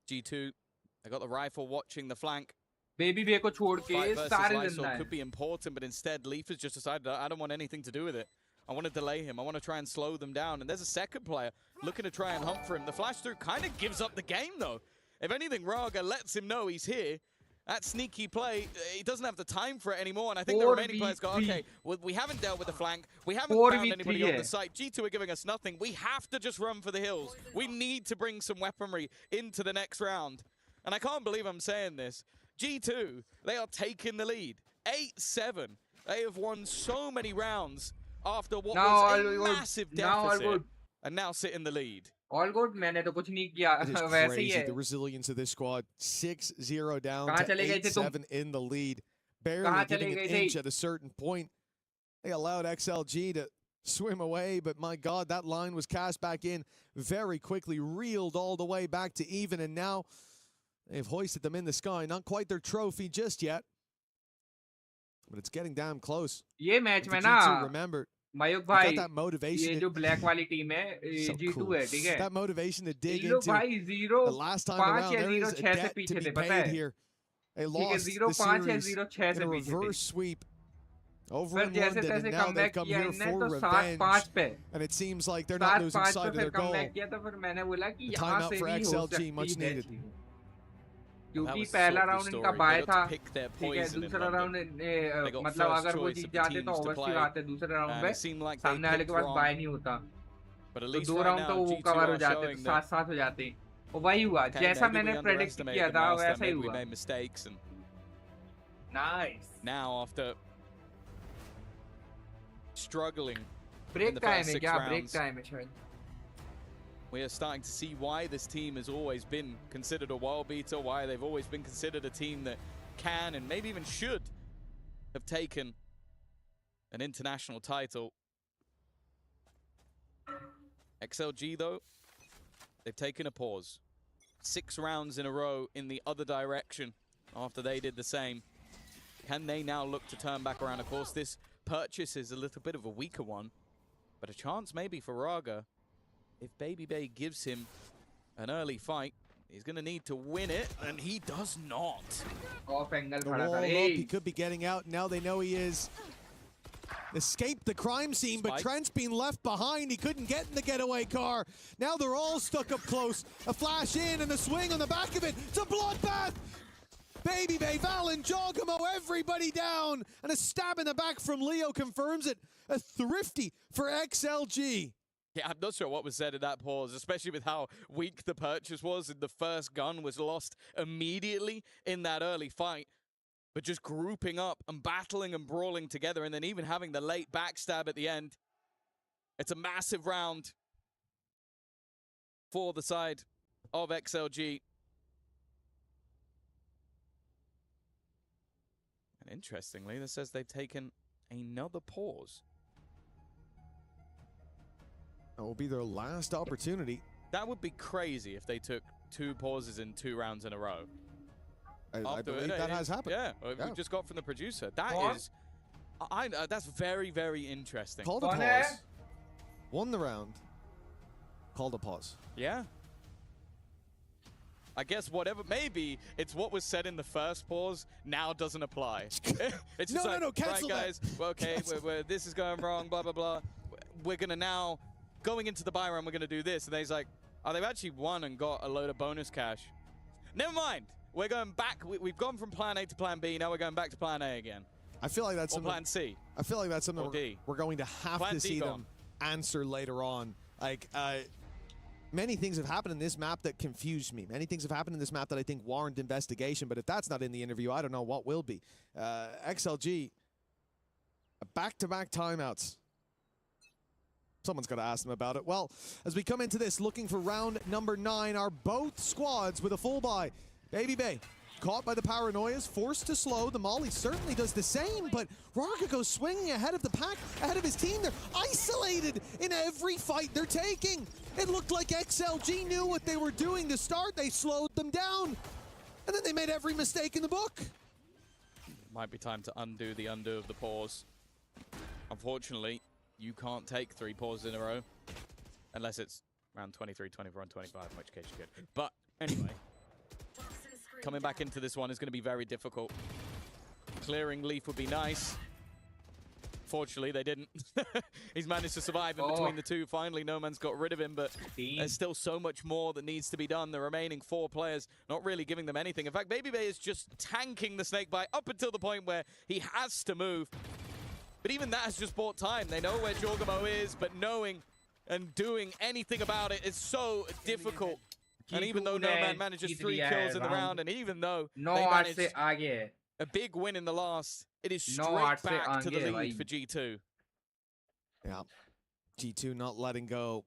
G2. They got the rifle watching the flank. Baby Bay को छोड़ के सारे जिंदा हैं. Could be important, but instead Leaf has just decided I don't want anything to do with it. I want to delay him. I want to try and slow them down. And there's a second player looking to try and hunt for him. The flash through kind of gives up the game though. If anything, Rarga lets him know he's here. That sneaky play, he doesn't have the time for it anymore, and I think the remaining players go, okay, well, we haven't dealt with the flank, we haven't found anybody on the site, G2 are giving us nothing, we have to just run for the hills. We need to bring some weaponry into the next round. And I can't believe I'm saying this. G2, they are taking the lead. 8-7. They have won so many rounds after what was a massive deficit, and now sit in the lead. All good, मैंने तो कुछ नहीं किया. It is crazy, the resilience of this squad. 6-0 down to 8-7 in the lead. Barely getting an inch at a certain point. They allowed XLG to swim away, but my God, that line was cast back in very quickly, reeled all the way back to even, and now they've hoisted them in the sky. Not quite their trophy just yet, but it's getting damn close. ये match में ना remember, Mayukh भाई that motivation, ये जो black वाली team है G2 है, ठीक है? That motivation to dig into भाई the last time around, there is a debt to be paid here. They lost the series in a reverse sweep over in London, and now they've come here for revenge. And it seems like they're not losing sight of their goal. The timeout for XLG, much needed. क्योंकि पहला round इनका bye था, ठीक है, दूसरा round मतलब अगर वो जीत जाते तो ऑब्वियसली बात है दूसरे राउंड में सामने वाले के पास बाय नहीं होता, तो दो राउंड तो वो कवर हो जाते, तो साथ साथ हो जाते, और वही हुआ जैसा मैंने प्रेडिक्ट किया था वैसा ही हुआ. Nice. Now after struggling break time है क्या? Break time है शायद. We are starting to see why this team has always been considered a world beater, why they've always been considered a team that can and maybe even should have taken an international title. XLG, though, they've taken a pause. 6 rounds in a row in the other direction after they did the same. Can they now look to turn back around? Of course, this purchase is a little bit of a weaker one, but a chance maybe for Rarga. If Baby Bay gives him an early fight, He's going to need to win it, and he does not. Off angle The wall up, he could be getting out. Now they know he is. Escaped the crime scene, but Trent's been left behind. He couldn't get in the getaway car. Now they're all stuck up close. A flash in and a swing on the back of it. It's a bloodbath. Baby Bay, Valen, Jogamo, everybody down. And a stab in the back from Leo confirms it. A thrifty for XLG. Yeah, I'm not sure what was said in that pause, especially with how weak the purchase was. And the first gun was lost immediately in that early fight. But just grouping up and battling and brawling together, and then even having the late backstab at the end. It's a massive round for the side of XLG. And interestingly, this says they've taken another pause. That will be their last opportunity. That would be crazy if they took 2 pauses in 2 rounds in a row. I believe that has happened. Yeah, we just got from the producer. That is, that's very, very interesting. Called a pause. Won the round. Called a pause. Yeah. I guess whatever, maybe it's what was said in the first pause now doesn't apply. It's just no, cancel right, guys, that. well, okay, this is going wrong, blah, blah, blah. We're going to now, going into the buy round, we're going to do this. And then he's like, oh, they've actually won and got a load of bonus cash. Never mind. We're going back. We've gone from plan A to plan B. Now we're going back to plan A again. I feel like that's or plan C. I feel like that's something we're going to have plan to D see gone. them answer later on. Like, many things have happened in this map that confused me. Many things have happened in this map that I think warrant investigation. But if that's not in the interview, I don't know what will be. XLG, back-to-back timeouts. Someone's got to ask them about it. Well, as we come into this, looking for round number 9, are both squads with a full buy. Baby Bay, caught by the paranoias, forced to slow. The Molly certainly does the same, but Raga goes swinging ahead of the pack, ahead of his team. They're isolated in every fight they're taking. It looked like XLG knew what they were doing to start. They slowed them down, and then they made every mistake in the book. Might be time to undo the undo of the pause. Unfortunately, you can't take 3 pauses in a row, unless it's round 23, 24, and 25, in which case you could. But anyway. Coming back into this one is going to be very difficult. Clearing Leaf would be nice. Fortunately, they didn't. He's managed to survive in between the two. Finally, No Man's got rid of him, but there's still so much more that needs to be done. The remaining 4 players not really giving them anything. In fact, Baby Bay is just tanking the Snakebite up until the point where he has to move. But even that has just bought time. They know where Jorgamo is, but knowing and doing anything about it is so difficult. And even though No Man manages 3 kills in the round, and even though they managed a big win in the last, it is straight back to the lead for G2. Yeah, G2 not letting go.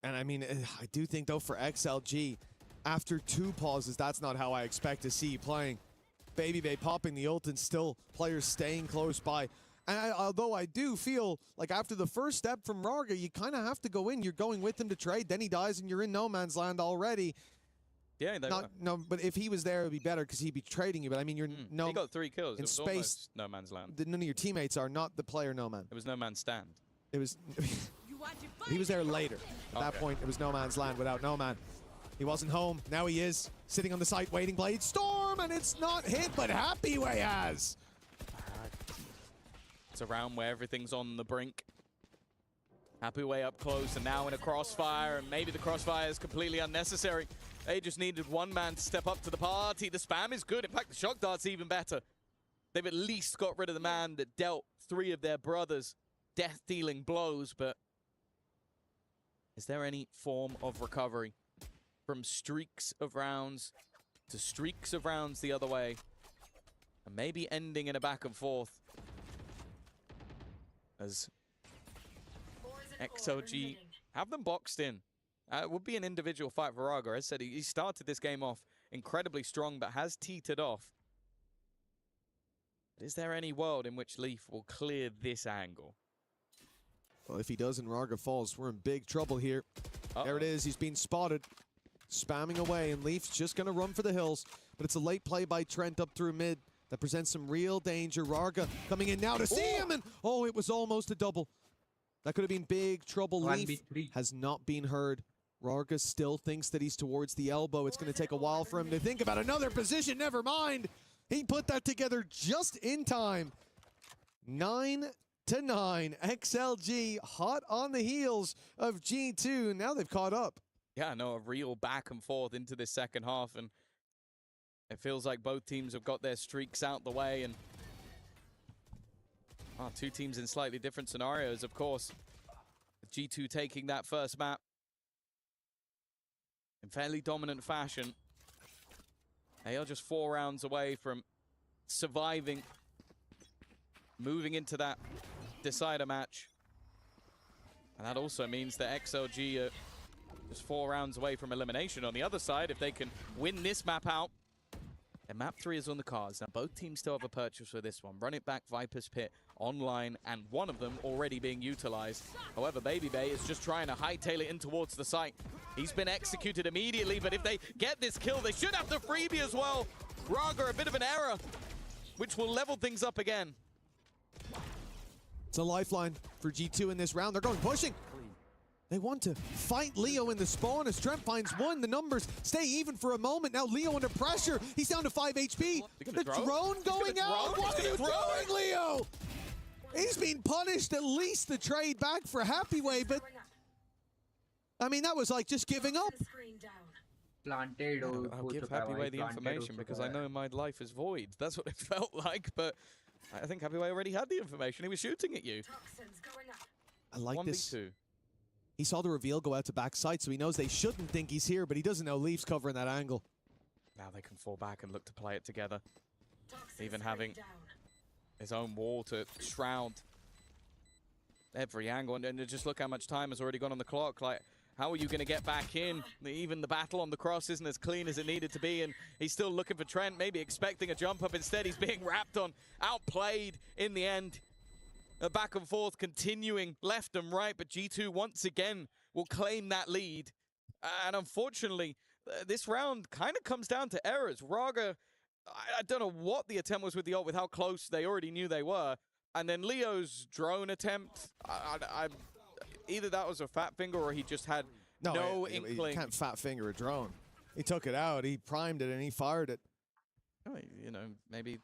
And I mean, I do think though for XLG, after 2 pauses, that's not how I expect to see playing. Baby Bay popping the ult and still players staying close by. And although I do feel like after the first step from Raga, you kind of have to go in. You're going with him to trade, then he dies and you're in no man's land already. Yeah, no, but if he was there, it would be better because he'd be trading you. But I mean, you're he got 3 kills. In it was space. No man's land. None of your teammates are not the player No Man. It was No Man's stand. It was. He was there later. At that point, it was No Man's land without No Man. He wasn't home. Now he is sitting on the site waiting. Blade Storm, and it's not hit, but Happy Way has. It's a round where everything's on the brink. Happy Way up close and now in a crossfire, and maybe the crossfire is completely unnecessary. They just needed one man to step up to the party. The spam is good. In fact, the shock dart's even better. They've at least got rid of the man that dealt 3 of their brothers death-dealing blows, but is there any form of recovery from streaks of rounds to streaks of rounds the other way, and maybe ending in a back and forth? As XLG have them boxed in. It would be an individual fight for Raga. As I said, he started this game off incredibly strong, but has teetered off. But is there any world in which Leaf will clear this angle? Well, if he does and Raga falls, we're in big trouble here. There it is. He's been spotted. Spamming away, and Leaf's just going to run for the hills. But it's a late play by Trent up through mid. That presents some real danger. Raga coming in now to see him, and it was almost a double. That could have been big trouble. Leaf has not been heard Rarga still thinks that he's towards the elbow. It's going to take a while for him to think about another position. Never mind. He put that together just in time. 9-9. XLG hot on the heels of G2. Now they've caught up. Yeah, no, a real back and forth into this second half, and it feels like both teams have got their streaks out the way, and two teams in slightly different scenarios, of course. G2 taking that first map in fairly dominant fashion. They are just 4 rounds away from surviving, moving into that decider match. And that also means that XLG are just 4 rounds away from elimination. On the other side, if they can win this map out, and map 3 is on the cards. Now, both teams still have a purchase for this one. Run It Back, Viper's Pit, online, and one of them already being utilized. However, Baby Bay is just trying to hightail it in towards the site. He's been executed immediately, but if they get this kill, they should have the freebie as well. Raga, a bit of an error, which will level things up again. It's a lifeline for G2 in this round. They're going pushing. They want to fight Leo in the spawn as Trent finds one. The numbers stay even for a moment. Now Leo under pressure. He's down to 5 HP. The drone going out. What are you doing, Leo? He's being punished. At least the trade back for Happyway, but I mean, that was like just giving up. I'll give Happyway the information because I know my life is void. That's what it felt like, but I think Happyway already had the information. He was shooting at you. I like 1v2. this. He saw the reveal go out to backside, so he knows they shouldn't think he's here, but he doesn't know Leaf's covering that angle. Now they can fall back and look to play it together. Even having his own wall to shroud every angle. And just look how much time has already gone on the clock. Like, how are you going to get back in? Even the battle on the cross isn't as clean as it needed to be, and he's still looking for Trent, maybe expecting a jump up. Instead, he's being wrapped on, outplayed in the end. A back and forth continuing left and right, but G2 once again will claim that lead. And unfortunately, this round kind of comes down to errors. Raga, I don't know what the attempt was with the ult, with how close they already knew they were. And then Leo's drone attempt, either that was a fat finger or he just had no inkling. You can't fat finger a drone. He took it out, he primed it, and he fired it. You know, maybe...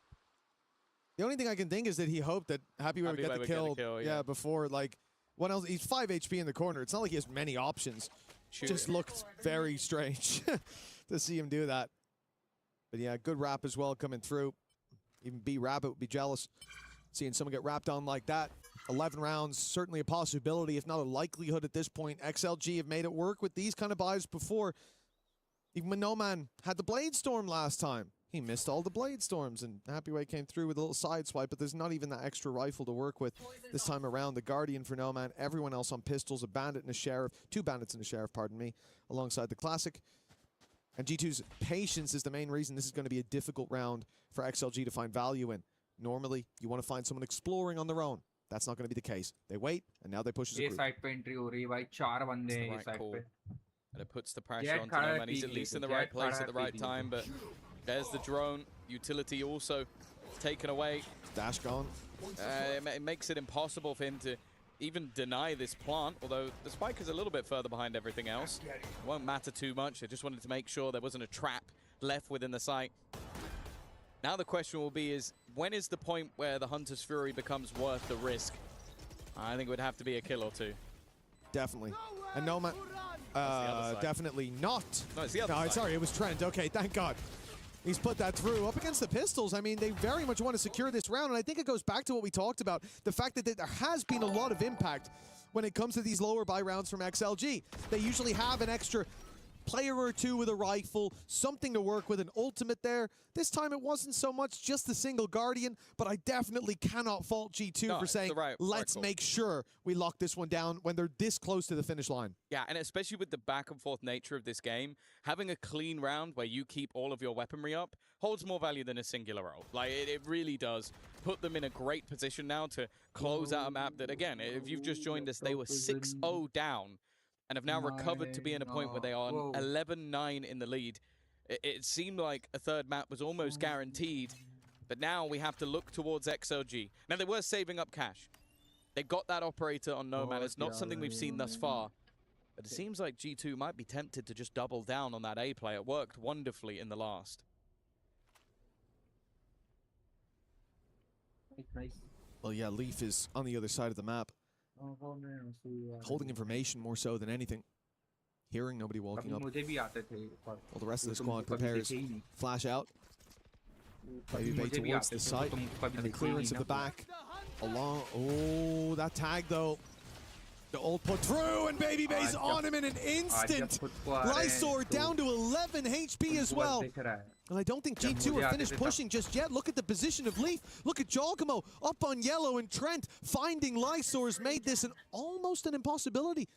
The only thing I can think is that he hoped that Happyway would get the kill, yeah, before, like, what else? He's 5 HP in the corner. It's not like he has many options. Just looked very strange to see him do that. But yeah, good wrap as well coming through. Even B-Rabbit would be jealous seeing someone get wrapped on like that. 11 rounds, certainly a possibility, if not a likelihood at this point. XLG have made it work with these kind of buys before. Even when No Man had the Blade Storm last time. He missed all the Blade Storms, and Happyway came through with a little side swipe, but there's not even that extra rifle to work with this time around. The Guardian for No Man, everyone else on pistols, a Bandit and a Sheriff, 2 Bandits and a Sheriff, pardon me, alongside the Classic. And G2's patience is the main reason this is going to be a difficult round for XLG to find value in. Normally, you want to find someone exploring on their own. That's not going to be the case. They wait, and now they push as a group. And it puts the pressure on No Man. He's at least in the right place at the right time, but there's the drone. Utility also taken away. Dash gone. It makes it impossible for him to even deny this plant, although the spike is a little bit further behind everything else. It won't matter too much. They just wanted to make sure there wasn't a trap left within the site. Now the question will be is, when is the point where the Hunter's Fury becomes worth the risk? I think it would have to be a kill or two. Definitely. And No Man... definitely not. No, it's the other side. Sorry, it was Trent. Okay, thank God. He's put that through. Up against the pistols, I mean, they very much want to secure this round, and I think it goes back to what we talked about, the fact that there has been a lot of impact when it comes to these lower buy rounds from XLG. They usually have an extra player or two with a rifle, something to work with, an ultimate there. This time it wasn't so much just the single Guardian, but I definitely cannot fault G2 for saying, let's make sure we lock this one down when they're this close to the finish line. Yeah, and especially with the back and forth nature of this game, having a clean round where you keep all of your weaponry up holds more value than a singular ult. Like, it really does put them in a great position now to close out a map that, again, if you've just joined us, they were 6-0 down and have now recovered to be in a point where they are 11-9 in the lead. It seemed like a third map was almost guaranteed, but now we have to look towards XLG. Now, they were saving up cash. They got that operator on No Man. It's not something we've seen thus far. But it seems like G2 might be tempted to just double down on that A play. It worked wonderfully in the last. Well, yeah, Leaf is on the other side of the map. Holding information more so than anything. Hearing nobody walking up. Well, the rest of the squad prepares. Flash out. Baby towards the site. And the clearance of the back. Along. Oh, that tag though. The ult put through, and Baby Bay's on him in an instant. Lysor down to 11 HP as well. And I don't think G2 are finished pushing just yet. Look at the position of Leaf. Look at Jogamo up on yellow, and Trent finding Lysor's made this almost an impossibility.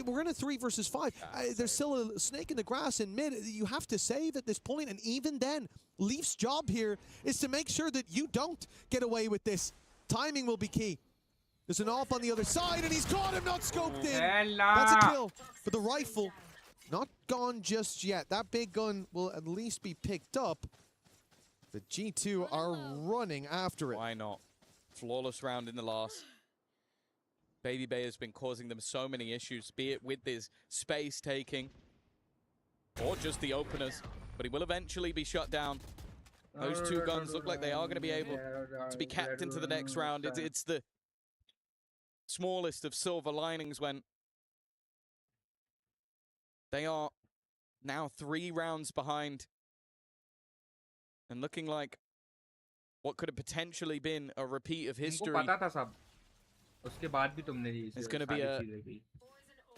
We're in a 3 versus 5. There's still a snake in the grass in mid. You have to save at this point, and even then, Leaf's job here is to make sure that you don't get away with this. Timing will be key. There's an AWP on the other side, and he's caught him, not scoped in. That's a kill. But the rifle, not gone just yet. That big gun will at least be picked up. The G2 are running after it. Why not? Flawless round in the last. Baby Bay has been causing them so many issues, be it with his space taking or just the openers. But he will eventually be shut down. Those two guns look like they are going to be able to be capped into the next round. It's the smallest of silver linings when they are now 3 rounds behind and looking like what could have potentially been a repeat of history. It's going to be a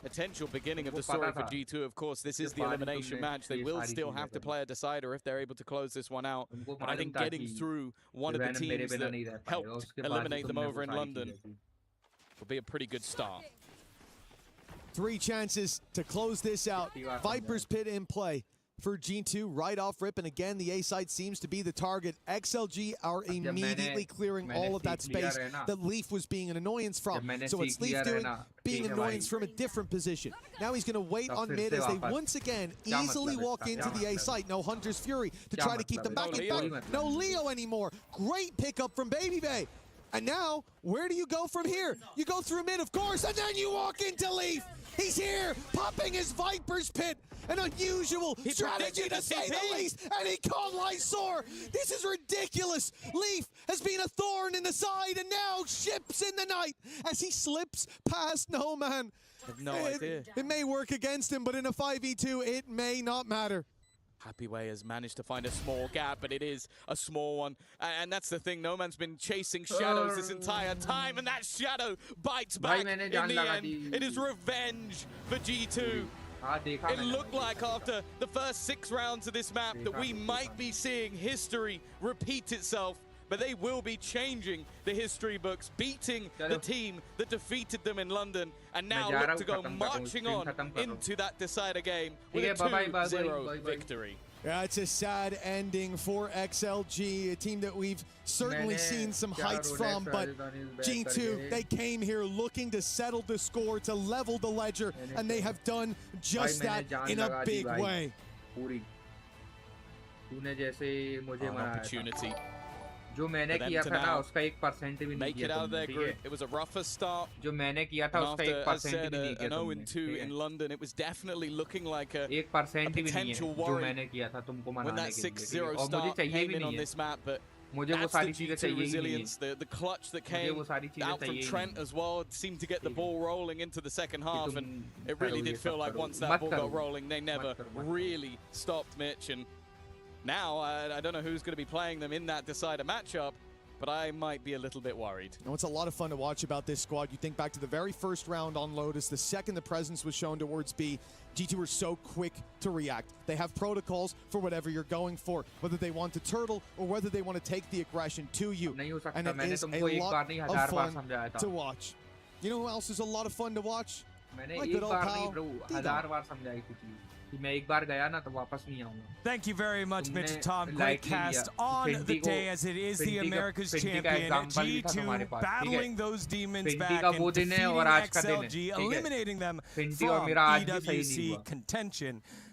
potential beginning of the story for G2. Of course, this is the elimination match. They will still have to play a decider if they're able to close this one out. But I think getting through one of the teams that helped eliminate them over in London will be a pretty good start. 3 chances to close this out. Viper's Pit in play for G2 right off rip, and again the A side seems to be the target. XLG are immediately clearing all of that space that Leaf was being an annoyance from. So what's Leaf doing? Being an annoyance from a different position. Now he's going to wait on mid as they once again easily walk into the A site. No Hunter's Fury to try to keep them back. In fact, no Leo anymore. Great pickup from Baby Bay. And now, where do you go from here? You go through mid, of course, and then you walk into Leaf. He's here, popping his Viper's Pit. An unusual strategy to say the least, and he caught Lysor. This is ridiculous. Leaf has been a thorn in the side, and now ships in the night as he slips past No Man. I have no idea. It may work against him, but in a 5v2, it may not matter. Happy Way has managed to find a small gap, but it is a small one. And that's the thing, No Man's been chasing shadows this entire time, and that shadow bites back in the end. It is revenge for G2. It looked like after the first 6 rounds of this map that we might be seeing history repeat itself, but they will be changing the history books, beating the team that defeated them in London, and now look to go marching on into that decider game with a 2-0 victory. Yeah, it's a sad ending for XLG, a team that we've certainly seen some heights from, but G2, they came here looking to settle the score, to level the ledger, and they have done just that in a big way. An opportunity. जो मैंने किया था ना उसका 1% भी नहीं make it out of their group. It was a rougher start. जो मैंने किया था उसका 1% भी नहीं किया तुमने. An 0-2 in London. It was definitely looking like a 1% भी नहीं है जो मैंने किया था तुमको when that मनाने के लिए. 6-0 start came in on this map, but मुझे वो सारी चीजें चाहिए ही resilience, the clutch that came out from Trent as well seemed to get the ball rolling into the second half, and it really did feel like once that ball got rolling, they never really stopped Mitch. And now, I don't know who's going to be playing them in that decider matchup, but I might be a little bit worried. No, it's a lot of fun to watch about this squad. You think back to the very first round on Lotus, the second the presence was shown towards B, G2 were so quick to react. They have protocols for whatever you're going for, whether they want to turtle or whether they want to take the aggression to you. And it is a lot of fun to watch. You know who else is a lot of fun to watch? My good old pal, Thank you very much, Mitch Tom. Great cast on the day as it is the America's champion. G2 battling those demons back and defeating XLG, eliminating them from EWC contention.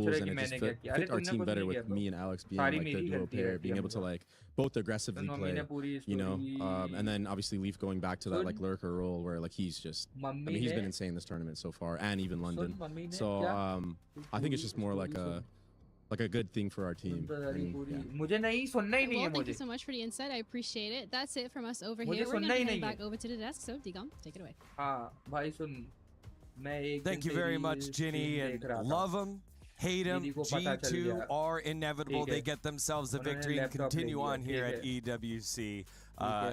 पूछ tools, रहे and कि it just मैंने क्या किया। अरे fit our तुमने team कुछ better नहीं with किया bro। me and Alex being सारी like the मेरी duo गलती pair, रहती being है able to हमेशा। like both aggressively तो मम्मी ने play, पूरी you know, story- and then obviously Leaf going back to that like lurker role where like he's just, I mummy mean, he's been ने- insane this tournament so far, and even London. Mummy ने So क्या? I think it's just more like a good thing for our team. And, yeah. मुझे नहीं सुनना ही नहीं Well, है thank you मुझे। so much for the insight. I appreciate it. That's it from us over मुझे here. We're going सुनना to he head नहीं back है। over to the desk. So, Digam, take it away. हाँ भाई सुन मैं एक Thank you very much, Ginny, and love them, hate them. G2 are inevitable. They get themselves a victory and continue on here at EWC.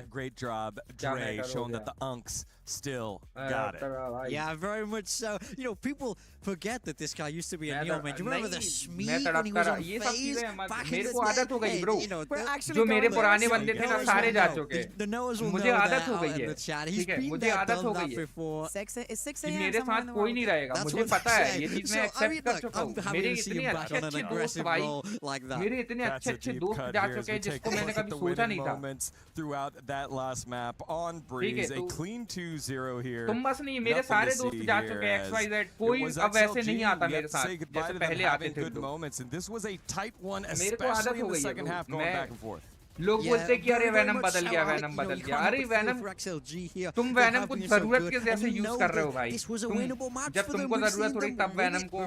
Great job, Dre, showing that the Unks still got it. Yeah, very much so. You know, people forget that this guy used to be a Neil man. Do you remember the Schmeek मैं when he was on ये सब FaZe चीजें मत back in मेरे the को आदत हो day? गई ब्रो You know, जो मेरे पुराने बंदे थे ना सारे जा चुके The Noahs will मुझे know आदत that हो out गई in है the chat. He's ठीक है been मुझे there, आदत done हो that गई है before. 6 कि a.m. मेरे साथ कोई नहीं रहेगा That's मुझे what पता I'm है saying. ये चीज So, मैं I mean, एक्सेप्ट कर look, चुका I'm हूँ happy मेरे to see इतने him back अच्छे on an अच्छे दोस्त aggressive भाई role like that. मेरे इतने अच्छे अच्छे दोस्त जा चुके हैं जिसको मैंने कभी Moments सोचा नहीं था throughout throughout that last map on Breeze. A clean 2-0 here. तुम बस नहीं, मेरे सारे दोस्त जा चुके हैं XYZ, कोई अब वैसे नहीं आता मेरे साथ जैसे पहले आते थे good moments, and this was a tight one, especially in the second half, going back and forth. लोग बोलते कि अरे वैनम बदल गया, वैनम बदल गया। अरे वैनम, तुम वैनम को जरूरत के जैसे यूज कर रहे हो भाई। जब तुमको जरूरत हो रही तब वैनम को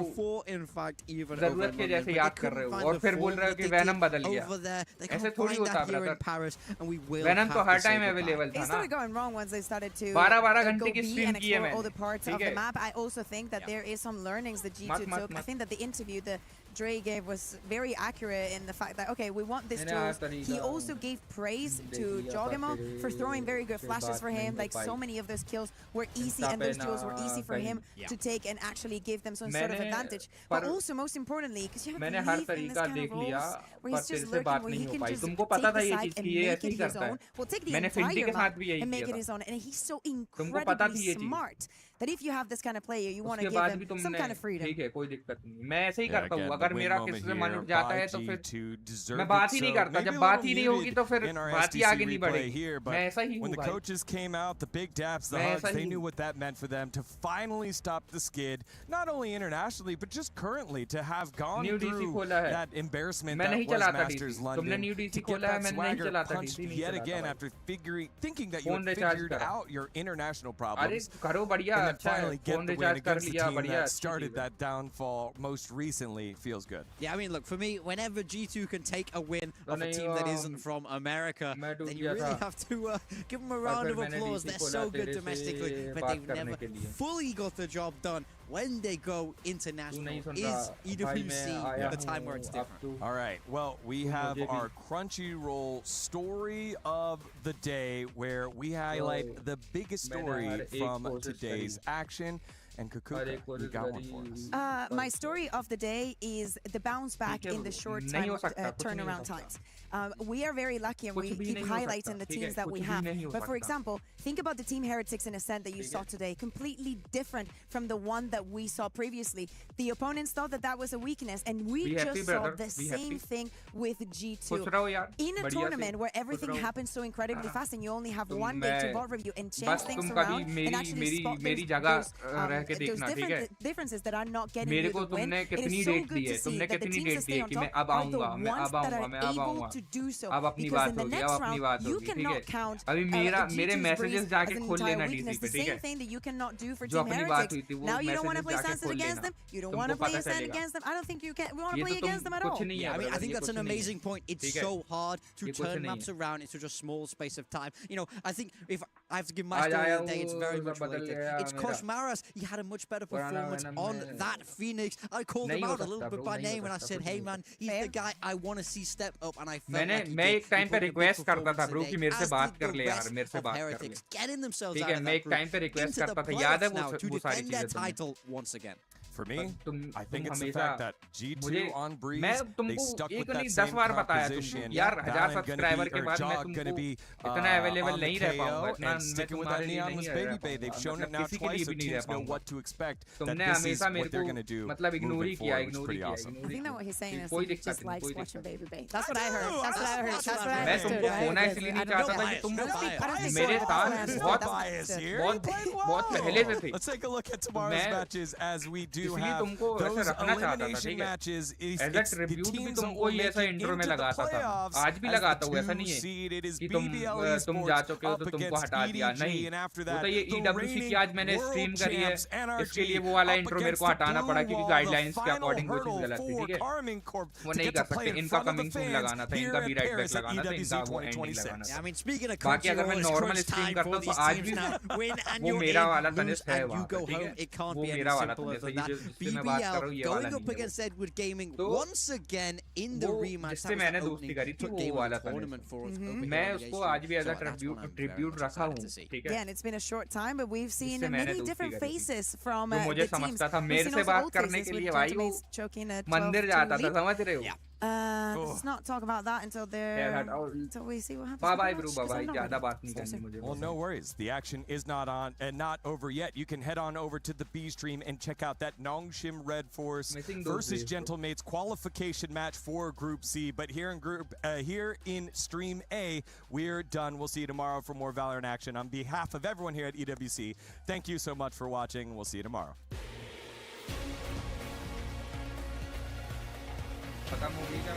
जरूरत के जैसे याद कर रहे हो और फिर बोल रहे हो कि वैनम बदल गया। ऐसे थोड़ी होता ब्रदर। वैनम तो हर टाइम अवेलेबल था ना। 12 घंटे की स्ट्रीम की है मैंने। I also think that there is some learnings that G2 took. I think that the interview that Dre gave was very accurate in the fact that, okay, we want this duel. He also gave praise to Jogemo for throwing very good flashes for him. Like, so many of those kills were easy and those duels were easy for him to take and actually give them some sort of advantage. But also, most importantly, because you have to believe in this kind of roles where he's just lurking, where he can just take the side and make it his own. Well, take the entire map and make it his own. And he's so incredibly smart that if you have this kind of player, you want to give them some kind of freedom. ठीक है, कोई दिक्कत नहीं, मैं ऐसे ही करता हूँ। अगर मेरा किसी से मन उठ जाता है तो फिर मैं बात ही नहीं करता। जब बात ही नहीं होगी तो फिर बात ही आगे नहीं बढ़ेगी। मैं ऐसा ही हूँ भाई। When the coaches came out, the big daps, the hugs, they knew what that meant for them to finally stop the skid, not only internationally but just currently, to have gone through that embarrassment that was Masters London, to get that swagger punched yet again after thinking that you had figured out your international problems. And then finally get the win against the team that started that downfall most recently feels good. Yeah, I mean, look, for me, whenever G2 can take a win of a team that isn't from America, then you really have to give them a round of applause. They're so good domestically, but they've never fully got the job done. When they go international, is EWC the time where it's different? All right, well, we have our Crunchyroll story of the day, where we highlight the biggest story from today's action. And Kukuka, you got one for us. My story of the day is the bounce back in the short time turnaround times. We are very lucky and we keep highlighting the teams that we have. But for example, think about the Team Heretics in Ascent that you saw today. Completely different from the one that we saw previously. The opponents thought that that was a weakness, and we just saw the same thing with G2. In a tournament where everything happens so incredibly fast and you only have one day to bot review and change things around and actually spot those differences that are not getting you the win, it is so good to see that the teams that stay on top are the ones that are able to do so. Because in the next round, you cannot count G2's Breeze as an entire weakness. The same thing that you cannot do for Team Heretics. Now you don't want to play Sunset against them. You don't want to play Ascent against them. I don't think you want to play against them at all. Yeah, I mean, I think that's an amazing point. It's so hard to turn maps around in such a small space of time. You know, I think if I have to give my story of the day, it's very much related. It's Kosh Maras. He had a much better performance on that Phoenix. I called him out a little bit by name and I said, hey man, he's the guy I want to see step up, and I felt like मैं एक time पे request करता था bro कि मेरे से बात कर ले यार, मेरे से बात कर ले। ठीक है, मैं एक टाइम पे रिक्वेस्ट करता था, याद है वो सारी चीजें। For me, I think it's the fact that G2 on Breeze, they stuck with that same 10 बार बताया composition. यार, 1000 सब्सक्राइबर के बाद मैं तुमको इतना अवेलेबल नहीं रह पाऊंगा, इतना मैं तुम्हारे लिए नहीं रह पाऊंगा। They've shown it now twice, so teams know what to expect. तुमने हमेशा मेरे को मतलब इग्नोर ही किया, इग्नोर ही किया। I think that what he's saying is he just likes watching Baby Bay. That's what I heard. That's what I heard. That's what I मैं तुमको खोना इसलिए नहीं चाहता था कि तुम मेरे साथ बहुत पहले से थे। Let's take a look at tomorrow's matches as we do have those elimination matches. It's the teams that will make it into the playoffs as the 2 seed. It is BBL Esports up against EDG, and after that, the reigning world champs NRG up against the blue wall, the final hurdle for Carmine Corp to get to play in front of the fans here in Paris at EWC 2026. Yeah, I mean, speaking of Crunchyroll, it's crunch time for these teams now. Win and you're in, lose and you go home. It can't be any simpler than that. BBL going up against Edward Gaming once again in the rematch. That was the opening took game of the tournament for us. मैं उसको आज भी as a tribute रखा हूँ, ठीक है? Yeah, and it's been a short time, but we've seen many different faces from the मुझे teams. समझता था मेरे से बात करने के लिए भाई वो मंदिर जाता था, समझ रहे हो? Let's not talk about that until until we see what happens. Bye bye, bro. Bye bye. ज़्यादा बात नहीं करनी मुझे. Well, no worries. The action is not on and not over yet. You can head on over to the B stream and check out that Nongshim Red Force versus Gentlemates qualification match for Group C. But here in Stream A, we're done. We'll see you tomorrow for more Valorant action. On behalf of everyone here at EWC, thank you so much for watching. We'll see you tomorrow. खत्म हो गई क्या?